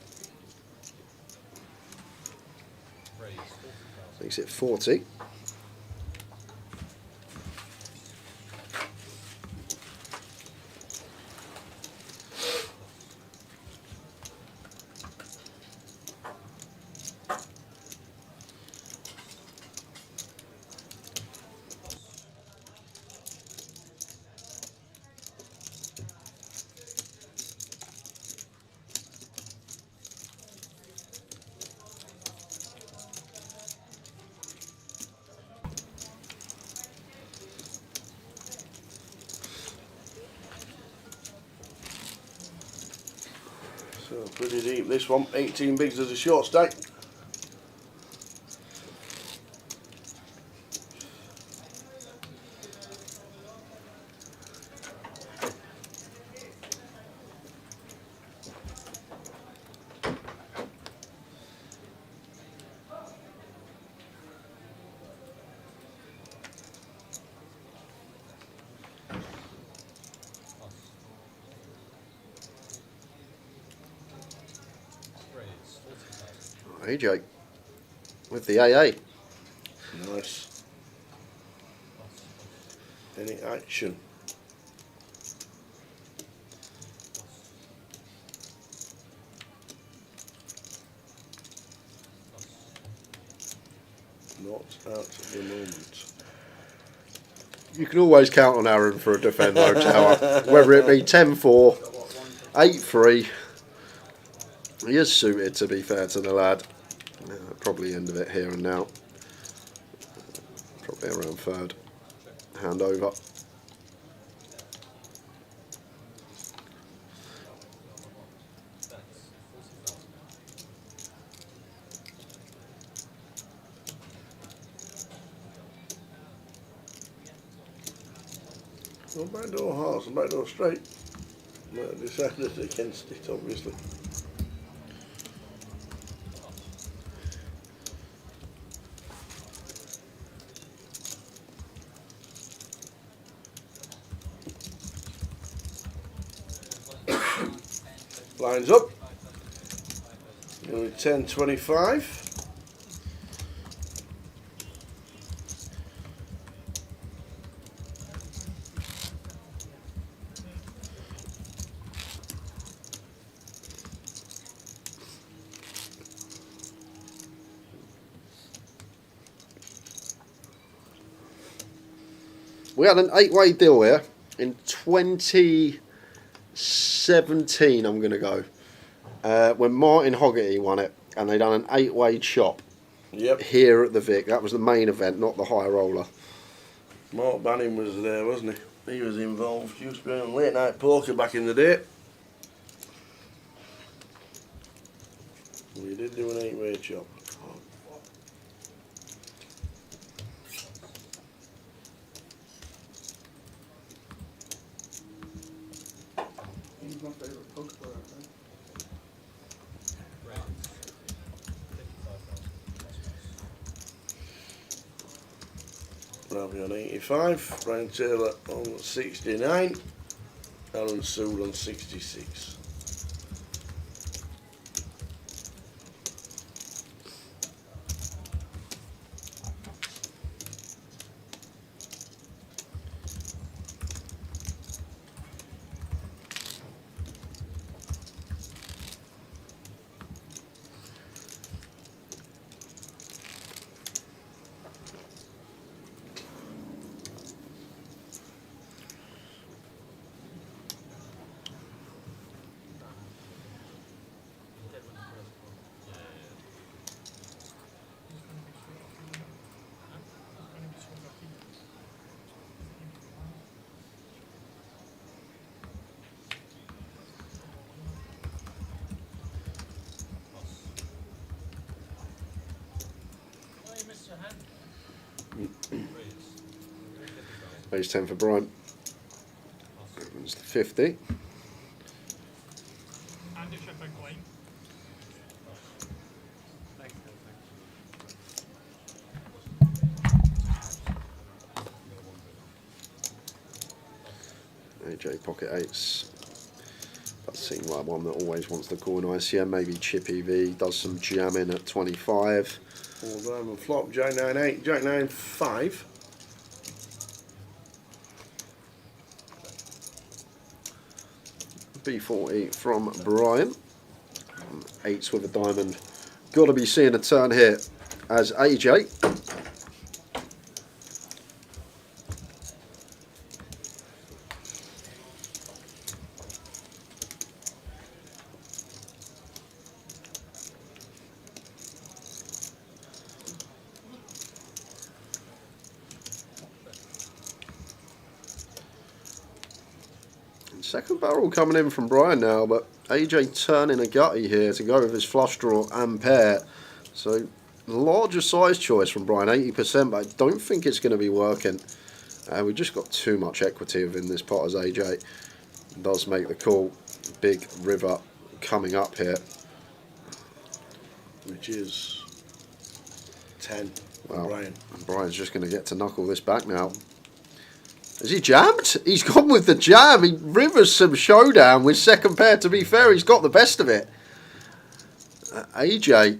Makes it 40. So pretty deep this one. 18 bigs as a short stack. AJ with the AA. Nice. Any action? Not at the moment. You can always count on Aaron for a defend low tower, whether it be 10-4, 8-3. He is suited, to be fair to the lad. Probably end of it here and now. Probably around third. Hand over. Well, backdoor hearts and backdoor straight. Well, decided against it, obviously. Lines up. Nearly 10-25. We had an 8-way deal here in 2017, I'm going to go, when Martin Hoggerty won it, and they done an 8-way chop here at the Vic. That was the main event, not the high roller. Mark Banning was there, wasn't he? He was involved. He used to be on late night poker back in the day. We did do an 8-way chop. He's my favourite poker player, I think. Ravi on 85, Brian Taylor on 69, Alan Sewell on 66. Page 10 for Brian. It's the 50. And if you're big line. AJ pocket eights. That seems like one that always wants the coin ICM. Maybe Chip EV does some jamming at 25. 4 diamond flop, Jack 9-8, Jack 9-5. B40 from Brian. Eights with a diamond. Got to be seeing a turn here as AJ. Second barrel coming in from Brian now, but AJ turning a gutty here to go with his flush draw and pair. So larger size choice from Brian, 80%, but I don't think it's going to be working. We just got too much equity within this pot as AJ does make the call. Big river coming up here. Which is 10 Well, Brian. Brian's just going to get to knuckle this back now. Has he jammed? He's gone with the jam. He rivers some showdown with second pair. To be fair, he's got the best of it. AJ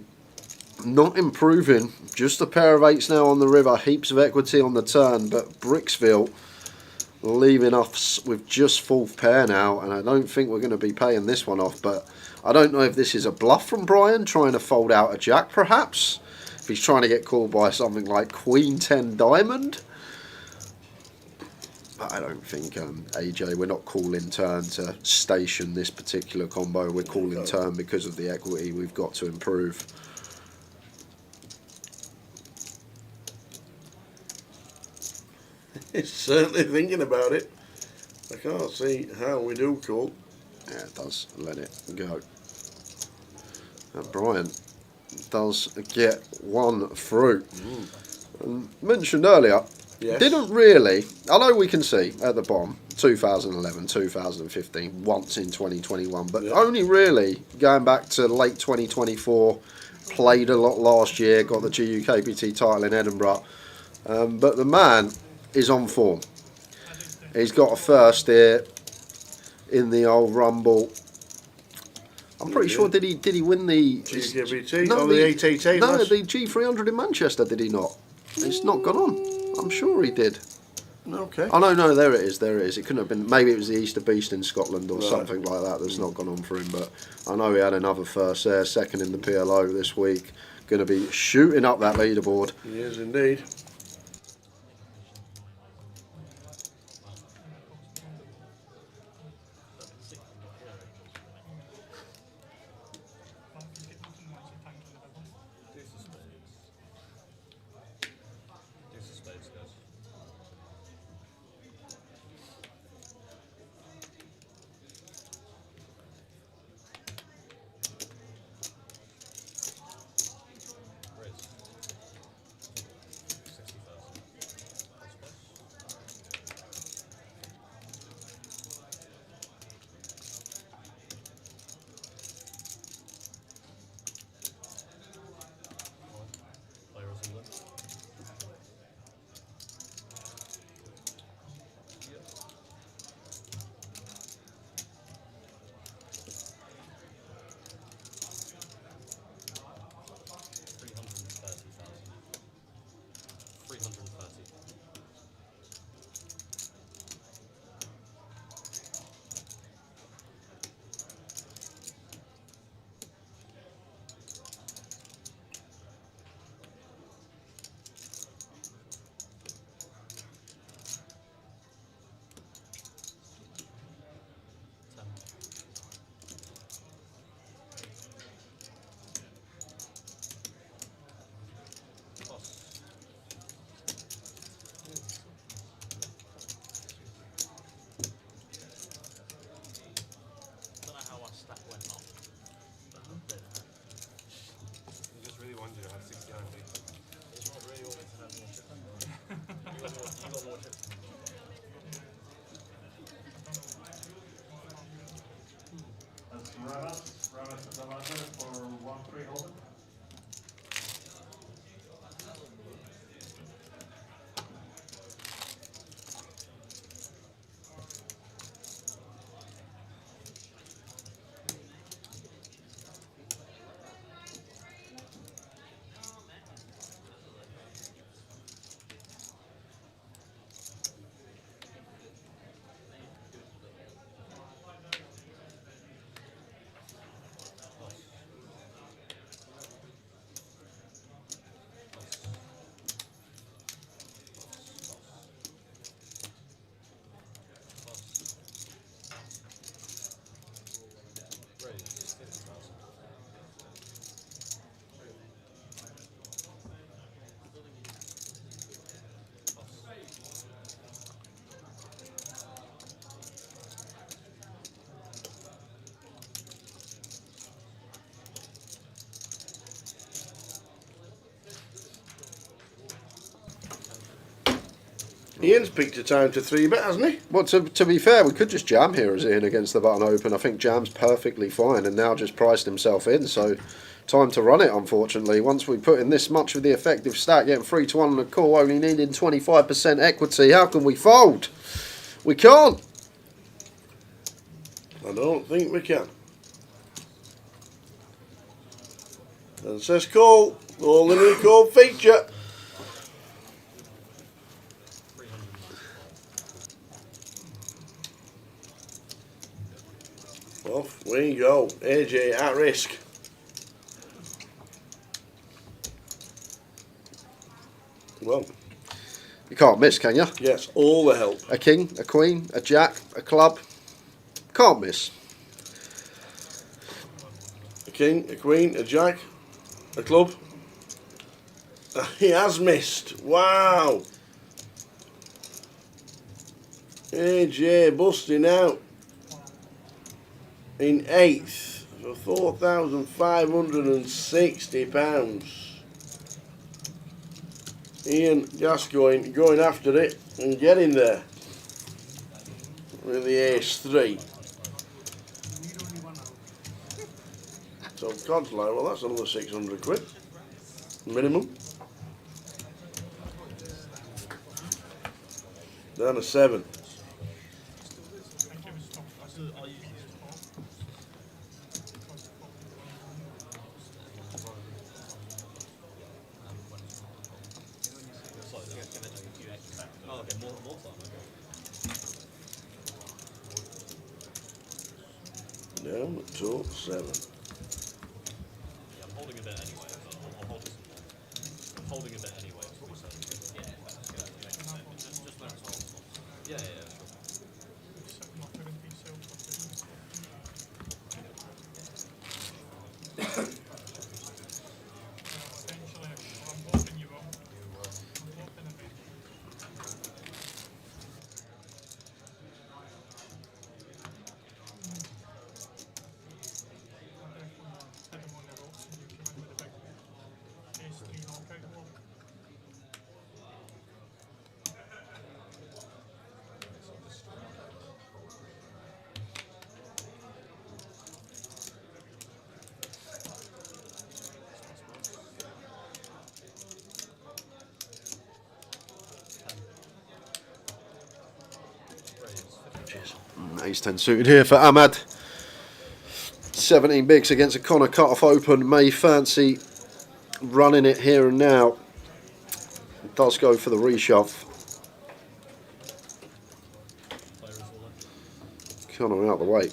not improving. Just a pair of 8s now on the river. Heaps of equity on the turn, but Brixville leaving us with just 4th pair now, and I don't think we're going to be paying this one off. But I don't know if this is a bluff from Brian, trying to fold out a jack perhaps. If he's trying to get called by something like Queen 10 Diamond. But I don't think, AJ, we're not calling turn to station this particular combo. We're calling turn because of the equity we've got to improve. He's certainly thinking about it. I can't see how we do call. Yeah, it does. Let it go. And Brian does get one through. And mentioned earlier, didn't really, although we can see at the bottom, 2011, 2015, once in 2021, but only really going back to late 2024, played a lot last year, got the GUKPT title in Edinburgh. But the man is on form. He's got a first here in the old Rumble. I'm pretty sure, did he win the GUKPT? No, the 888. No, the G300 in Manchester, did he not? It's not gone on. I'm sure he did. Okay. Oh no, there it is. It couldn't have been. Maybe it was the Easter Beast in Scotland or something like that. That's not gone on for him. But I know he had another first there, second in the PLO this week. Going to be shooting up that leaderboard. He is indeed. Ian's picked a time to 3-bet, hasn't he? Well, to be fair, we could just jam here as Ian against the button open. I think jam's perfectly fine and now just priced himself in. So time to run it, unfortunately. Once we put in this much of the effective stack, getting 3-1 on the call, only needing 25% equity, how can we fold? We can't. I don't think we can. And it says call. All the record feature. Off we go. AJ at risk. Well, you can't miss, can you? Yes, all the help. A king, a queen, a jack, a club. Can't miss. A king, a queen, a jack, a club. He has missed. Wow. AJ busting out in 8th for £4,560. Ian Gascoigne going after it and getting there with the ace 3. So Cod's like, well, that's another 600 quid minimum. Down to 7. Down to 7. I'm holding a bit anyway. I'm holding a bit anyway. Yeah, yeah, yeah. Ace 10 suited here for Ahmad. 17 bigs against a Connor cut-off open. May fancy running it here and now. Does go for the reshove. Connor out the way.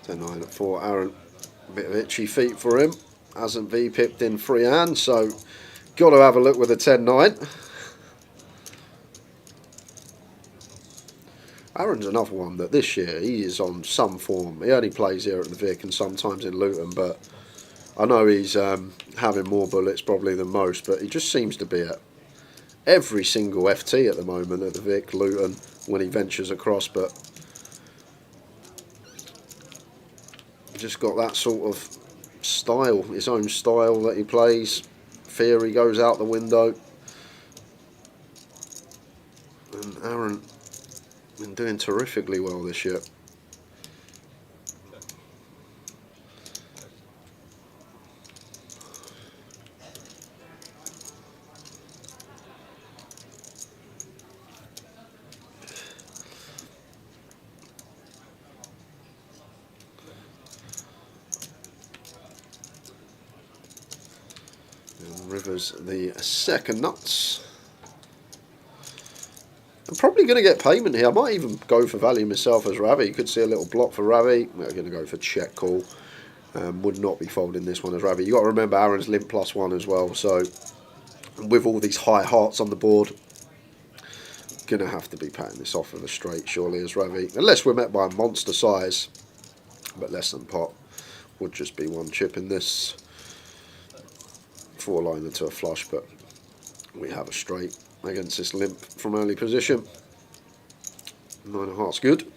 Ten 9 at 4. Aaron, a bit of itchy feet for him. Hasn't V-pipped in freehand, so got to have a look with a 10-9. Aaron's another one that this year he is on some form. He only plays here at the Vic and sometimes in Luton, but I know he's having more bullets probably than most, but he just seems to be at every single FT at the moment at the Vic, Luton, when he ventures across, but just got that sort of style, his own style that he plays. Theory goes out the window. And Aaron been doing terrifically well this year. Rivers the second nuts. I'm probably going to get payment here. I might even go for value myself as Ravi. You could see a little block for Ravi. We're going to go for check call. would not be folding this one as Ravi. You got to remember Aaron's limp +1 as well, so with all these high hearts on the board, gonna have to be patting this off with a straight surely as Ravi, unless we're met by a monster size, but less than pot. Would just be one chip in this 4-liner to a flush, but we have a straight against this limp from early position. 9 of hearts good.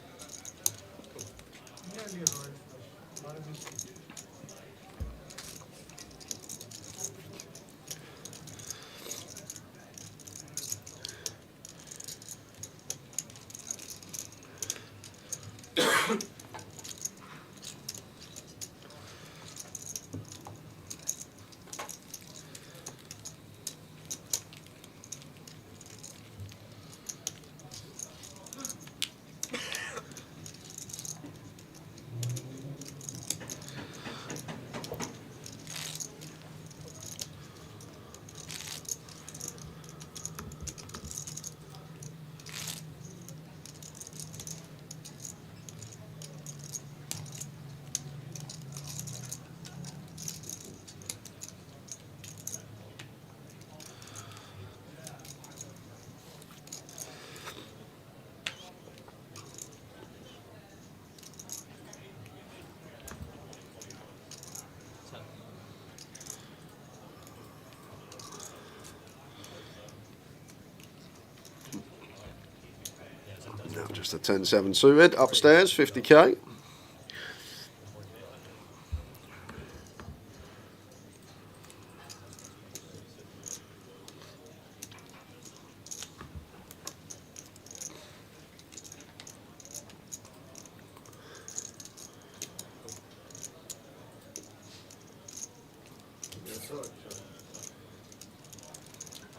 Now just a 10-7 suited upstairs, 50k.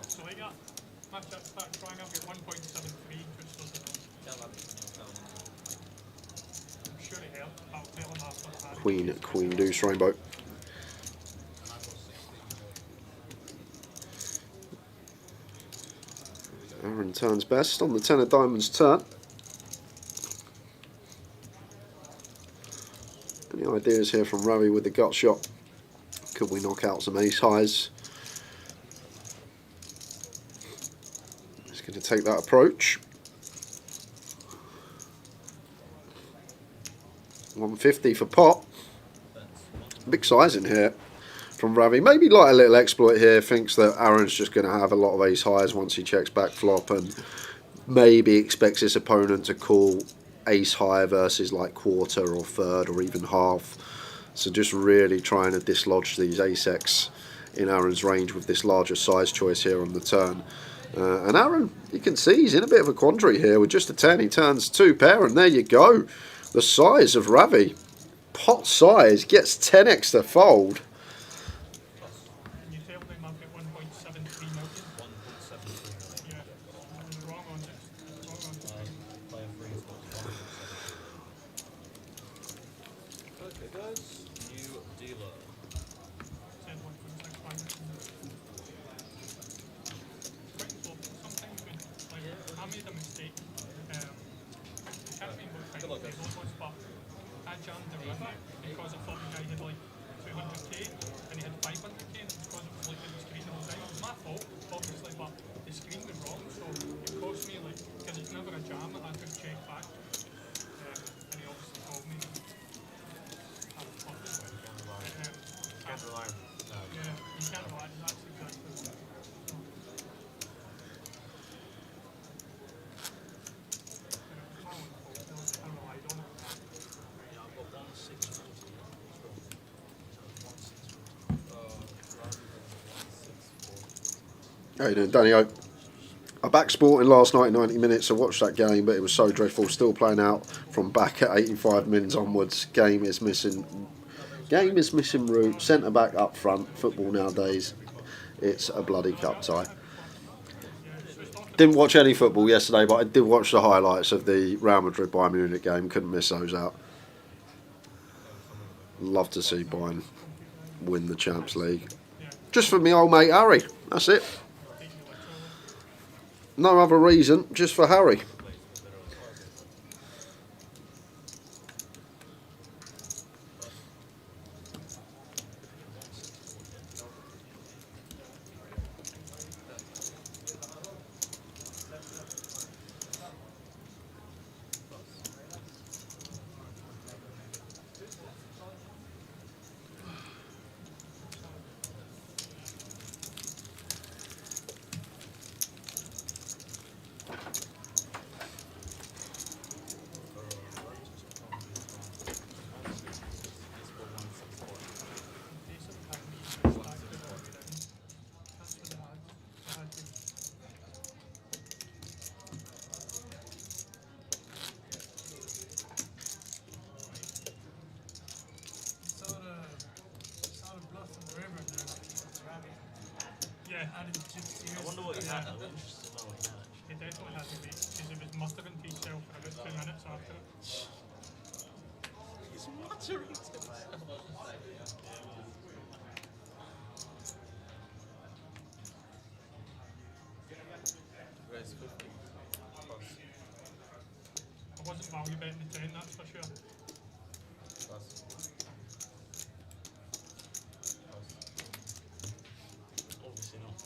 So we got matchup start trying out at 1.73, which doesn't I'm sure it helped. I'll tell him after. Queen deuce rainbow. Aaron turns best on the 10 of diamonds turn. Any ideas here from Ravi with the gut shot? Could we knock out some ace highs? He's going to take that approach. 150 for pot. Big size in here from Ravi. Maybe like a little exploit here. Thinks that Aaron's just going to have a lot of ace highs once he checks back flop, and maybe expects his opponent to call ace high versus like quarter or third or even half. So just really trying to dislodge these ace X in Aaron's range with this larger size choice here on the turn. And Aaron, you can see he's in a bit of a quandary here with just a 10. He turns 2 pair, and there you go. The size of Ravi, pot size, gets 10x to fold. Can you tell them I've got 1.73 million? 1.73 million. Yeah, I'm wrong on this. Okay guys, new dealer. Said 1.65. Quite slow. Sometimes when, like, I made a mistake. I can't remember what kind of table it was, but I jammed the river because I thought the guy had like 200k and he had 500k, and because it was like in the screen the whole time. It was my fault, obviously, but the screen was wrong, so it cost me like, because it's never a jam, I had to check back. And he obviously told me that I was fucked. Can't rely on. Yeah, you can't rely, that's exactly what. How you doing, Danny O? I back sporting last night in 90 minutes. I watched that game, but it was so dreadful. Still playing out from back at 85 mins onwards. Game is missing root. Centre back up front. Football nowadays, it's a bloody cup tie. Didn't watch any football yesterday, but I did watch the highlights of the Real Madrid Bayern Munich game. Couldn't miss those out. Love to see Bayern win the Champions League. Just for me old mate Harry. That's it. No other reason, just for Harry. Yeah. I wonder what he had. I'm interested to know what he had. He definitely had to be, because he was muttering to himself for about 2 minutes after it. He's muttering to himself. I wasn't value betting the 10, that's for sure. Obviously not.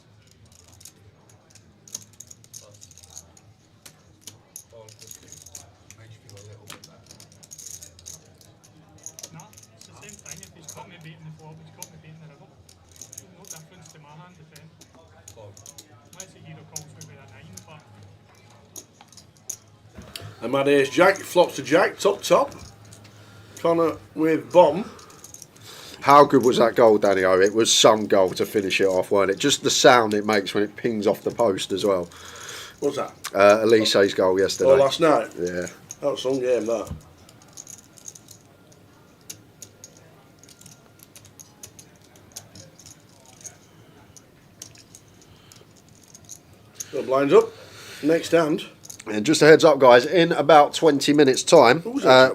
Makes you feel a little bit better. No, it's the same thing. If he's got me beating the flop, he's got me beating the river. No difference to my hand, the 10. Unless the hero calls me with a 9, but... And my ace jack, flops to jack, top. Connor with bomb. How good was that goal, Danny O? It was some goal to finish it off, weren't it? Just the sound it makes when it pings off the post as well. What's that? Elise's goal yesterday. Oh, last night? Yeah. That was some game, that. Got blinds up. Next hand. And just a heads up, guys, in about 20 minutes' time,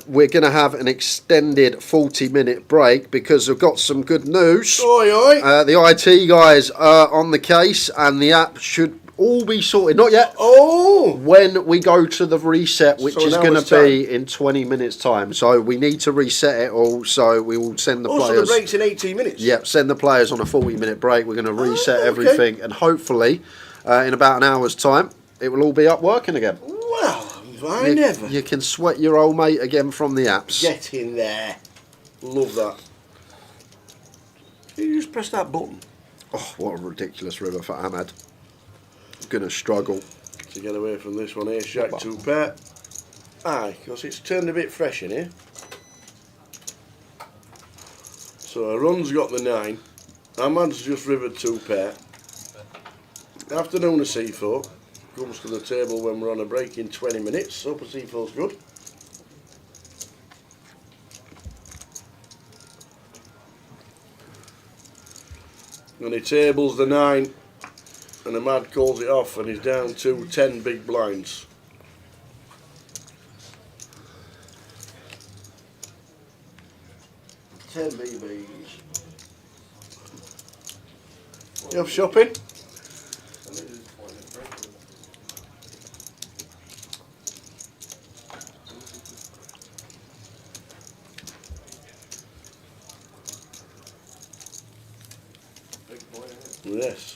we're going to have an extended 40-minute break because we've got some good news. Oi, oi. The IT guys are on the case and the app should all be sorted. Not yet. Oh! When we go to the reset, which So is now going it's to be in 20 minutes' time. So we need to reset it all, so we will send the Also, players... the break's in 18 minutes? Yep, send the players on a 40-minute break. We're going to reset everything and hopefully, in about an hour's time, it will all be up working again. Well, never. You can sweat your old mate again from the apps. Get in there. Love that. You just press that button. Oh, what a ridiculous river for Ahmad. Gonna struggle to get away from this one. Ace jack 2 pair. Aye, because it's turned a bit fresh in here. So a run's got the 9. Ahmad's just rivered 2 pair. Afternoon of C4. Comes to the table when we're on a break in 20 minutes. Hope a C4's good. And he tables the 9. And Ahmad calls it off and he's down to 10 big blinds. $10 BBs. You off shopping? Yes.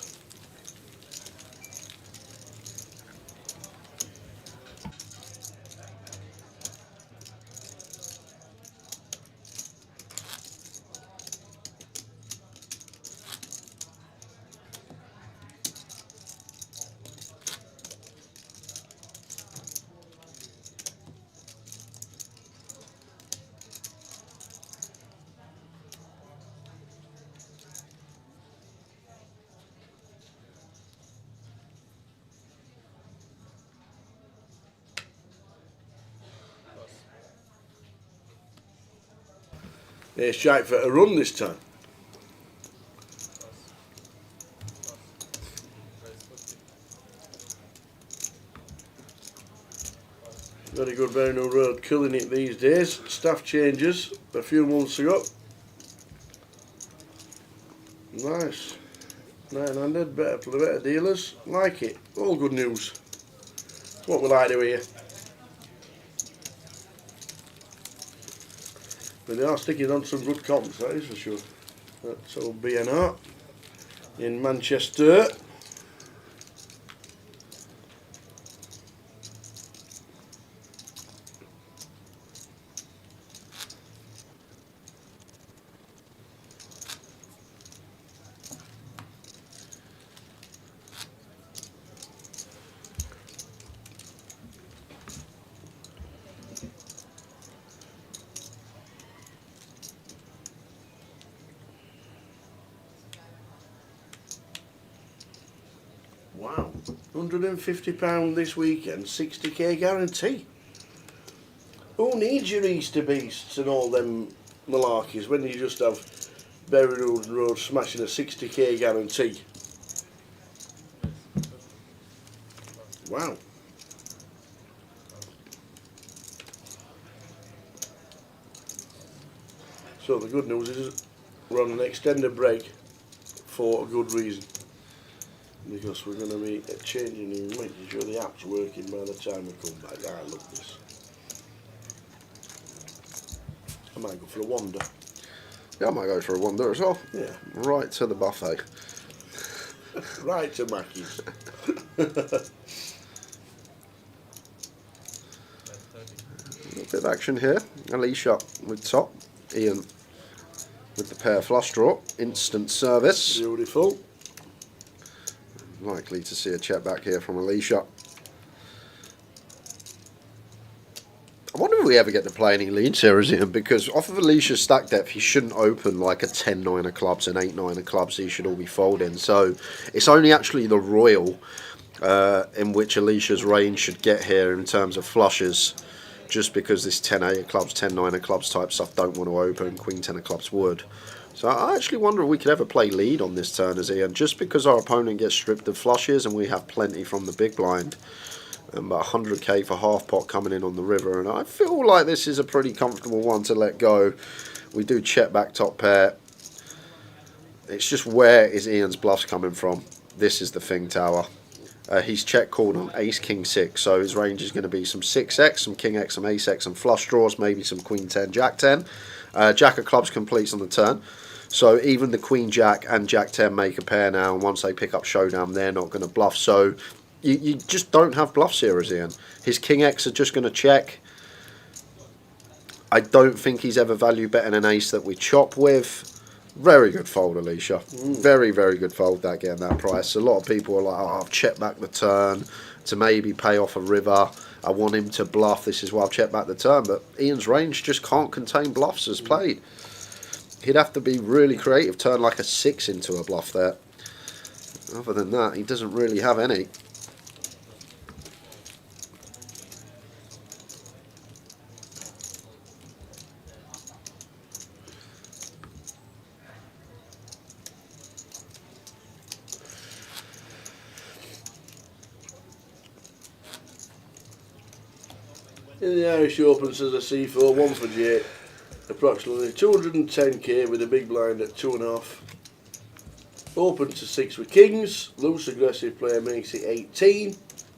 Ace jack for a run this time. Very good Berno Road, killing it these days. Staff changes a few months ago. Nice. 900, better dealers. Like it. All good news. It's what we like to hear. But they are sticking on some good comps, that is for sure. That's all BNR in Manchester. Wow, £150 this weekend, 60k guarantee. Who needs your Easter Beasts and all them malarkeys when you just have Berry Road smashing a 60k guarantee? Wow. So the good news is we're on an extended break for a good reason. Because we're going to be changing and making sure the app's working by the time we come back. I love this. I might go for a wander. Yeah, I might go for a wander as well. Yeah. Right to the buffet. Right to Mackey's. A little bit of action here. Alicia with top. Ian with the pair flush draw. Instant service. Beautiful. Likely to see a check back here from Alicia. I wonder if we ever get to play any leads here as Ian, because off of Alicia's stack depth he shouldn't open like a 10-9 of clubs and 8-9 of clubs. He should all be folding. So it's only actually the Royal in which Alicia's range should get here in terms of flushes, just because this 10-8 of clubs, 10-9 of clubs type stuff don't want to open. Queen 10 of clubs would. So I actually wonder if we could ever play lead on this turn as Ian, just because our opponent gets stripped of flushes and we have plenty from the big blind. About 100k for half pot coming in on the river, and I feel like this is a pretty comfortable one to let go. We do check back top pair. It's just, where is Ian's bluffs coming from? This is the thing, Tower. He's check called on ace king 6, so his range is going to be some 6x, some king x, some ace x, some flush draws, maybe some queen 10, jack 10. Jack of clubs completes on the turn. So even the Queen Jack and Jack 10 make a pair now, and once they pick up showdown, they're not going to bluff. So you just don't have bluffs here as Ian. His King X are just going to check. I don't think he's ever value betting an ace that we chop with. Very good fold, Alicia. Very, very good fold, that getting that price. A lot of people are like, oh, I've checked back the turn to maybe pay off a river. I want him to bluff. This is why I've checked back the turn. But Ian's range just can't contain bluffs as played. He'd have to be really creative, turn like a 6 into a bluff there. Other than that, he doesn't really have any. In the Irish Open, says a C4, 1 for J. Approximately 210k with a big blind at 2.5. Open to 6 with kings. Loose aggressive player makes it 18.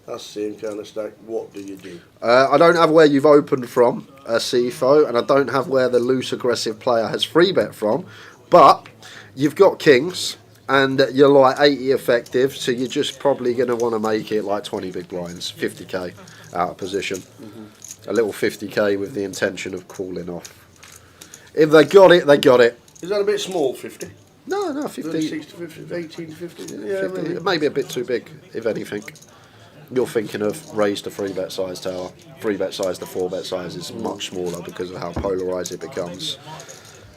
That's the same kind of stack. What do you do? I don't have where you've opened from, CFO, and I don't have where the loose aggressive player has free bet from. But you've got kings, and you're like 80 effective, so you're just probably going to want to make it like 20 big blinds, 50k out of position. A little 50k with the intention of calling off. If they got it, they got it. Is that a bit small, 50? No, 50. 36 to 50, 18 to 50? Yeah, 50. Maybe a bit too big, if anything. You're thinking of raise the 3-bet size, Tower. 3-bet size, the 4-bet size is much smaller because of how polarised it becomes.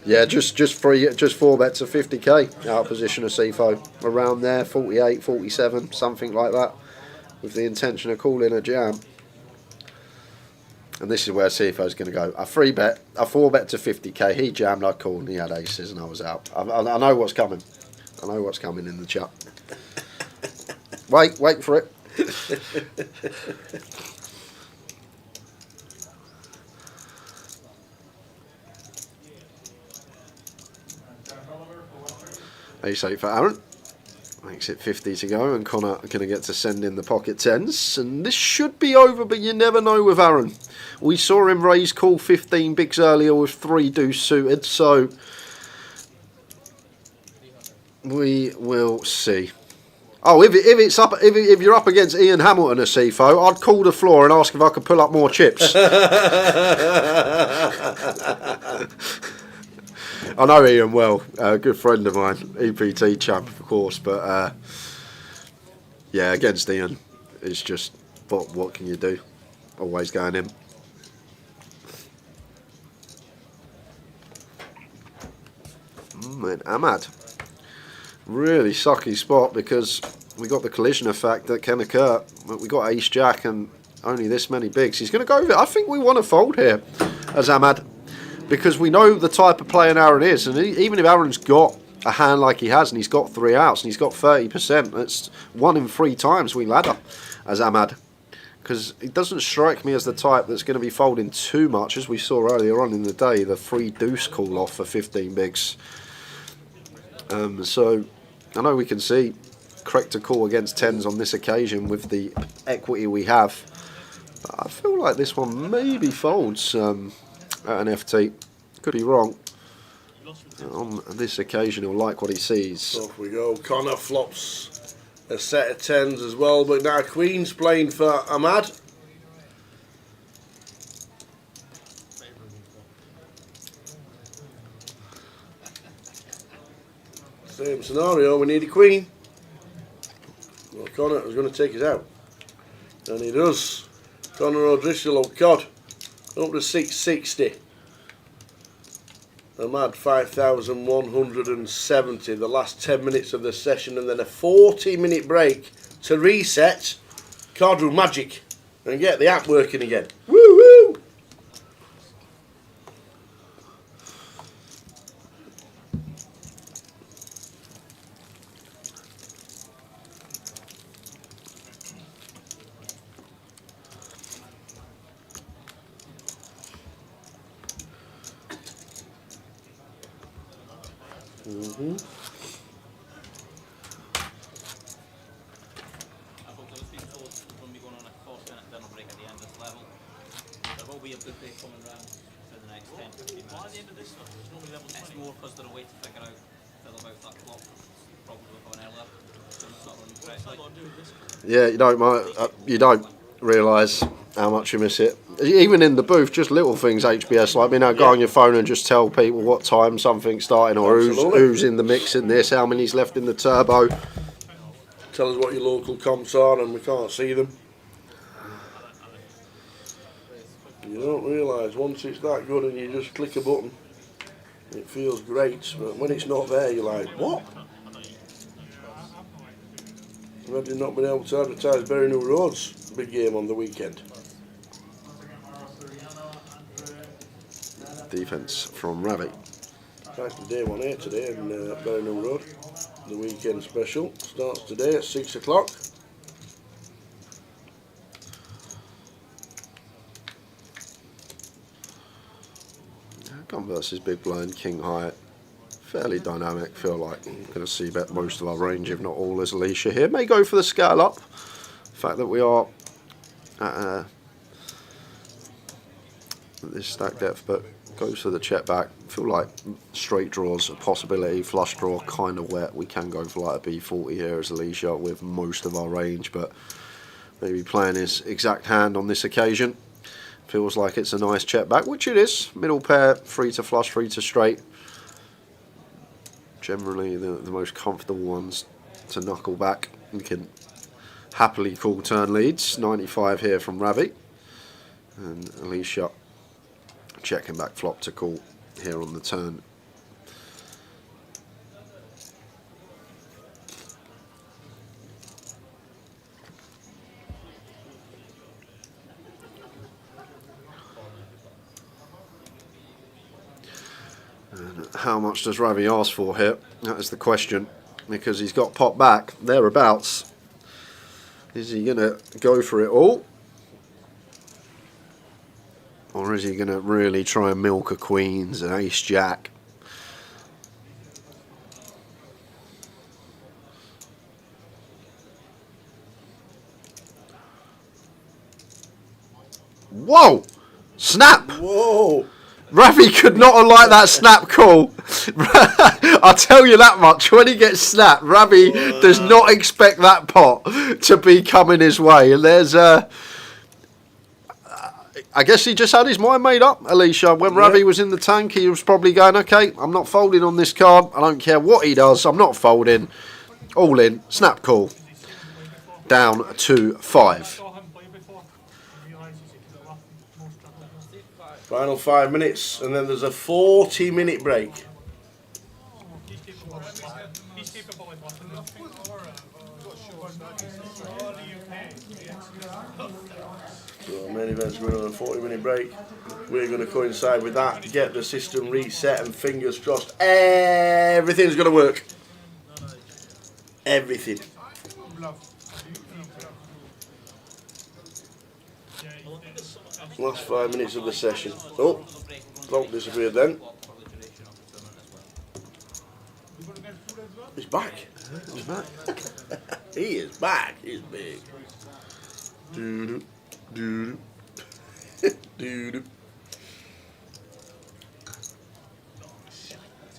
Yeah, just 4-bet to 50k out of position of CFO. Around there, 48, 47, something like that, with the intention of calling a jam. And this is where CFO is going to go. A 4-bet to 50k. He jammed, I called, and he had aces, and I was out. I know what's coming. I know what's coming in the chat. Wait for it. Ace 8 for Aaron. Makes it 50 to go, and Connor going to get to send in the pocket 10s. And this should be over, but you never know with Aaron. We saw him raise call 15 bigs earlier with 3 deuce suited, so we will see. Oh, if you're up against Ian Hamilton as CFO, I'd call the floor and ask if I could pull up more chips. I know Ian well, a good friend of mine, EPT champ, of course, but yeah, against Ian, it's just what can you do? Always going in. And Ahmad, really sucky spot because we got the collision effect that can occur. We got ace jack and only this many bigs. He's going to go with it. I think we want to fold here as Ahmad, because we know the type of player Aaron is, and even if Aaron's got a hand like he has and he's got 3 outs and he's got 30%, that's 1 in 3 times we ladder as Ahmad. because he doesn't strike me as the type that's going to be folding too much, as we saw earlier on in the day, the 3 deuce call off for 15 bigs. So I know we can see correct to call against 10s on this occasion with the equity we have. But I feel like this one maybe folds at an FT. Could be wrong. On this occasion, he'll like what he sees. Off we go. Connor flops a set of 10s as well, but now Queen's playing for Ahmad. Same scenario, we need a Queen. Well, Connor is going to take us out. And he does. Connor O'Driscoll, oh God, up to 660. Ahmad 5,170, the last 10 minutes of the session, and then a 40-minute break to reset Cardroom Magic and get the app working again. Woo woo! Yeah, you don't realise how much you miss it. Even in the booth, just little things, HBS, like being able to go on your phone and just tell people what time something's starting, or who's in the mix in this, how many's left in the turbo. Tell us what your local comps are, and we can't see them. You don't realise once it's that good and you just click a button, it feels great, but when it's not there you're like, what? Imagine not being able to advertise Berry New Road's big game on the weekend. Defence from Ravi. Nice day 1-8 today in Berry New Road. The weekend special starts today at 6 o'clock. Gun versus big blind, king high. Fairly dynamic. Feel like I'm going to see bet most of our range, if not all, as Alicia here. May go for the scale up. The fact that we are at this stack depth, but goes for the check back. Feel like straight draws a possibility. Flush draw kind of wet. We can go for like a B40 here as Alicia with most of our range, but maybe playing his exact hand on this occasion. Feels like it's a nice check back, which it is. Middle pair, free to flush, free to straight. Generally the most comfortable ones to knuckle back. You can happily call turn leads. 95 here from Ravi. And Alicia checking back flop to call here on the turn. And how much does Ravi ask for here? That is the question, because he's got pot back thereabouts. Is he going to go for it all? Or is he going to really try and milk a queens and ace jack? Whoa! Snap! Whoa! Ravi could not have liked that snap call. I'll tell you that much. When he gets snapped, Ravi does not expect that pot to be coming his way. And there's I guess he just had his mind made up, Alicia. When Ravi was in the tank, he was probably going, okay, I'm not folding on this card. I don't care what he does. I'm not folding. All in. Snap call. Down to 5. Final 5 minutes, and then there's a 40-minute break. So main event's going on a 40-minute break. We're going to coincide with that, get the system reset, and fingers crossed, everything's going to work. Everything. Last 5 minutes of the session. Oh, clock disappeared then. He's back. He's back. He is back. He's big. Doo doo doo doo.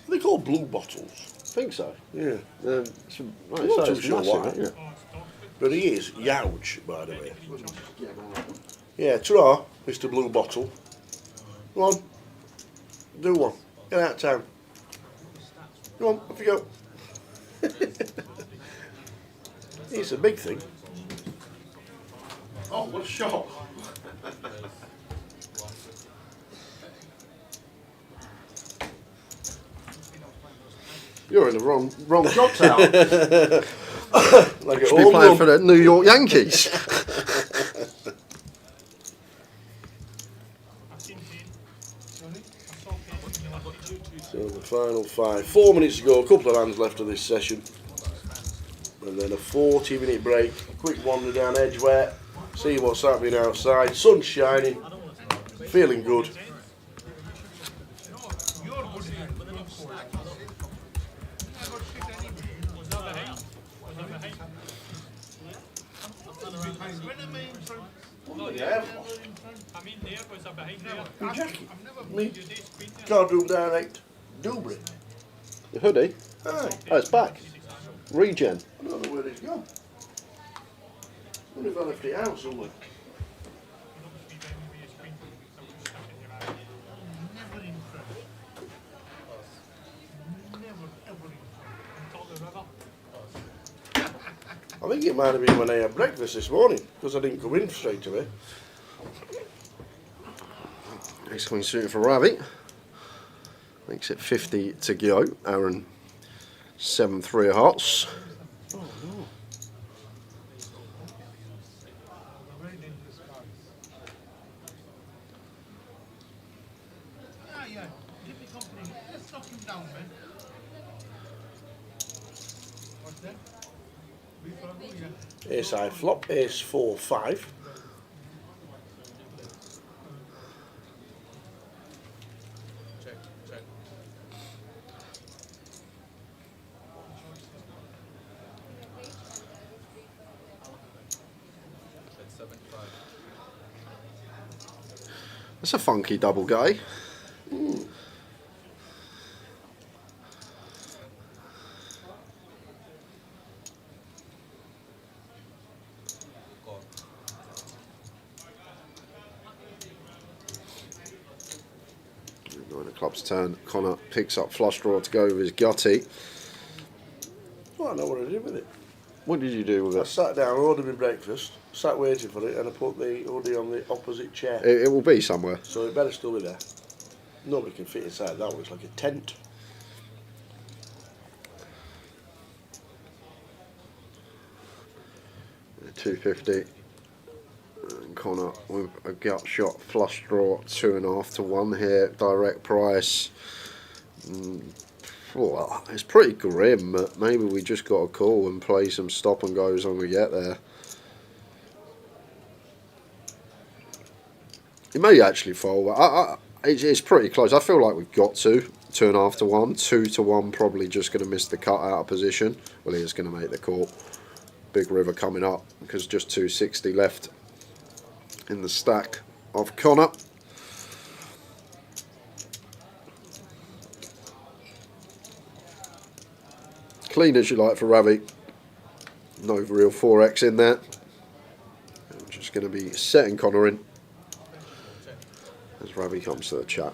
They call blue bottles. I think so. Yeah. I'm not too sure why. Yeah. But he is huge, by the way. Yeah, ta-ra, Mr. Blue Bottle. Come on. Do one. Get out of town. Come on, off you go. It's a big thing. Oh, what a shot. You're in the wrong job town. Like you should be playing for the New York Yankees. So the final 5. 4 minutes to go, a couple of hands left of this session. And then a 40-minute break. A quick wander down Edgware. See what's happening outside. Sun's shining. Feeling good. Jackie. Me. Cardroom Direct. Dubry. The hoodie? Aye. Oh, it's back. Regen. I don't know where it's gone. I wonder if I left it out somewhere. I think it might have been when I had breakfast this morning, because I didn't come in straight away. Next one suited for Ravi. Makes it 50 to go. Aaron 7-3 hots. Oh, no. Yeah. Give me company. Let's knock him down, man. What's that? Ace high flop, ace 4-5. That's a funky double guy. The club's turn. Connor picks up flush draw to go with his gutty. Well, I know what I did with it. What did you do with I it? sat down, ordered my breakfast, sat waiting for it, and I put the hoodie on the opposite chair. It will be somewhere. So it better still be there. Nobody can fit inside that one, it's like a tent. $2.50. And Connor with a gut shot flush draw 2.5 to 1 here. Direct price. Well, it's pretty grim, but maybe we just got to call and play some stop and goes when we get there. It may actually fold. It's pretty close. I feel like we've got to. 2.5 to 1. 2 to 1 probably just going to miss the cut out of position. Well, he is going to make the call. Big river coming up because just 260 left in the stack of Connor. Clean as you like for Ravi. No real 4x in there. I'm just going to be setting Connor in as Ravi comes to the chat.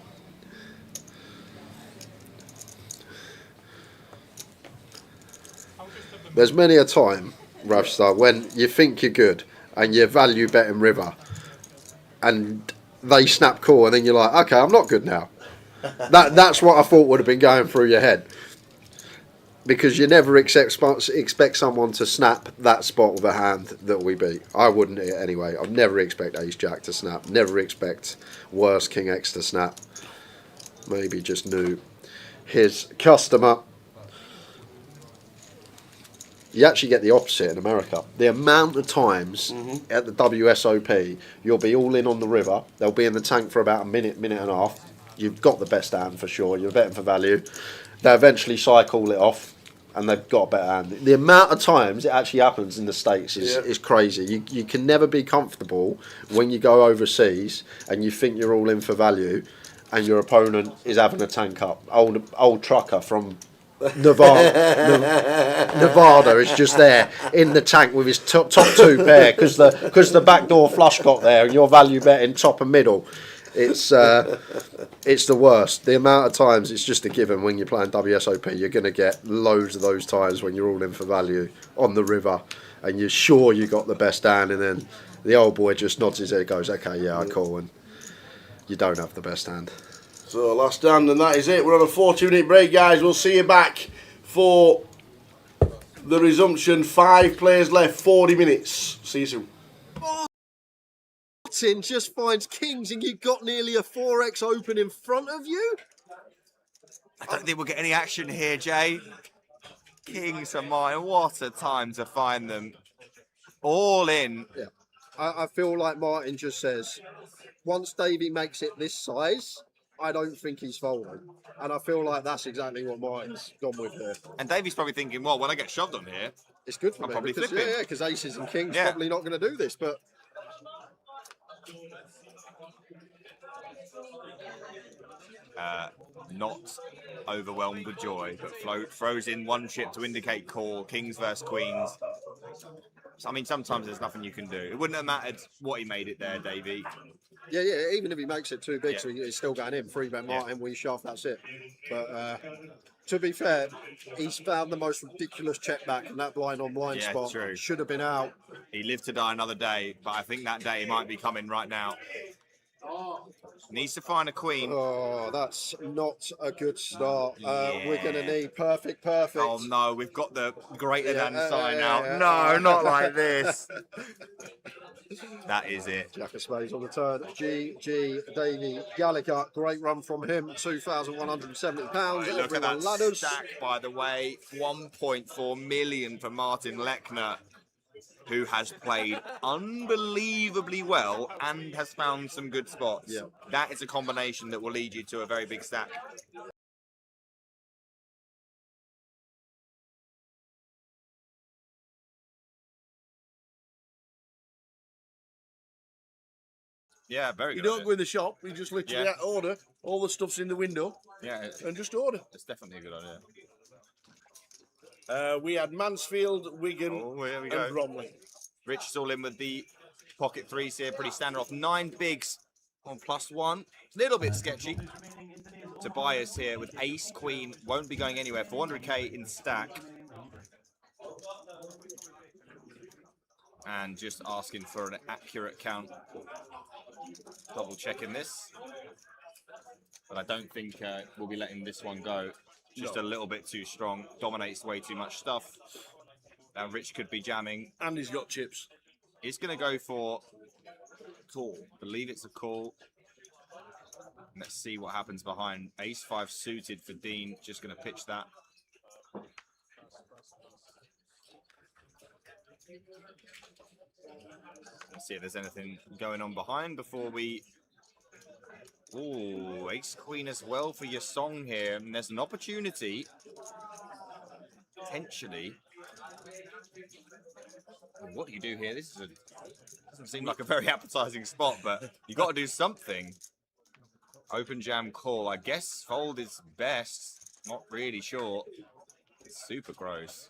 There's many a time, Ravstar, when you think you're good and you value betting river and they snap call and then you're like, okay, I'm not good now. That's what I thought would have been going through your head. Because you never expect someone to snap that spot with a hand that we beat. I wouldn't anyway. I'd never expect Ace Jack to snap. Never expect worse King X to snap. Maybe just knew his customer. You actually get the opposite in America. The amount of times at the WSOP you'll be all in on the river, they'll be in the tank for about a minute, minute and a half. You've got the best hand for sure, you're betting for value. They eventually cycle it off and they've got a better hand. The amount of times it actually happens in the States is crazy. You can never be comfortable when you go overseas and you think you're all in for value and your opponent is having a tank up. Old trucker from Nevada is just there in the tank with his top two pair because the backdoor flush got there and your value betting top and middle. It's the worst. The amount of times it's just a given when you're playing WSOP. You're going to get loads of those times when you're all in for value on the river and you're sure you got the best hand, and then the old boy just nods his head, goes, "Okay, yeah, I call," and you don't have the best hand. So last stand, and that is it. We're on a 4-2-minute break, guys. We'll see you back for the resumption. 5 players left, 40 minutes. See you soon. Martin just finds kings and you've got nearly a 4x open in front of you? I don't think we'll get any action here, Jay. Kings are mine. What a time to find them all in. Yeah. I feel like Martin just says, once Davey makes it this size, I don't think he's folding. And I feel like that's exactly what Martin's gone with here. And Davey's probably thinking, well, when I get shoved on here, it's good for I'm me. probably Because, flipping. because aces and kings probably not going to do this, but... Not overwhelmed with joy, but throws in one chip to indicate call, kings versus queens. So, I mean, sometimes there's nothing you can do. It wouldn't have mattered what he made it there, Davey. Yeah, even if he makes it too big, so he's still going in. 3-bet Martin, we shove, that's it. But to be fair, he's found the most ridiculous check back, and that blind on blind spot should have been out. He lived to die another day, but I think that day might be coming right now. Needs to find a queen. Oh, that's not a good start. We're going to need perfect. Oh no, we've got the greater than sign out. No, not like this. That is it. Jack of spades on the turn. GG Davey Gallagher. Great run from him. £2,170. Right, look at that stack, by the way. 1.4 million for Martin Lechner, who has played unbelievably well and has found some good spots. Yeah. That is a combination that will lead you to a very big stack. Yeah, very good. You don't go in the shop, you just literally order. All the stuff's in the window. Yeah. And just order. It's definitely a good idea. We had Mansfield, Wigan, and Bromley. Rich is all in with the pocket threes here, pretty standard off. 9 bigs on +1. Little bit sketchy. Tobias here with ace, queen, won't be going anywhere. 400k in stack. And just asking for an accurate count. Double checking this. But I don't think we'll be letting this one go. Just a little bit too strong. Dominates way too much stuff. Now Rich could be jamming. And he's got chips. He's going to go for call. Believe it's a call. Let's see what happens behind. Ace-5 suited for Dean. Just going to pitch that. Let's see if there's anything going on behind before we... Ooh, ace-queen as well for your song here. And there's an opportunity, potentially. What do you do here? This is doesn't seem like a very appetizing spot, but you got to do something. Open jam call. I guess fold is best. Not really sure. It's super gross.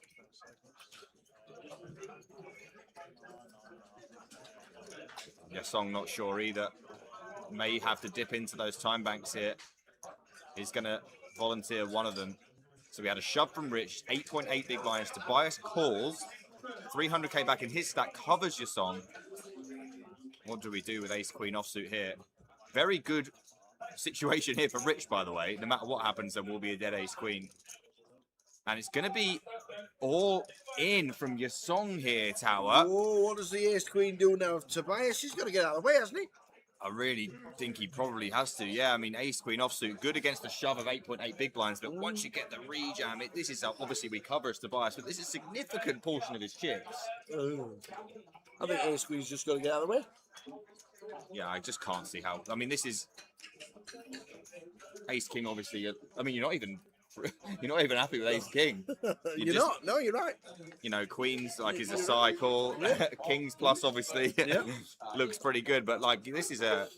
Your song not sure either. May have to dip into those time banks here. He's going to volunteer one of them. So we had a shove from Rich, 8.8 big blinds. Tobias calls, 300k back in his stack, covers your song. What do we do with ace-queen offsuit here? Very good situation here for Rich, by the way. No matter what happens, there will be a dead ace-queen. And it's going to be all in from your song here, Tower. Oh, what does the ace-queen do now? Tobias, he's got to get out of the way, hasn't he? I really think he probably has to. Yeah, I mean, ace queen offsuit, good against the shove of 8.8 big blinds, but once you get the rejam, this is obviously we cover as Tobias, but this is a significant portion of his chips. I think ace queen's just got to get out of the way. Yeah, I just can't see how. I mean, this is ace king. Obviously, I mean, you're not even happy with ace king. You're not. No, you're right. You know, queens like is a cycle. Kings plus obviously looks pretty good, but like this is a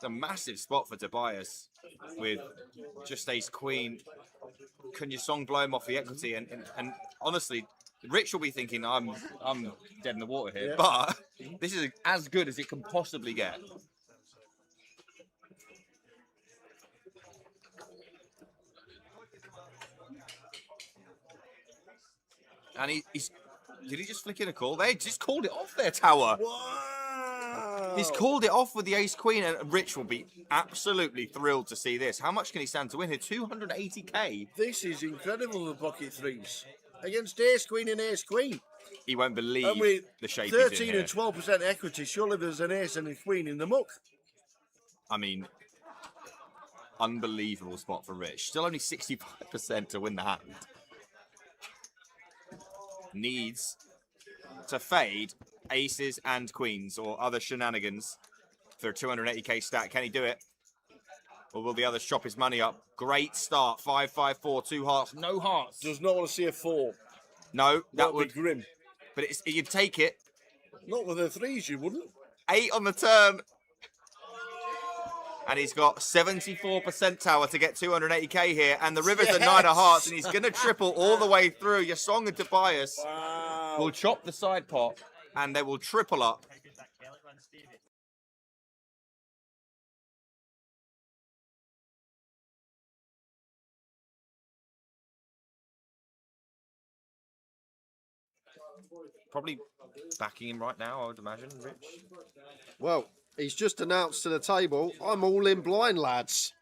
massive spot for Tobias with just ace queen. Can your song blow him off the equity? And honestly, Rich will be thinking I'm dead in the water here, but this is as good as it can possibly get. And he's did he just flick in a call? They just called it off their tower. Wow. He's called it off with the ace queen, and Rich will be absolutely thrilled to see this. How much can he stand to win here? 280k. This is incredible for pocket threes against ace queen and ace queen. He won't believe the shape 13 he's in here. and 12% equity. Surely there's an ace and a queen in the muck. I mean, unbelievable spot for Rich. Still only 65% to win the hand. Needs to fade aces and queens or other shenanigans for a 280k stack. Can he do it? Or will the others chop his money up? Great start. 5-5-4, 2 hearts, no hearts. Does not want to see a 4. No, that would be grim. But you'd take it. Not with the threes, you wouldn't. 8 on the turn. And he's got 74% tower to get 280k here. And the river's a 9 of hearts, and he's going to triple all the way through. Yasong and Tobias will chop the side pot, and they will triple up. Probably backing him right now, I would imagine, Rich. Well, he's just announced to the table, I'm all in blind, lads.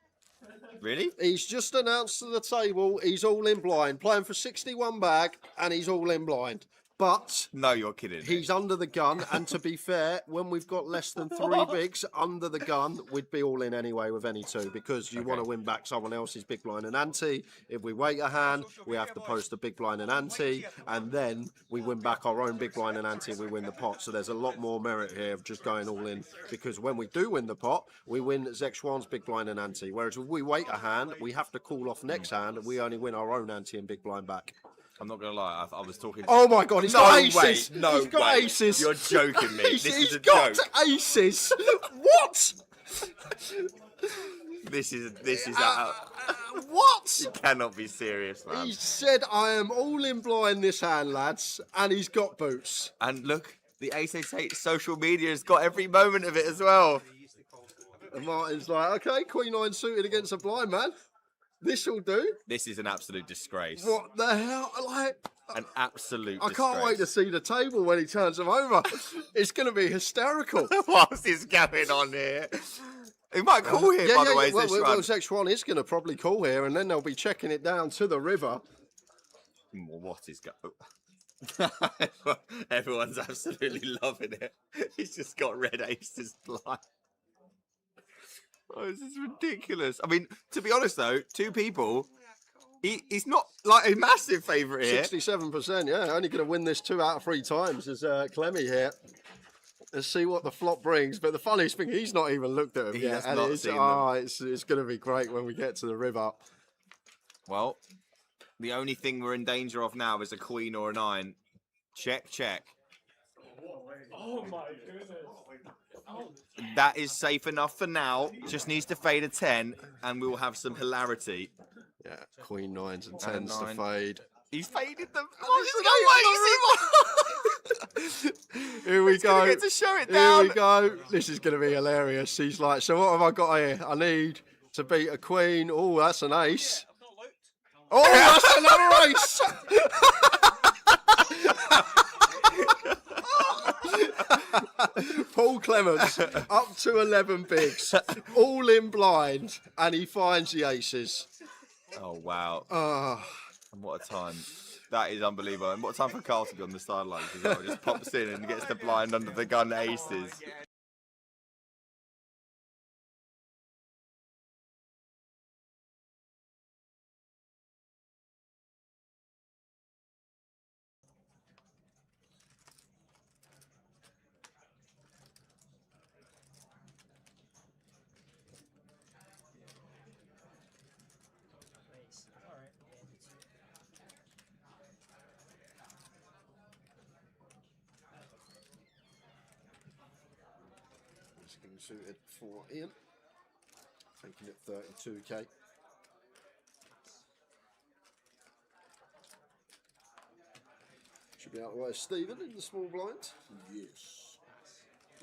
Really? He's just announced to the table, he's all in blind, playing for 61 bag, and he's all in blind. But no, you're kidding. He's under the gun, and to be fair, when we've got less than 3 bigs under the gun, we'd be all in anyway with any 2 because you want to win back someone else's big blind and ante. If we wait a hand, we have to post a big blind and ante, and then we win back our own big blind and ante. We win the pot. So there's a lot more merit here of just going all in because when we do win the pot, we win Zek Schwan's big blind and ante. Whereas if we wait a hand, we have to call off next hand, and we only win our own ante and big blind back. I'm not going to lie, I was talking... Oh my God, he's got aces! No he's got aces! You're joking me. This is a got joke. Aces! What? This is what? You cannot be serious, man. He said, I am all in blind this hand, lads, and he's got boots. And look, the 888 social media has got every moment of it as well. And Martin's like, okay, Queen 9 suited against a blind man. This'll do. This is an absolute disgrace. What the hell? Like, an absolute I can't wait to see the table when he turns them over. It's going to be hysterical. What's this going on here? He might call here, by the way. Well, Zek Schwan is going to probably call here, and then they'll be checking it down to the river. What is going Everyone's absolutely loving it. He's just got red aces blind. Oh, this is ridiculous. I mean, to be honest though, 2 people, he's not like a massive favourite here. 67%, yeah. Only going to win this 2 out of 3 times is Clemmy here. Let's see what the flop brings. But the funniest thing, he's not even looked at him yet. Has not seen them. It's going to be great when we get to the river. Well, the only thing we're in danger of now is a queen or a 9. Check, check. Oh my goodness. That is safe enough for now. Just needs to fade a 10, and we will have some hilarity. Yeah, Queen 9s and 10s to fade. He's faded them. Here we go. Get to show it down. Here we go. This is going to be hilarious. He's like, so what have I got here? I need to beat a queen. Oh, that's an ace. Oh, that's another ace. Paul Clements up to 11 bigs, all in blind, and he finds the aces. Oh, wow. Oh. And what a time. That is unbelievable. And what a time for Carl to be on the sidelines as well. Just pops in and gets the blind under the gun aces. suited for Ian, making it 32k. Should be out of the way of Stephen in the small blind. Yes.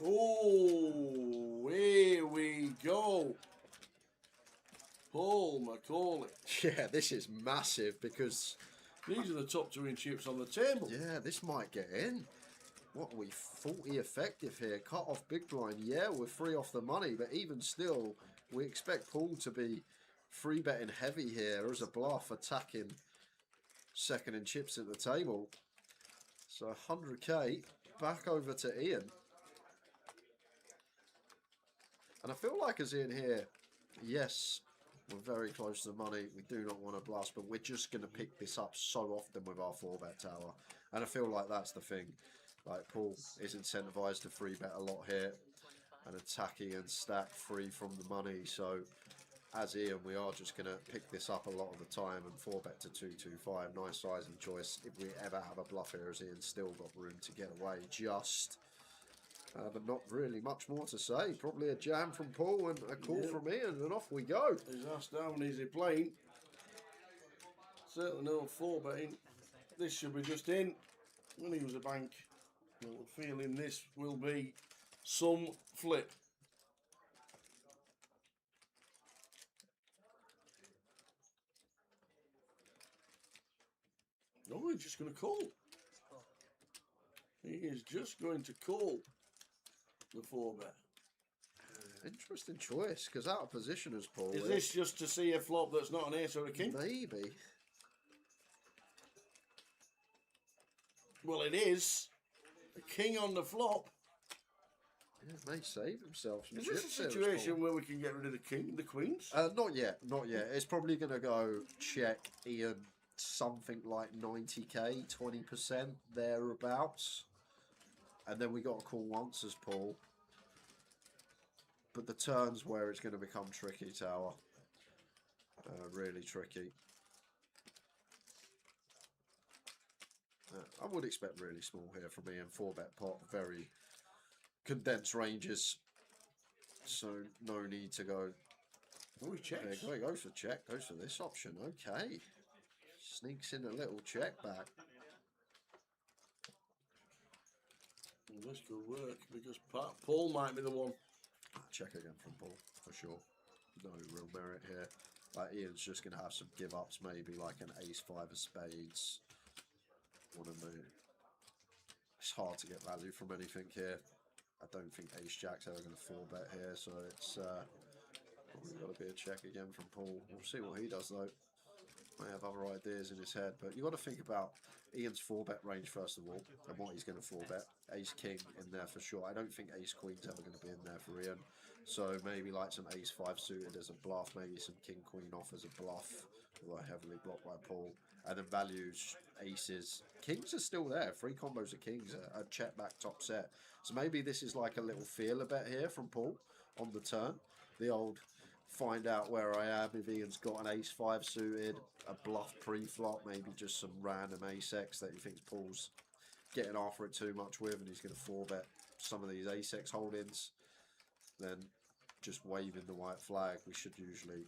Oh, here we go. Paul Macaulay. Yeah, this is massive because these are the top 2 in chips on the table. Yeah, this might get in. What are we, 40 effective here? Cut off big blind. Yeah, we're 3 off the money, but even still, we expect Paul to be free betting heavy here as a bluff, attacking second in chips at the table. So 100k back over to Ian. And I feel like as Ian here, yes, we're very close to the money. We do not want to blast, but we're just going to pick this up so often with our 4-bet tower. And I feel like that's the thing. Like, Paul is incentivized to free bet a lot here and attacking and stack free from the money. So as Ian, we are just going to pick this up a lot of the time and 4-bet to 225. Nice sizing choice. If we ever have a bluff here, as Ian's still got room to get away just. But not really much more to say. Probably a jam from Paul and a call from Ian, and off we go. He's asked how many is he playing. Certainly no 4-betting. This should be just in. When he was a bank. I'm feeling this will be some flip. No, he's just going to call. He is just going to call the 4-bet. Interesting choice, because out of position as Paul. Is this just to see a flop that's not an ace or a king? Maybe. Well, it is. A king on the flop. Yeah, may save himself some Is this a chips there, situation where we can get rid of the king, the queens? Not yet, not yet. It's probably going to go check Ian something like 90k, 20%, thereabouts. And then we got to call once as Paul. But the turn's where it's going to become tricky, Tower. Really tricky. I would expect really small here from Ian. 4-bet pot, very condensed ranges. So no need to go. Oh, he checks. There he goes for check. Goes for this option. Okay. Sneaks in a little check back. Well, this could work because Paul might be the one. Check again from Paul, for sure. No real merit here. Like, Ian's just going to have some give-ups, maybe like an ace-5 of spades. One of the... It's hard to get value from anything here. I don't think ace-jack's ever going to 4-bet here, so it's probably got to be a check again from Paul. We'll see what he does, though. May have other ideas in his head, but you've got to think about Ian's 4-bet range first of all, and what he's going to 4-bet. Ace-king in there for sure. I don't think ace-queen's ever going to be in there for Ian, so maybe like some ace-5 suited as a bluff, maybe some king-queen off as a bluff, although heavily blocked by Paul, and then values, aces. Kings are still there. 3 combos of kings, a check back top set. So maybe this is like a little feeler bet here from Paul on the turn. The old... find out where I am if Ian's got an ace-5 suited, a bluff pre-flop, maybe just some random ace-x that he thinks Paul's getting after it too much with, and he's going to 4-bet some of these ace-x holdings. Then just waving the white flag, we should usually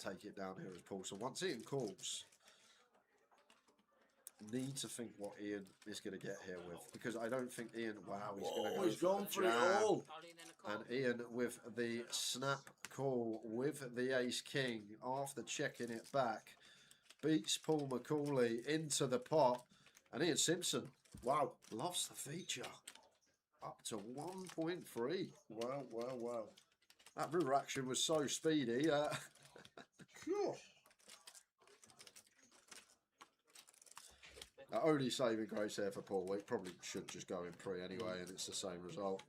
take it down here as Paul. So once Ian calls, need to think what Ian is going to get here with, because I don't think Ian, wow, he's going to go. He's gone for it all. And Ian with the snap call with the ace-king after checking it back beats Paul Macaulay into the pot, and Ian Simpson, wow, loves the feature up to 1.3. Wow, wow, wow. That river action was so speedy. Cool. Only saving grace there for Paul. It probably should just go in pre anyway, and it's the same result.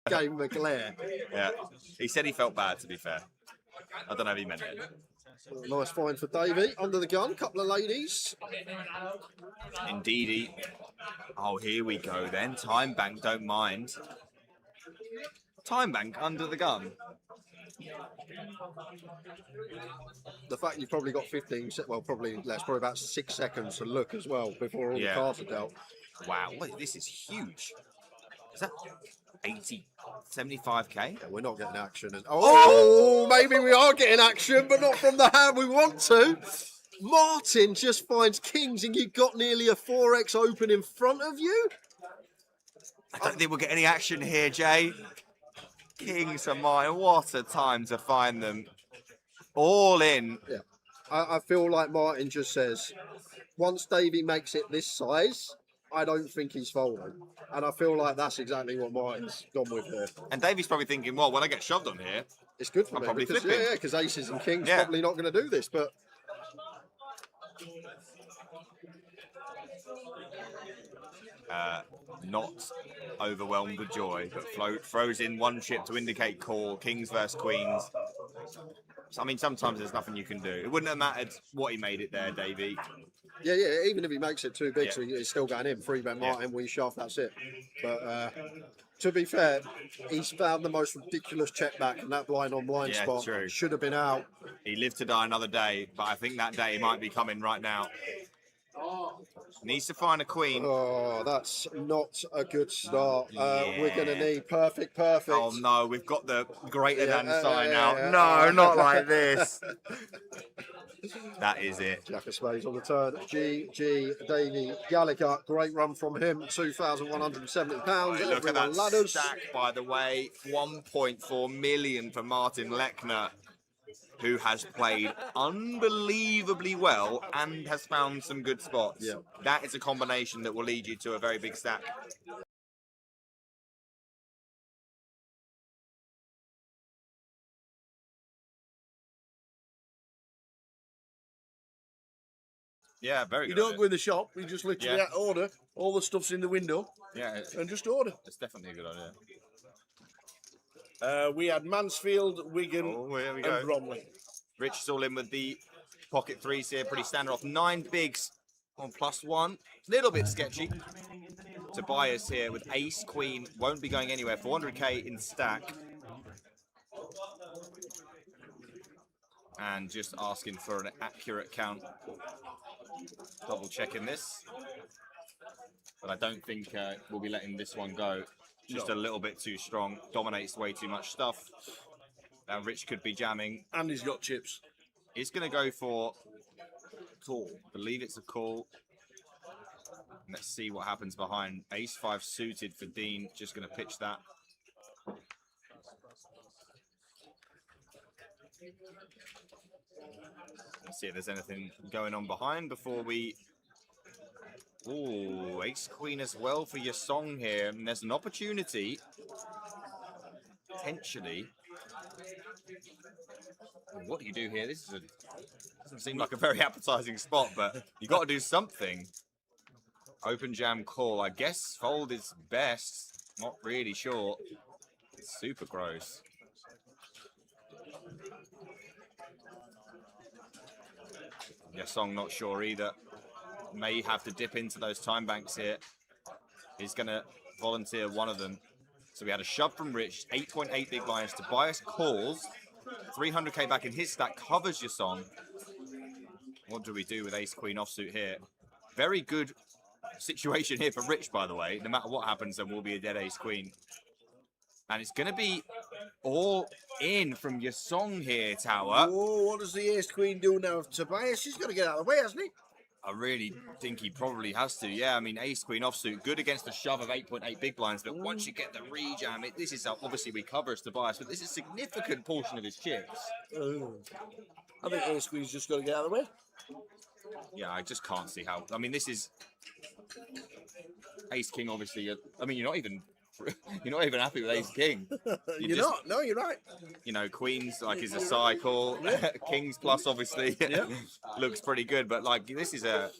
Gave him a glare. Yeah, he said he felt bad, to be fair. I don't know if he meant it. Nice find for Davey. Under the gun, couple of ladies. Indeedy. Oh, here we go then. Time bank, don't mind. Time bank under the gun. The fact you've probably got 15, well, probably less, probably about 6 seconds to look as well before all the cards are dealt. Wow, look, this is huge. Is that 80, 75k? Yeah, we're not getting action. Oh, maybe we are getting action, but not from the hand we want to. Martin just finds kings and you've got nearly a 4x open in front of you. I don't think we'll get any action here, Jay. Kings are mine. What a time to find them. All in. Yeah, I feel like Martin just says, once Davey makes it this size, I don't think he's folding. And I feel like that's exactly what Martin's gone with here. And Davey's probably thinking, well, when I get shoved on here, it's good for I'm me. probably Because, flipping. yeah, because aces and kings probably not going to do this, but... Not overwhelmed with joy, but throws in one chip to indicate call, kings versus queens. So, I mean, sometimes there's nothing you can do. It wouldn't have mattered what he made it there, Davey. Yeah, even if he makes it too big, so he's still going in. 3-bet Martin, we shove, that's it. But to be fair, he's found the most ridiculous check back, and that blind on blind spot should have been out. He lived to die another day, but I think that day might be coming right now. Needs to find a queen. Oh, that's not a good start. We're going to need perfect. Oh no, we've got the greater than sign out. No, not like this. That is it. Jack of spades on the turn. GG Davey Gallagher. Great run from him. £2,170. Look at that ladders. Stack, by the way. 1.4 million for Martin Lechner, who has played unbelievably well and has found some good spots. Yeah. That is a combination that will lead you to a very big stack. Yeah, very good. You don't go in the shop, you just literally order. All the stuff's in the window. Yeah. And just order. It's definitely a good idea. We had Mansfield, Wigan, and Bromley. Rich is all in with the pocket threes here, pretty standard off. 9 bigs on +1. Little bit sketchy. Tobias here with ace, queen, won't be going anywhere. 400k in stack. And just asking for an accurate count. Double checking this. But I don't think we'll be letting this one go. Just a little bit too strong. Dominates way too much stuff. And Rich could be jamming. And he's got chips. He's going to go for call. I believe it's a call. Let's see what happens behind. Ace-5 suited for Dean. Just going to pitch that. Let's see if there's anything going on behind before we... Ooh, ace-queen as well for your song here. And there's an opportunity, potentially. What do you do here? This is doesn't seem like a very appetizing spot, but you got to do something. Open jam call. I guess fold is best. Not really sure. It's super gross. Your song not sure either. May have to dip into those time banks here. He's going to volunteer one of them. So we had a shove from Rich, 8.8 big blinds. Tobias calls, 300k back in his stack, covers your song. What do we do with ace-queen offsuit here? Very good situation here for Rich, by the way. No matter what happens, there will be a dead ace-queen. And it's going to be all in from your song here, Tower. Oh, what does the ace-queen do now? Tobias, he's got to get out of the way, hasn't he? I really think he probably has to. Yeah, I mean, ace-queen offsuit, good against the shove of 8.8 big blinds, but once you get the rejam, this is obviously we cover as Tobias, but this is a significant portion of his chips. I think ace-queen's just got to get out of the way. Yeah, I just can't see how. I mean, this is ace-king, obviously. I mean, you're not even happy with ace-king. You're not. No, you're right. You know, queens like is a cycle. Kings plus obviously looks pretty good, but like this is a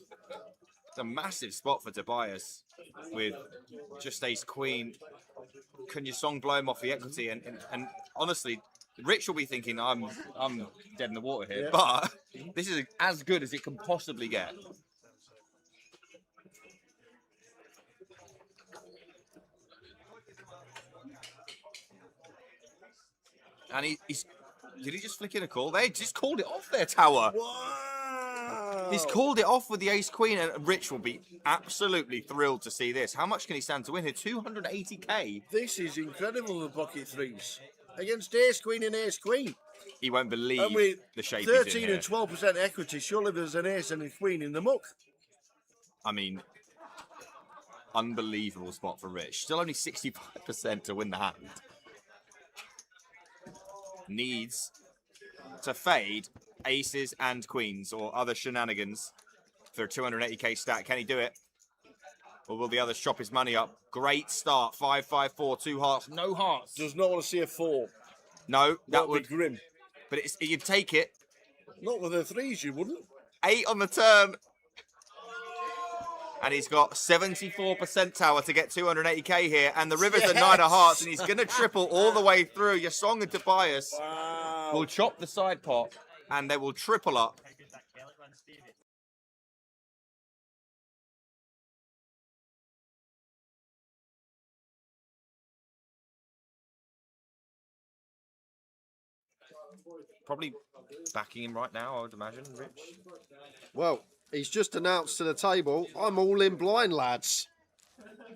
massive spot for Tobias with just ace-queen. Can your song blow him off the equity? And honestly, Rich will be thinking I'm dead in the water here, but this is as good as it can possibly get. And Did he just flick in a call? They just called it off their tower. Wow. He's called it off with the ace queen, and Rich will be absolutely thrilled to see this. How much can he stand to win here? 280k. This is incredible, the pocket threes. Against ace queen and ace queen. He won't believe And with the shape he's in 13 here. and 12% equity, surely there's an ace and a queen in the muck. I mean, unbelievable spot for Rich. Still only 65% to win the hand. Needs to fade aces and queens or other shenanigans for a 280k stack. Can he do it? Or will the others chop his money up? Great start. 5, 5, 4, 2 hearts. No hearts. Does not want to see a 4. No, that would be grim. But you'd take it. Not with the threes, you wouldn't. 8 on the turn. And he's got 74% tower to get 280k here. And the river's a 9 of hearts. And he's going to triple all the way through. Yasong and Tobias will chop the side pot. And they will triple up. Probably backing him right now, I would imagine, Rich. Well, he's just announced to the table, I'm all in blind, lads.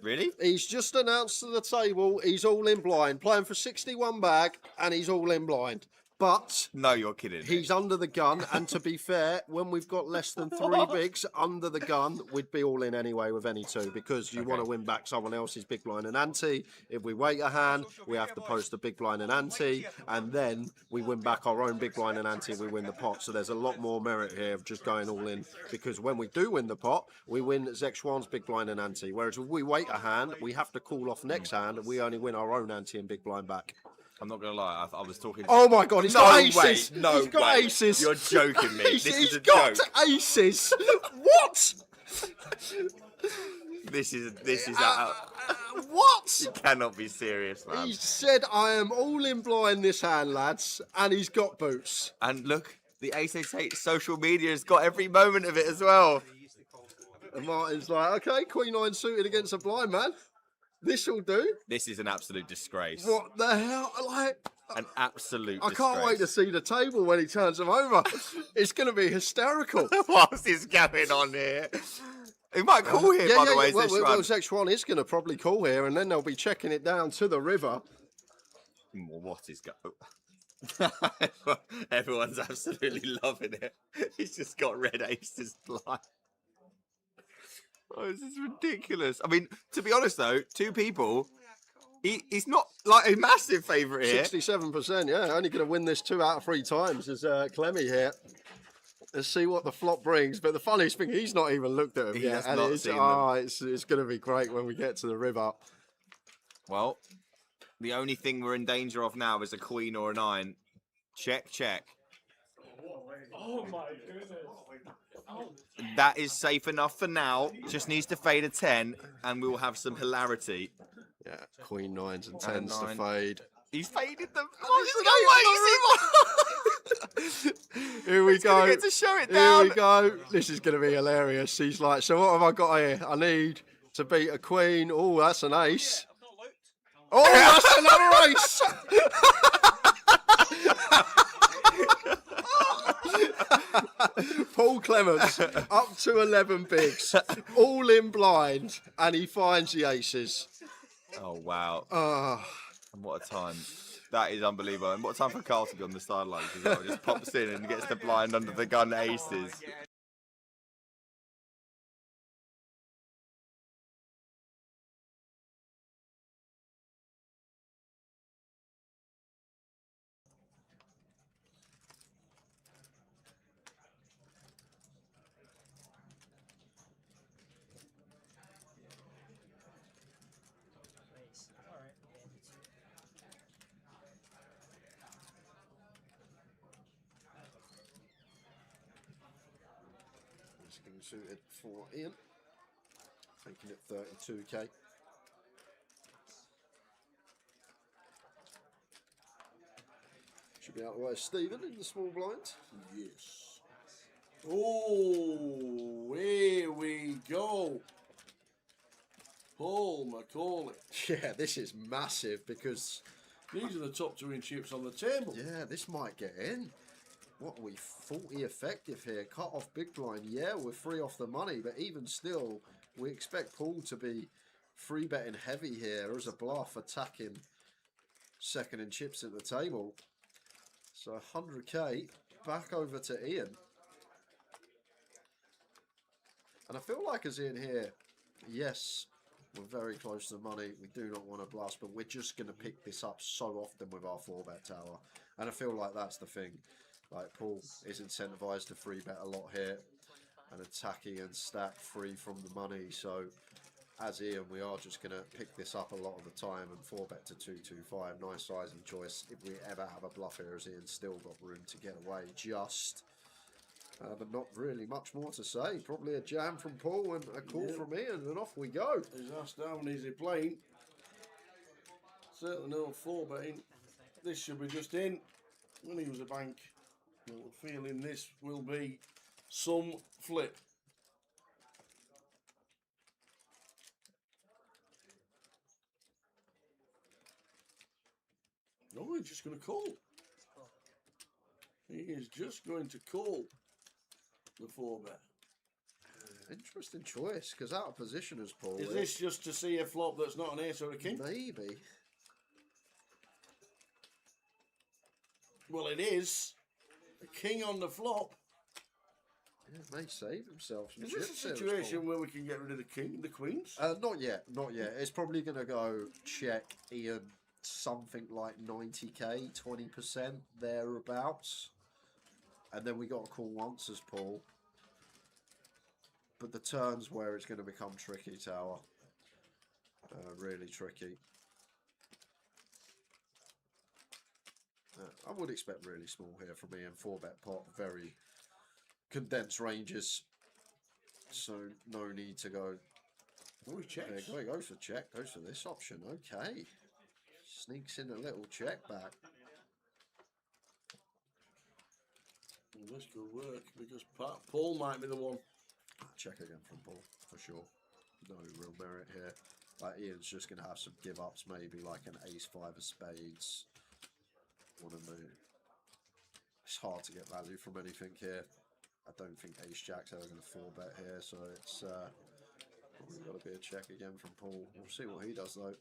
Really? He's just announced to the table, he's all in blind. Playing for 61 bag, and he's all in blind. But no, you're kidding. He's under the gun, and to be fair, when we've got less than 3 bigs under the gun, we'd be all in anyway with any 2 because you want to win back someone else's big blind and ante. If we wait a hand, we have to post a big blind and ante, and then we win back our own big blind and ante. We win the pot. So there's a lot more merit here of just going all in because when we do win the pot, we win Zexuan's big blind and ante. Whereas if we wait a hand, we have to call off next hand, and we only win our own ante and big blind back. I'm not going to lie, I was talking... Oh my God, he's got aces! No he's got way. aces! You're joking me. This is a got joke. Aces! What? This is what? You cannot be serious, man. He said, I am all in blind this hand, lads, and he's got boots. And look, the Ace social media has got every moment of it as well. And Martin's like, okay, Queen 9 suited against a blind man. This'll do. This is an absolute disgrace. What the hell? Like, an absolute I can't wait to see the table when he turns them over. It's going to be hysterical. What's is going on here? He might call here, by the way. Well, Zexuan is going to probably call here, and then they'll be checking it down to the river. What is going? Everyone's absolutely loving it. He's just got red aces blind. Oh, this is ridiculous. I mean, to be honest though, 2 people, he's not like a massive favourite here. 67%, yeah. Only going to win this 2 out of 3 times is Clemmy here. Let's see what the flop brings. But the funniest thing, he's not even looked at them yet. And it's going to be great when we get to the river. Well, the only thing we're in danger of now is a queen or a 9. Check, check. Oh my goodness. That is safe enough for now. Just needs to fade a 10, and we will have some hilarity. Yeah, Queen 9s and 10s to fade. He's faded them. Here we go. Get to show it down. Here we go. This is going to be hilarious. He's like, so what have I got here? I need to beat a queen. Oh, that's an ace. Oh, that's another ace. Paul Clements up to 11 bigs, all in blind, and he finds the aces. Oh wow! And what a time! That is unbelievable. And what a time for Carl to be on the sidelines as well. Just pops in and gets the blind under the gun aces. Suited for Ian, taking it 32k. Should be out of the way of Stephen in the small blind. Yes. Oh, here we go. Paul McCauley. Yeah, this is massive because These are the top 2 in chips on the table. Yeah, this might get in. What are we, 40 effective here? Cut off big blind. Yeah, we're 3 off the money, but even still, we expect Paul to be free betting heavy here as a bluff, attacking second in chips at the table. So 100k back over to Ian. And I feel like as Ian here, yes, we're very close to the money. We do not want to blast, but we're just going to pick this up so often with our 4-bet tower. And I feel like that's the thing. Like, Paul is incentivized to free bet a lot here and attacking and stack free from the money. So as Ian, we are just going to pick this up a lot of the time and 4-bet to 225. Nice sizing choice. If we ever have a bluff here, as Ian's still got room to get away just. But not really much more to say. Probably a jam from Paul and a call from Ian, and off we go. He's asked how many is he playing. Certainly no 4-betting. This should be just in. When he was a bank. I'm feeling this will be some flip. No, he's just going to call. He is just going to call the 4-bet. Interesting choice, because out of position as Paul. Is this just to see a flop that's not an ace or a king? Maybe. Well, it is. A king on the flop. Yeah, may save himself some Is this a chips here, situation where we can get rid of the king, the queens? Not yet, not yet. It's probably going to go check Ian something like 90k, 20%, thereabouts. And then we got to call once as Paul. But the turn's where it's going to become tricky, Tower. Really tricky. I would expect really small here from Ian. 4-bet pot, very condensed ranges. So no need to go. Oh, he checks. He goes for check, goes for this option. Okay. Sneaks in a little check back. Well, this could work because Paul might be the one. Check again from Paul, for sure. No real merit here. Like, Ian's just going to have some give-ups, maybe like an ace-5 of spades. One of the... It's hard to get value from anything here. I don't think ace-jack's ever going to 4-bet here, so it's probably got to be a check again from Paul. We'll see what he does, though.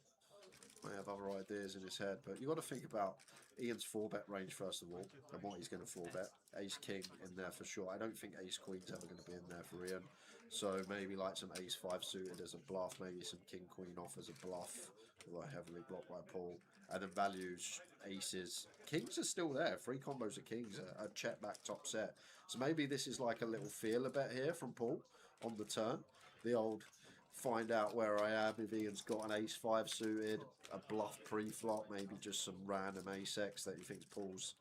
May have other ideas in his head, but you got to think about Ian's 4-bet range first of all, and what he's going to 4-bet. Ace king in there for sure. I don't think ace queen's ever going to be in there for Ian, so maybe like some ace 5 suited as a bluff, maybe some king queen off as a bluff, although heavily blocked by Paul. And then values aces. Kings are still there. 3 combos of kings, a check back top set. So maybe this is like a little feeler bet here from Paul on the turn. The old find out where I am if Ian's got an ace 5 suited, a bluff pre-flop, maybe just some random ace X that he thinks Paul's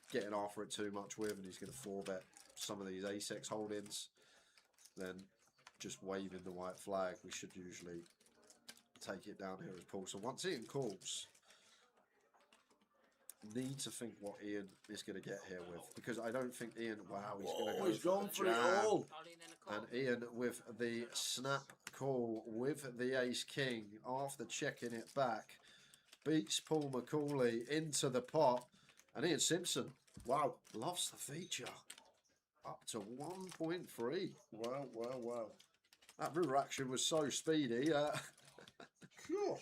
getting after it too much with, and he's going to 4-bet some of these ace X holdings. Then just waving the white flag, we should usually take it down here as Paul. So once Ian calls, need to think what Ian is going to get here with, because I don't think Ian, wow, he's going to go. He's gone for it all. And Ian with the snap call with the ace king after checking it back beats Paul McCauley into the pot, and Ian Simpson, wow, loves the feature up to 1.3. Wow, wow, wow. That river action was so speedy. Sure.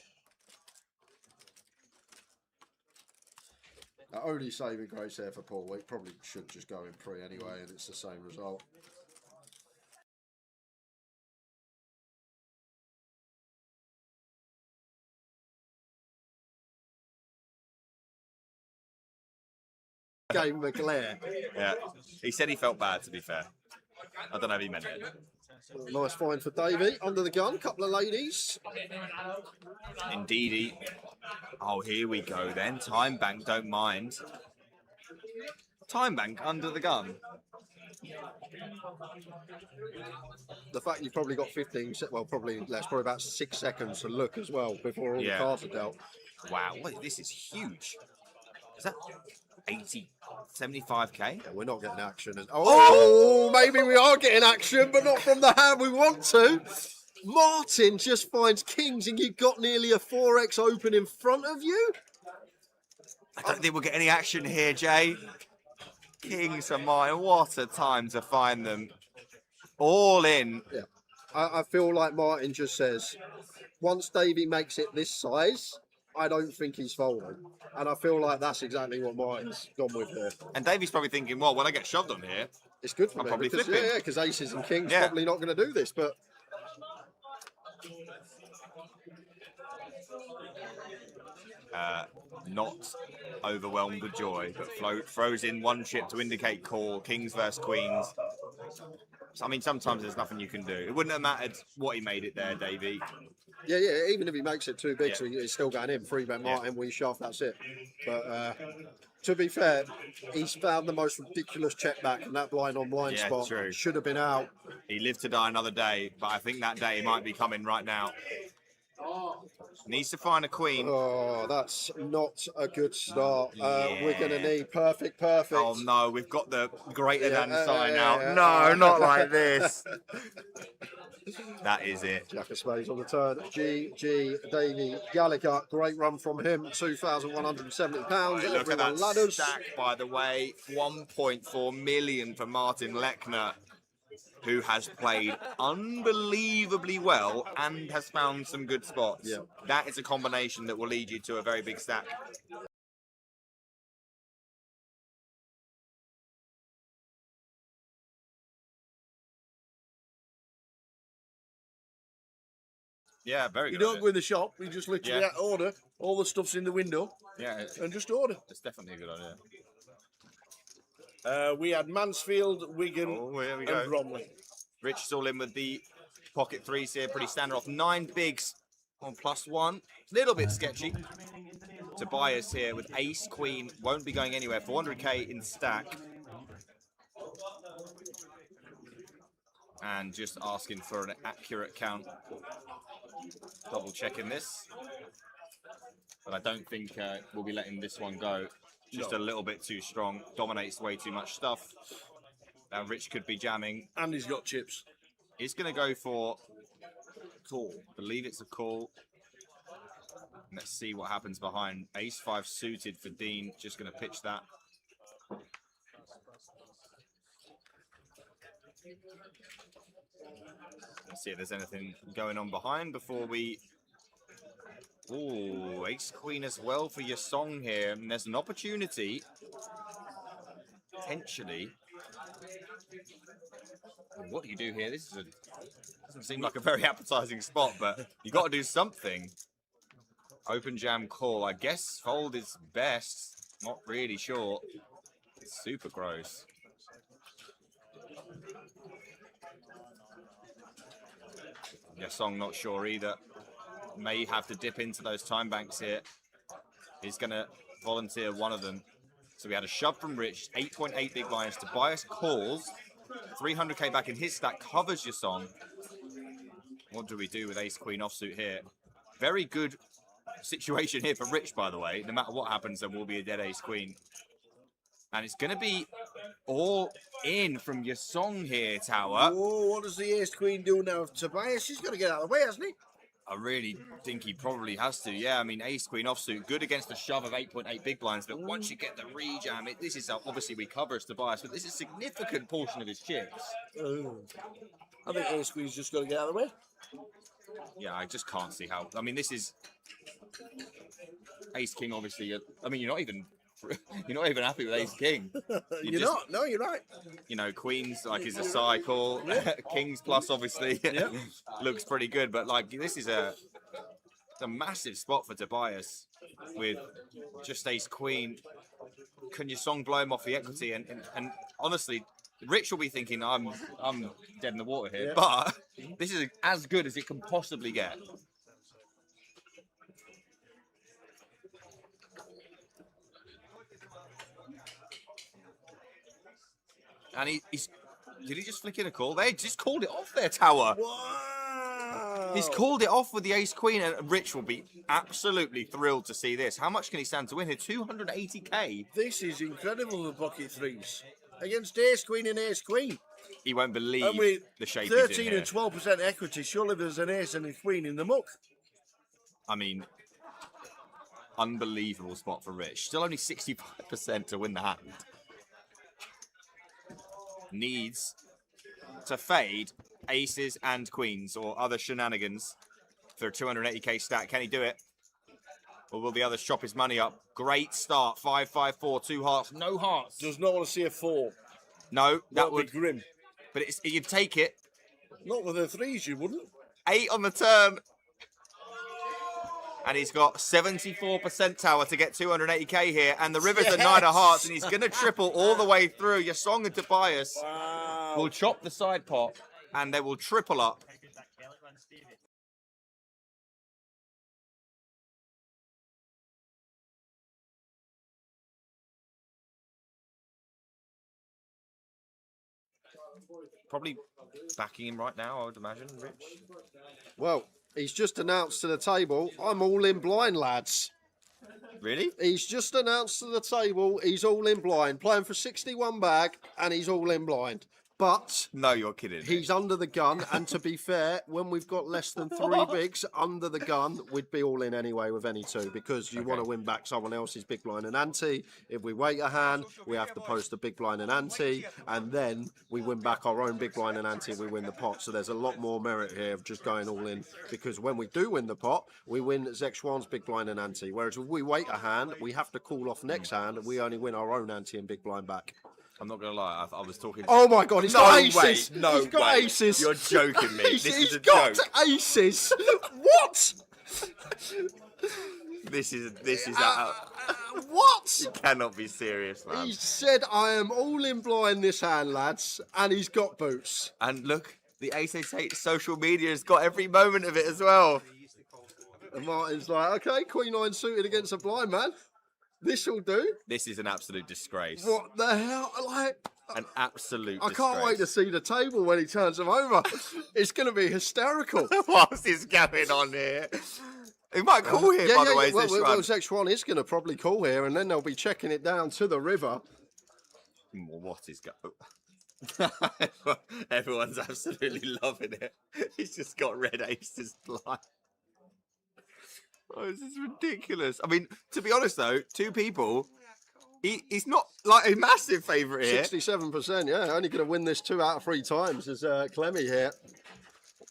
Only saving grace there for Paul. We probably should just go in pre anyway, and it's the same result. Gave him a glare. Yeah, he said he felt bad, to be fair. I don't know if he meant it. Nice find for Davey. Under the gun, couple of ladies. Indeedy. Oh, here we go then. Time bank, don't mind. Time bank under the gun. The fact you've probably got 15, well, probably less, probably about 6 seconds to look as well before all the cards are dealt. Wow, wait, this is huge. Is that 80, 75k? Yeah, we're not getting action. Oh, maybe we are getting action, but not from the hand we want to. Martin just finds kings, and you've got nearly a 4x open in front of you. I don't think we'll get any action here, Jay. Kings for Martin. What a time to find them. All in. Yeah. I feel like Martin just says, once Davey makes it this size, I don't think he's folding. And I feel like that's exactly what Martin's gone with here. And Davey's probably thinking, well, when I get shoved on here, it's good for I'm me. probably Because, flipping. yeah, because aces and kings probably not going to do this, but... Not overwhelmed with joy, but throws in one chip to indicate call. Kings versus queens. So, I mean, sometimes there's nothing you can do. It wouldn't have mattered what he made it there, Davey. Yeah, even if he makes it too big, so he's still going in. 3-bet Martin, we shove, that's it. But to be fair, he's found the most ridiculous check back, and that blind on blind spot should have been out. He lived to die another day, but I think that day might be coming right now. Needs to find a queen. Oh, that's not a good start. We're going to need perfect. Oh no, we've got the greater than sign out. No, not like this. That is it. Jack of spades on the turn. GG Davey Gallagher. Great run from him. £2,170. Look at that stack, by the way. 1.4 million for Martin Lechner, who has played unbelievably well and has found some good spots. Yeah. That is a combination that will lead you to a very big stack. Yeah, very good. You don't go in the shop, you just literally order. All the stuff's in the window. Yeah. And just order. It's definitely a good idea. We had Mansfield, Wigan, and Bromley. Rich is all in with the pocket threes here, pretty standard off. 9 bigs on +1. Little bit sketchy. Tobias here with ace, queen, won't be going anywhere. 400k in stack. And just asking for an accurate count. Double checking this. But I don't think we'll be letting this one go. Just a little bit too strong. Dominates way too much stuff. Now Rich could be jamming. And he's got chips. He's going to go for call. Believe it's a call. Let's see what happens behind. Ace-5 suited for Dean. Just going to pitch that. Let's see if there's anything going on behind before we... Ooh, ace-queen as well for your song here. And there's an opportunity, potentially. What do you do here? This is doesn't seem like a very appetizing spot, but you got to do something. Open jam call. I guess fold is best. Not really sure. It's super gross. Your song not sure either. May have to dip into those time banks here. He's going to volunteer one of them. So we had a shove from Rich, 8.8 big blinds. Tobias calls, 300k back in his stack, covers your song. What do we do with ace-queen offsuit here? Very good situation here for Rich, by the way. No matter what happens, there will be a dead ace-queen. And it's going to be all in from your song here, Tower. Oh, what does the ace-queen do now? Tobias, he's got to get out of the way, hasn't he? I really think he probably has to. Yeah, I mean, ace-queen offsuit, good against the shove of 8.8 big blinds, but once you get the rejam, this is obviously we cover as Tobias, but this is a significant portion of his chips. I think ace-queen's just got to get out of the way. Yeah, I just can't see how. I mean, this is ace-king, obviously. I mean, you're not even happy with ace-king. You're not. No, you're right. You know, queens like is a cycle. Kings plus obviously looks pretty good, but like this is a massive spot for Tobias with just ace-queen. Can your song blow him off the equity? And honestly, Rich will be thinking I'm dead in the water here, but this is as good as it can possibly get. And he's... Did he just flick in a call? They just called it off there, Tower. Wow. He's called it off with the ace-queen, and Rich will be absolutely thrilled to see this. How much can he stand to win here? 280k. This is incredible, the pocket threes. Against ace-queen and ace-queen. He won't believe the shape 13 he's in and 12% equity. Surely there's an ace and a queen in the muck. I mean, unbelievable spot for Rich. Still only 65% to win the hand. Needs to fade aces and queens or other shenanigans for a 280k stack. Can he do it? Or will the others chop his money up? Great start. 5, 5, 4, 2 hearts. No hearts. Does not want to see a 4. No, that would be grim. But you'd take it. Not with the 3s, you wouldn't. 8 on the turn. And he's got 74% tower to get 280k here. And the river's a 9 of hearts. And he's going to triple all the way through. Your Song and Tobias will chop the side pot. And they will triple up. Probably backing him right now, I would imagine, Rich. Well, he's just announced to the table, I'm all in blind, lads. Really? He's just announced to the table, he's all in blind. Playing for 61 bag, and he's all in blind. But no, you're kidding. He's under the gun, and to be fair, when we've got less than 3 bigs under the gun, we'd be all in anyway with any 2 because you want to win back someone else's big blind and ante. If we wait a hand, we have to post a big blind and ante, and then we win back our own big blind and ante. We win the pot. So there's a lot more merit here of just going all in because when we do win the pot, we win Zexwan's big blind and ante. Whereas if we wait a hand, we have to call off next hand, and we only win our own ante and big blind back. I'm not going to lie, I was talking... Oh my God, he's got aces! No he's got way. aces! You're joking me. This is a got joke. Aces! What? This is what? You cannot be serious, man. He said, I am all in blind this hand, lads, and he's got boots. And look, the Ace social media has got every moment of it as well. And Martin's like, okay, Queen 9 suited against a blind man. This will do. This is an absolute disgrace. What the hell? Like, an absolute I disgrace. can't wait to see the table when he turns them over. It's going to be hysterical. What's is going on here? He might call here, by the way. Well, X1 is going to probably call here, and then they'll be checking it down to the river. What is going? Everyone's absolutely loving it. He's just got red aces blind. Oh, this is ridiculous. I mean, to be honest though, 2 people, he's not like a massive favourite here. 67%, yeah. Only going to win this 2 out of 3 times is Clemmy here.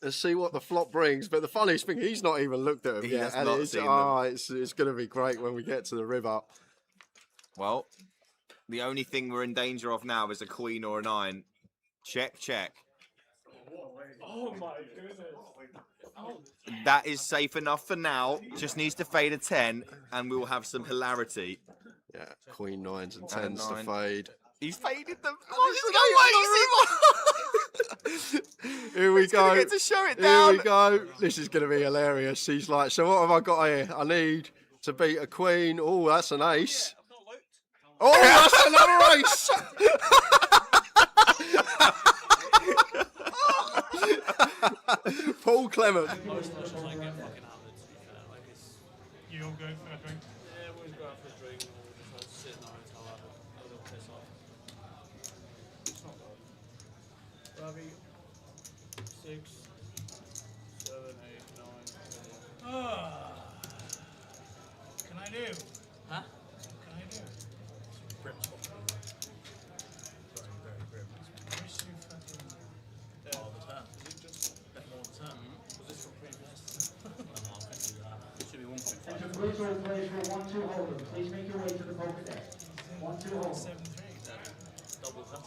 Let's see what the flop brings. But the funniest thing, he's not even looked at them yet. And it's going to be great when we get to the river. Well, the only thing we're in danger of now is a queen or a 9. Check, check. Oh my goodness. That is safe enough for now. Just needs to fade a 10, and we will have some hilarity. Yeah, Queen 9s and 10s to fade. He's faded them. Here we go. Get to show it down. Here we go. This is going to be hilarious. He's like, so what have I got here? I need to beat a queen. Oh, that's an ace. Oh, that's another ace. Paul Clement. You all go for a drink? Yeah, we'll go out for a drink and we'll just sit in our hotel, have a little piss off. It's not bad. Ravi, 6, 7, 8, 9, 10. Can I do? Huh? Can I do? Grim spot. Very, very grim. Wish you fucking... All the turn. Is it just bet more the turn? Was this from previous? No, I can do that. It should be 1.5. Attention, please all players for 1-2 hold'em. Please make your way to the poker deck. 1-2 hold'em. 7-3. Double cutting.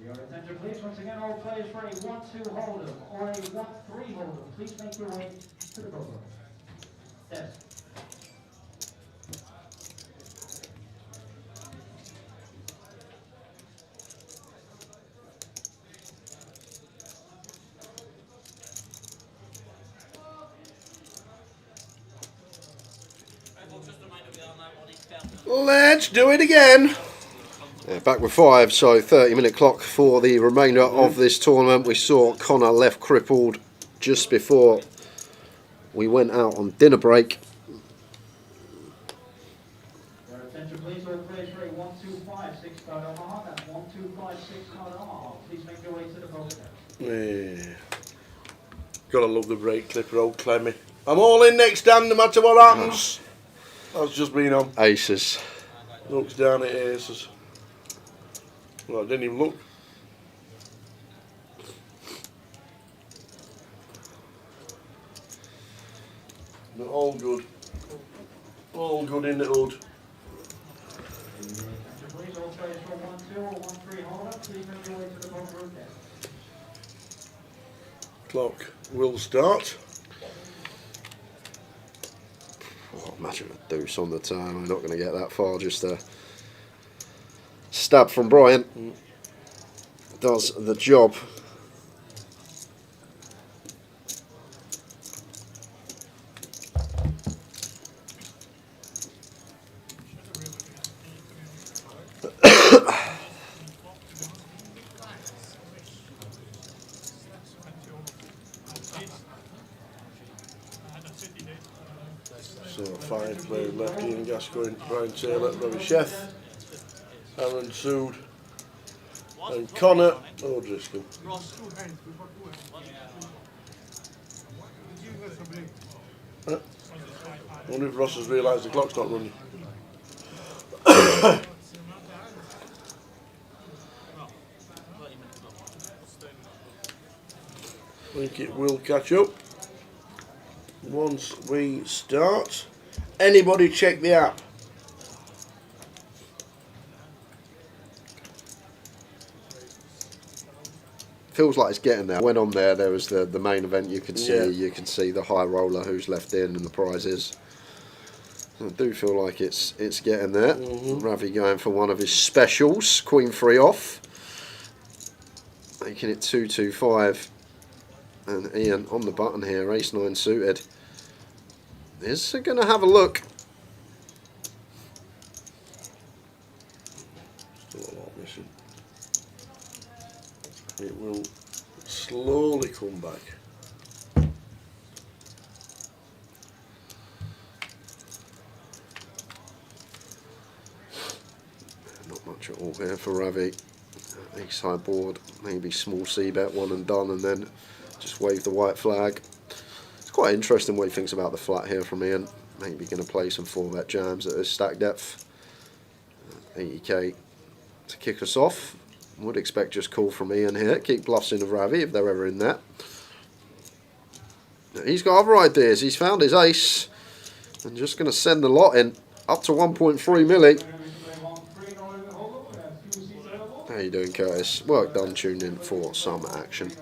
Your attention, please. Once again, all players for a 1-2 hold'em or a 1-3 hold'em. Please make your way to the poker. Yes. Let's do it again. Yeah, back with 5, so 30-minute clock for the remainder of this tournament. We saw Connor left crippled just before we went out on dinner break. Your attention please, all players for a 1-2-5-6 card Omaha. That's 1-2-5-6 card Omaha. Please make your way to the poker desk. Yeah. Gotta love the break clipper, old Clemmy. I'm all in next stand no matter what happens. That's just been on. Aces. Looks down at aces. Well, I didn't even look. But all good. All good in the hood. Please, all players for a 1-2 or 1-3 hold up. Please make your way to the poker room desk. Clock will start. Oh, imagine a deuce on the turn. We're not going to get that far. Just a stab from Brian. Does the job. So 5 players left: Ian Gascoigne, Brian Taylor, Robbie Chef, Aaron Sood, and Connor O'Driscoll. I wonder if Ross has realised the clock's not running. I think it will catch up once we start. Anybody check the app? Feels like it's getting there. Went on there. There was the main event. You could see. Yeah. You can see the high roller who's left in and the prizes. I do feel like it's getting there. Ravi going for one of his specials. Queen 3 off, making it 2-2-5. And Ian on the button here. Ace 9 suited. Is going to have a look. Still a lot missing. It will slowly come back. Not much at all here for Ravi. Ace high board, maybe small C bet, one and done, and then just wave the white flag. It's quite interesting what he thinks about the flat here from Ian. Maybe going to play some 4-bet jams at his stack depth. 80k to kick us off. Would expect just call from Ian here. Keep bluffs in of Ravi if they're ever in there. He's got other ideas. He's found his ace. And just going to send the lot in. Up to 1.3 milli. How you doing, Curtis? Work done, tuned in for some action.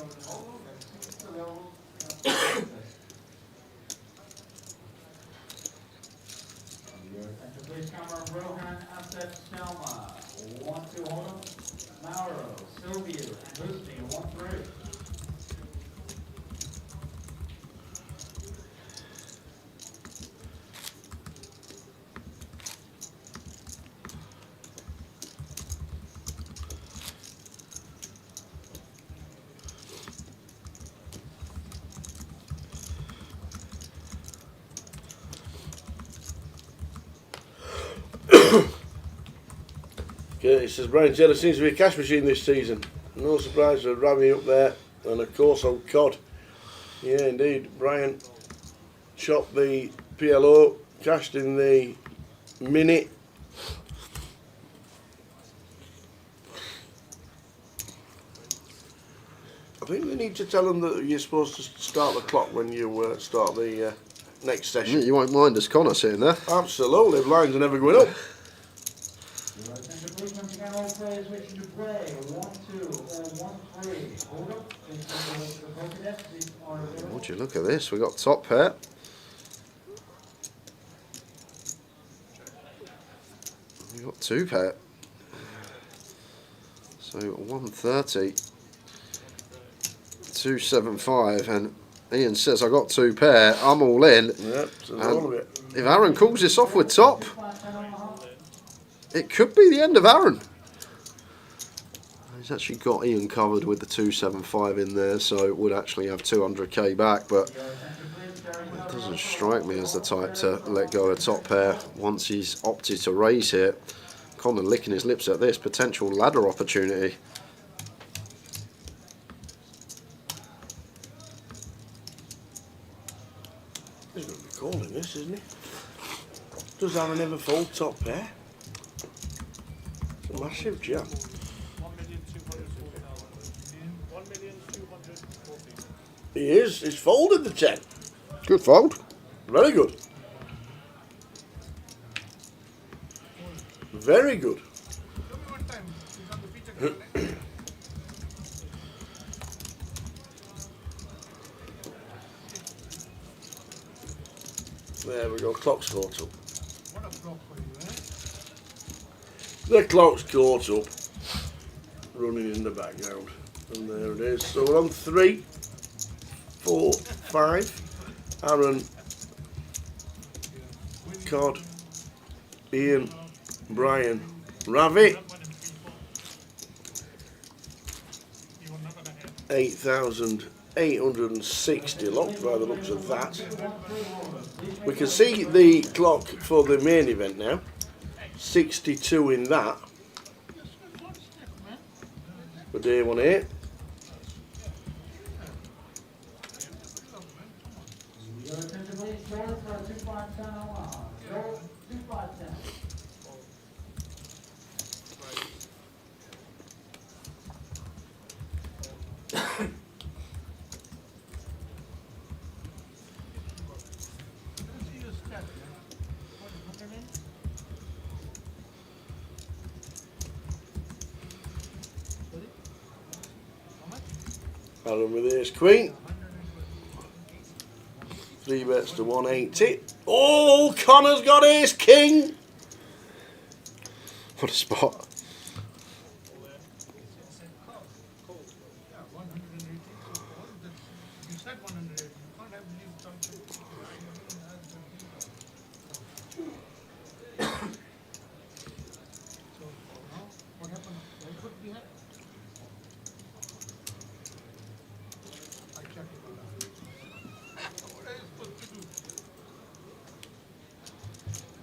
Okay, it says Brian Taylor seems to be a cash machine this season. No surprise for Ravi up there, and of course on COD. Yeah, indeed. Brian chopped the PLO, cashed in the minute. I think they need to tell them that you're supposed to start the clock when you start the next session. You won't mind us, Connor, sitting there. Absolutely, the lines are never going up. Would you look at this? We got top pair. We got 2 pair. So 130, 275, and Ian says I got 2 pair. I'm all in. Yep, so and all of it. if Aaron calls this off with top, it could be the end of Aaron. He's actually got Ian covered with the 275 in there, so would actually have 200k back, but it doesn't strike me as the type to let go of top pair once he's opted to raise here. Connor licking his lips at this potential ladder opportunity. He's going to be calling this, isn't he? Does Aaron ever fold top pair? It's a massive jam. 1,240,000. He is. He's folded the 10. Good fold. Very good. Very good. There we go, clock's caught up. The clock's caught up. Running in the background. And there it is. So we're on 3, 4, 5. Aaron, Cod, Ian, Brian, Ravi. 8,860 locked by the looks of that. We can see the clock for the main event now. 62 in that. For day 1-8. Aaron with ace queen. 3 bets to 180. Oh, Connor's got ace king. What a spot.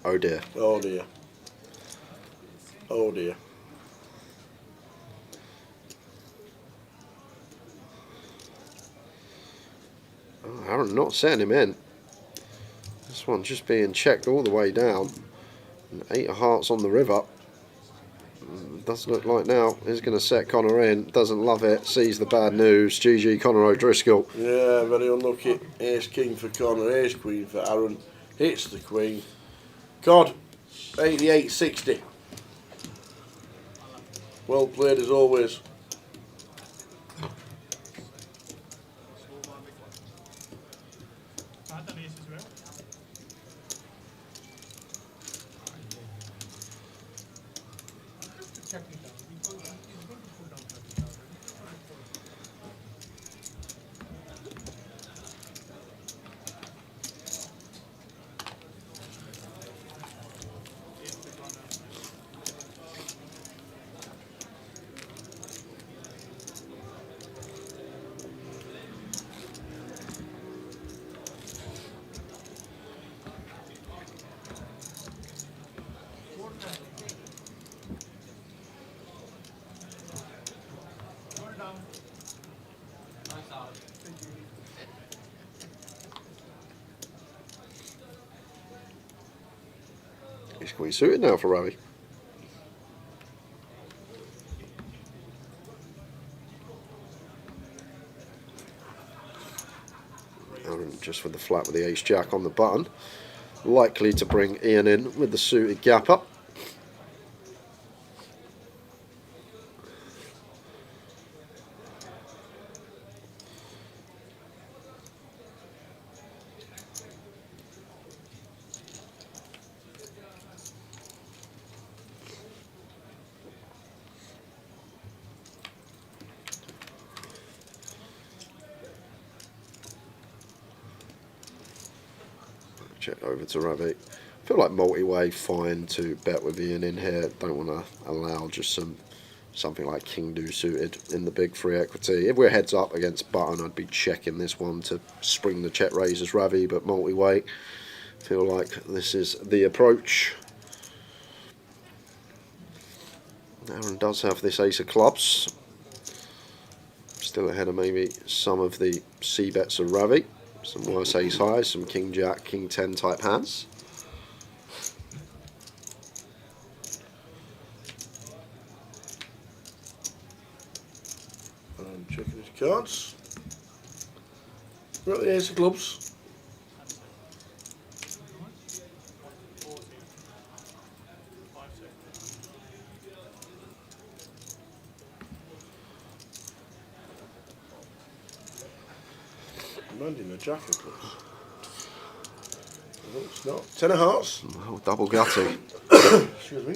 Oh dear. Oh dear. Oh dear. Oh, Aaron not setting him in. This one just being checked all the way down. And 8 of hearts on the river. Doesn't look like now he's going to set Connor in. Doesn't love it. Sees the bad news. GG Connor O'Driscoll. Yeah, very unlucky. Ace king for Connor, ace queen for Aaron. Hits the queen. God, 88.60. Well played as always. He's quite suited now for Ravi. Aaron just with the flat with the ace jack on the button. Likely to bring Ian in with the suited gap up. Check over to Ravi. I feel like multi-way fine to bet with Ian in here. Don't want to allow just something like King Do suited in the big free equity. If we're heads up against button, I'd be checking this one to spring the check raise as Ravi, but multi-way, feel like this is the approach. Aaron does have this ace of clubs. Still ahead of maybe some of the C bets of Ravi. Some worse ace highs, some King Jack, King 10 type hands. I'm checking his cards. Got the ace of clubs. Imagine a jack of clubs. No, it's not. 10 of hearts. Oh, double gutty. Excuse me.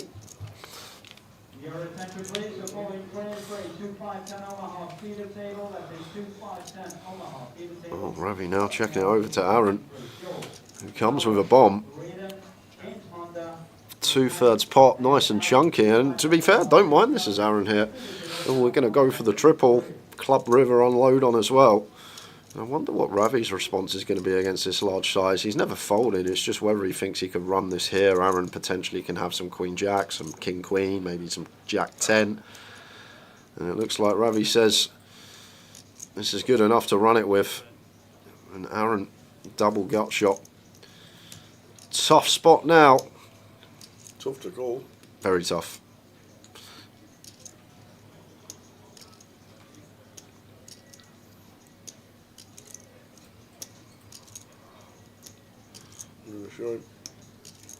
Your attention please, the following players for a 2-5-10 Omaha feeder table. That's a 2-5-10 Omaha feeder table. Oh, Ravi now checking it over to Aaron, who comes with a bomb. 2/3 pot, nice and chunky, and to be fair, don't mind this as Aaron here. Oh, we're going to go for the triple. Club River unload on as well. I wonder what Ravi's response is going to be against this large size. He's never folded, it's just whether he thinks he could run this here. Aaron potentially can have some Queen Jack, some King Queen, maybe some Jack 10. And it looks like Ravi says this is good enough to run it with. And Aaron, double gut shot. Tough spot now. Tough to call. Very tough. Show him.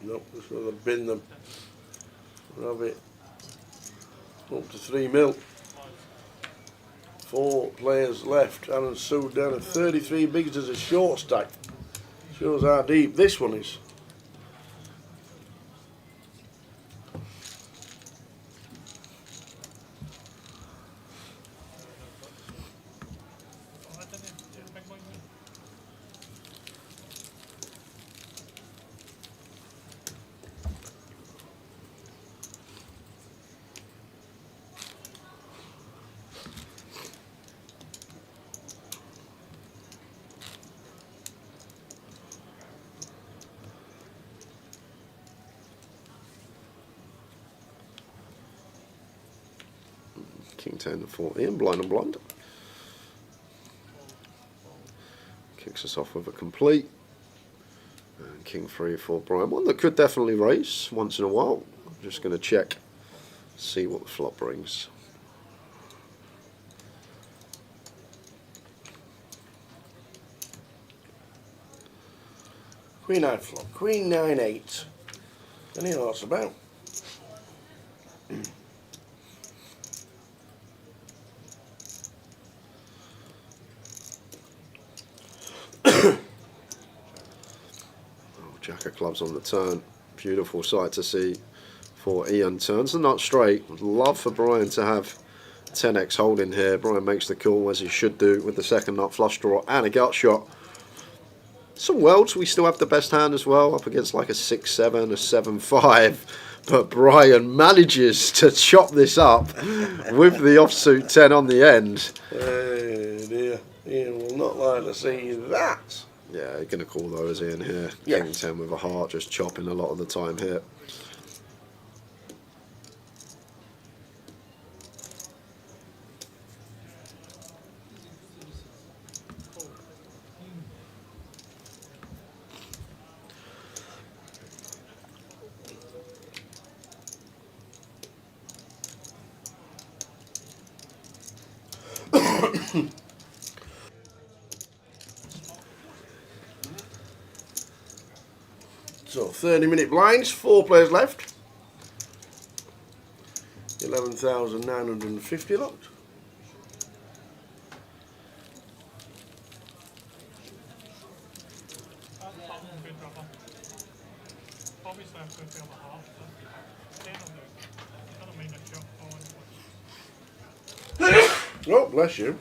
Nope, just rather bin them. Have it up to 3 mil. 4 players left. Aaron Sue down at 33 bigs as a short stack. Shows how deep this one is. King 10 to 14, blind and blind. Kicks us off with a complete. And King 3 for Brian. One that could definitely raise once in a while. I'm just going to check, see what the flop brings. Queen 9 flop. Queen 9-8. Any hearts about? Jack of clubs on the turn. Beautiful sight to see for Ian. Turns the nut straight. Would love for Brian to have 10x holding here. Brian makes the call as he should do with the second nut flush draw and a gut shot. Some worlds we still have the best hand as well, up against like a 6-7, a 7-5. But Brian manages to chop this up with the offsuit 10 on the end. Oh dear. Ian will not like to see that. Yeah, you're going to call those in here. Yeah. King 10 with a heart, just chopping a lot of the time here. So 30-minute blinds, 4 players left. 11,950 locked. Obviously, I'm going to feel the half. 10 of them. I don't mind a shot on. Oh, bless you.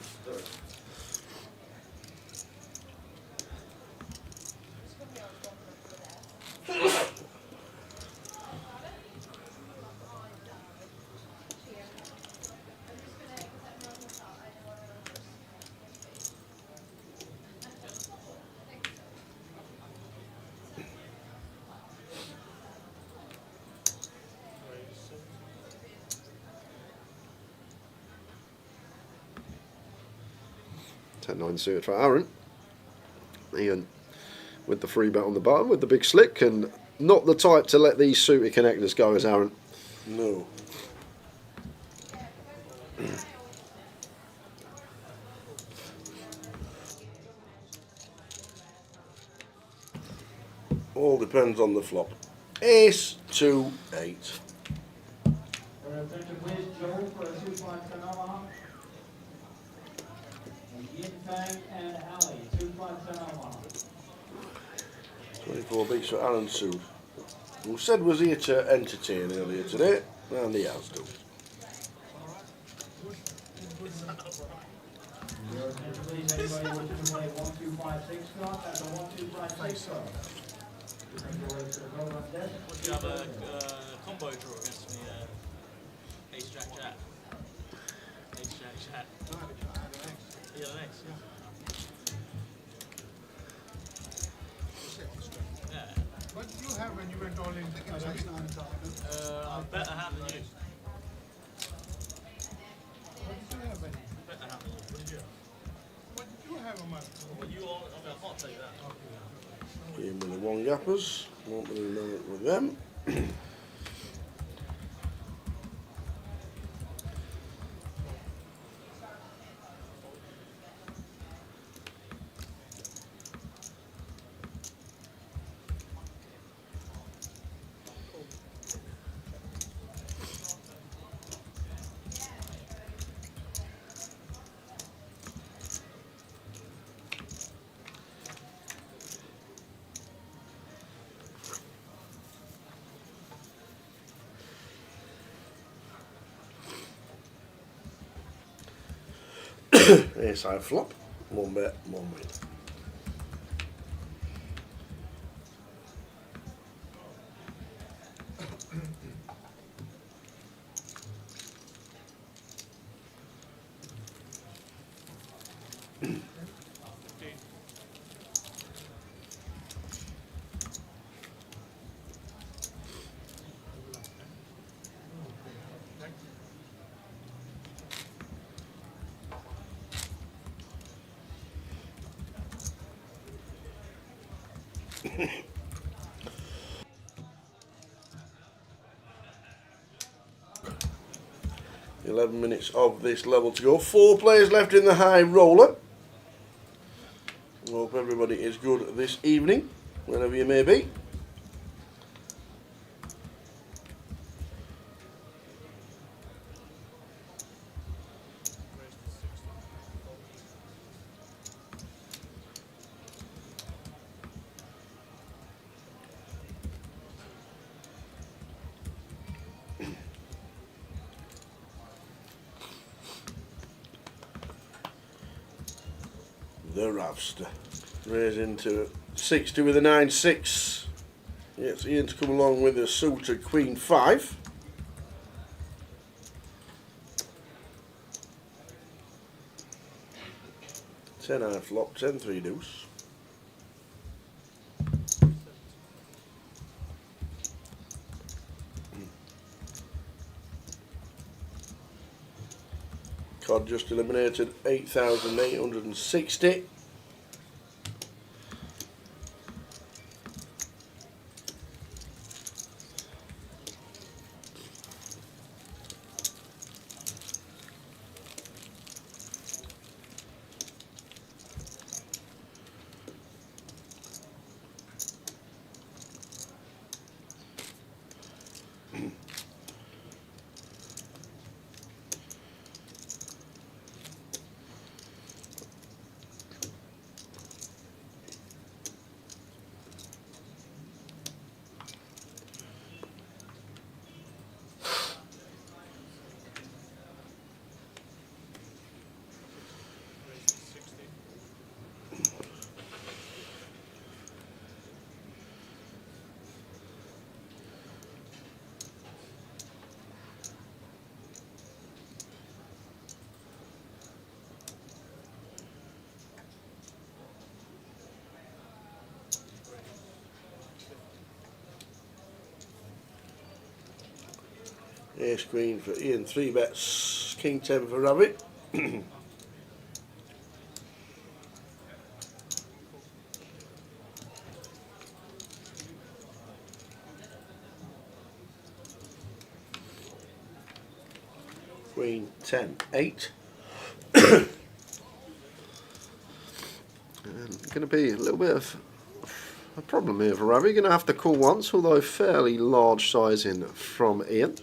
10-9 suited for Aaron. Ian with the free bet on the button with the big slick, and not the type to let these suited connectors go as Aaron. No. All depends on the flop. Ace 2 8. Attention please, Joe for a 2-5-10 Omaha. And Yin Fang and Ali, 2-5-10 Omaha. 24 beats for Aaron Sood, who said was here to entertain earlier today, and he has done. Your attention please, anybody wishing to play 1-2-5-6 slot, that's a 1-2-5-6 slot. Would you have a combo draw against me? Ace Jack Jack. Ace Jack Jack. Yeah, next, yeah. Yeah. What did you have when you went all in? Better hand than you. What did you have when? Better hand than you. What did you have? What did you have, Omar? Well, you all, I can't tell you that. Game with the one gappers, won't really know it with them. Ace high flop, one bet, one win. $11 minutes of this level to go. 4 players left in the high roller. Hope everybody is good this evening, wherever you may be. The Ravster. Raising to 60 with a 9-6. Yes, Ian to come along with a suited Queen 5. Ten high flop, 10-3 deuce. Cod just eliminated 8,860. Ace Queen for Ian, 3 bets, King 10 for Rabbit. Queen 10 8. And going to be a little bit of a problem here for Ravi. Going to have to call once, although fairly large sizing from Ian.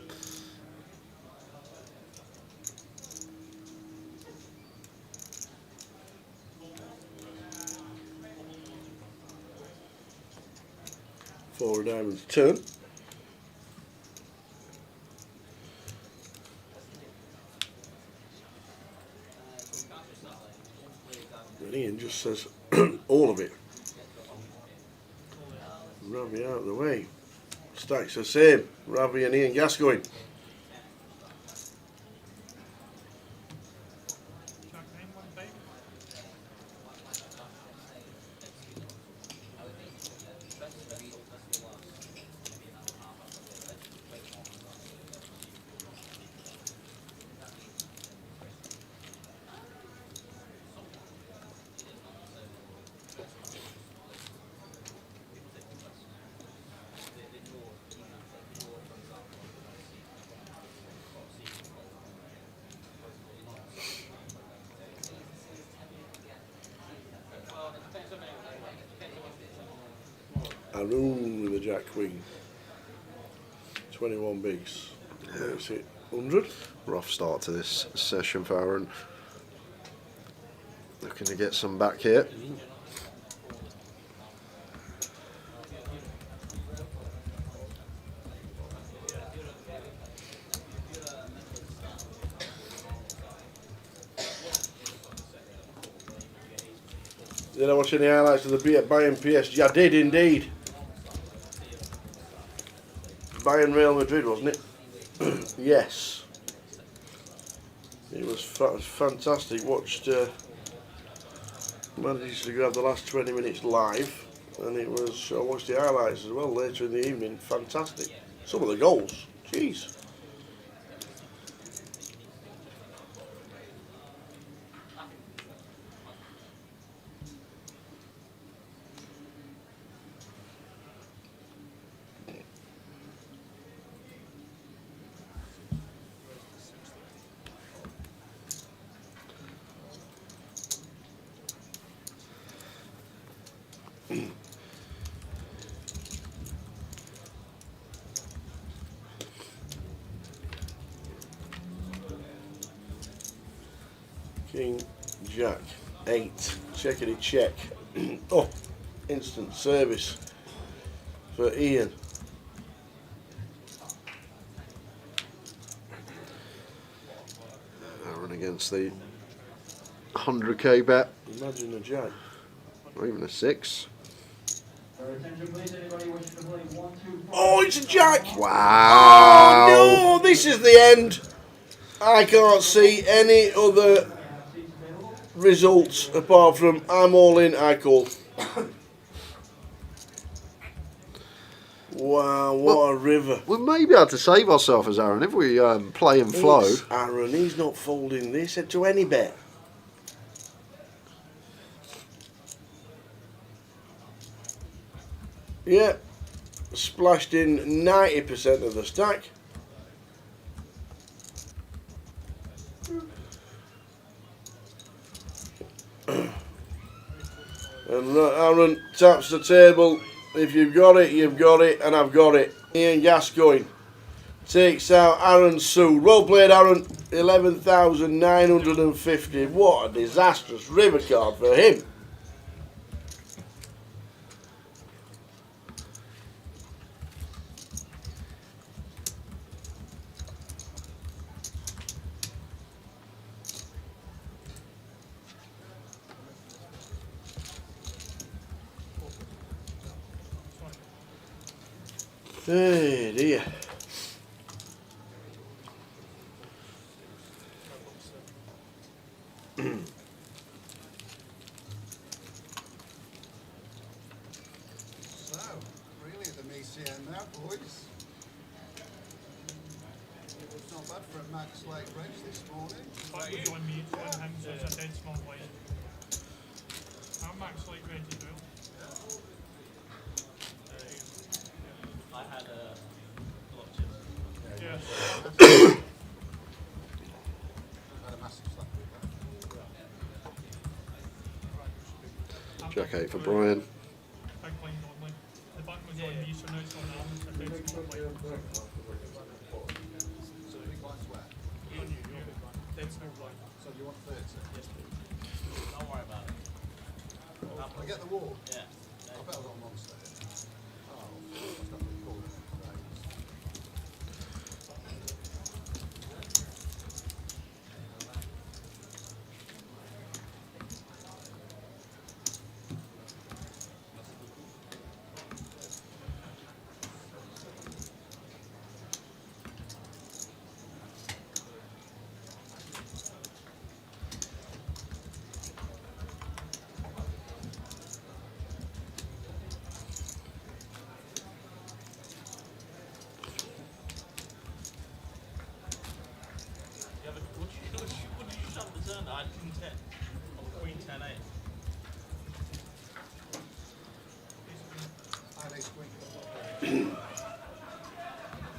Four of diamonds turn. And Ian just says all of it. Ravi out of the way. Stacks the same. Ravi and Ian Gascoigne. Arun with a Jack Queen. 21 bigs. That's it. 100. Rough start to this session for Aaron. Looking to get some back here. Did I watch any highlights of the Bayern PSG? I did indeed. Bayern Real Madrid, wasn't it? Yes. It was fantastic. Watched, managed to grab the last 20 minutes live, and I watched the highlights as well later in the evening. Fantastic. Some of the goals. Jeez. King, Jack, 8. Checkity check. Oh, instant service for Ian. Aaron against the 100k bet. Imagine a Jack. Or even a 6. Oh, it's a Jack! Wow! Oh no, this is the end. I can't see any other results apart from I'm all in, I call. Wow, what a river. We may be able to save ourselves as Aaron if we play and flow. It's Aaron, he's not folding this to any bet. Yeah, splashed in 90% of the stack. And Aaron taps the table. If you've got it, you've got it, and I've got it. Ian Gascoigne takes out Aaron Sood. Well played, Aaron. 11,950. What a disastrous river card for him. Hey dear. So, really at the ECM now, boys. It's not bad for a max late race this morning. That was on me, it's on him, so it's a dead small line. I'm max light ready to do. I had a lot of chips. Yeah. Jack 8 for Brian. Big blind only. The button was on me, so now it's on Alan. So I think small blind. So the big blind's where? On you, your big blind. Dead small blind. So you want 30? Yes, please. Don't worry about it. I get the wall? Yeah. I bet I've got a monster here. Oh, that's not really cool. Right. Yeah, but what did you shove the turn? I had King 10. Or Queen 10 8. I had ace queen.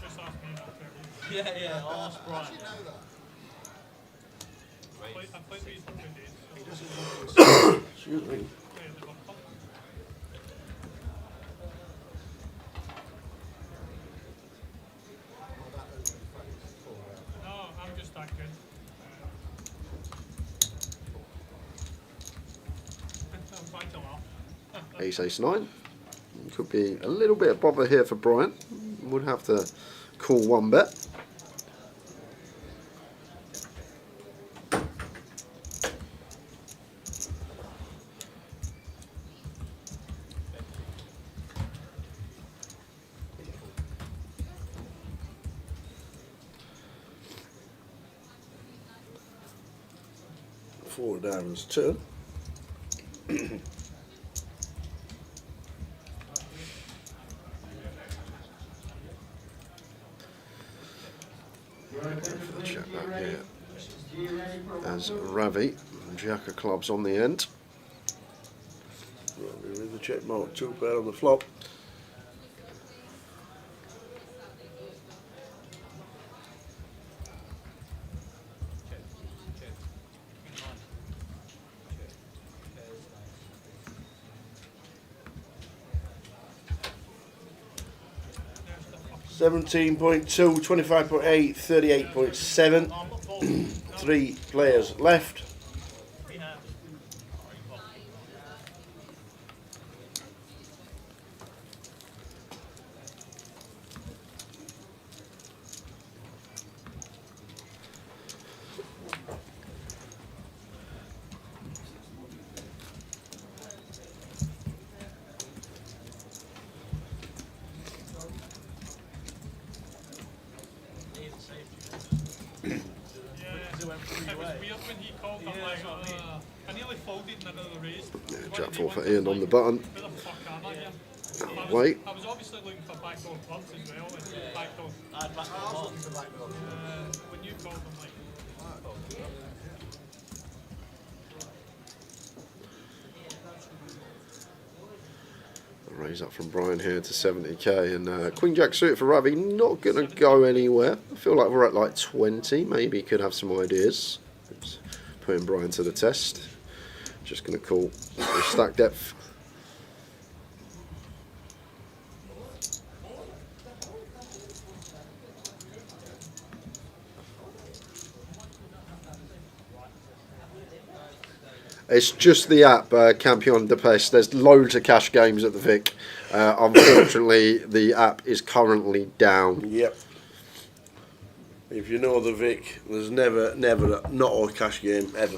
Just ask me about it. Yeah, I'll ask Brian. How do you know that? I played these for 2 days. He doesn't want to Excuse me. Play the bumper. that open face full round. No, I'm just that good. I'm fine to laugh. Ace, Ace 9. Could be a little bit of bother here for Brian. Would have to call one bet. Four diamonds, 2. For the check back here. As Ravi, Jack of clubs on the end. Right, with the check mark, 2 pair on the flop. $17.2, 25.8, 38.7. 3 players left. It was weird when he called. I'm like, I nearly folded and I nearly raised. Jack 4 for Ian on the button. Who the fuck am I here? Wait. I was obviously looking for backdoor clubs as well. And backdoor. I was looking for backdoor. When you called, I'm like, Raise up from Brian here to 70k, and Queen Jack suited for Ravi, not going to go anywhere. I feel like we're at like 20, maybe could have some ideas. It's putting Brian to the test. Just going to call the stack depth. It's just the app, Campion de Pest. There's loads of cash games at the Vic. Unfortunately, the app is currently down. Yep. If you know the Vic, there's never not a cash game ever.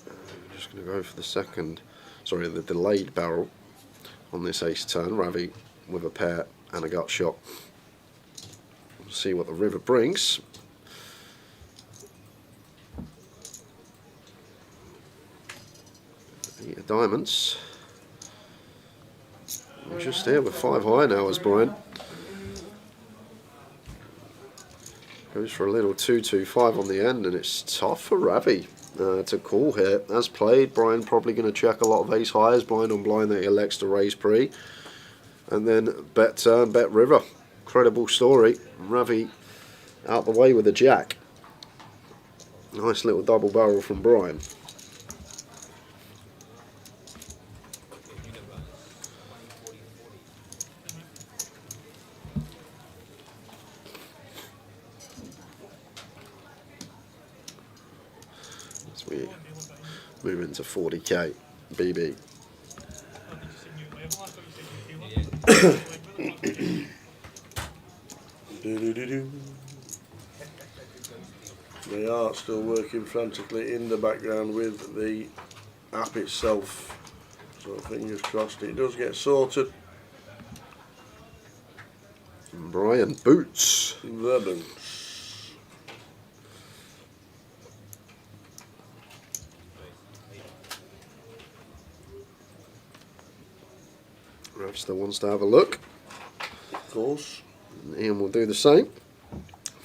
I'm just going to go for the second, sorry, the delayed barrel on this ace turn. Ravi with a pair and a gut shot. We'll see what the river brings. Eight of diamonds. We're just here with 5 high now as Brian goes for a little 2-2-5 on the end, and it's tough for Ravi to call here. As played, Brian probably going to check a lot of ace highs, blind on blind that he elects to raise pre, and then bet turn, bet river. Incredible story. Ravi out the way with a jack. Nice little double barrel from Brian. As we move into 40k BB. They are still working frantically in the background with the app itself, so fingers crossed it does get sorted. Brian Boots. The Boots. Rav still wants to have a look. Of course. And Ian will do the same.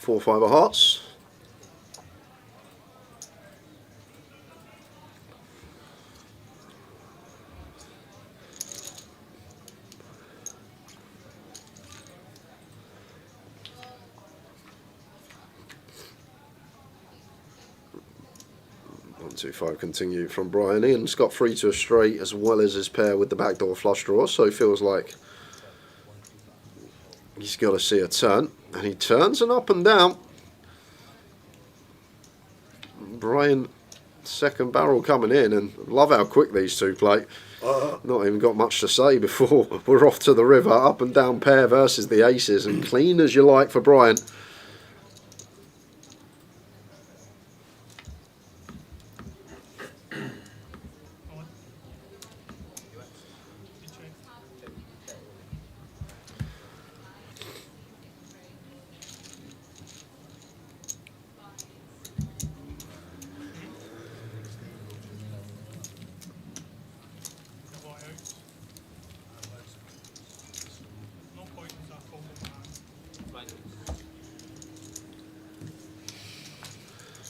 4-5 of hearts. One, 2, 5 continue from Brian. Ian's got 3 to a straight as well as his pair with the backdoor flush draw, so he feels like he's got to see a turn, and he turns and up and down. Brian, second barrel coming in, and love how quick these two play. Not even got much to say before we're off to the river. Up and down pair versus the aces, and clean as you like for Brian.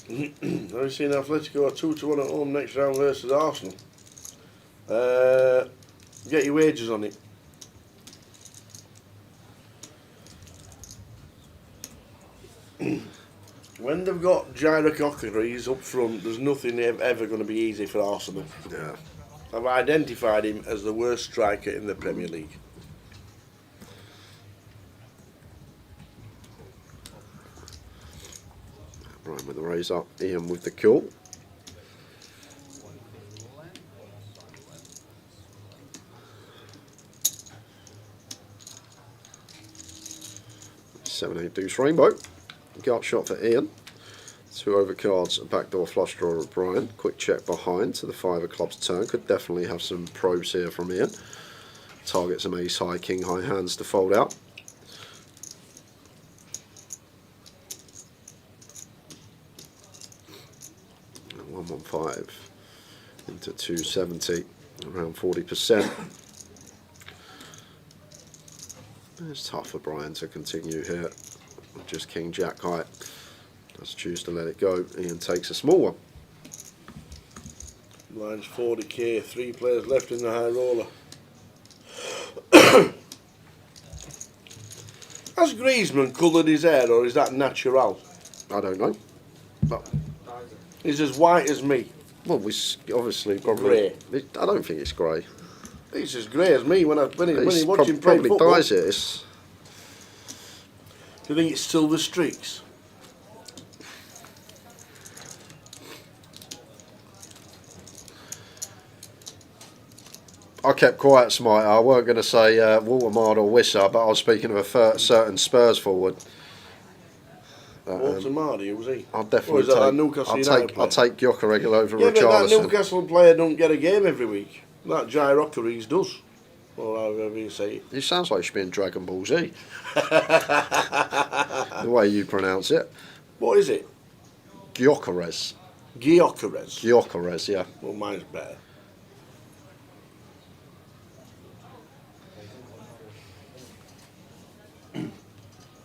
Have you seen Atletico are 2-1 at home next round versus Arsenal? Get your wages on it. When they've got gyrocockeries up front, there's nothing ever going to be easy for Arsenal. Yeah. I've identified him as the worst striker in the Premier League. Brian with the raise up, Ian with the call. Seven, 8 deuce rainbow. Gut shot for Ian. 2 overcards, a backdoor flush draw of Brian. Quick check behind to the 5 of clubs turn. Could definitely have some probes here from Ian. Target some ace high, king high hands to fold out. And 115 into 270, around 40%. It's tough for Brian to continue here. Just king jack high. Does choose to let it go. Ian takes a small one. Line's 40k, 3 players left in the high roller. Has Griezmann coloured his hair, or is that natural? I don't know. But he's as white as me. Well, we obviously probably grey. I don't think it's grey. He's as grey as me when he watch him play probably football. dyes it. It's, do you think it's silver streaks? I kept quiet, Smite. I weren't going to say Watermard or Wisser, but I was speaking of a certain Spurs forward. Watermard, who was he? I'll definitely is that Newcastle United player? I'll take Gyökeregel over Yeah, but that Richarlison. Newcastle player don't get a game every week. That Gyökeregel does. Or however you say it. It sounds like you should be in Dragon Ball Z. The way you pronounce it. What is it? Gyökeres. Gyökeres, yeah. Well, mine's better.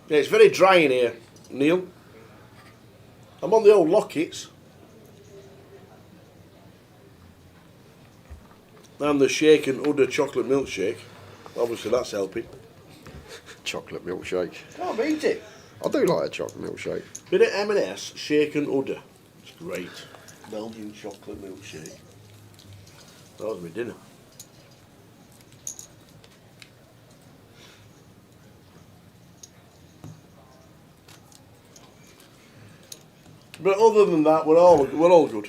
Yeah, it's very dry in here, Neil. I'm on the old Lockets. And the shake and udder chocolate milkshake. Obviously that's helping. chocolate milkshake. Can't beat it. I do like a chocolate milkshake. Bit of M&S, shake and udder. It's great. Belgian chocolate milkshake. That was my dinner. But other than that, we're all good.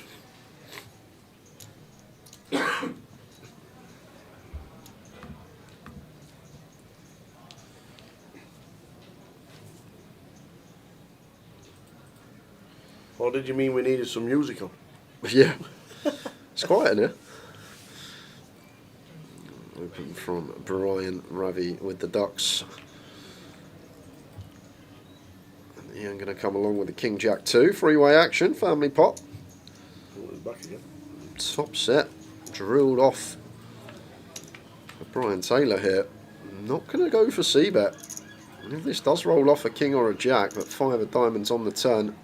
Or did you mean we needed some music on? Yeah. It's quiet in here. Open from Brian Ravi with the Ducks. And Ian going to come along with the King Jack 2. Three-way action, family pot. Back again. Top set. Drilled off. Brian Taylor here. Not going to go for C-bet. And if this does roll off a king or a jack, but 5 of diamonds on the turn.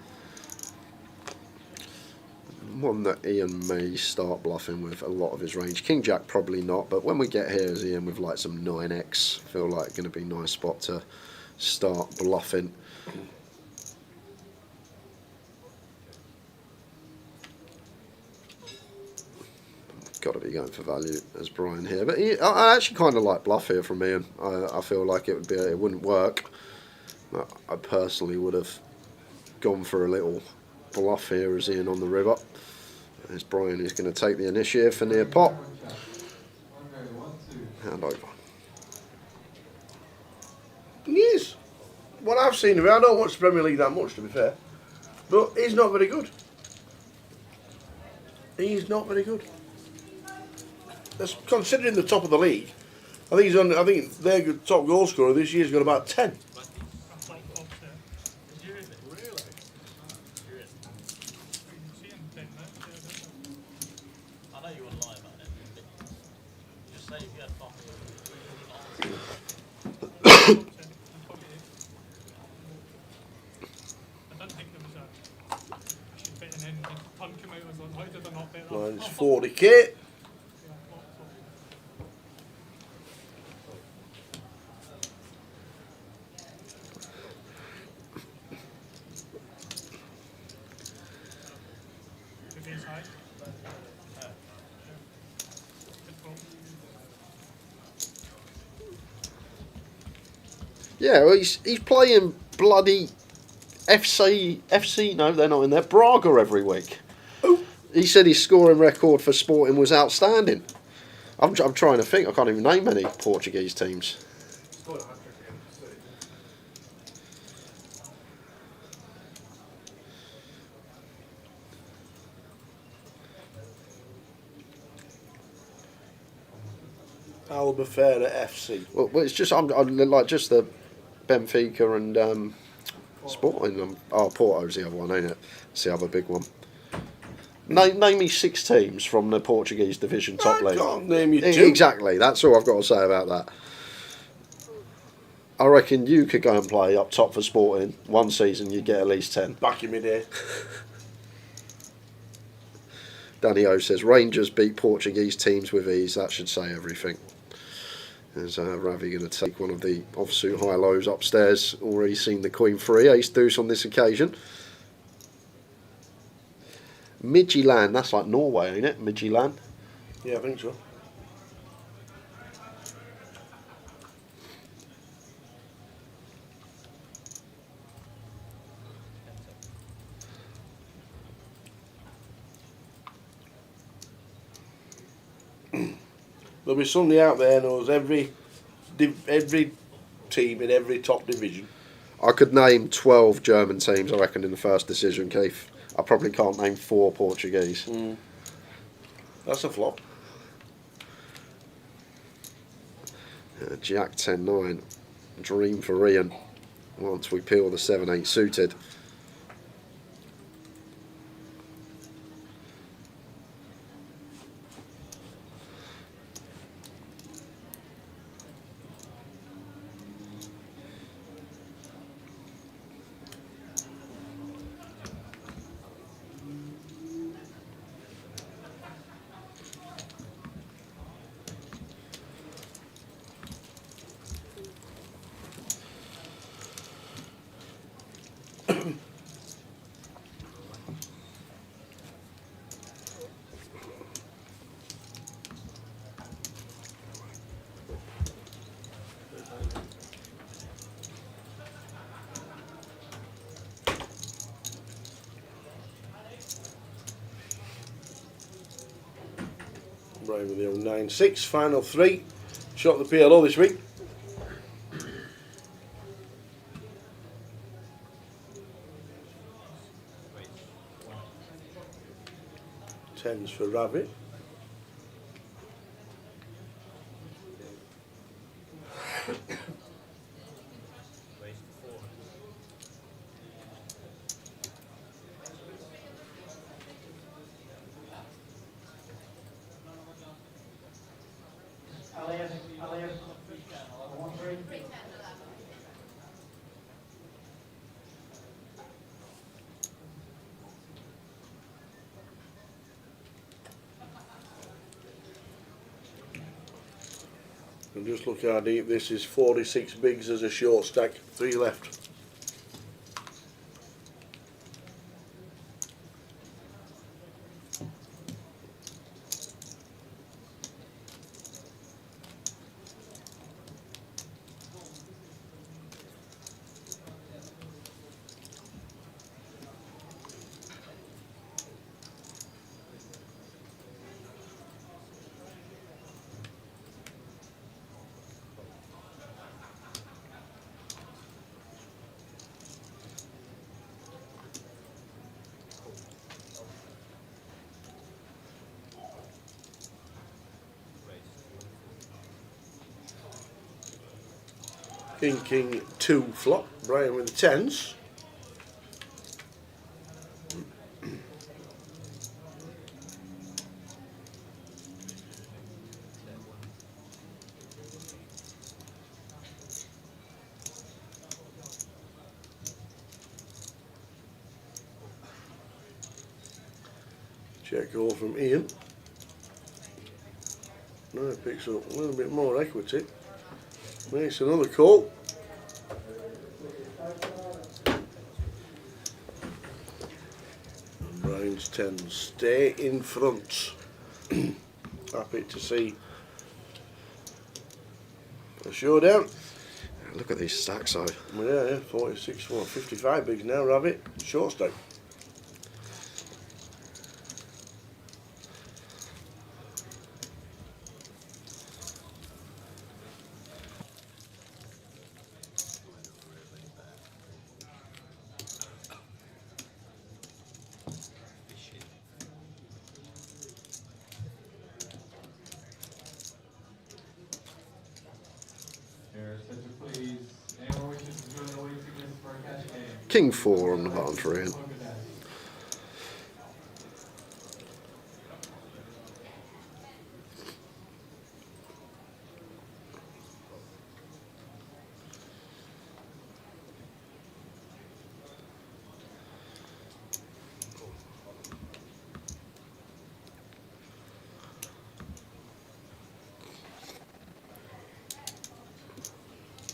One that Ian may start bluffing with a lot of his range. King Jack probably not, but when we get here as Ian with like some 9x, feel like going to be a nice spot to start bluffing. Got to be going for value as Brian here, but I actually kind of like bluff here from Ian. I feel like it wouldn't work. I personally would have gone for a little bluff here as Ian on the river. As Brian is going to take the initiative for near pot. Hand over. Yes. What I've seen of it, I don't watch the Premier League that much, to be fair, but he's not very good. He's not very good. That's considering the top of the league. I think their top goal scorer this year's got about 10. Mine's 40k. Yeah, well, he's playing bloody FC, no, they're not in there, Braga every week. Ooh. He said his scoring record for Sporting was outstanding. I'm trying to think, I can't even name any Portuguese teams. Albufeira FC. Well, it's just I like just the Benfica and Sporting. Porto's the other one, ain't it? It's the other big one. Name me 6 teams from the Portuguese division top league. I can't name you 2. Exactly. That's all I've got to say about that. I reckon you could go and play up top for Sporting. One season, you'd get at least 10. Back in mid-air. Danny O says Rangers beat Portuguese teams with ease. That should say everything. There's Ravi going to take one of the offsuit high-lows upstairs. Already seen the Queen 3, ace deuce on this occasion. Midtjylland, that's like Norway, ain't it? Midtjylland. Yeah, I think so. There'll be somebody out there knows every team in every top division. I could name 12 German teams, I reckon, in the first decision, Keith. I probably can't name 4 Portuguese. That's a flop. Jack 10-9. Dream for Ian. Once we peel the 7-8 suited. Brian with the 096. Final 3. Shot the PLO this week. Tens for Rabbit. Alias, 1-3. And just look how deep this is. 46 bigs as a short stack. 3 left. King 2 flop. Brian with the 10s. Check call from Ian. Now it picks up a little bit more equity. Makes another call. Brian's 10s stay in front. Happy to see a showdown. Look at these stacks, though. Yeah, 46, well, 55 bigs now, Rabbit. Short stack. King 4 on the bottom for Ian.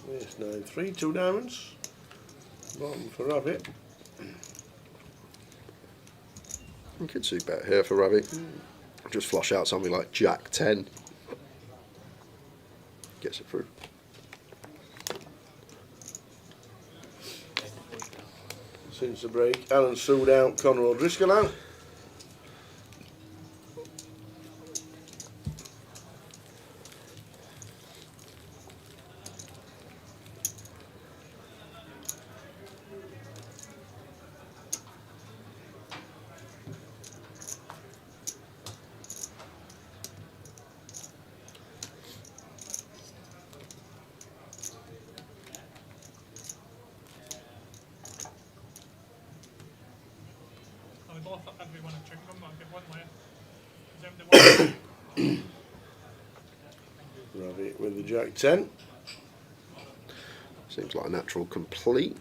Yes, 9-3, 2 diamonds. Bottom for Rabbit. You could see better here for Rabbit. Just flush out something like Jack 10. Gets it through. Since the break, Alan Sood out, Conor O'Driscoll out. I would offer everyone a chewing gum, but I'll give one left. Is everybody Rabbit with the Jack 10. Seems like a natural complete.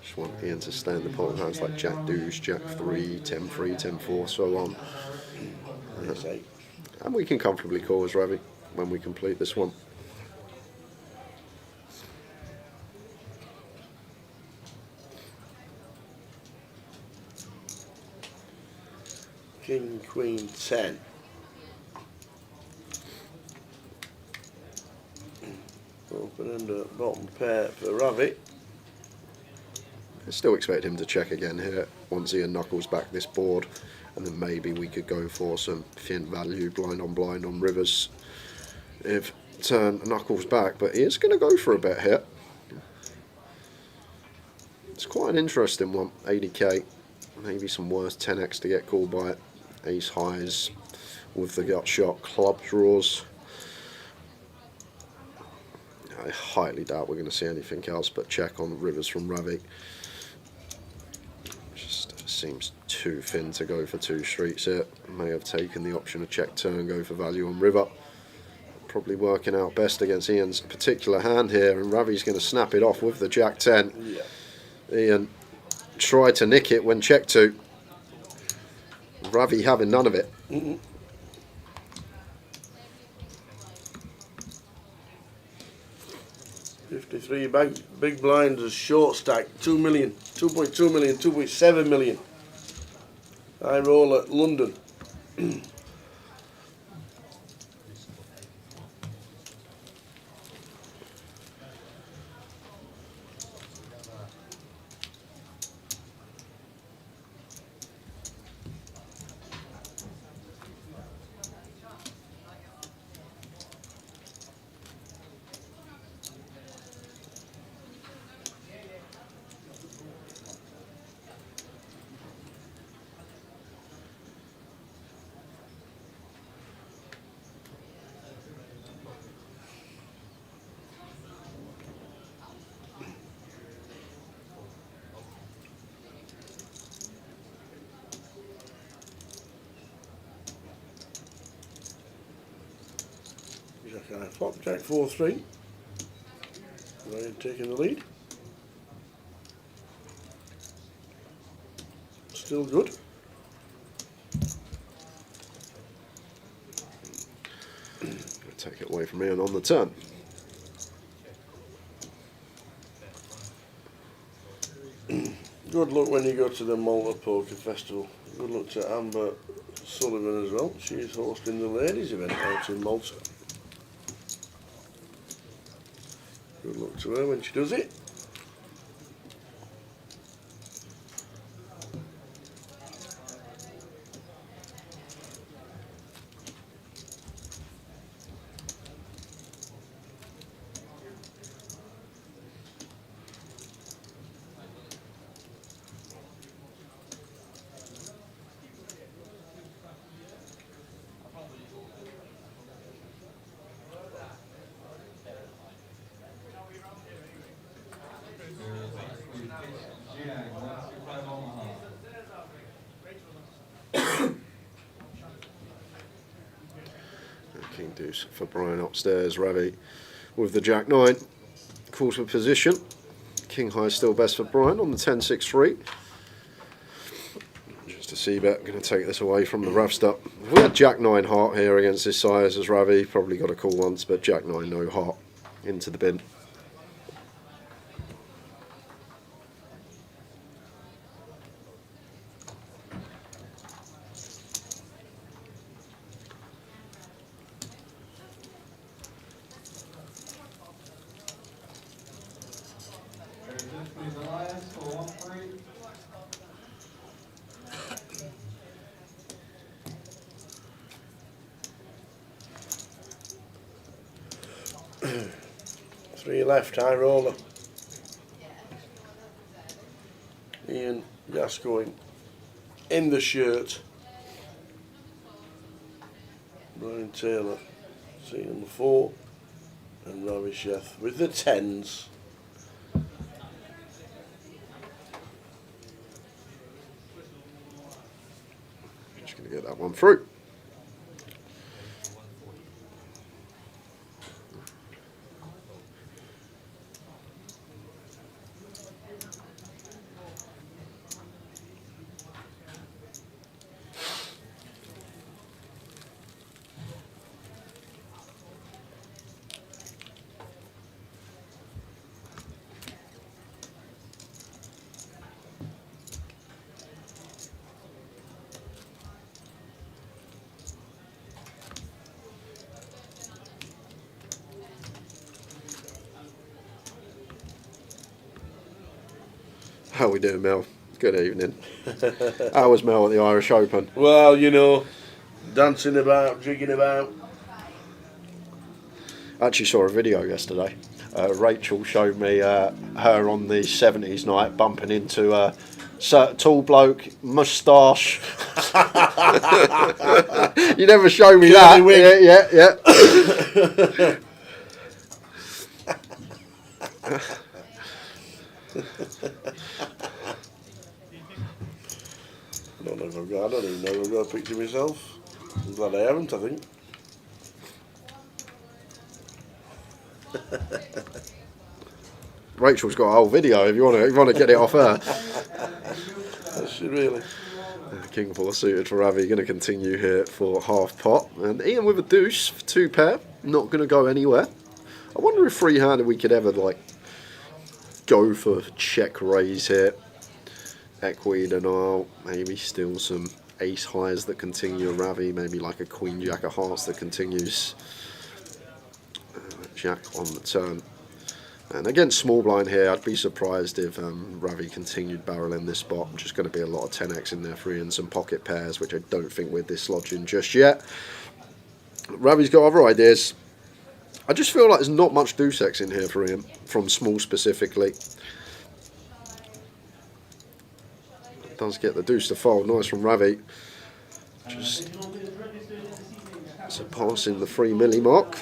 Just want Ian to stay in the pot hands like Jack Deuce, Jack 3, 10-3, 10-4, so on. And we can comfortably call as Ravi when we complete this one. King, Queen 10. Open end bottom pair for Ravi. I still expect him to check again here once Ian knuckles back this board and then maybe we could go for some thin value blind on rivers if turn knuckles back, but he is going to go for a bet here. It's quite an interesting one. 80k, maybe some worse 10x to get called by it. Ace highs with the gut shot, club draws. I highly doubt we're going to see anything else but check on rivers from Ravi. Just seems too thin to go for 2 streets here. May have taken the option of check turn, go for value on river. Probably working out best against Ian's particular hand here, and Ravi's going to snap it off with the Jack 10. Yeah. Ian tried to nick it when check 2. Ravi having none of it. 53 big blinds as short stack, 2 million, 2.2 million, 2.7 million. I roll at London. Flop, Jack 4-3. Ryan taking the lead. Still good. Take it away from Ian on the turn. Good luck when you go to the Malta Poker Festival. Good luck to Amber Sullivan as well. She's hosting the ladies event out in Malta. Good luck to her when she does it. King deuce for Brian upstairs. Ravi with the Jack 9 calls for position. King high still best for Brian on the 10-6-3. Just a c-bet, going to take this away from the rough stop. If we had Jack 9 heart here against his size as Ravi, probably got a call once, but Jack 9 no heart into the bin. Three left, high roller. Ian Gascoigne in the shirt. Brian Taylor, seat number 4, and Ravi Sheth with the 10s. Just going to get that one through. How we doing, Mel? Good evening. How was Mel at the Irish Open? Well, you know, dancing about, jigging about. I actually saw a video yesterday. Rachel showed me her on the 70s night bumping into a tall bloke, moustache. You never showed me that. Yeah. I don't even know if I've got a picture myself. I'm glad I haven't, I think. Rachel's got a whole video if you want to get it off her. Does she really? King 4 suited for Ravi, going to continue here for half pot. And Ian with a deuce for 2 pair, not going to go anywhere. I wonder if free-handed we could ever like go for check raise here. Equity denial, maybe still some ace highs that continue Ravi, maybe like a queen jack of hearts that continues jack on the turn. And against small blind here, I'd be surprised if Ravi continued barreling this spot. Just going to be a lot of 10x in there for Ian, some pocket pairs, which I don't think we're dislodging just yet. Ravi's got other ideas. I just feel like there's not much deuce X in here for him, from small specifically. Does get the deuce to fold, nice from Ravi. Just surpassing the 3 milli mark.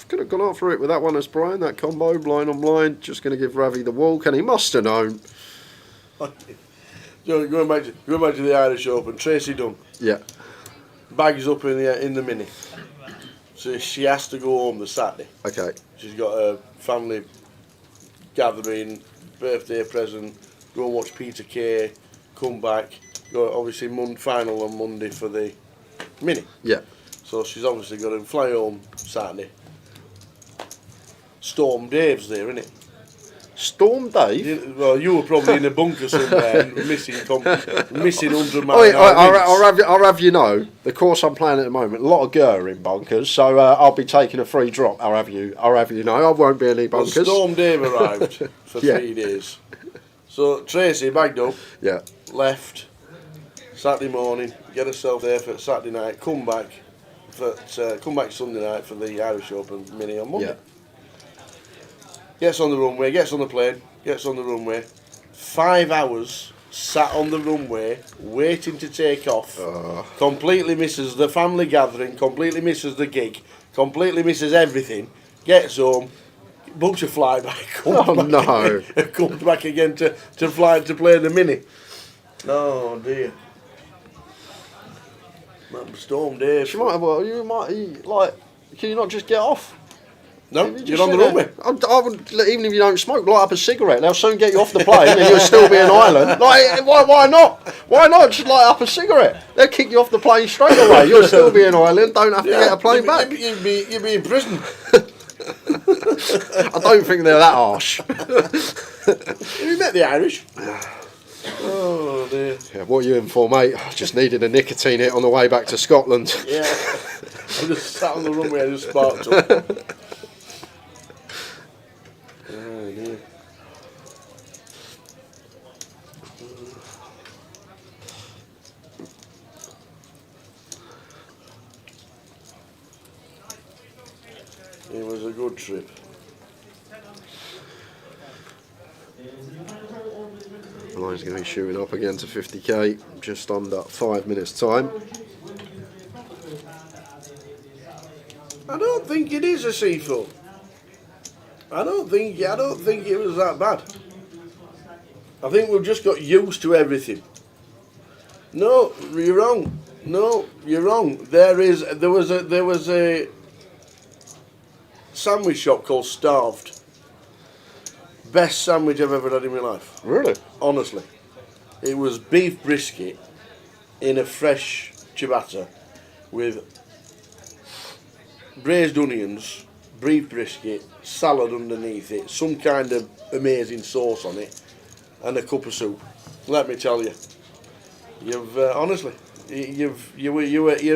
Could have gone out for it with that one as Brian, that combo, blind on blind, just going to give Ravi the walk, and he must have known. Going back to the Irish Open, Tracy Dunn. Yeah. Bag's up in the mini. So she has to go home the Saturday. Okay. She's got a family gathering, birthday present, go and watch Peter Kay, come back, go obviously final on Monday for the mini. Yeah. So she's obviously got to fly home Saturday. Storm Dave's there, isn't it? Storm Dave? Well, you were probably in a bunker somewhere and missing 100 miles. I'll have you know, the course I'm playing at the moment, a lot of Gur in bunkers, so I'll be taking a free drop. I'll have you know, I won't be any bunkers. Well, Storm Dave arrived for 3 days. So Tracy bagged up, left Saturday morning, get herself there for Saturday night, come back Sunday night for the Irish Open mini on Monday. Gets on the runway, gets on the plane, gets on the runway. 5 hours sat on the runway waiting to take off. Completely misses the family gathering, completely misses the gig, completely misses everything. Gets home, books a fly back. Comes back again to fly to play the mini. Oh dear. Storm Dave. She might have. Can you not just get off? No, you're on the runway. I would, even if you don't smoke, light up a cigarette. They'll soon get you off the plane, and you'll still be an island. Like, why not? Why not just light up a cigarette? They'll kick you off the plane straight away. You'll still be an island. Don't have to get a plane back. You'd be in prison. I don't think they're that harsh. Have you met the Irish? Oh dear. Yeah, what are you in for, mate? I just needed a nicotine hit on the way back to Scotland. Yeah. I just sat on the runway and just sparked up. Oh dear. It was a good trip. The line's going to be shooting up again to 50k, just under 5 minutes time. I don't think it is a seafood. I don't think it was that bad. I think we've just got used to everything. No, you're wrong. No, you're wrong. There was a sandwich shop called Starved. Best sandwich I've ever had in my life. Really? Honestly. It was beef brisket in a fresh ciabatta with braised onions, beef brisket, salad underneath it, some kind of amazing sauce on it, and a cup of soup. Let me tell you, you've honestly, you're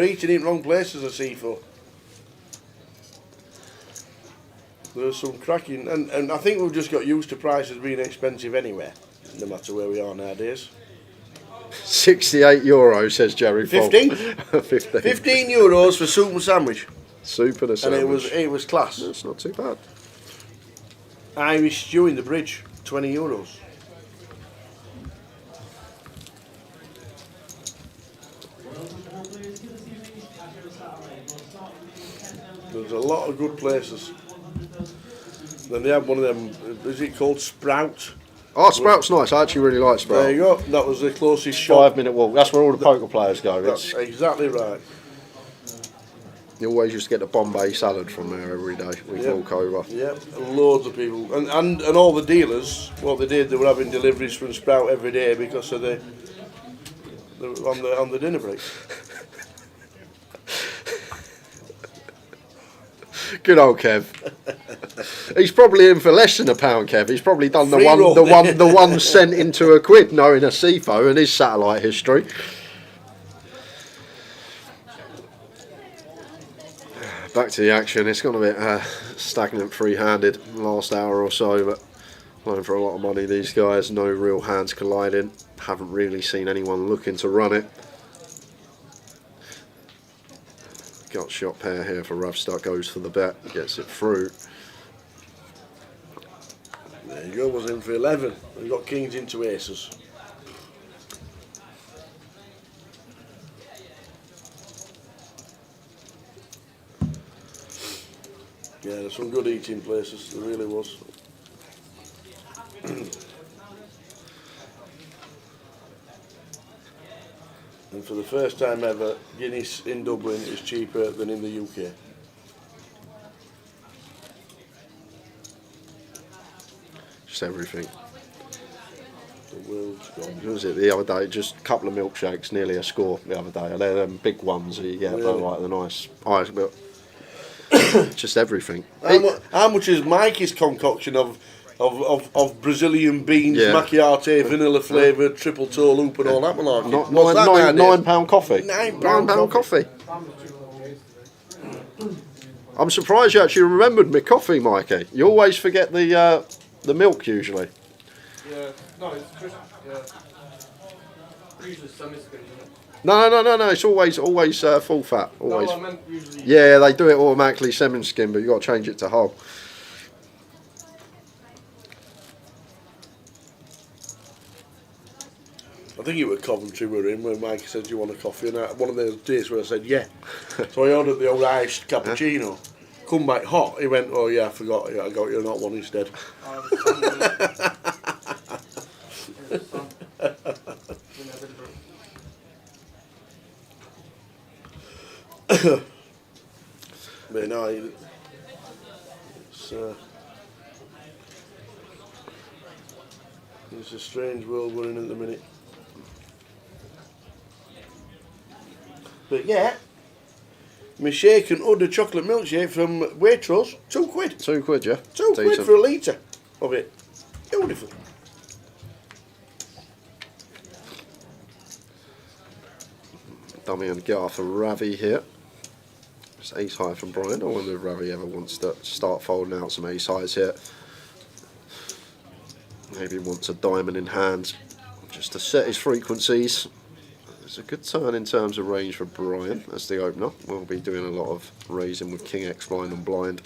eating it in wrong places as a seafood. There's some cracking, and I think we've just got used to prices being expensive anyway, no matter where we are nowadays. €68, says Jerry. 15? 15. 15 euros for soup and sandwich. Soup and a sandwich. And it was class. That's not too bad. Irish stew in the bridge, €20. There's a lot of good places. Then they had one of them, is it called Sprout? Oh, Sprout's nice. I actually really like Sprout. There you go. That was the closest shop. 5-minute walk. That's where all the poker players go. That's exactly right. You always used to get the Bombay salad from there every day. We'd walk over. Yeah, loads of people. And all the dealers, what they did, they were having deliveries from Sprout every day because of the on the dinner break. Good old Kev. He's probably in for less than £1, Kev. He's probably done the one cent into £1, knowing a CFO and his satellite history. Back to the action. It's gone a bit stagnant, free-handed last hour or so, but playing for a lot of money. These guys, no real hands colliding. Haven't really seen anyone looking to run it. Gut shot pair here for Ravstar, goes for the bet, gets it through. There you go, was in for 11. We've got kings into aces. Yeah, there's some good eating places, there really was. And for the first time ever, Guinness in Dublin is cheaper than in the UK. Just everything. The world's gone. What was it the other day? Just a couple of milkshakes, nearly a score the other day. They're them big ones that you get, Really? like the nice ice, but just everything. How much is Mikey's concoction of Brazilian beans, macchiato, vanilla flavoured, triple toe loop and all that malarkey? £9 coffee. £9 coffee. I'm surprised you actually remembered my coffee, Mikey. You always forget the milk usually. Yeah, no, it's just, usually semi-skimmed, isn't it? No. It's always full fat. Always. No, I meant usually. Yeah, they do it automatically semi-skim, but you got to change it to whole. I think it was Coventry we were in when Mikey said, "Do you want a coffee?" And one of those days where I said, "Yeah." So I ordered the old iced cappuccino. Come back hot. He went, "Oh yeah, I forgot. Yeah, I got you a hot one instead." But no, it's a strange world we're in at the minute. But yeah, my shaken udder chocolate milkshake from Waitrose, £2. £2, yeah. £2 for a litre of it. Beautiful. Dummy and Gar for Ravi here. It's ace high from Brian. I wonder if Ravi ever wants to start folding out some ace highs here. Maybe wants a diamond in hand just to set his frequencies. It's a good turn in terms of range for Brian as the opener. We'll be doing a lot of raising with King X blind and blind.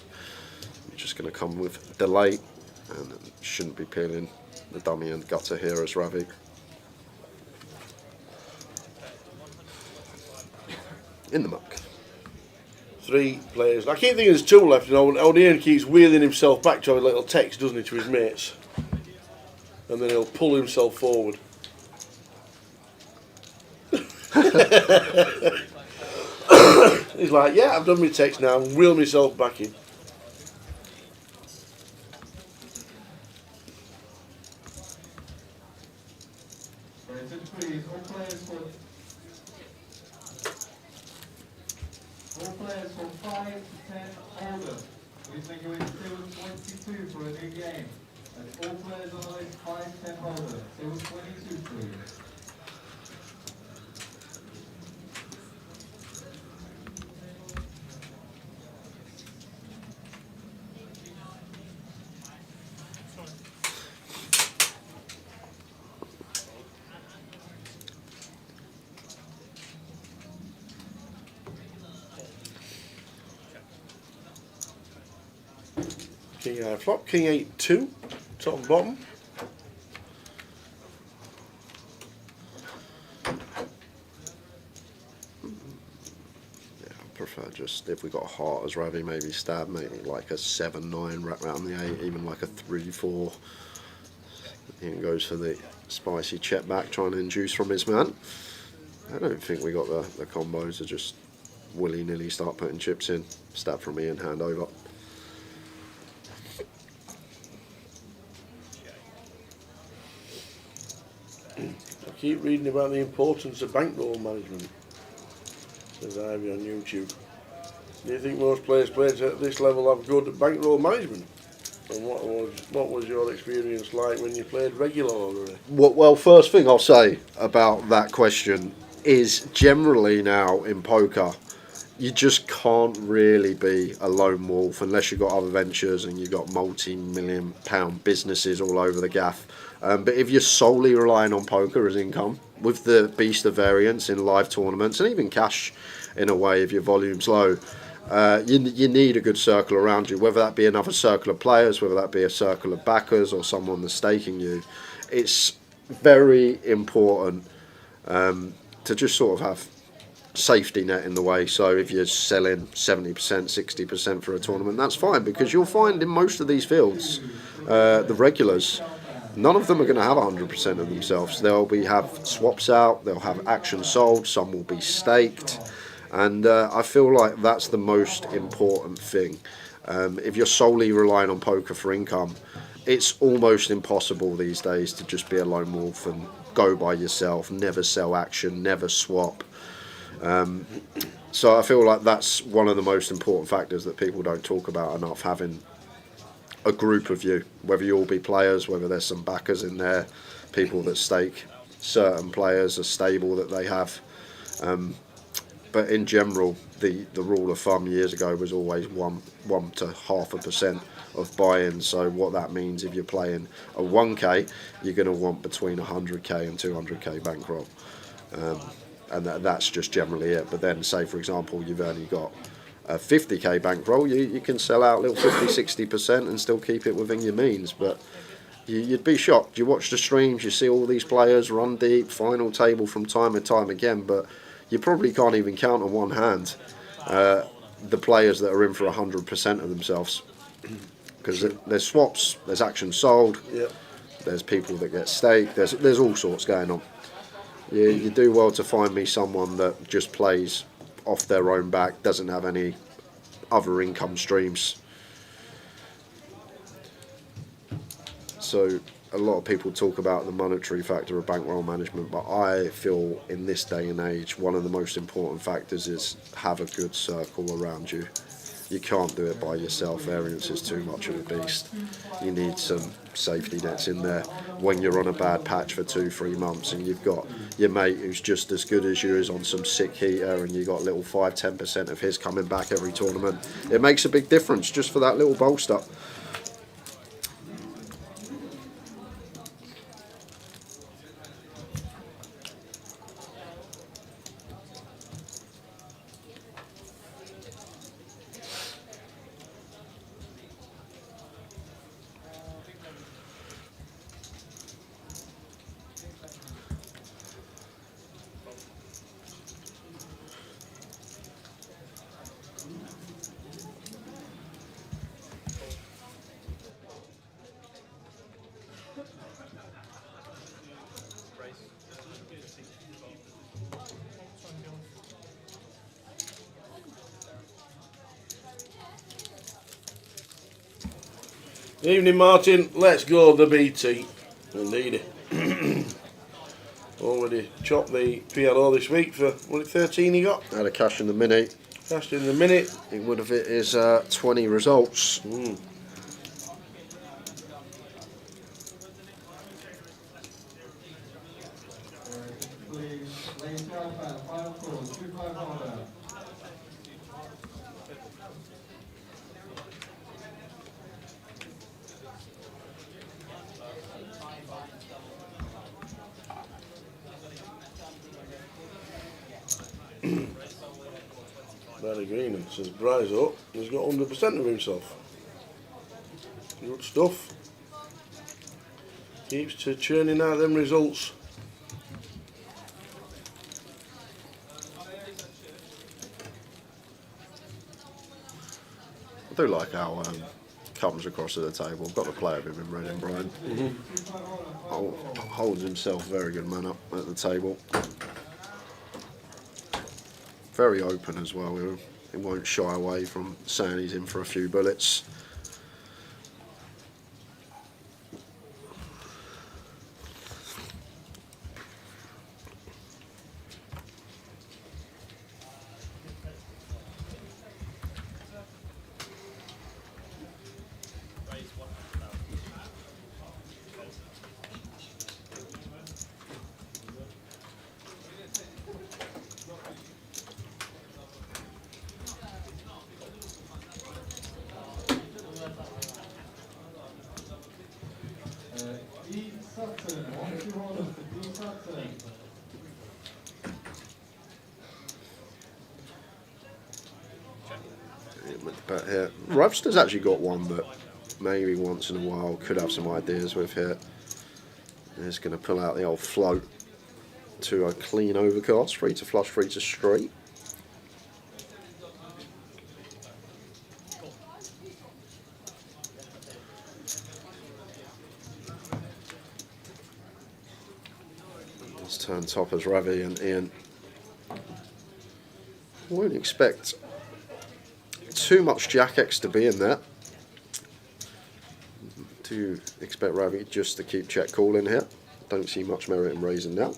Just going to come with delay and shouldn't be peeling the dummy and gutter here as Ravi. In the muck. 3 players. I keep thinking there's 2 left, you know. O'Neill keeps wheeling himself back to have a little text, doesn't he, to his mates. And then he'll pull himself forward. He's like, yeah, I've done my text now, and wheel myself back in. Please, all players from 5 to 10 older. Please make your way to table 22 for a new game. That's all players on the list 5 to 10 older. Table 22, please. King high flop, king 8-2, top and bottom. Yeah, I prefer just, if we got a heart as Ravi, maybe stab, maybe like a 7-9, wrap around the 8, even like a 3-4. He goes for the spicy check back, trying to induce from his man. I don't think we got the combos to just willy-nilly start putting chips in. Stab from me and hand over. I keep reading about the importance of bankroll management, says Ivy on YouTube. Do you think most players played at this level have good bankroll management? And what was your experience like when you played regularly? Well, first thing I'll say about that question is generally now in poker, you just can't really be a lone wolf unless you've got other ventures and you've got multi-million-pound businesses all over the gaff. But if you're solely relying on poker as income, with the beast of variance in live tournaments and even cash in a way if your volume's low, you need a good circle around you, whether that be another circle of players, whether that be a circle of backers or someone that's staking you. It's very important to just sort of have safety net in the way. So if you're selling 70%, 60% for a tournament, that's fine, because you'll find in most of these fields, the regulars, none of them are going to have 100% of themselves. They'll have swaps out, they'll have action sold, some will be staked, and I feel like that's the most important thing. If you're solely relying on poker for income, it's almost impossible these days to just be a lone wolf and go by yourself, never sell action, never swap. So I feel like that's one of the most important factors that people don't talk about enough, having a group of you, whether you all be players, whether there's some backers in there, people that stake certain players, a stable that they have. But in general, the rule of thumb years ago was always 1 to 0.5% of buy-in. So what that means, if you're playing a 1k, you're going to want between 100k and 200k bankroll. And that's just generally it. But then, say for example, you've only got a 50k bankroll, you can sell out a little 50-60% and still keep it within your means. But you'd be shocked. You watch the streams, you see all these players run deep, final table from time and time again, but you probably can't even count on one hand the players that are in for 100% of themselves. Because there's swaps, there's action sold, yep. There's people that get staked, there's all sorts going on. You do well to find me someone that just plays off their own back, doesn't have any other income streams. So a lot of people talk about the monetary factor of bankroll management, but I feel in this day and age one of the most important factors is have a good circle around you. You can't do it by yourself. Variance is too much of a beast. You need some safety nets in there when you're on a bad patch for 2-3 months and you've got your mate who's just as good as you is on some sick heater and you've got little 5-10% of his coming back every tournament. It makes a big difference just for that little bolster. Evening, Martin. Let's go the BT. Indeed. Already chopped the PLO this week for, what, 13 he got? Had a cash in the minute. Cashed in the minute. It would have hit his 20 results. Barry Green says Bryce up. He's got 100% of himself. Good stuff. Keeps to churning out them results. I do like how comes across to the table. I've got the player of him in red and Brian. Holds himself very good man up at the table. Very open as well. He won't shy away from saying he's in for a few bullets. But here, Revster's actually got one that maybe once in a while could have some ideas with here. He's going to pull out the old float to a clean overcast, 3 to flush, 3 to straight. Let's turn top as Ravi and Ian. Wouldn't expect too much Jack X to be in there. Do expect Ravi just to keep check call in here. Don't see much merit in raising now.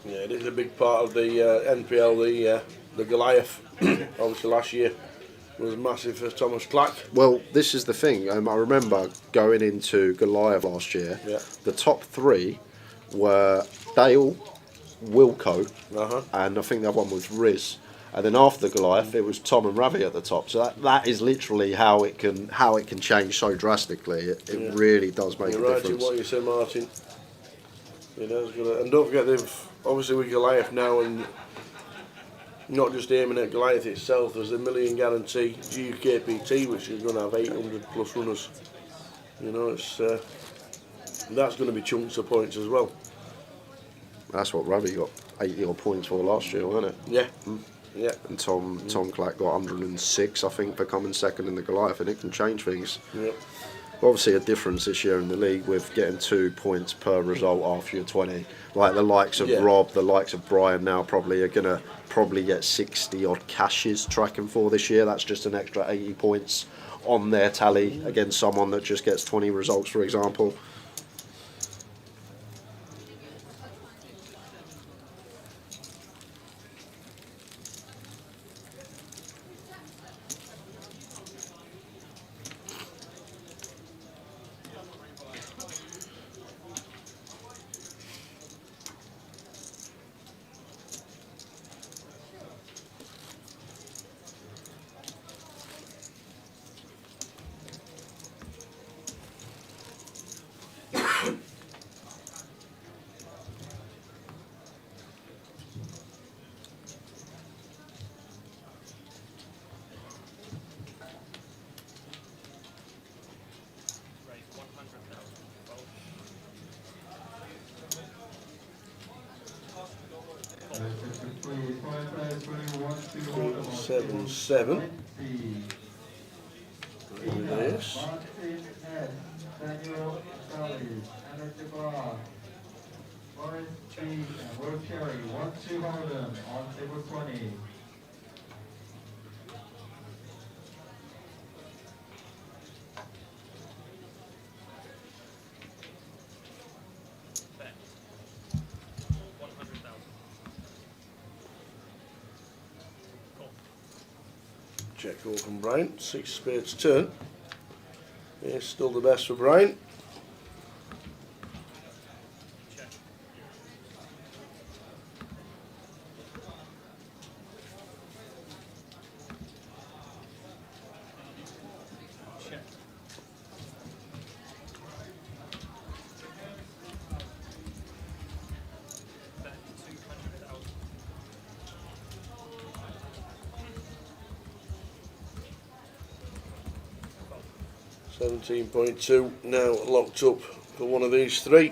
Yeah, it is a big part of the NPL, the Goliath. Obviously last year was massive for Thomas Clack. Well, this is the thing. I remember going into Goliath last year. Yeah. The top 3 were Dale, Wilco, and I think the other one was Riz. And then after the Goliath, it was Tom and Ravi at the top. So that is literally how it can change so drastically. It really does make a difference. You're right in what you said, Martin. It is gonna, and don't forget they've obviously with Goliath now, and not just aiming at Goliath itself. There's a million guarantee GUKPT, which is going to have 800 plus runners. You know, it's that's going to be chunks of points as well. That's what Ravi got 80 odd points for last year, wasn't it? Yeah. Yeah. And Tom Clack got 106, I think, for coming second in the Goliath, and it can change things. Yep. Obviously a difference this year in the league with getting 2 points per result after your 20. Like the likes of Rob, the likes of Brian now probably are going to get 60 odd cashes tracking for this year. That's just an extra 80 points on their tally against someone that just gets 20 results, for example. Enter the bar. Forest B and Will Cherry, 1-2 Holden on table 20. Check call from Brian. 6 spades turn. Yeah, still the best for Brian. Check. 17.2 now locked up for one of these three.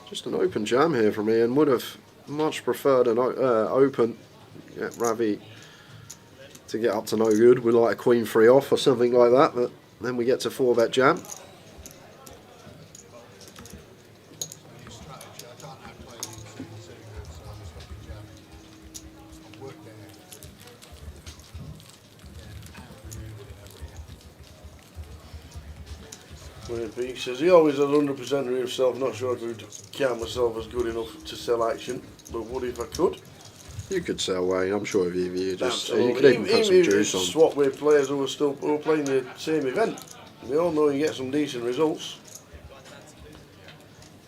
Just an open jam here from Ian. Would have much preferred an open. Get Ravi to get up to no good with like a queen 3 off or something like that, but then we get to 4-bet jam. He says he always has 100% of himself. Not sure I could count myself as good enough to sell action, but what if I could? You could sell Wayne. I'm sure if you just you Absolutely. could even put some Even juice on. swap with players who are playing the same event. They all know you get some decent results.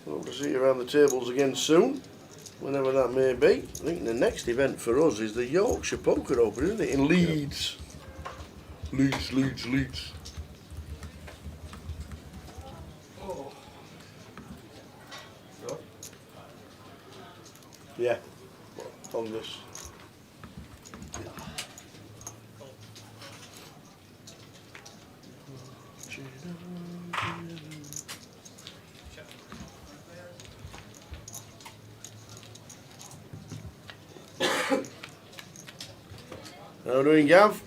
Hope to see you around the tables again soon, whenever that may be. I think the next event for us is the Yorkshire Poker Open, isn't it? In Leeds. Leeds. Yeah, on this. How are we doing, Gav?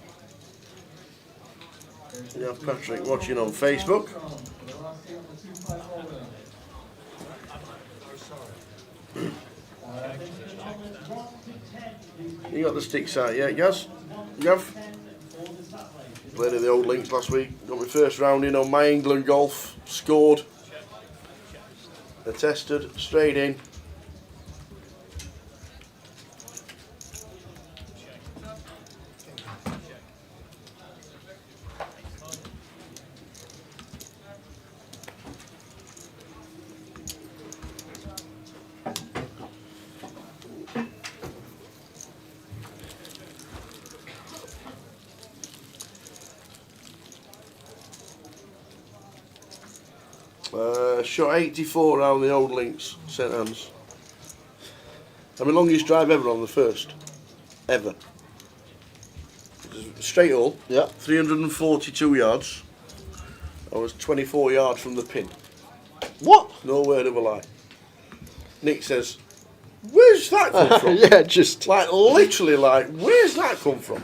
We have Patrick watching on Facebook. You got the sticks out yet, Gaz? Gav? Played at the old links last week. Got my first round in on my England golf. Scored. Attested. Straight in. Shot 84 around the old links, St Anne's. And my longest drive ever on the first. Ever. Straight hole. Yeah. 342 yards. I was 24 yards from the pin. What? No word of a lie. Nick says, where's that come from? Yeah, just... Like, literally, like, where's that come from?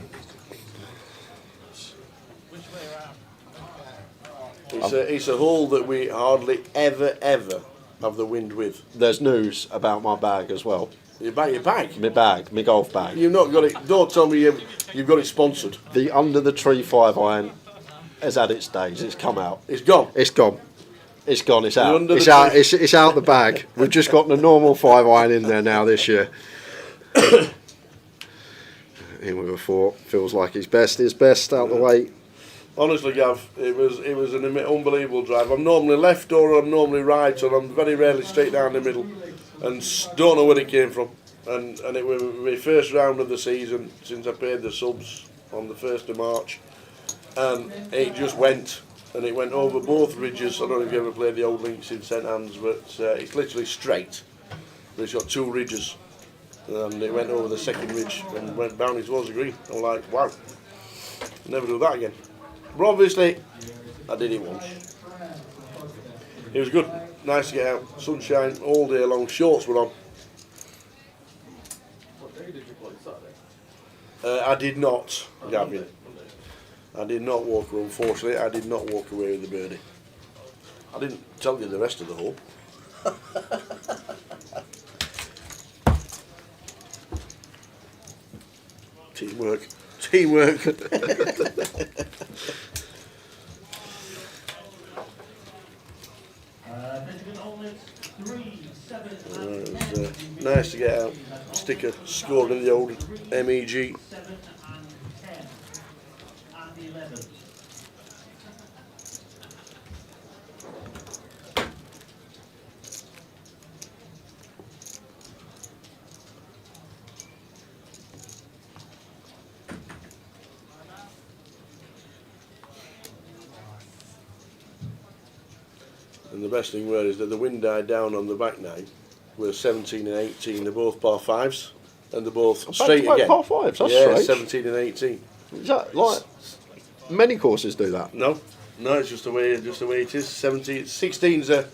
It's a hole that we hardly ever have the wind with. There's news about my bag as well. Your bag? My bag, my golf bag. You've not got it. Don't tell me you've got it sponsored. The under the tree 5-iron has had its days. It's come out. It's gone. It's gone. It's gone. It's out. Under It's the out. tree. It's out the bag. We've just got the normal 5-iron in there now this year. In with a 4. Feels like his best out the way. Honestly, Gav, it was an unbelievable drive. I'm normally left or I'm normally right, or I'm very rarely straight down the middle. and don't know where it came from. And it was my first round of the season since I paid the subs on the 1st of March, and it just went, and it went over both ridges. I don't know if you ever played the old links in St Anne's, but it's literally straight, but it's got 2 ridges, and it went over the second ridge and went down towards the green. I'm like, wow, never do that again. But obviously, I did it once. It was good, nice to get out, sunshine all day long, shorts were on. What day did you play? Saturday? I did not, Gavin. I did not walk away, unfortunately, I did not walk away with the birdie. I didn't tell you the rest of the hole. Teamwork. Teamwork. It was nice to get out, stick a score in the old MEG. And the best thing were is that the wind died down on the back 9. Were 17 and 18. They're both par 5s, and they're both straight again. Par 5s. That's yeah, strange. 17 and 18. Is that like many courses do that? No, it's just the way it is. 17, 16's a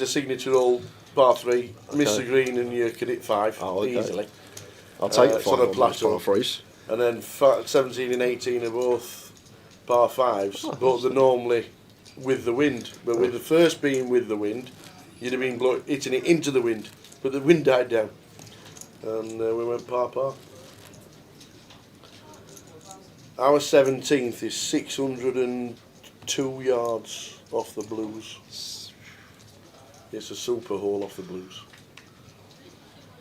signature hole par 3. Miss the green and you can hit 5 easily. I'll take the 5 on a on plateau. par 3s. And then 17 and 18 are both par 5s, but they're normally with the wind. But with the first being with the wind, you'd have been hitting it into the wind, but the wind died down, and we went par. Our 17th is 602 yards off the blues. It's a super hole off the blues.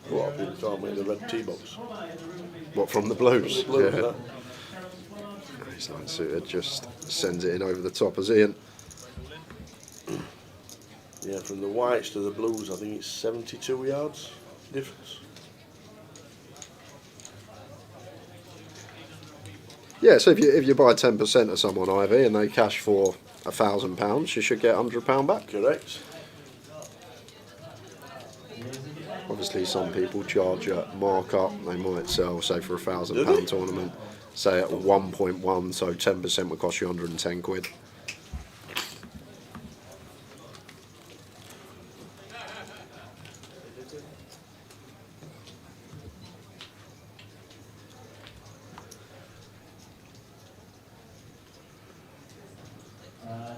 A lot of people can't make the red tee box. What, from the blues? From the blues, yeah. He's not suited, just sends it in over the top as Ian. Yeah, from the whites to the blues, I think it's 72 yards difference. Yeah, so if you buy 10% of someone, Ivy, and they cash for £1,000, you should get £100 back. Correct. Obviously, some people charge a markup. They might sell, say, for £1,000 tournament, say at 1.1, so 10% would cost you 110 quid.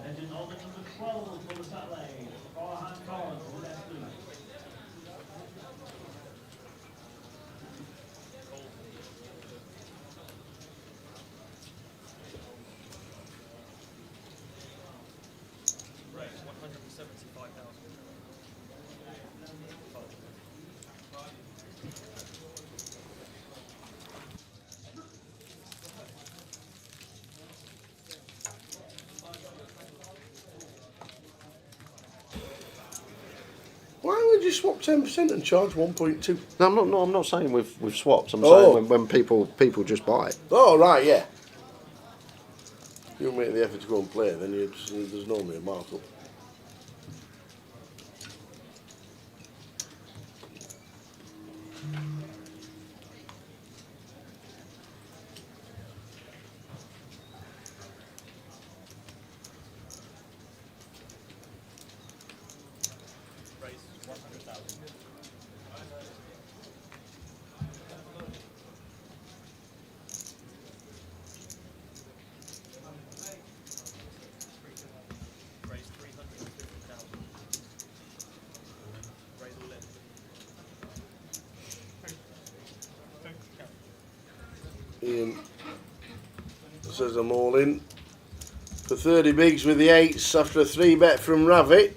Engine holder number 12 for the Saturday, forehand corner for the left blue. Right, 175,000. Why would you swap 10% and charge 1.2? No, I'm not saying with swaps. I'm saying when people just buy it. Oh, right, yeah. You make the effort to go and play, then there's normally a markup. Raise 100,000. Raise 350,000. Raise all in. Ian says I'm all in for 30 bigs with the 8s after a 3-bet from Ravi.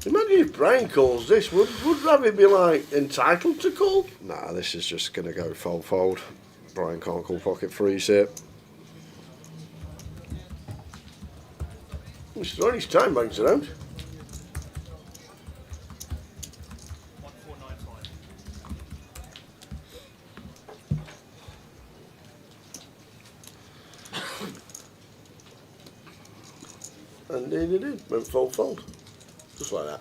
Imagine if Brian calls this, would Ravi be like entitled to call? Nah, this is just going to go fold. Brian can't call pocket threes here. He's throwing his time banks around. Indeed he did. Went full fold. Just like that.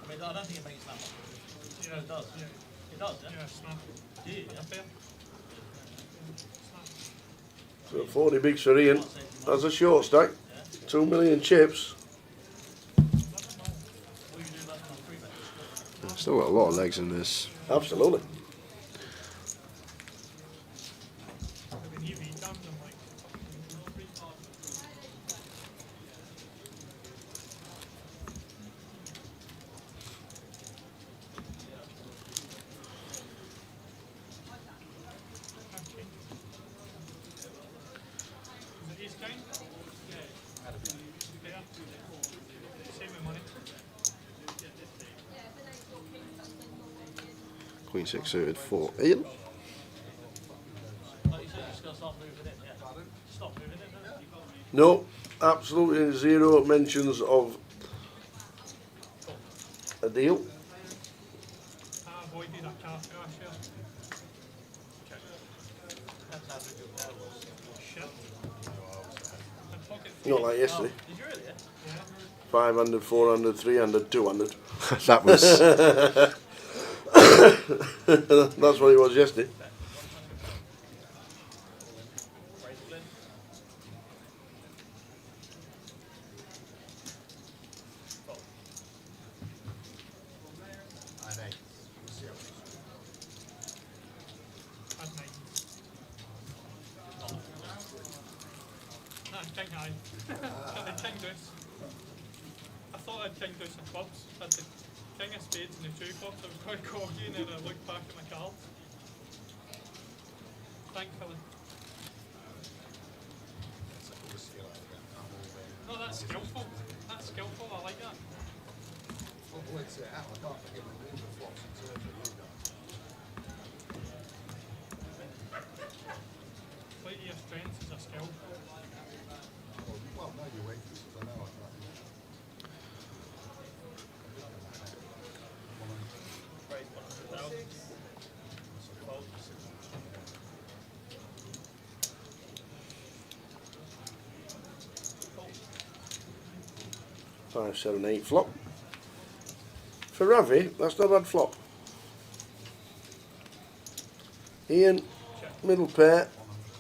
I mean, I don't think it makes that much. You know, it does. Yeah. It does, yeah? Yeah, snap. Yeah. So 40 bigs for Ian. That's a short stack. 2 million chips. Still got a lot of legs in this. Absolutely. Queen 6 suited for Ian. No, absolutely zero mentions of a deal. Not like yesterday. 500, 400, 300, 200. That was... That's what it was yesterday. I thought I'd king deuce of clubs. I had the king of spades and the two clubs. I was quite cocky and then I looked back at my cards. Thankfully. No, that's skillful. That's skillful. I like that. Play to your strengths is a skill. Well, no, your weaknesses, I know. Five, 7, 8 flop. For Ravi, that's not a bad flop. Ian, middle pair,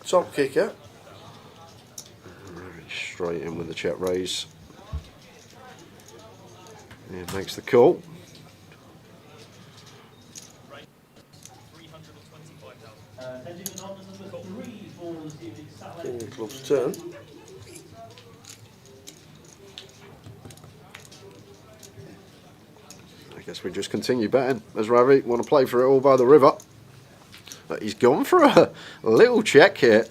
top kicker. Straight in with the check raise. Ian makes the call. King of clubs turn. I guess we just continue betting as Ravi want to play for it all by the river. But he's gone for a little check here.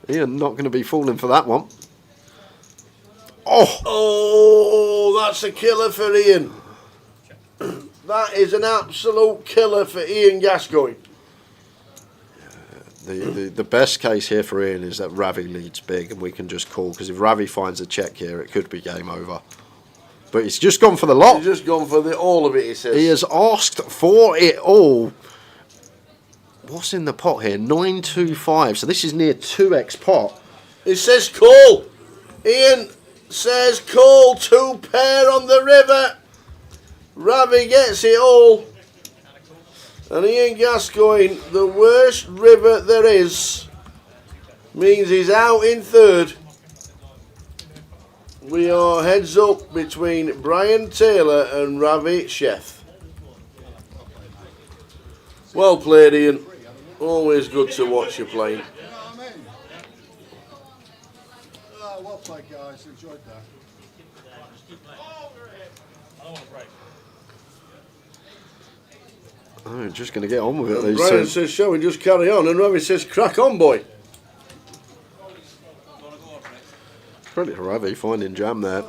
Ian not going to be falling for that one. Oh, that's a killer for Ian. That is an absolute killer for Ian Gascoigne. The best case here for Ian is that Ravi leads big and we can just call, because if Ravi finds a check here, it could be game over. But he's just gone for the lot. He's just gone for all of it, he says. He has asked for it all. What's in the pot here? 925. So this is near 2x pot. It says call. Ian says call, 2 pair on the river. Ravi gets it all. And Ian Gascoigne, the worst river there is, means he's out in third. We are heads up between Brian Taylor and Ravi Chef. Well played, Ian. Always good to watch you playing. Well played, guys. Enjoyed that. Oh, just going to get on with it. These Brian two. says, shall we just carry on? And Ravi says, crack on, boy. Credit to Ravi finding jam there.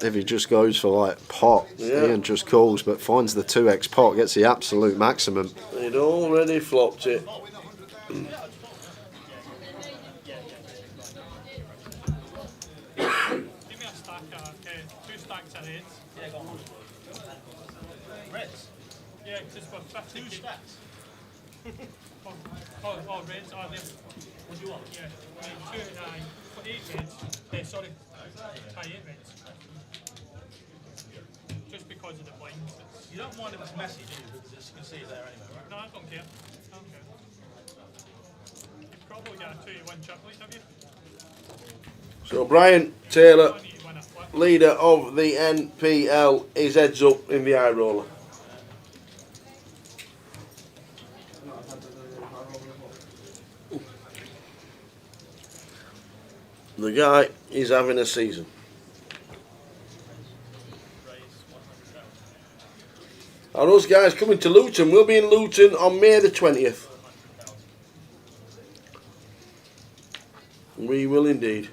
If he just goes for like pot, Ian just calls, but finds the 2x pot, gets the absolute maximum. He'd already flopped it. Give me a stack of, 2 stacks of reds. Yeah, go on. Reds? Yeah, because we're 50 2 stacks. Reds are there. What do you want? Yeah. For 8 reds. Sorry. 8 reds. Just because of the blinds. You don't mind if it's messy, do you? Because you can see it there anyway, right? No, I don't care. You've probably got a 2-1 chip lead, have you? So Brian Taylor, leader of the NPL, is heads up in the eye roller. The guy is having a season. Are those guys coming to Luton? We'll be in Luton on May the 20th. We will indeed.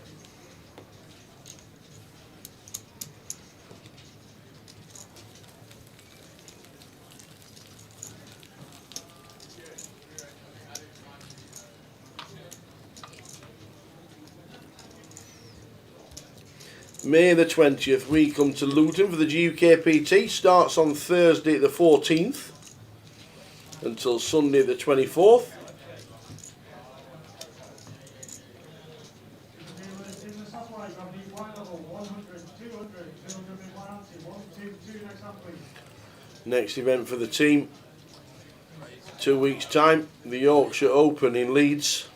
May the 20th, we come to Luton for the GUKPT. Starts on Thursday the 14th until Sunday the 24th. Next event for the team, 2 weeks' time, the Yorkshire Open in Leeds.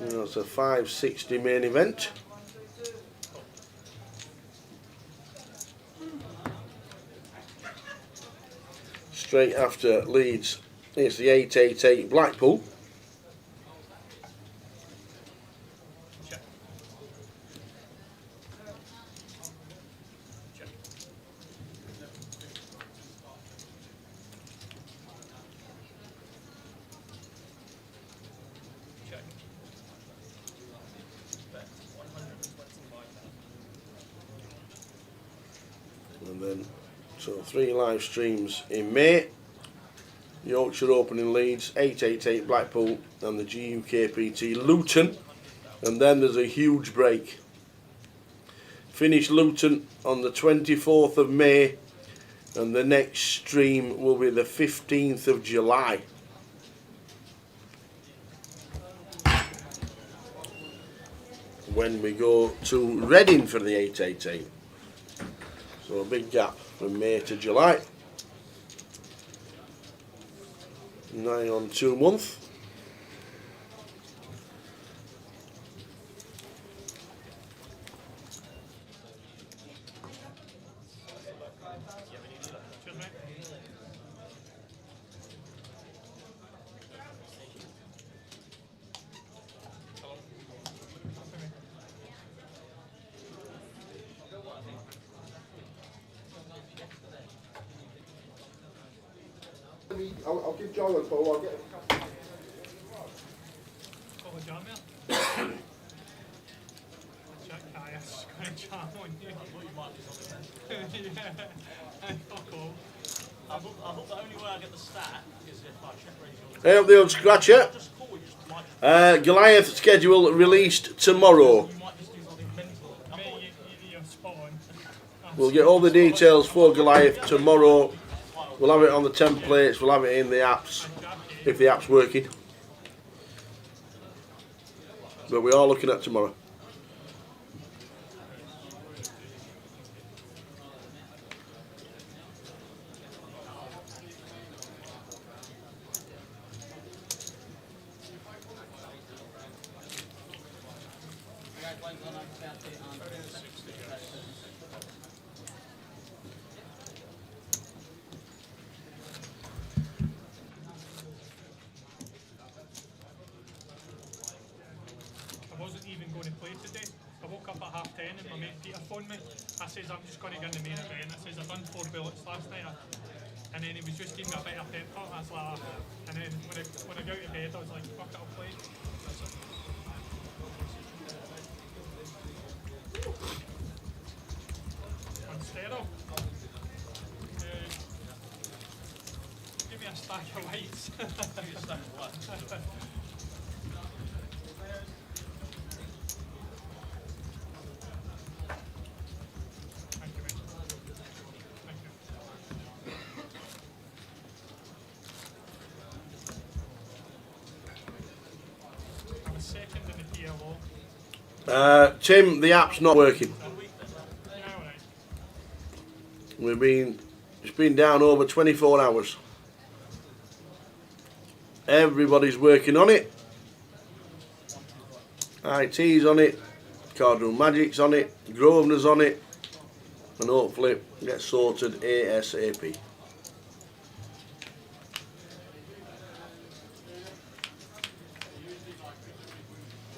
It's a 5:60 main event. Straight after Leeds, it's the 888 Blackpool. And then, so 3 live streams in May. Yorkshire Open in Leeds, 888 Blackpool, and the GUKPT Luton. And then there's a huge break. Finish Luton on the 24th of May, and the next stream will be the 15th of July. When we go to Reading for the 888. So a big gap from May to July. 9 on 2 months. I'll give John a call. I'll get him. Call John there. Check Caius. Going to jam on you. I thought you might be something then. Yeah. Fuck all. I thought the only way I get the stat is if I check ratio. Hey up the old scratcher. Goliath schedule released tomorrow. We'll get all the details for Goliath tomorrow. We'll have it on the templates, we'll have it in the apps, if the app's working. But we are looking at tomorrow. I wasn't even going to play today. I woke up at 10:30 and my mate Peter phoned me. I says, I'm just going to get in the main event. I says, I've done 4 bullets last night. And then he was just giving me a bit of pep talk. I was like, and then when I got out of bed, I was like, fuck it, I'll play. On sterile. Give me a stack of whites. Give me a stack of whites. Tim, the app's not working. It's been down over 24 hours. Everybody's working on it. IT's on it. Cardroom Magic's on it. Grosvenor's on it. And hopefully get sorted ASAP.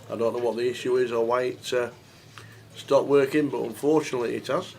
I don't know what the issue is or why it stopped working, but unfortunately it has.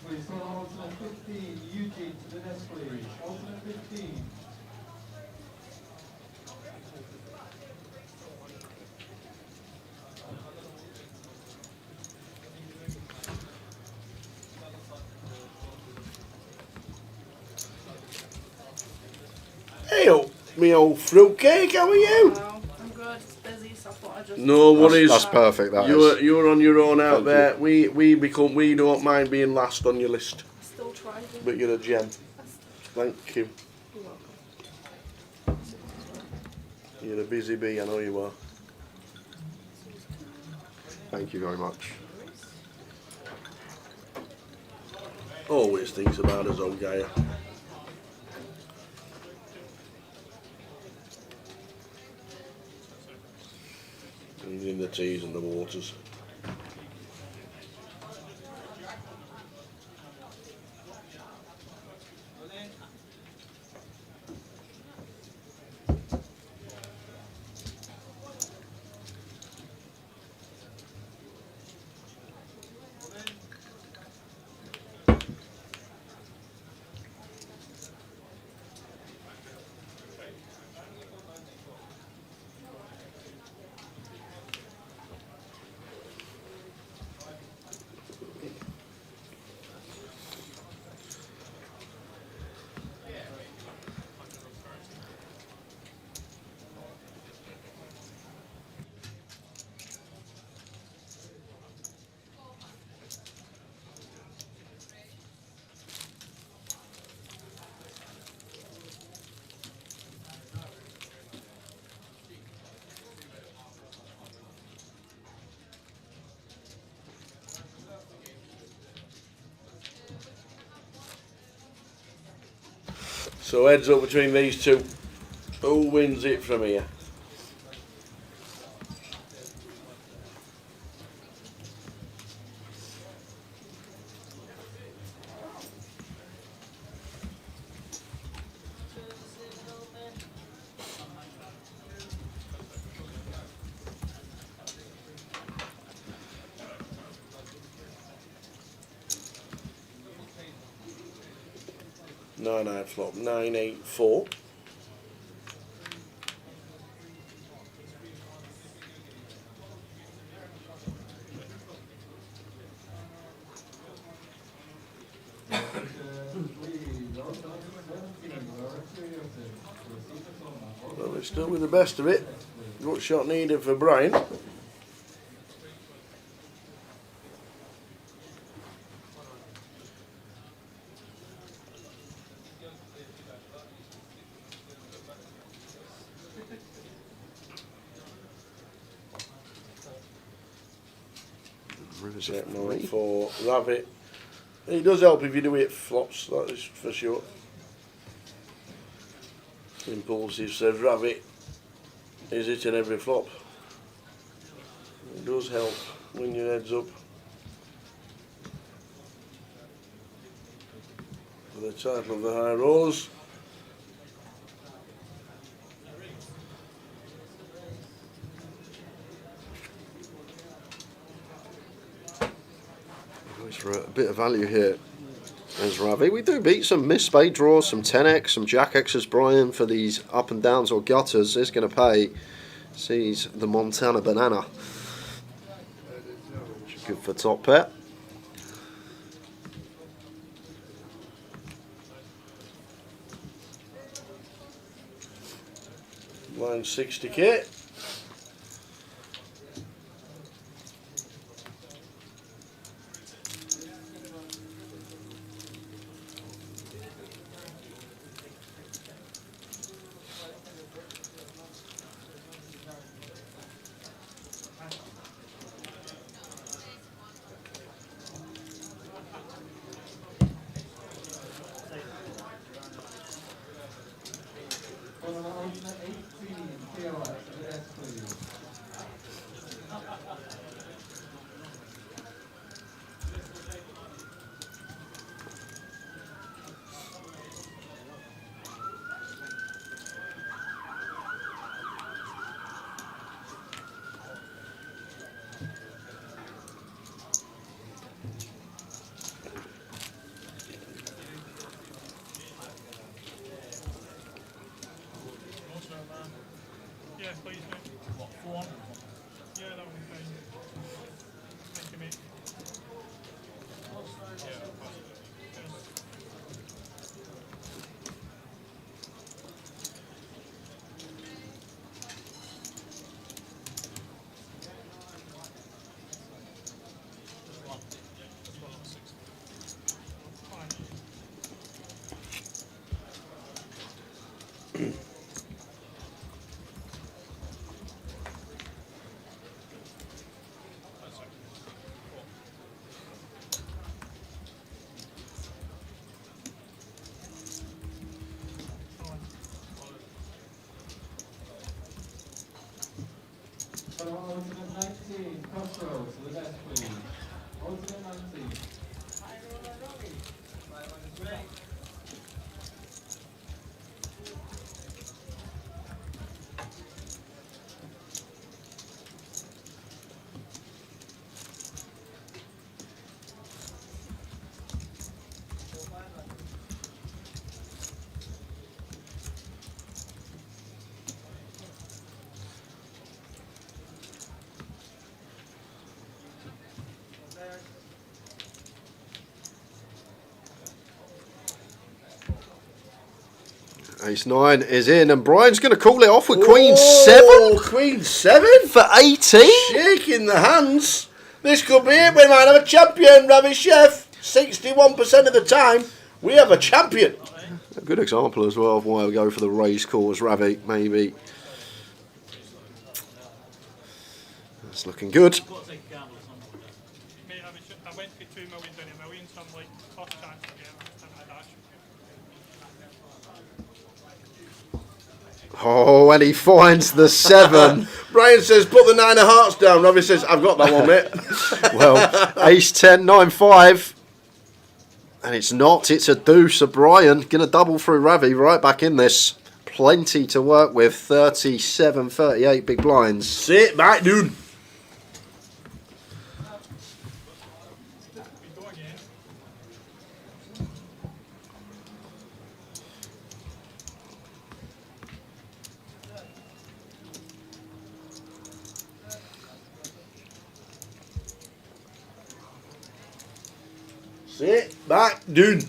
Please, alternate 15, Eugene to the desk, please. Alternate 15. Hey, me old fruitcake, how are you? Well, I'm good. It's busy, so I thought I'd just. No worries. That's perfect. You're on your own out there. We don't mind being last on your list. Still trying. But you're a gem. Thank you. You're welcome. You're a busy bee, I know you are. Thank you very much. Always thinks about us, old guy. He's in the teas and the waters. So heads up between these two. Who wins it from here? Nine flop 984. Well, we're still with the best of it. Gut shot needed for Brian. Set mode for Rabbit. It does help if you do it flops, that is for sure. Impulsive says Rabbit is hitting every flop. It does help when your head's up. For the title of the High Rolls. For a bit of value here as Ravi. We do beat some missed spade draws, some 10x, some jack x's. Brian for these up and downs or gutters is going to pay. Sees the Montana banana. Which is good for top pair. And 60k. For the alternate 18, POS, to the desk, please. Yeah, please, mate. What, 400? Yeah, that would be fine. Thank you, mate. For the alternate 19, Crossroads, to the desk, please. Alternate 19. Ace 9 is in, and Brian's going to call it off with Queen 7. Queen 7 for 18. Shaking the hands. This could be it. We might have a champion, Ravi Chef. 61% of the time, we have a champion. A good example as well of why we go for the race course, Ravi, maybe. That's looking good. Mate, I went for 2 million down a million, so I'm like, tough chance again. I'm a dash. Oh, and he finds the 7. Brian says, put the 9 of hearts down. Ravi says, I've got that one, mate. Well, Ace 10, 9, 5. And it's not, it's a deuce. So Brian going to double through Ravi right back in this. Plenty to work with. 37, 38 big blinds. Sit back, dude. Sit back, dude.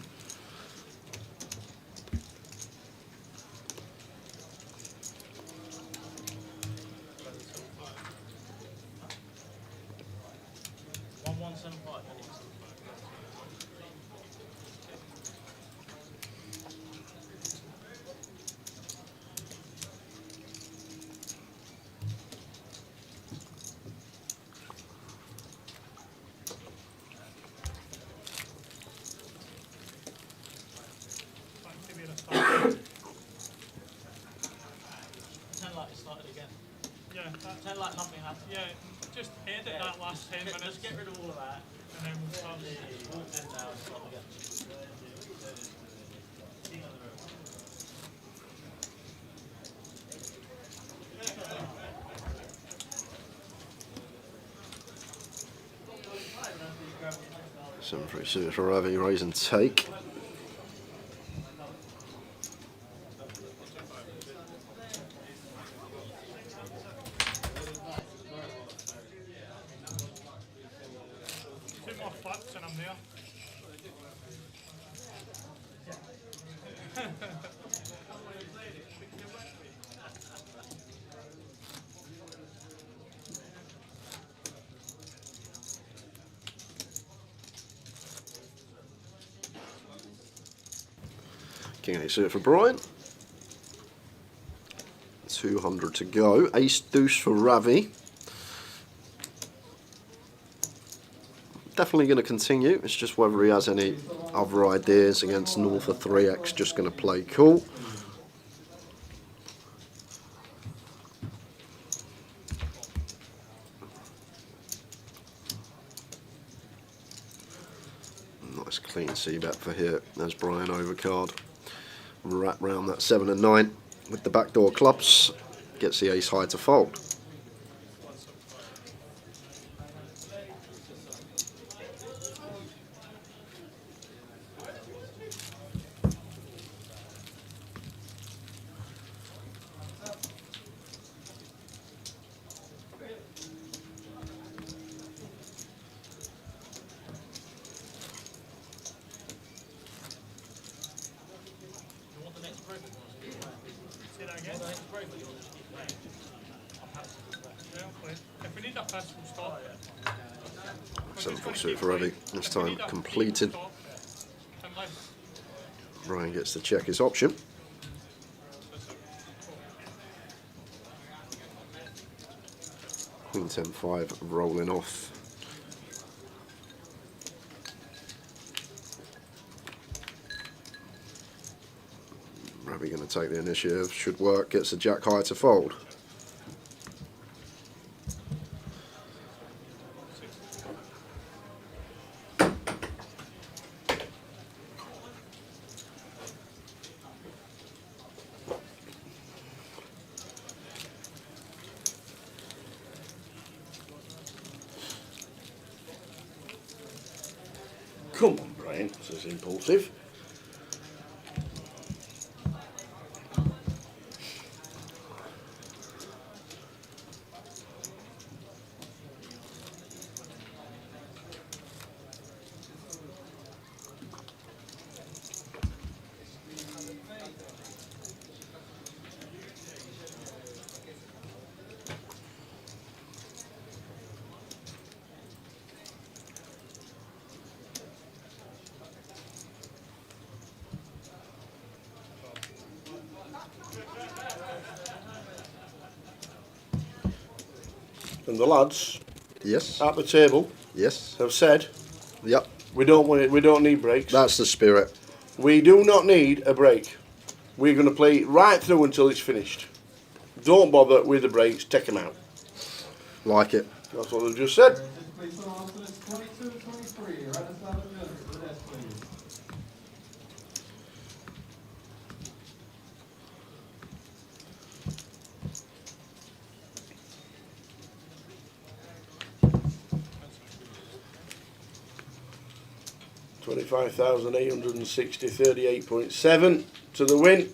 Pretend like nothing happened. Yeah, just edit that last 10 minutes. Just get rid of all of that. And then we'll start. Walk in now and start again. Seven free suited for Ravi, raise and take. Two more flips and I'm there. King ace suited for Brian. 200 to go. Ace deuce for Ravi. Definitely going to continue. It's just whether he has any other ideas against North of 3x. Just going to play cool. Nice clean c-bet for here. There's Brian overcard. Wrap round that 7 and 9 with the backdoor clubs. Gets the ace high to fold. If we need a pass, we'll stop it. 7-4 suited for Ravi. This time completed. Brian gets to check his option. Queen 10-5 rolling off. Ravi going to take the initiative. Should work. Gets the jack high to fold. Come on, Brian, says Impulsive. And the lads, yes, at the table, yes, have said, yep, we don't want it. We don't need breaks. That's the spirit. We do not need a break. We're going to play right through until it's finished. Don't bother with the breaks. Take them out. Like it. That's what they've just said. Please come on to this 22-23. Right at 7 minutes. Yes, please. $25,860, 38.7 to the win.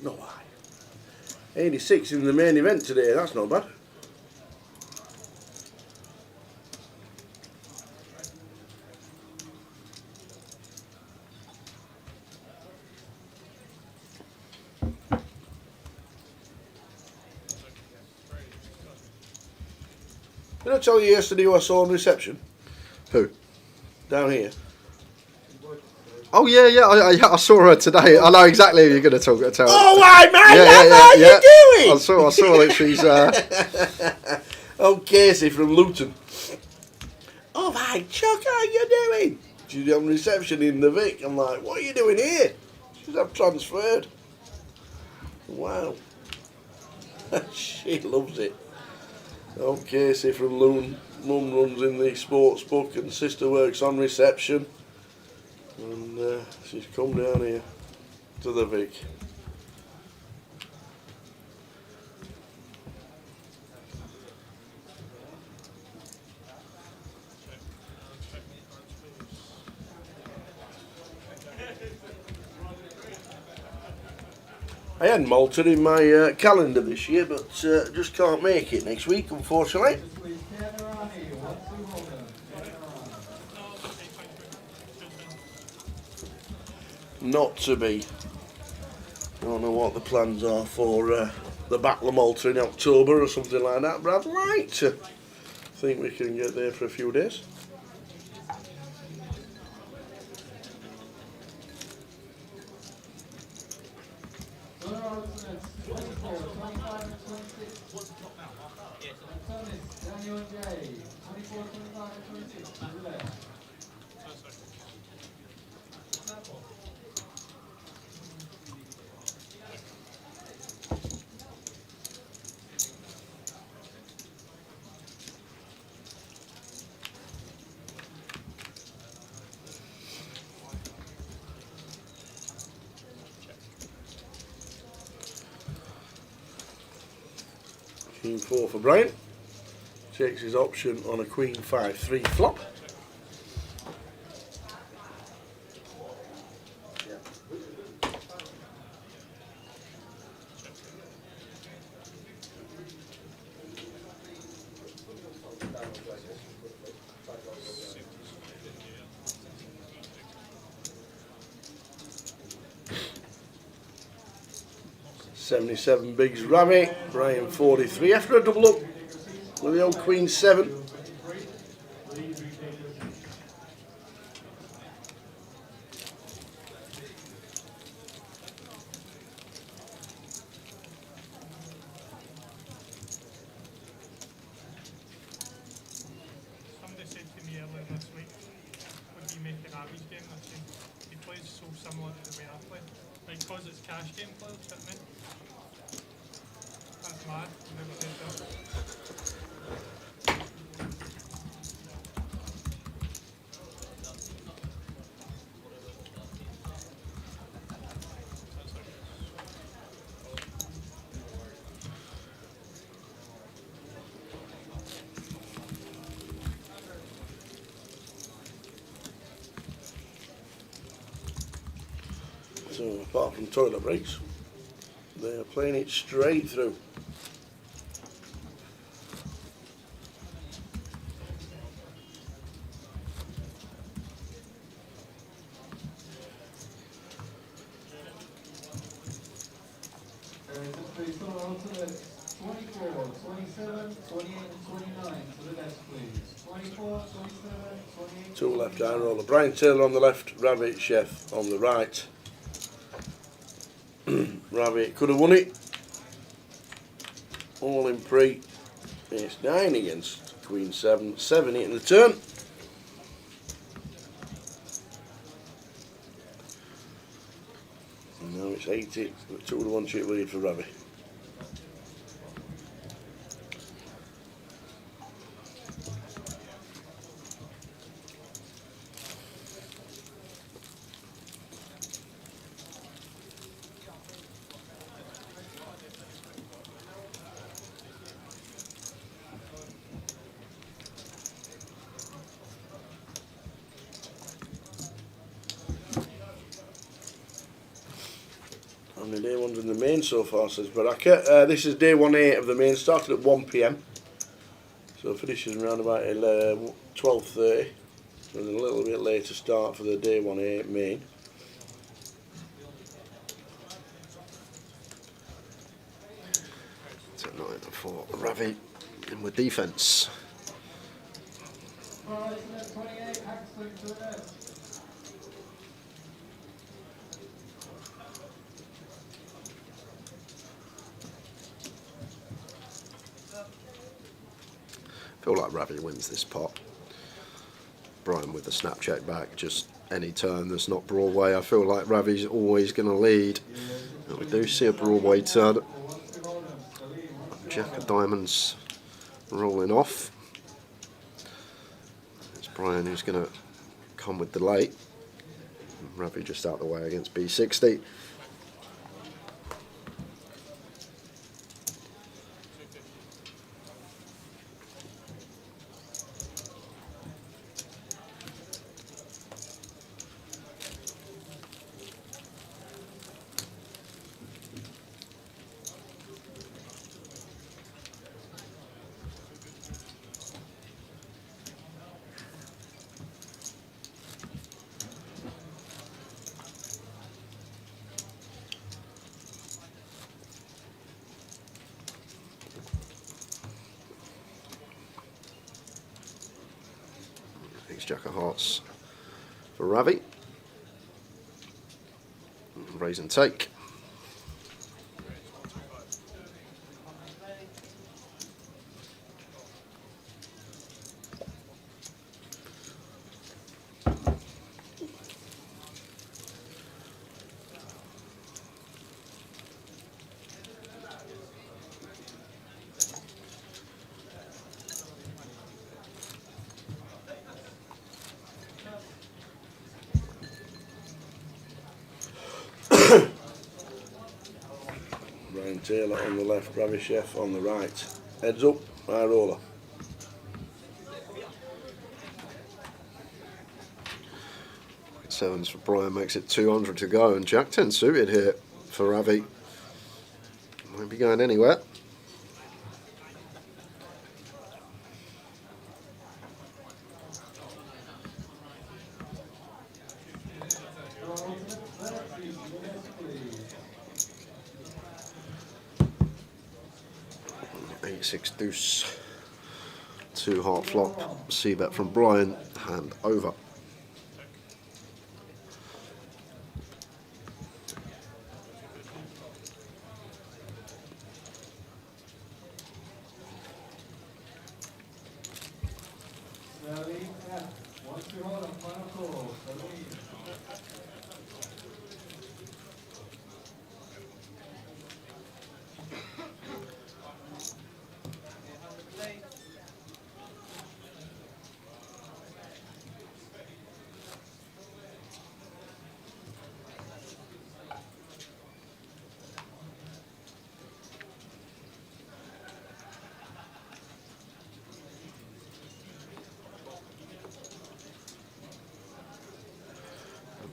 No lie. 86 in the main event today, that's not bad. Did I tell you yesterday who I saw on reception? Who? Down here. Oh yeah, I saw her today. I know exactly who you're going to talk to. Oh, right, man, how are you doing? I saw that she's. Oh, Casey from Luton. Oh, my Chuck, how you doing? She's on reception in the Vic. I'm like, what are you doing here? She's I've transferred. Wow. She loves it. Oh, Casey from Luton. Mum runs in the sports book and sister works on reception. And she's come down here to the Vic. I had Malta in my calendar this year, but just can't make it next week, unfortunately. not to be. I don't know what the plans are for the Battle of Malta in October or something like that, but I'd like to think we can get there for a few days. Daniel and Jay, 24, 25, and 26 to the left. King 4 for Brian. Takes his option on a Queen 5-3 flop. $77 bigs Ravi, Brian 43 after a double up with the old Queen 7. Somebody said to me earlier this week, what do you make of Abby's game? I said, he plays so similar to the way I play. Like, because it's cash game players, fit me. That's mad. I've never said that. So apart from toilet breaks, they are playing it straight through. Please come on to the 24, 27, 28, and 29 to the left, please. 24, 27, 28. Two left eye roller. Brian Taylor on the left, Rabbit Chef on the right. Rabbit could have won it. All in pre. Ace 9 against Queen 7. 7 hitting the turn. And now it's 80. 2-1 chip lead for Rabbit. Only day one's in the main so far, says Baraka. This is day 1A of the main, started at 1 PM. So finishes around about 12:30. So there's a little bit later start for the day 1A main. It's at 9 for Ravi in with defence. Feel like Ravi wins this pot. Brian with the snap check back, just any turn that's not Broadway. I feel like Ravi's always going to lead. And we do see a Broadway turn. Jack of Diamonds rolling off. It's Brian who's going to come with the late. Ravi just out the way against B60. Jack of Hearts for Ravi. Raise and take. Brian Taylor on the left, Ravi Chef on the right. Heads up, high roller. Sevens for Brian makes it 200 to go, and Jack 10 suited here for Ravi. Won't be going anywhere. Eight, 6 deuce. 2 heart flop. C bet from Brian. Hand over.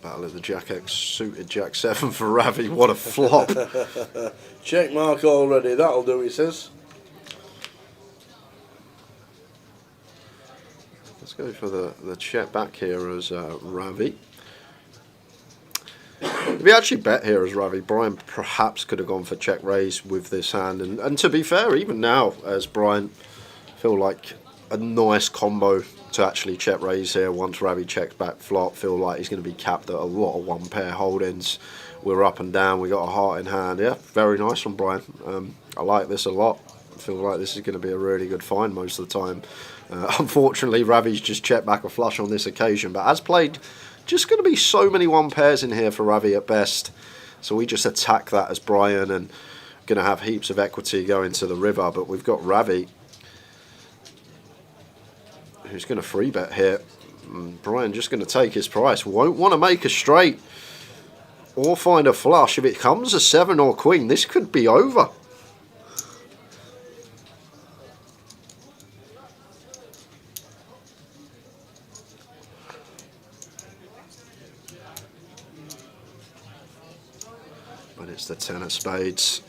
Battle of the Jack X suited Jack 7 for Ravi. What a flop. Check mark already, that'll do, he says. Let's go for the check back here as Ravi. If we actually bet here as Ravi, Brian perhaps could have gone for check raise with this hand. And to be fair, even now, as Brian, feel like a nice combo to actually check raise here once Ravi checks back flop. Feel like he's going to be capped at a lot of one pair holdings. We're up and down, we got a heart in hand. Yeah, very nice from Brian. I like this a lot. I feel like this is going to be a really good find most of the time. Unfortunately, Ravi's just checked back a flush on this occasion, but as played, just going to be so many one pairs in here for Ravi at best. So we just attack that as Brian and going to have heaps of equity going to the river, but we've got Ravi who's going to free bet here. Brian just going to take his price. Won't want to make a straight or find a flush. If it comes a 7 or queen, this could be over. But it's the 10 of spades.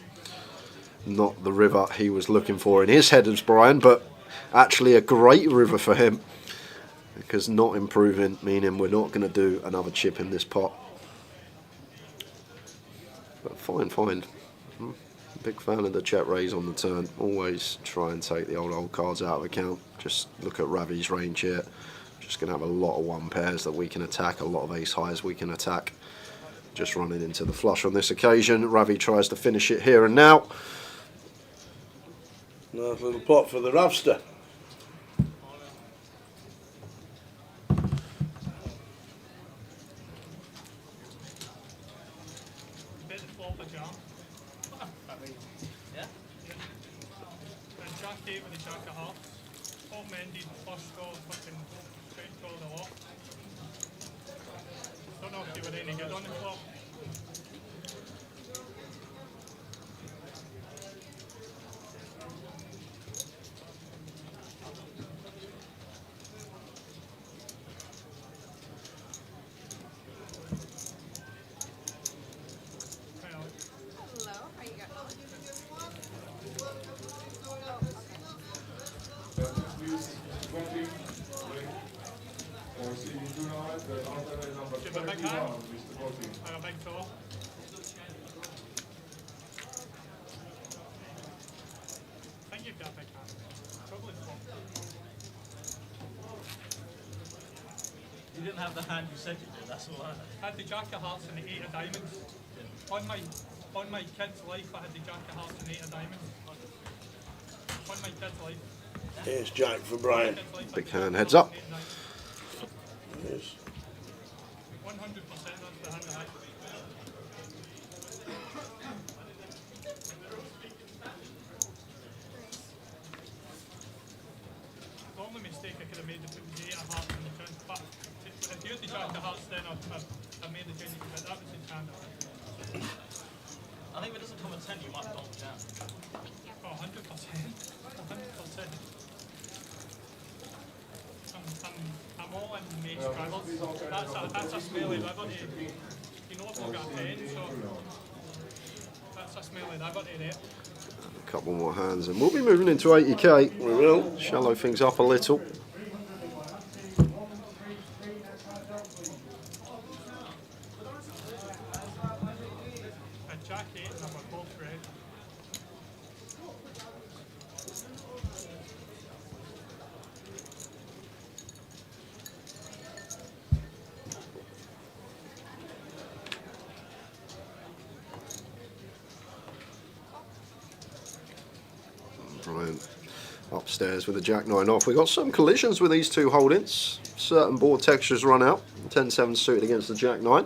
Not the river he was looking for in his head as Brian, but actually a great river for him, because not improving, meaning we're not going to do another chip in this pot. But fine. Big fan of the check raise on the turn. Always try and take the old cards out of account. Just look at Ravi's range here. Just going to have a lot of one pairs that we can attack, a lot of ace highs we can attack. Just running into the flush on this occasion. Ravi tries to finish it here and now. Nice little pot for the Ravster. Jack 8 with the Jack of Hearts. Open-ended, flush draw, fucking straight draw the lot. Don't know if you were any good on the flop. didn't have the hand you said you did, that's all right. I had the Jack of Hearts and the 8 of Diamonds. On my kid's life, I had the Jack of Hearts and 8 of Diamonds. On my kid's life. Here's Jack for Brian. Big hand, heads up. Yes. 100% that's the hand I had. The only mistake I could have made is putting the 8 of Hearts in the turn. But if you had the Jack of Hearts, then I made the genuine, but that was his hand. I think if it doesn't come at 10, you might donk down. Oh, 100%. 100%. I'm all in mace drivers. That's a smelly liberty. You know I've not got a pen, so that's a smelly liberty there. A couple more hands and we'll be moving into 80k. We will. Shallow things up a little. A Jack 8 and I'm a both red. Brian upstairs with the Jack 9 off. We've got some collisions with these two holdings. Certain board textures run out. 10-7 suited against the Jack 9.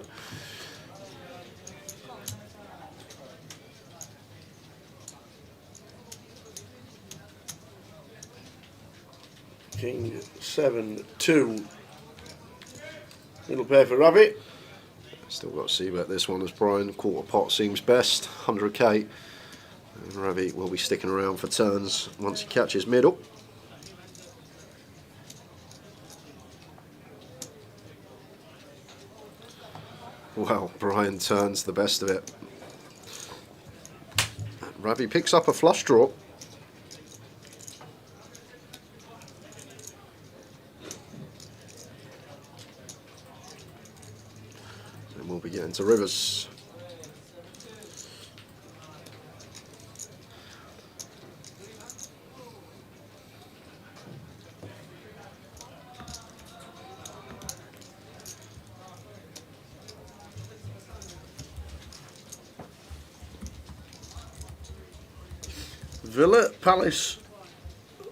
King 7, 2. Middle pair for Rabbit. Still got to see about this one as Brian. Quarter pot seems best. 100k. And Ravi will be sticking around for turns once he catches middle. Well, Brian turns the best of it. Ravi picks up a flush draw. And we'll be getting to rivers. Villa, Palace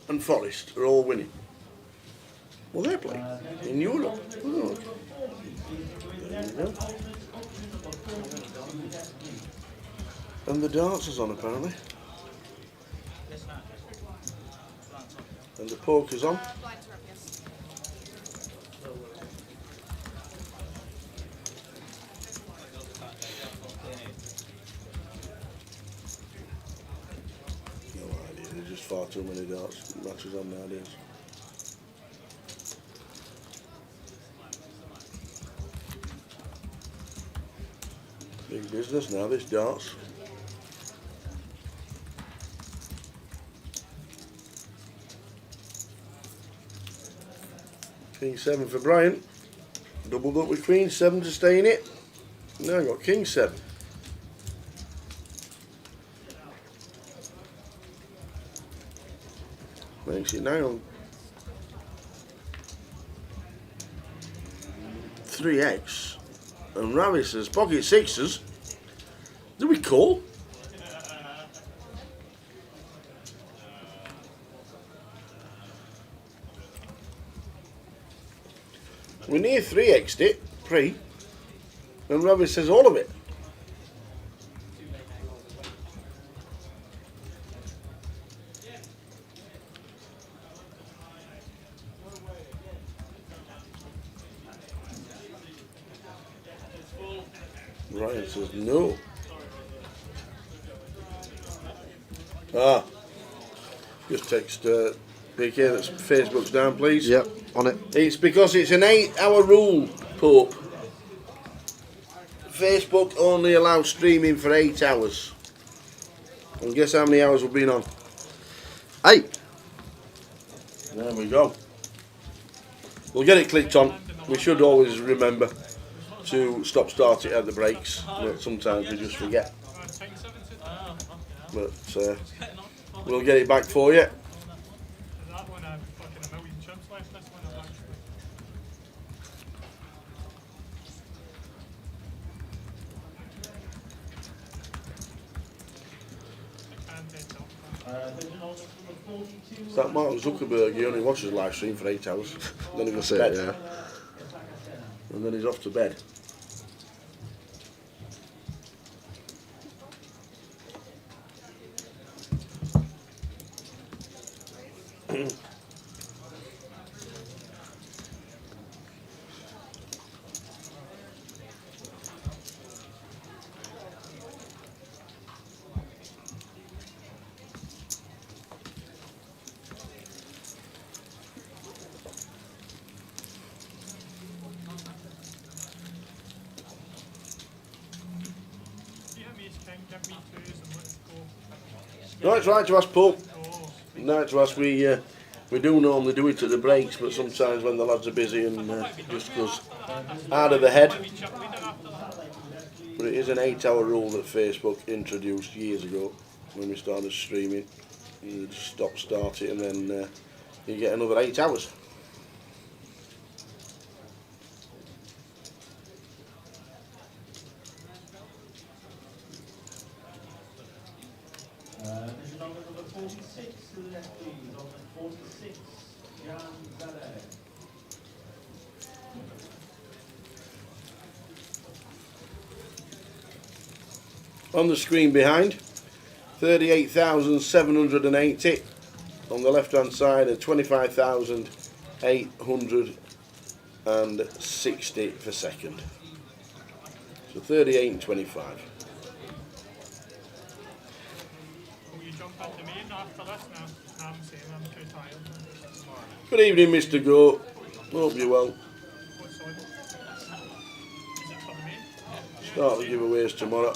and Forest are all winning. Well, they're playing in Europe. Oh. There you go. And the darts is on apparently. And the poker's on. There's just far too many darts matches on nowadays. Big business now, this darts. King 7 for Brian. Doubled up with Queen 7 to stay in it. Now I've got King 7. Makes it now 3x. And Ravi says pocket sixes. Do we call? We near 3x'd it, pre. And Ravi says all of it. Ryan says no. Ah. Just text PK that's Facebook's down, please. Yep, on it. It's because it's an 8-hour rule, Pope. Facebook only allows streaming for 8 hours. And guess how many hours we've been on? 8. There we go. We'll get it clicked on. We should always remember to start it at the breaks, but sometimes we just forget. But we'll get it back for you. It's that Mark Zuckerberg, he only watches live stream for 8 hours. Then he goes to bed. Yeah. And then he's off to bed. No, it's right to ask, Paul. No, it's to ask. We do normally do it at the breaks, but sometimes when the lads are busy and just goes out of the head. But it is an 8-hour rule that Facebook introduced years ago when we started streaming. You just start it, and then you get another 8 hours. Number 46 to the left, please. On the 46, Jan Zade. On the screen behind, 38,780. On the left hand side, 25,860 for second. So 38 and 25. Good evening, Mr. Go. Hope you're well. Start the giveaways tomorrow.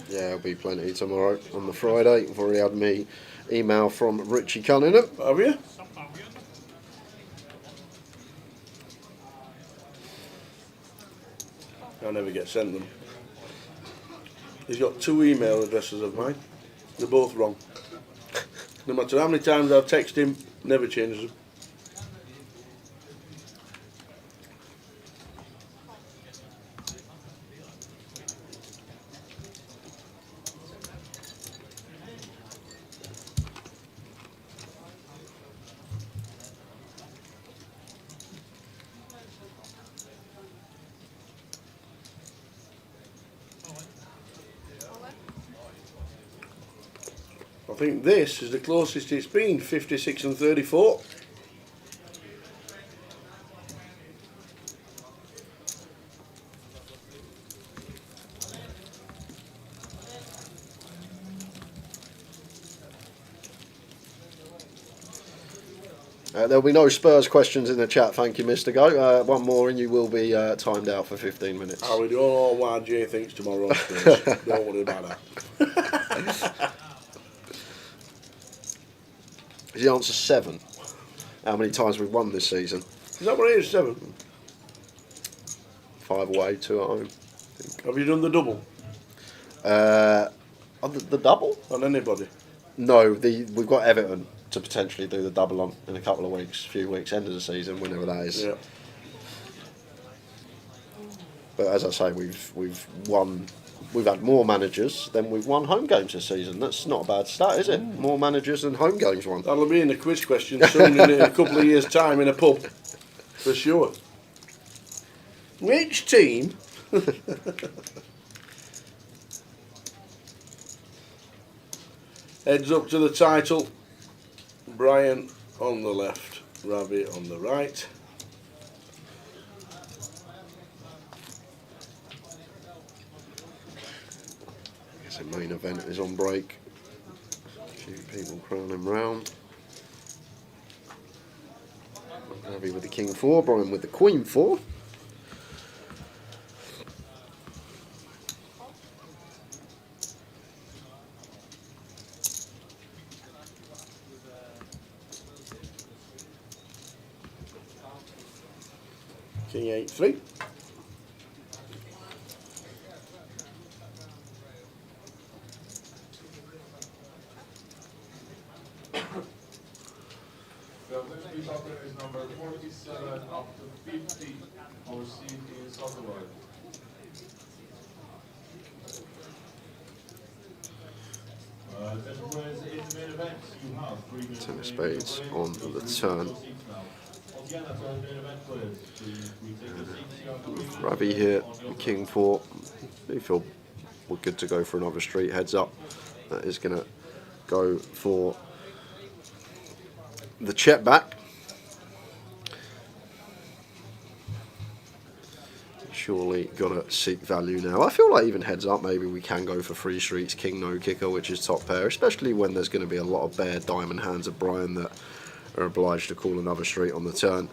Yeah, there'll be plenty tomorrow on the Friday. I've already had me email from Richie Cunningham. Have you? I never get sent them. He's got 2 email addresses of mine. They're both wrong. No matter how many times I've texted him, never changes them. I think this is the closest it's been, 56 and 34. There'll be no Spurs questions in the chat, thank you, Mr. Go. One more and you will be timed out for 15 minutes. Oh, we don't know why Jay thinks tomorrow on Spurs. Don't worry about that. Is the answer 7? How many times we've won this season? Is that what it is, 7? 5 away, 2 at home. Have you done the double? The double? On anybody? No, we've got Everton to potentially do the double on in a couple of weeks, few weeks, end of the season, whenever that is. Yeah. But as I say, we've won. We've had more managers than we've won home games this season. That's not a bad stat, is it? More managers than home games won. That'll be in the quiz question soon in a couple of years' time in a pub, for sure. Which team? Heads up to the title. Brian on the left, Ravi on the right. I guess the main event is on break. A few people crowning round. Ravi with the King 4, Brian with the Queen 4. King 8-3. The next soccer is number 47 up to 50. Our seed is Soccer World. Gentlemen, in the main event, 10 of spades on the turn. Ravi here, king 4. We feel we're good to go for another street. Heads up. That is going to go for the check back. Surely got to seek value now. I feel like even heads up, maybe we can go for 3 streets, king no kicker, which is top pair, especially when there's going to be a lot of bare diamond hands of Brian that are obliged to call another street on the turn.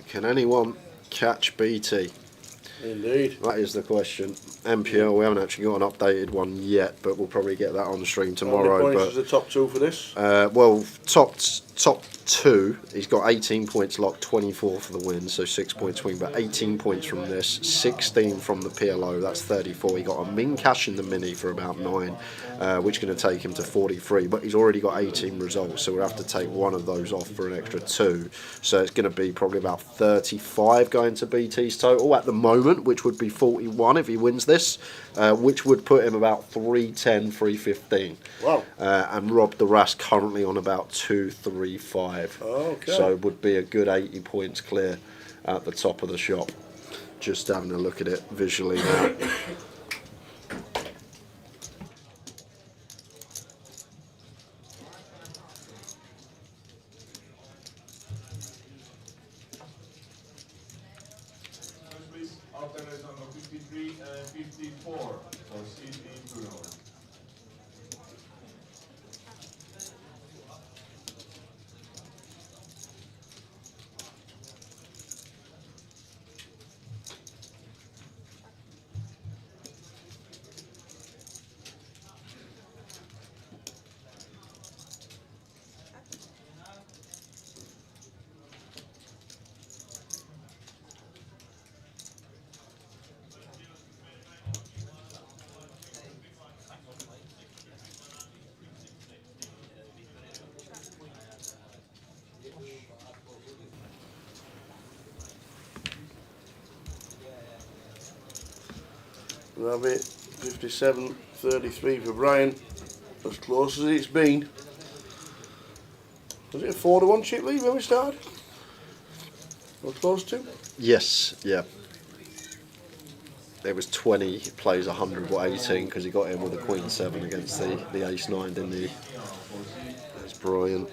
Can anyone catch BT? Indeed. That is the question. MPL, we haven't actually got an updated one yet, but we'll probably get that on the stream tomorrow. How many points is the top 2 for this? Well, top 2, he's got 18 points locked, 24 for the win, so 6 points swing, but 18 points from this, 16 from the PLO, that's 34. He got a min cash in the mini for about 9, which is going to take him to 43, but he's already got 18 results, so we'll have to take one of those off for an extra 2. So it's going to be probably about 35 going to BT's total at the moment, which would be 41 if he wins this, which would put him about 310, 315. Wow. And Rob the Ras currently on about 235. Okay. So it would be a good 80 points clear at the top of the shop. Just having a look at it visually now. Rabbit, 57, 33 for Brian. As close as it's been. Was it a 4-1 chip lead when we started? Or close to? Yes, yeah. It was 20 plays 100 or 18 because he got in with a Queen 7 against the Ace 9, didn't he? That's brilliant.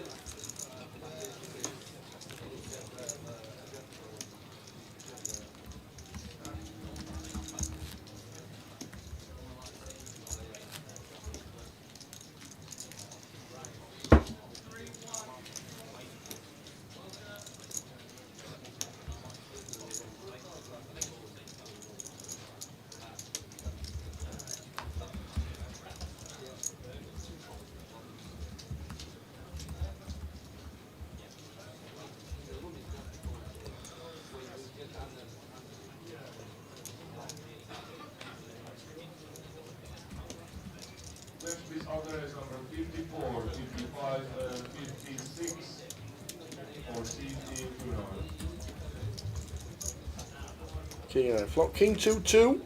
King flop. King 2-2.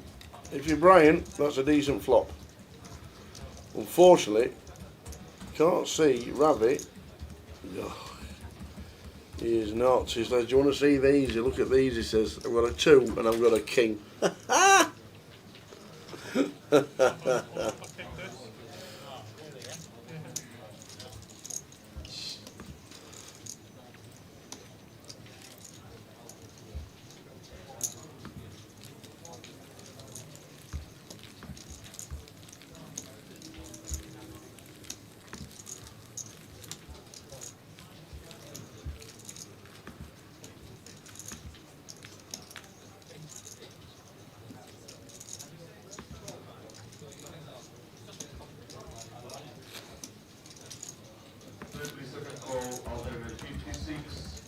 If you're Brian, that's a decent flop. Unfortunately, can't see Ravi. Oh, he is not. He says, do you want to see these? You look at these, he says, I've got a 2 and I've got a king. Second call, alternate 56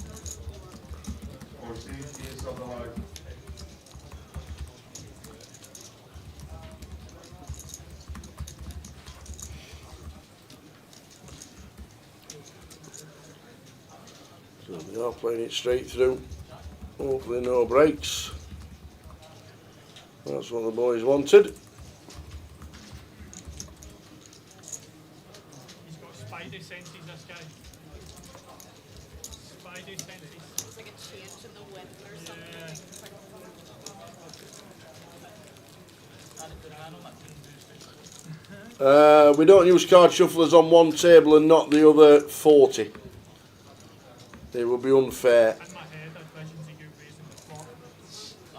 for safety is of the life. So they are playing it straight through. Hopefully no breaks. That's what the boys wanted. He's got spider senses, this guy. Spider senses. It's like a change in the wind or something. We don't use card shufflers on one table and not the other 40. It would be unfair.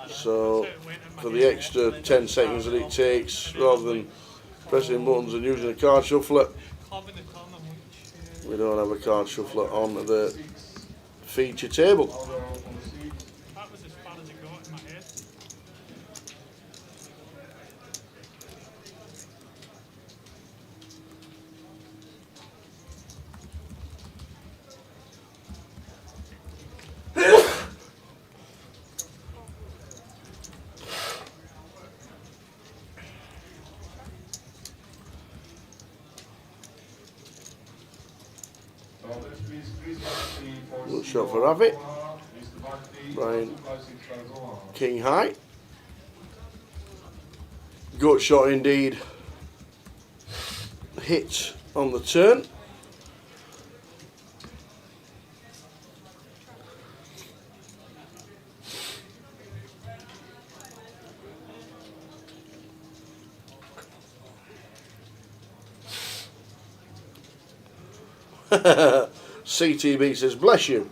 So, for the extra 10 seconds that it takes, rather than pressing buttons and using a card shuffler, we don't have a card shuffler on the feature table. That was as far as it got in my head. Good shot for Ravi. Brian King high. Good shot indeed. Hit on the turn. CTB says, bless you.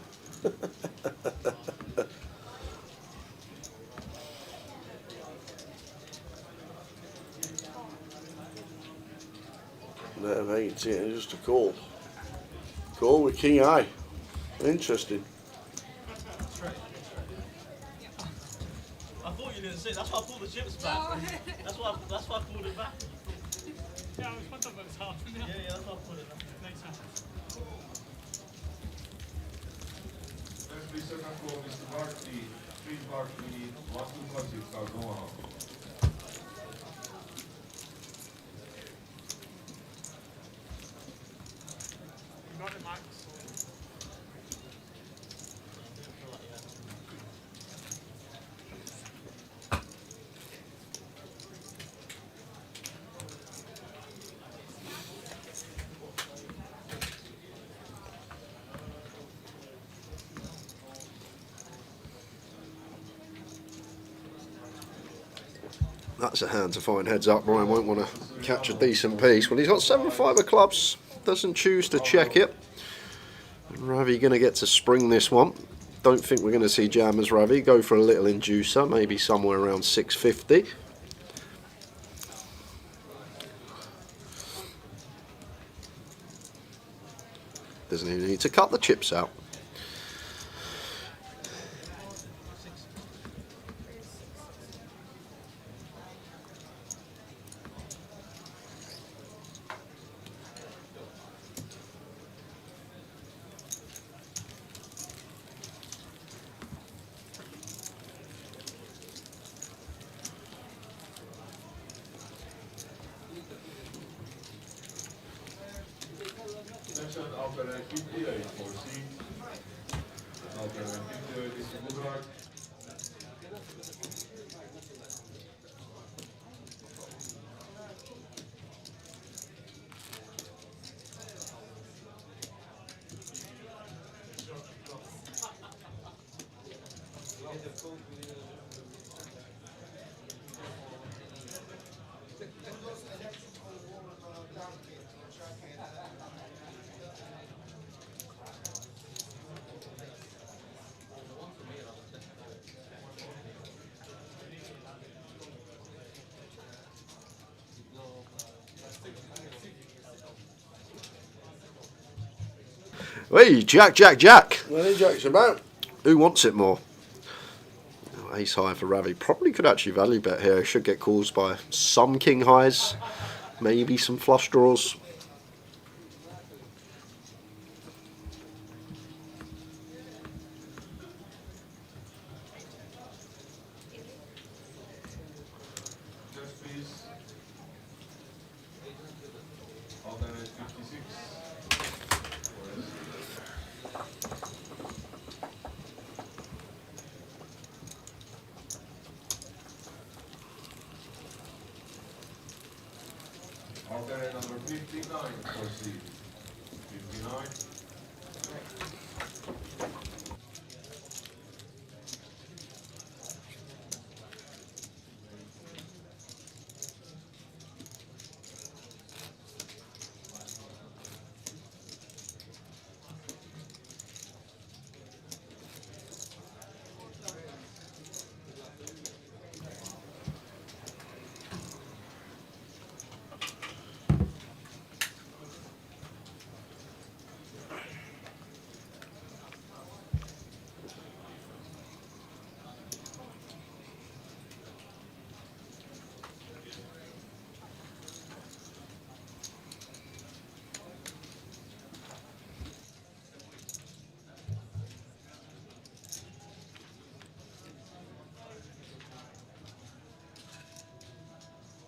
Net of 18, just a call. Call with king high. Interesting. I thought you didn't say. That's why I pulled the chips back. That's why I pulled it back. Yeah, I was wondering what was happening. Yeah, that's why I pulled it back. Nice hand. Second call, Mr. Barkley, Street Barkley, Boston Classics are going on. You got the max. That's a hand to find. Heads up, Brian won't want to catch a decent piece. Well, he's got 7 5 clubs, doesn't choose to check it. And Ravi going to get to spring this one. Don't think we're going to see jammers, Ravi. Go for a little inducer, maybe somewhere around 650. Doesn't even need to cut the chips out. Next one, alternate 58 for C. Alternate 58 is the Bulldog. Hey, Jack, Jack, Jack. Well, Jack's about. Who wants it more? Ace high for Ravi. Probably could actually value bet here. Should get calls by some king highs, maybe some flush draws. Just please. Alternate 56. Alternate number 59, proceed. 59.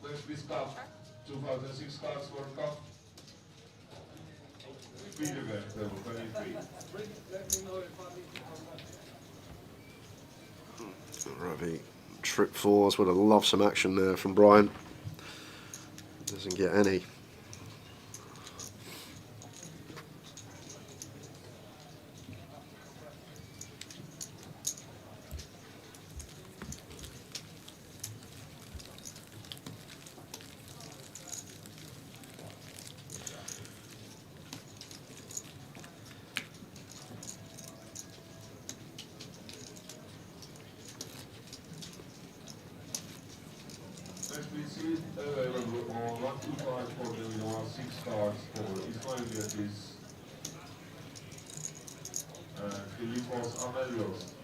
Let's please cup. 2006 cards for cup. Speed event, level 23. Ravi, trip fours. Would have loved some action there from Brian. Doesn't get any. Next please see available on 125 for the 6 cards for Ismail Beatriz and Filipos Amelios.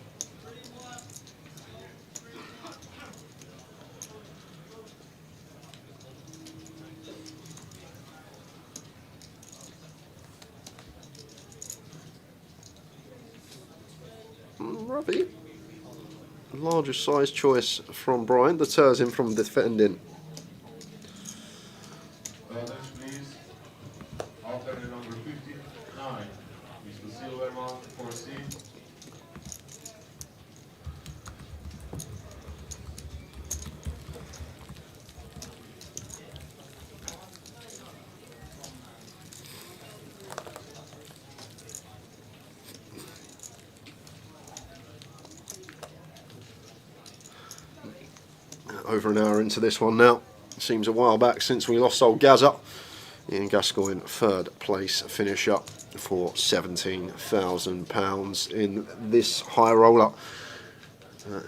Ravi. Larger size choice from Brian. Deters him from defending. Next please, alternate number 59, Mr. Silverman for C. Over an hour into this one now. Seems a while back since we lost old Gaza. Ian Gascoigne, third place finish up for £17,000 in this high roller.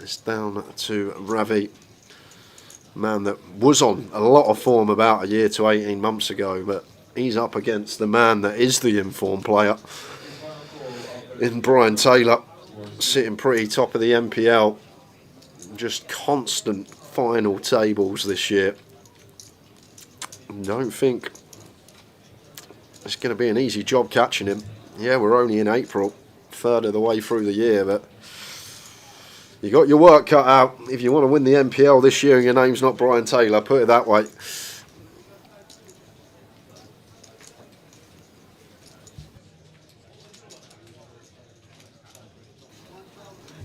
It's down to Ravi, man that was on a lot of form about a year to 18 months ago, but he's up against the man that is the informed player in Brian Taylor, sitting pretty top of the MPL. Just constant final tables this year. Don't think it's going to be an easy job catching him. Yeah, we're only in April, third of the way through the year, but you got your work cut out if you want to win the MPL this year and your name's not Brian Taylor, put it that way.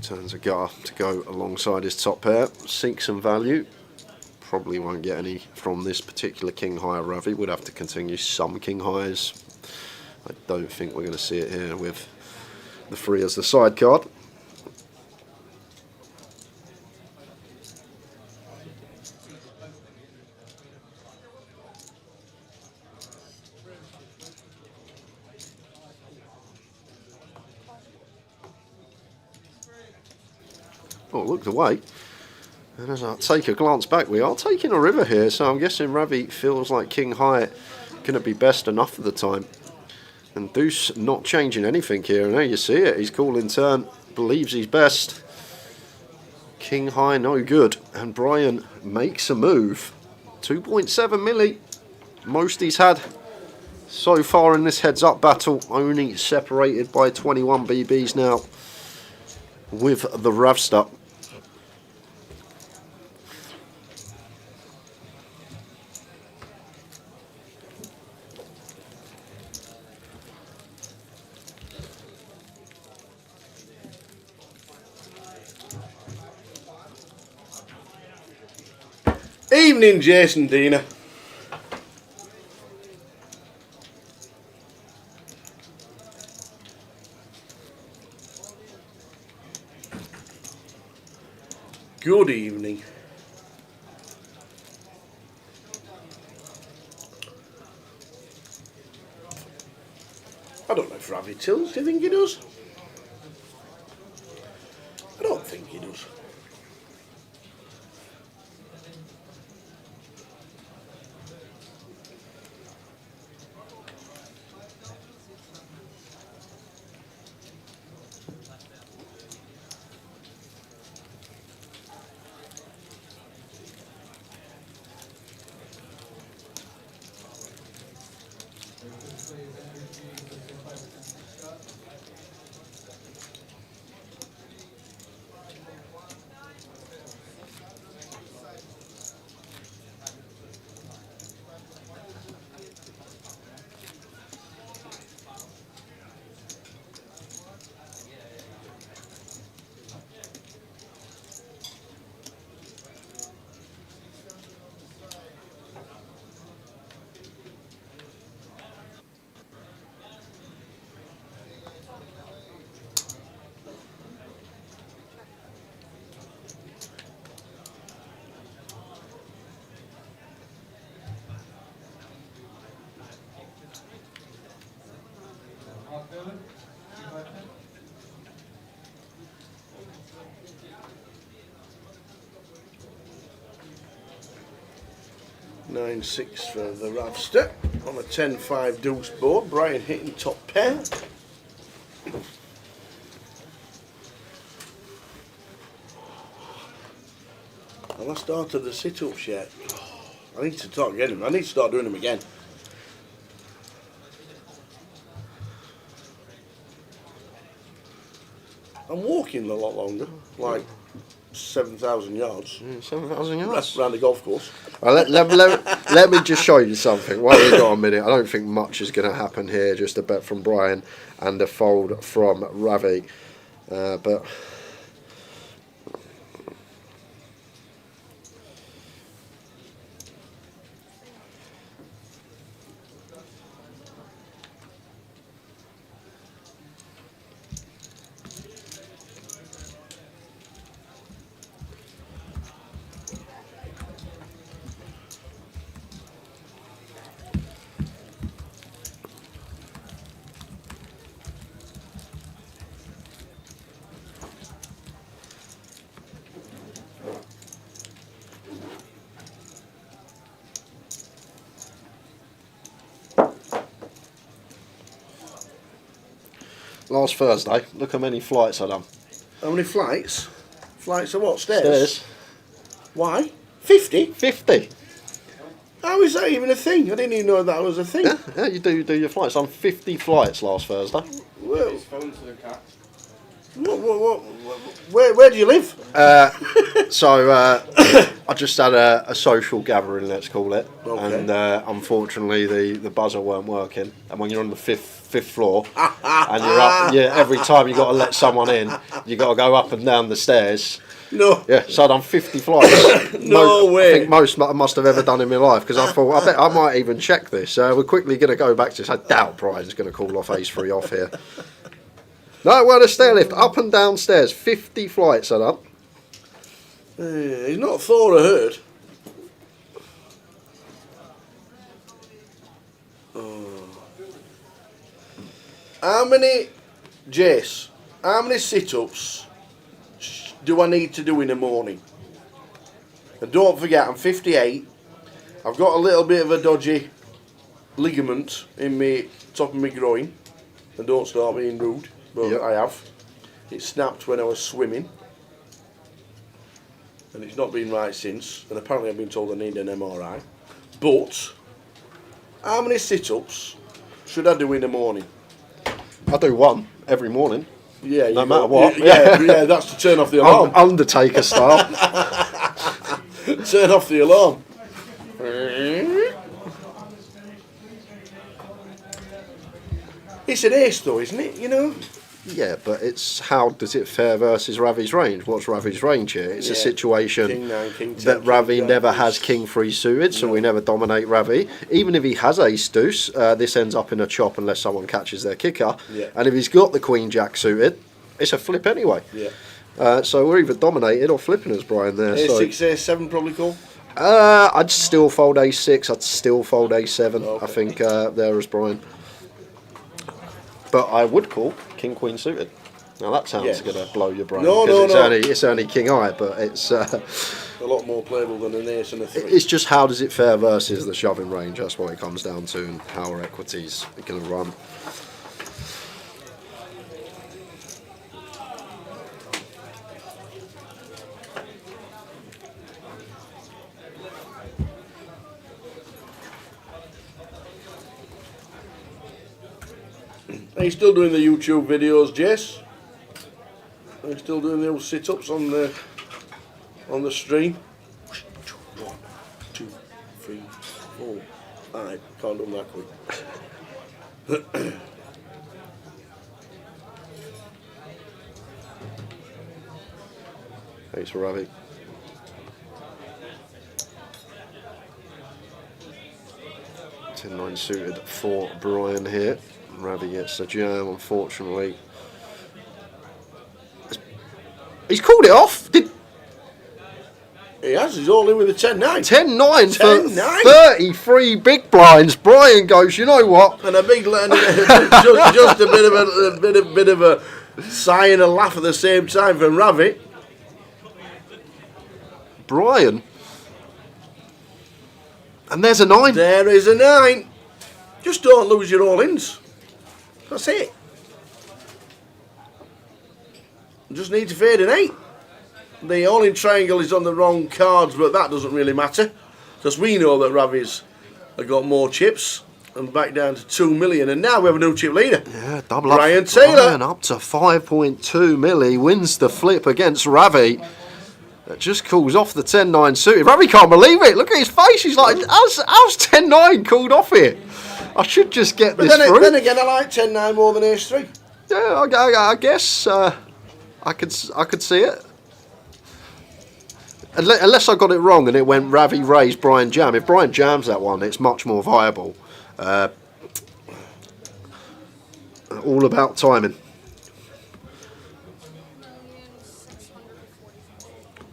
Turns a gutter to go alongside his top pair, seek some value. Probably won't get any from this particular king high Ravi. Would have to continue some king highs. I don't think we're going to see it here with the 3 as the side card. Oh, look the way. And as I take a glance back, we are taking a river here, so I'm guessing Ravi feels like king high going to be best enough for the time. And Deuce not changing anything here. Now you see it. He's calling turn. Believes he's best. King high, no good. And Brian makes a move. 2.7 milli. Most he's had so far in this heads-up battle. Only separated by 21 BBs now with the Ravster. Evening, Jason Dina. Good evening. I don't know if Ravi tills. Do you think he does? I don't think he does. Mark Dillon, 9-6 for the Ravster on a 10-5 deuce board. Brian hitting top pair. And I started the sit-ups yet. I need to start getting them. I need to start doing them again. I'm walking a lot longer, like 7,000 yards. 7,000 yards? Around the golf course. Well, let me just show you something. While we've got a minute, I don't think much is going to happen here. Just a bet from Brian and a fold from Ravi. But last Thursday, look how many flights I done. How many flights? Flights of what? Stairs? Stairs. Why? 50? 50. How is that even a thing? I didn't even know that was a thing. Yeah, you do your flights. I've done 50 flights last Thursday. Well, where do you live? I just had a social gathering, let's call it, Okay. and unfortunately the buzzer weren't working. And when you're on the fifth floor and you're up, every time you got to let someone in, you got to go up and down the stairs. No. Yeah, so I've done 50 flights. No way. I think most I must have ever done in my life, because I thought, I bet I might even check this. We're quickly going to go back to this. I doubt Brian's going to call off Ace 3 off here. No, well, the stair lift, up and down stairs, 50 flights I've done. He's not Thor or Herd. Oh. How many sit-ups do I need to do in the morning? And don't forget, I'm 58. I've got a little bit of a dodgy ligament in my top of my groin. And don't start being rude, but Yep. I have. It snapped when I was swimming. And it's not been right since. And apparently I've been told I need an MRI. But, how many sit-ups should I do in the morning? I do one every morning. Yeah, no matter what. Yeah, that's to turn off the alarm. Undertaker style. Turn off the alarm. It's an ace though, isn't it? You know? Yeah, but it's how does it fare versus Ravi's range? What's Ravi's range here? It's a situation King 9, King 10, that Ravi King never 9. has King 3 suited, so we never dominate Ravi. Even if he has Ace Deuce, this ends up in a chop unless someone catches their kicker. Yeah. And if he's got the Queen Jack suited, it's a flip anyway. Yeah. So we're either dominated or flipping us, Brian, there. A6, So. A7 probably cool. I'd still fold A6, I'd still fold A7, Okay. I think, there as Brian. But I would call King Queen suited. Now that sounds going to blow your brain. No, because no, it's only King Eye, but it's a lot more playable than an ace and a 3. it's just how does it fare versus the shoving range. That's what it comes down to, and how our equities are going to run. Are you still doing the YouTube videos, Jess? Are you still doing the old sit-ups on the stream? 1, 2, 3, 4, 5. Can't do them that quick. Thanks for Ravi. Ten-9 suited for Brian here. Ravi gets the jam, unfortunately. He's called it off. He has. He's all in with a 10-9. 10-9 for 10-9. 33 big blinds. Brian goes, you know what? And a big, just a bit of a sigh and a laugh at the same time from Ravi. Brian. And there's a 9. There is a 9. Just don't lose your all-ins. That's it. Just need to fade an 8. The all-in triangle is on the wrong cards, but that doesn't really matter. Because we know that Ravi's got more chips and back down to 2 million. And now we have a new chip leader. Yeah, double Brian up. Taylor. Brian up to 5.2 milli. Wins the flip against Ravi. That just calls off the 10-9 suited. Ravi can't believe it. Look at his face. He's like, how's 10-9 called off here? I should just get this through. Then again, I like 10-9 more than Ace-3. Yeah, I guess I could see it. Unless I got it wrong and it went Ravi raised Brian jam. If Brian jams that one, it's much more viable. All about timing.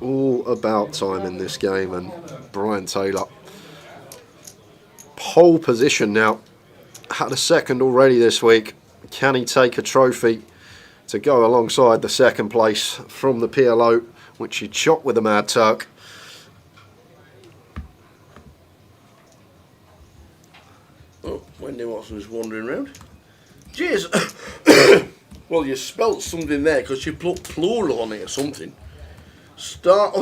All about time in this game, and Brian Taylor pole position now. Had a second already this week. Can he take a trophy to go alongside the second place from the PLO, which he shot with the Mad Turk? Oh, Wendy Watson's wandering around. Cheers. Well, you spelt something there because you put plural on it or something. Start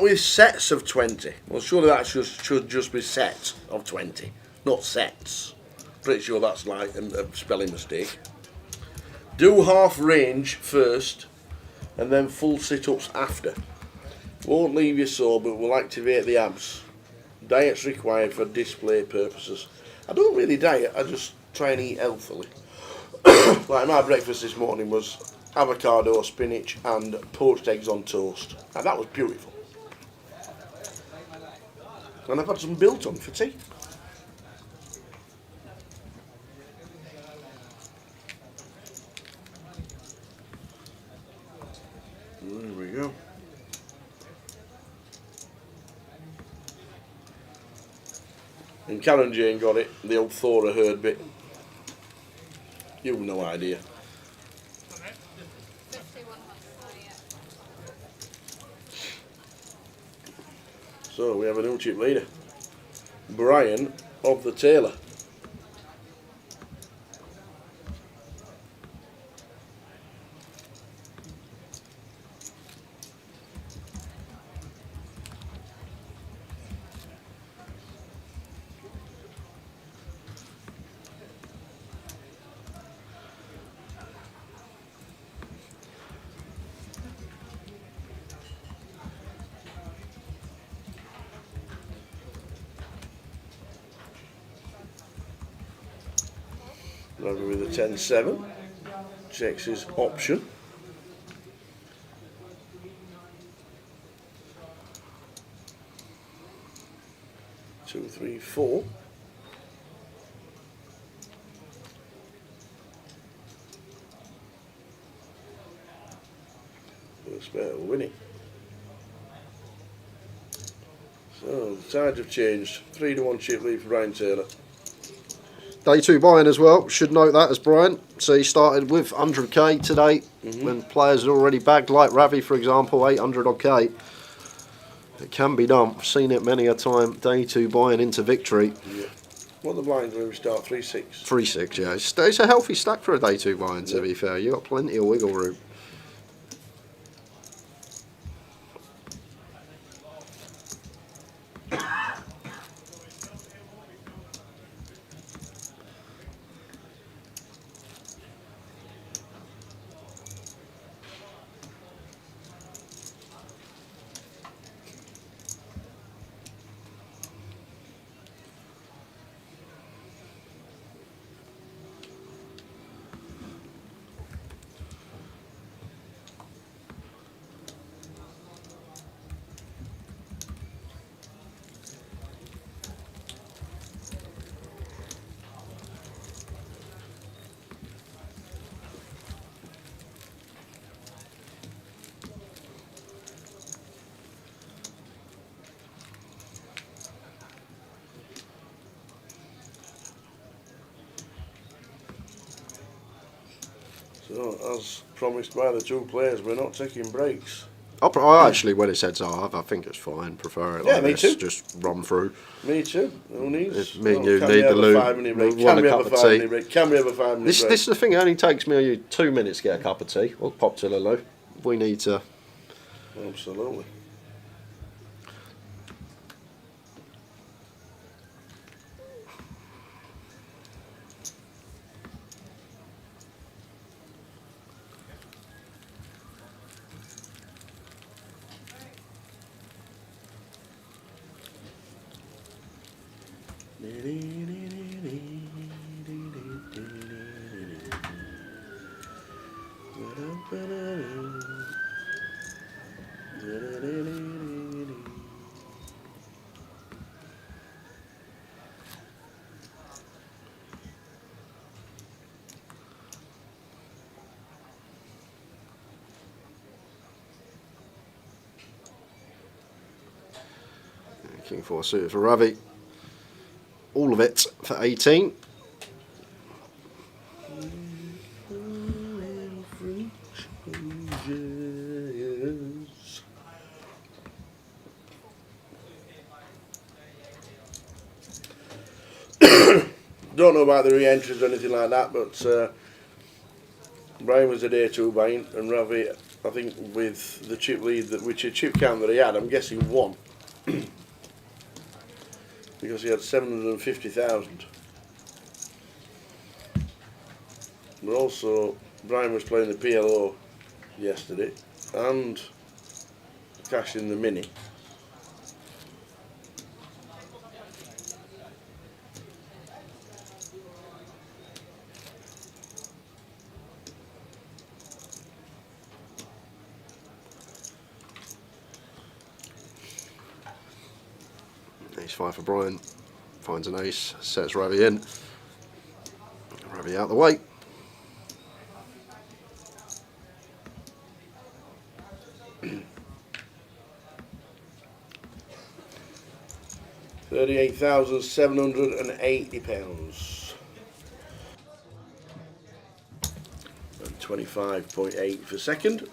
with sets of 20. Well, surely that should just be sets of 20, not sets. Pretty sure that's like a spelling mistake. Do half range first and then full sit-ups after. Won't leave you sore, but will activate the abs. Diet's required for display purposes. I don't really diet, I just try and eat healthily. Like my breakfast this morning was avocado, spinach and poached eggs on toast. Now that was beautiful. And I've had some biltong for tea. There we go. And Karen Jane got it, the old Thora Herd bit. You've no idea. So we have a new chip leader. Brian of the Taylor. Ravi with a 10-7. Checks his option. Two, three, four. First bet will win it. So the tides have changed. 3-1 chip lead for Brian Taylor. Day 2 buying as well. Should note that as Brian. So he started with 100k today when players had already bagged, like Ravi for example, 800 odd K. It can be done. I've seen it many a time. Day 2 buying into victory. Yeah. What are the blinds when we start? 3-6. 3-6, yeah. It's a healthy stack for a day 2 buying, to be fair. You've got plenty of wiggle room. So, as promised by the two players, we're not taking breaks. I actually, when it says I think it's fine. Prefer it like me this. too. Just run through. Me too. Who needs? Me and you can need we the have a loot. 5-minute break? We Can want we a have cup a of 5-minute tea. break? Can we have a 5-minute break? This is the thing. It only takes me or you 2 minutes to get a cup of tea. We'll pop to the loo. We need to. Absolutely. King 4 suited for Ravi. All of it for 18. Don't know about the re-entries or anything like that, but Brian was a day 2 buying, and Ravi, I think, with the chip lead, which a chip count that he had, I'm guessing won. Because he had 750,000. But also, Brian was playing the PLO yesterday and cashed in the mini. Ace 5 for Brian. Finds an ace, sets Ravi in. Ravi out the way. £38,780. And 25.8 for second.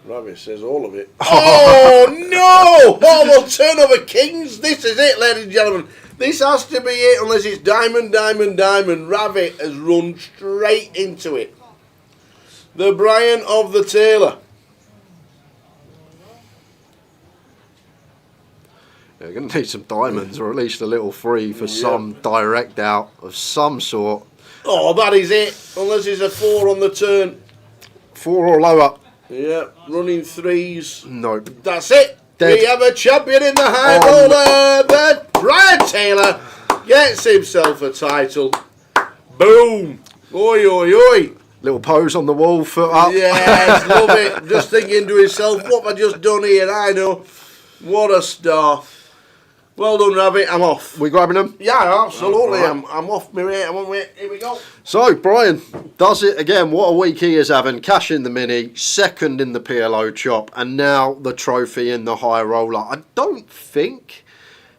Ravi says all of it. Oh no! Oh, well, turn over kings. This is it, ladies and gentlemen. This has to be it, unless it's diamond, diamond, diamond. Ravi has run straight into it. The Brian of the Taylor. Yeah, we're going to need some diamonds, or at least a little free for some direct out of some sort. Oh, that is it. Unless it's a 4 on the turn. 4 or lower. Yeah, running 3s. Nope. That's it. Dead. We have a champion in the high roller. The Brian Taylor gets himself a title. Boom. Oi, oi, oi. Little pose on the wall, foot up. Yes, love it. Just thinking to himself, what have I just done here? I know. What a star. Well done, Rabbit. I'm off. We grabbing them? Yeah, absolutely. Right. I'm off, my mate. I'm on my. Here we go. So, Brian does it again. What a week he is having. Cash in the mini, second in the PLO chop, and now the trophy in the high roller. I don't think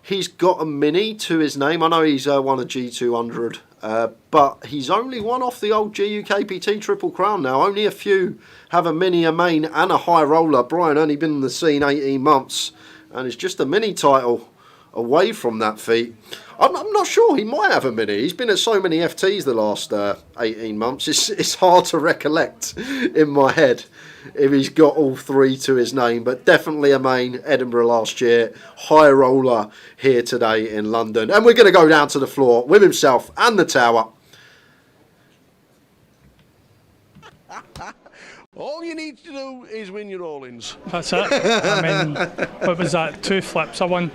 he's got a mini to his name. I know he's won a G200, but he's only won off the old GUKPT Triple Crown now. Only a few have a mini, a main, and a high roller. Brian only been in the scene 18 months, and it's just a mini title away from that feat. I'm not sure, he might have a mini. He's been at so many FTs the last 18 months. It's hard to recollect in my head if he's got all 3 to his name, but definitely a main. Edinburgh last year, high roller here today in London. And we're going to go down to the floor with himself and the tower. All you need to do is win your all-ins. That's it. I mean, what was that? 2 flips I won.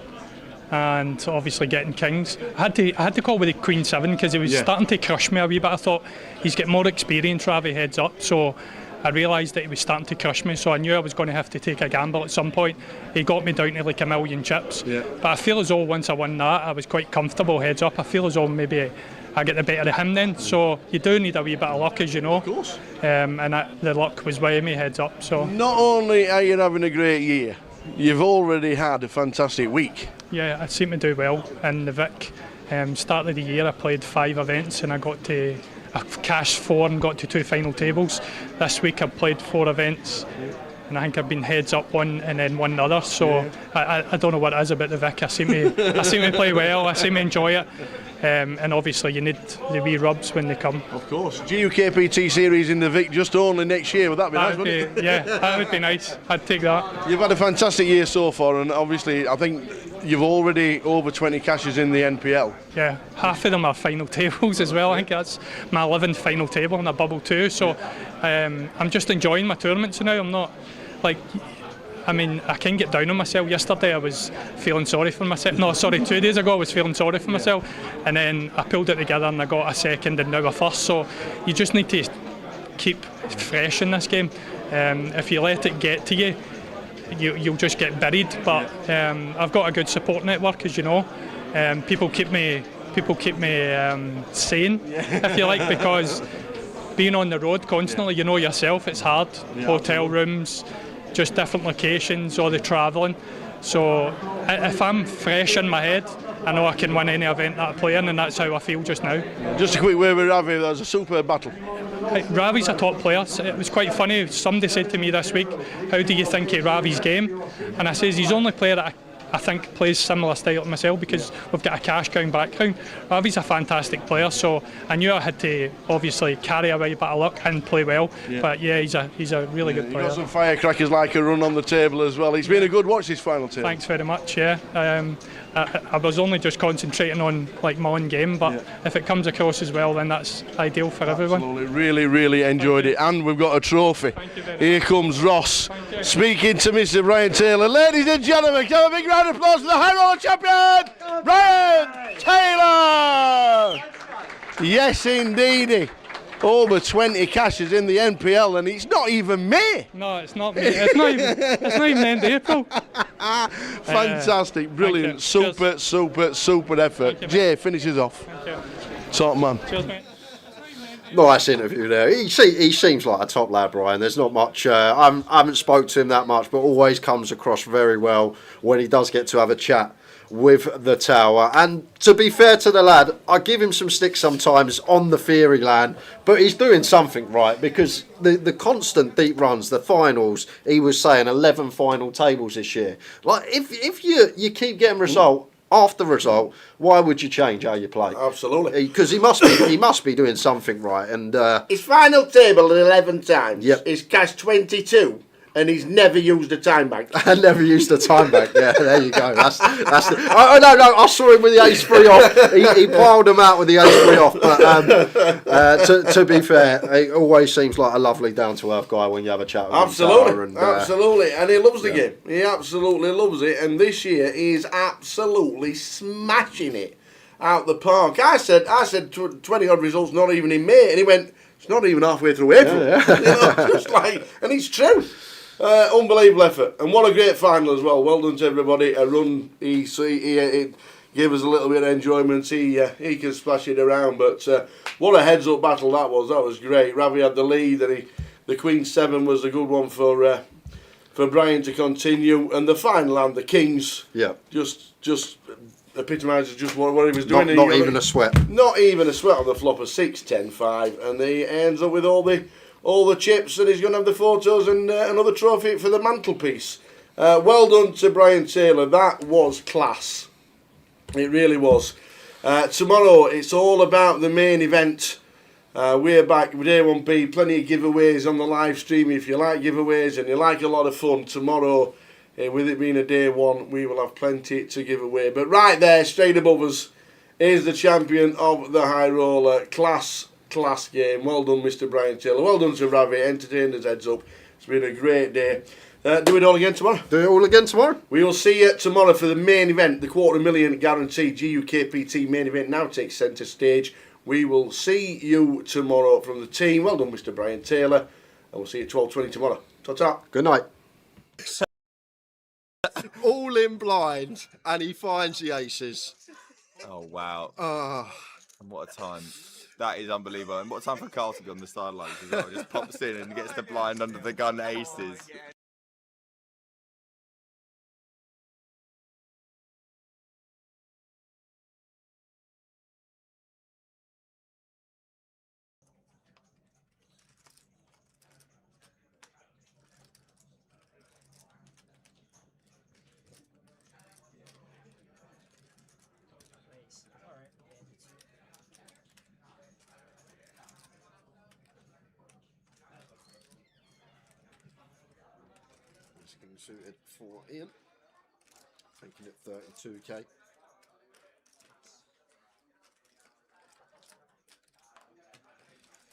And obviously getting kings. I had to call with the Queen 7 because he was starting to crush me a wee bit. I thought he's got more experience, Ravi, heads up. So I realised that he was starting to crush me. So I knew I was going to have to take a gamble at some point. He got me down to like 1 million chips. Yeah. But I feel as though once I won that, I was quite comfortable, heads up. I feel as though maybe I get the better of him then. So you do need a wee bit of luck, as you know. Of course. And the luck was with me, heads up. So not only are you having a great year, you've already had a fantastic week. Yeah, I seem to do well in the Vic. Start of the year I played 5 events and I cashed 4 and got to 2 final tables. This week I've played 4 events and I think I've been heads up 1 and then 1 other. So I don't know what it is about the Vic. I seem to play well. I seem to enjoy it. And obviously you need the wee rubs when they come. Of course. GUKPT series in the Vic just only next year. Would that be nice, wouldn't it? Yeah, that would be nice. I'd take that. You've had a fantastic year so far, and obviously I think you've already over 20 cashes in the NPL. Yeah, half of them are final tables as well. I think that's my 11th final table in a bubble too. So I'm just enjoying my tournaments now. I'm not like... I mean, I can get down on myself. Yesterday I was feeling sorry for myself. No, sorry, 2 days ago I was feeling sorry for myself. And then I pulled it together and I got a second and now a first. So you just need to keep fresh in this game. If you let it get to you, you'll just get buried. But I've got a good support network, as you know. People keep me sane, if you like, because being on the road constantly, you know yourself, it's hard. Hotel rooms, just different locations, all the travelling. So if I'm fresh in my head, I know I can win any event that I play in, and that's how I feel just now. Just a quick word with Ravi, that was a superb battle. Ravi's a top player. It was quite funny, somebody said to me this week, how do you think of Ravi's game? And I says, he's the only player that I think plays similar style to myself because we've got a cash cow background. Ravi's a fantastic player, so I knew I had to obviously carry a wee bit of luck and play well. But yeah, he's a really good player. He's got some firecrackers like a run on the table as well. He's been a good watch this final table. Thanks very much. Yeah, I was only just concentrating on like my own game, but if it comes across as well, then that's ideal for everyone. Absolutely, really enjoyed it, and we've got a trophy. Here comes Ross speaking to Mr. Brian Taylor. Ladies and gentlemen, give a big round of applause for the High Roller champion, Brian Taylor. Yes, indeedy. Over 20 cashes in the NPL, and it's not even May. No, it's not May. It's not even end of April. Fantastic, brilliant, super effort. Jay finishes off. Top man. Cheers, mate. Nice interview there. He seems like a top lad, Brian. There's not much. I haven't spoke to him that much, but always comes across very well when he does get to have a chat with the tower. And to be fair to the lad, I give him some stick sometimes on the theory land, but he's doing something right, because the constant deep runs, the finals, he was saying 11 final tables this year. Like if you keep getting result after the result, why would you change how you play? Absolutely. Because he must be doing something right. And his final table 11 times. Yep. He's cashed 22. And he's never used a time bank. I never used a time bank. Yeah, there you go. That's the. Oh no, I saw him with the ace 3 off. He piled them out with the ace 3 off. But to be fair, he always seems like a lovely, down to earth guy when you have a chat with him. Absolutely, and he loves the game. He absolutely loves it. And this year he's absolutely smashing it out the park. I said 20 odd results, not even in May, and he went, it's not even halfway through April. Yeah. You know, just like, and it's true. Unbelievable effort, and what a great final as well. Well done to everybody. A run, he gave us a little bit of enjoyment. He can splash it around, but what a heads up battle that was. That was great. Ravi had the lead, and the Queen 7 was a good one for Brian to continue, and the final hand, the Kings. Yeah. Just epitomises just what he was doing. Not even a sweat. Not even a sweat on the flop of 6, 10, 5, and he ends up with all the chips, and he's going to have the photos and another trophy for the mantelpiece. Well done to Brian Taylor. That was class. It really was. Tomorrow, it's all about the main event. We're back with A1B. Plenty of giveaways on the live stream. If you like giveaways and you like a lot of fun, tomorrow, with it being a day one, we will have plenty to give away. But right there, straight above us, is the champion of the high roller. Class game. Well done, Mr. Brian Taylor. Well done to Ravi. Entertained us heads up. It's been a great day. Do it all again tomorrow. Do it all again tomorrow. We will see you tomorrow for the main event, the $250,000 guarantee. GUKPT main event now takes centre stage. We will see you tomorrow from the team. Well done, Mr. Brian Taylor. And we'll see you at 12:20 tomorrow. Ta-ta. Good night. All in blind, and he finds the aces. Oh, wow. Ah. And what a time. That is unbelievable. And what a time for Carl to be on the sidelines as well. Just pops in and gets the blind under the gun aces. Suited for Ian, taking it 32k.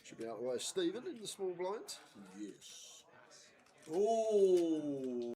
Should be out of the way of Stephen in the small blind. Yes. Oh.